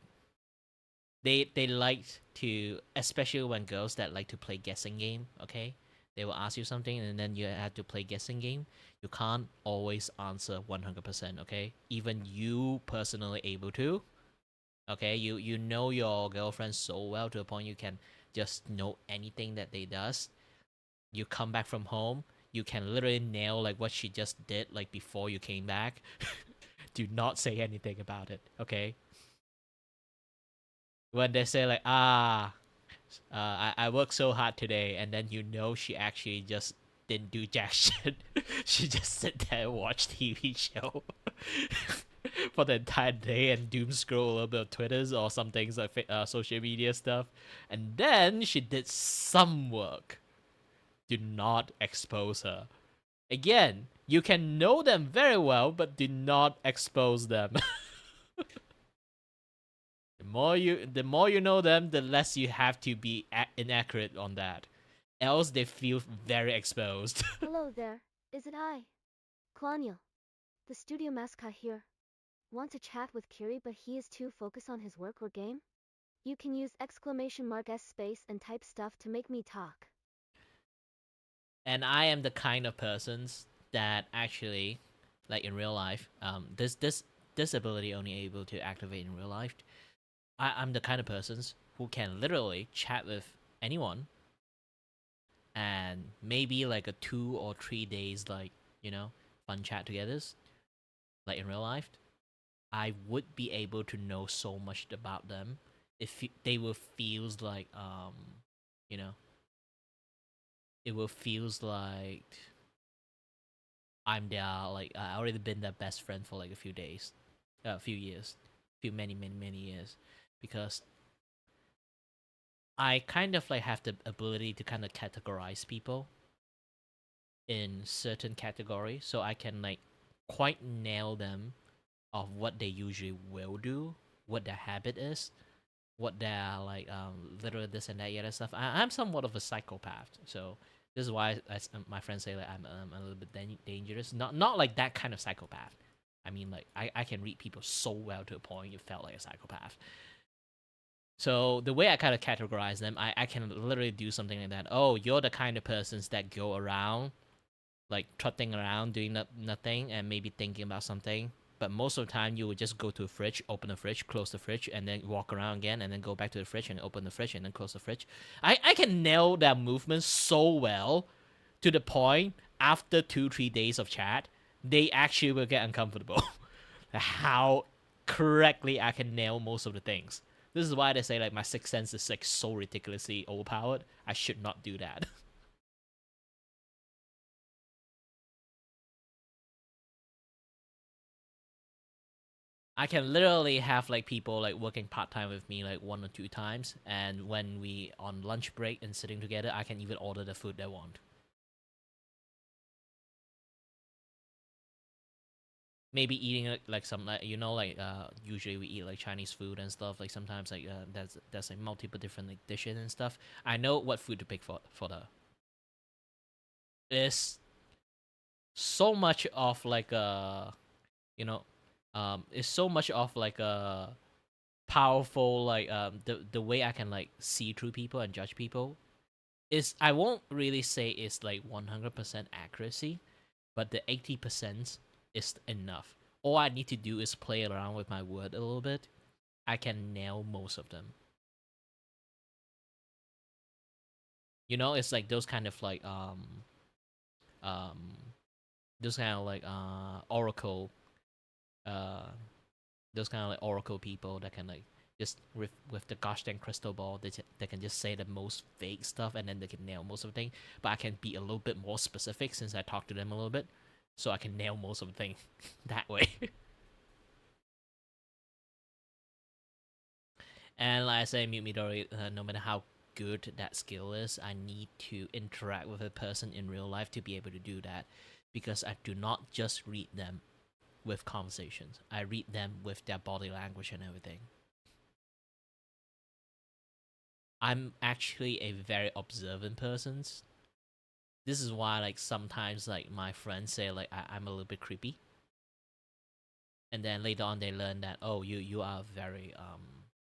they like to, especially when girls that like to play guessing game, okay? They will ask you something and then you have to play guessing game. You can't always answer 100%, okay? Even you personally able to. Okay, you know your girlfriend so well to the point you can just know anything that they does. You come back from home, you can literally nail like what she just did like before you came back. Do not say anything about it, okay? When they say like I worked so hard today, and then you know she actually just didn't do jack shit. She just sit there and watch TV show for the entire day and doom scroll a little bit of Twitters or some things like social media stuff, and then she did some work. Do not expose her. Again, you can know them very well, but do not expose them. The more you know them, the less you have to be inaccurate on that. Else they feel very exposed. Hello there, is it I? Klaniel, the studio mascot here. Want to chat with Kiray but he is too focused on his work or game? You can use !S space and type stuff to make me talk. And I am the kind of persons that actually like in real life. This ability only able to activate in real life. I'm the kind of persons who can literally chat with anyone, and maybe like a 2 or 3 days, like, you know, fun chat together, like in real life. I would be able to know so much about them if they will feels like you know, it will feels like I'm their, like, I already been their best friend for like a few days, a few years, many years, because I kind of like have the ability to kind of categorize people in certain categories, so I can like quite nail them of what they usually will do, what their habit is, what their like literally this and that other stuff. I'm somewhat of a psychopath, so this is why my friends say like I'm a little bit dangerous. Not like that kind of psychopath. I mean, like I can read people so well to a point you felt like a psychopath. So the way I kind of categorize them, I can literally do something like that. Oh, you're the kind of persons that go around, like trotting around, doing nothing, and maybe thinking about something. But most of the time, you would just go to the fridge, open the fridge, close the fridge, and then walk around again, and then go back to the fridge and open the fridge and then close the fridge. I can nail that movement so well, to the point after 2-3 days of chat, they actually will get uncomfortable. How correctly I can nail most of the things. This is why they say like my sixth sense is like so ridiculously overpowered. I should not do that. I can literally have like people like working part-time with me like 1 or 2 times, and when we on lunch break and sitting together, I can even order the food they want. Maybe eating like some, like, you know, like usually we eat like Chinese food and stuff, like sometimes like there's like multiple different like dishes and stuff. I know what food to pick for the It's so much of like a, you know, it's so much of like a powerful, like the way I can like see through people and judge people is, I won't really say it's like 100% accuracy, but the 80% is enough. All I need to do is play around with my word a little bit. I can nail most of them. You know, it's like those kind of like um those kind of like oracle, uh those kind of like oracle people that can like just with the gosh dang crystal ball, they can just say the most vague stuff and then they can nail most of the thing. But I can be a little bit more specific since I talked to them a little bit, so I can nail most of the thing that way. And like I say, Mute Midori, no matter how good that skill is, I need to interact with a person in real life to be able to do that, because I do not just read them with conversations. I read them with their body language and everything. I'm actually a very observant person. This is why like sometimes like my friends say like I'm a little bit creepy. And then later on they learn that, oh, you are a very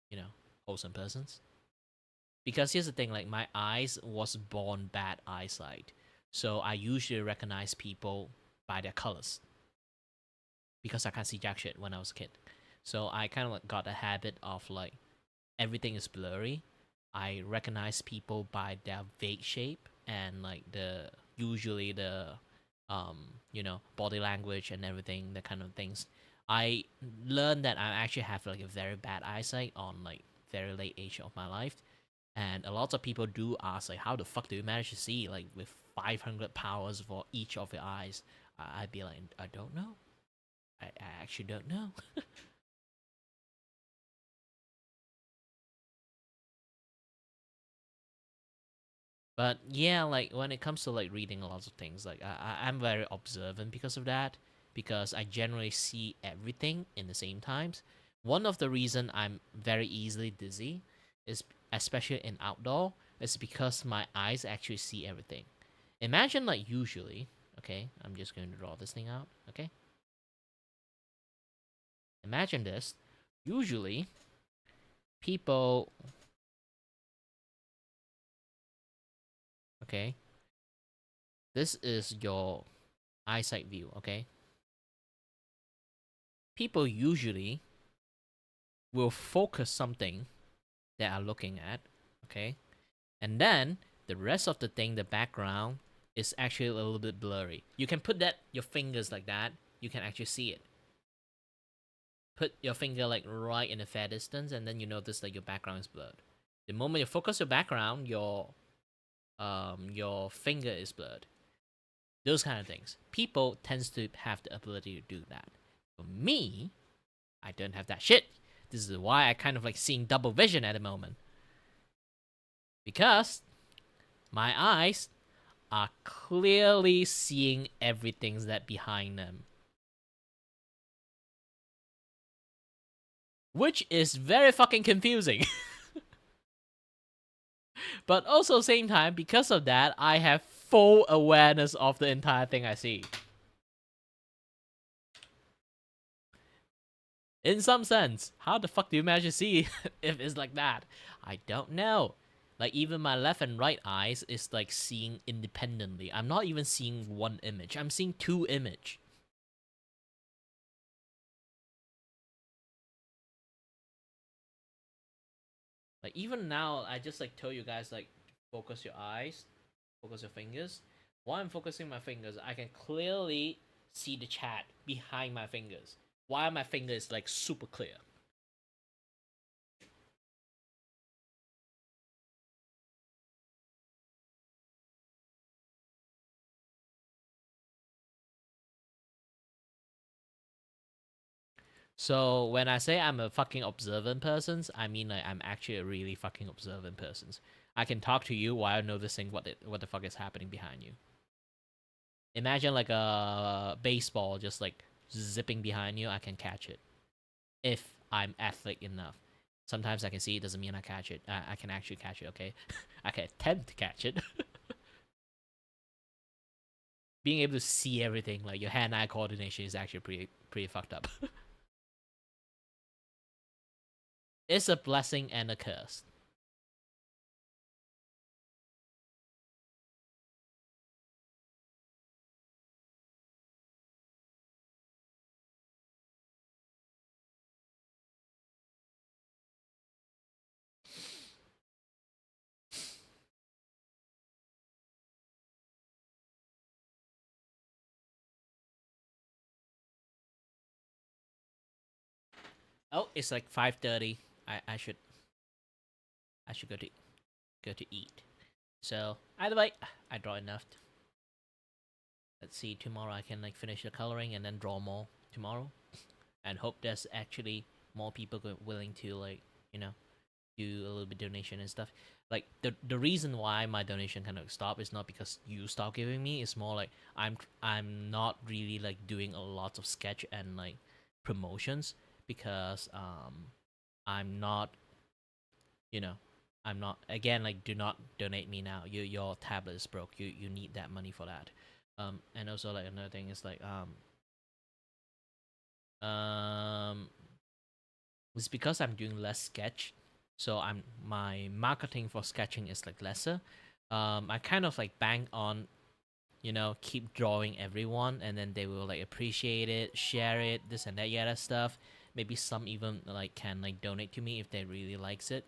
you know, wholesome persons. Because here's the thing, like my eyes was born bad eyesight. So I usually recognize people by their colors. Because I can't see jack shit when I was a kid. So I kind of like got a habit of like everything is blurry. I recognize people by their vague shape and like the usually the you know, body language and everything, that kind of things. I learned that I actually have like a very bad eyesight on like very late age of my life, and a lot of people do ask like, how the fuck do you manage to see like with 500 powers for each of your eyes? I'd be like, I don't know. I actually don't know. But yeah, like when it comes to like reading a lot of things, like I'm very observant because of that. Because I generally see everything in the same times. One of the reason I'm very easily dizzy is, especially in outdoor, is because my eyes actually see everything. Imagine like usually, okay, I'm just going to draw this thing out, okay? Imagine this. Usually, people, okay, this is your eyesight view, okay? people usually will focus something they are looking at, okay? And then the rest of the thing, the background, is actually a little bit blurry. You can put that your fingers like that, you can actually see it. Put your finger like right in a fair distance, and then you notice that your background is blurred. The moment you focus your background, your finger is blurred. Those kind of things. People tends to have the ability to do that. For me, I don't have that shit. This is why I kind of like seeing double vision at the moment. Because my eyes are clearly seeing everything that's behind them. Which is very fucking confusing. But also same time, because of that, I have full awareness of the entire thing I see. In some sense, how the fuck do you manage to see if it's like that? I don't know. Like even my left and right eyes is like seeing independently. I'm not even seeing one image. I'm seeing two images. Like even now, I just like told you guys like focus your eyes, focus your fingers. While I'm focusing my fingers, I can clearly see the chat behind my fingers. While my finger is like super clear. So when I say I'm a fucking observant person, I mean like I'm actually a really fucking observant person. I can talk to you while noticing what the fuck is happening behind you. Imagine like a baseball just like zipping behind you. I can catch it if I'm athletic enough. Sometimes I can see it, doesn't mean I catch it. I can actually catch it. Okay, I can attempt to catch it. Being able to see everything, like your hand-eye coordination, is actually pretty fucked up. It's a blessing and a curse. Oh, it's like 5:30. I should go to eat. So either way, I draw enough. Let's see, tomorrow I can like finish the coloring and then draw more tomorrow, and hope there's actually more people willing to like do a little bit donation and stuff. Like the reason why my donation kind of stopped is not because you stop giving me. It's more like I'm not really like doing a lot of sketch and like promotions because I'm not I'm not, again, like do not donate me now. Your tablet is broke. You need that money for that. And also like another thing is like it's because I'm doing less sketch, so my marketing for sketching is like lesser. I kind of like bank on keep drawing everyone, and then they will like appreciate it, share it, this and that yada stuff. Maybe some even like can like donate to me if they really likes it.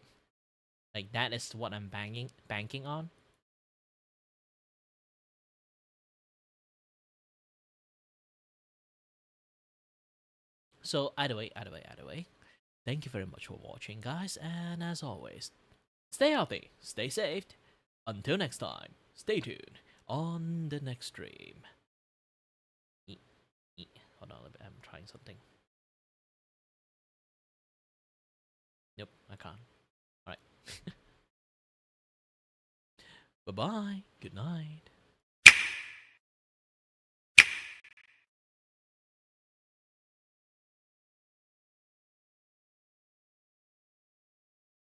Like that is what I'm banking on. So either way, thank you very much for watching, guys, and as always, stay healthy, stay safe. Until next time, stay tuned on the next stream. Hold on, I'm trying something. Nope, I can't. Alright. Bye-bye. Good night.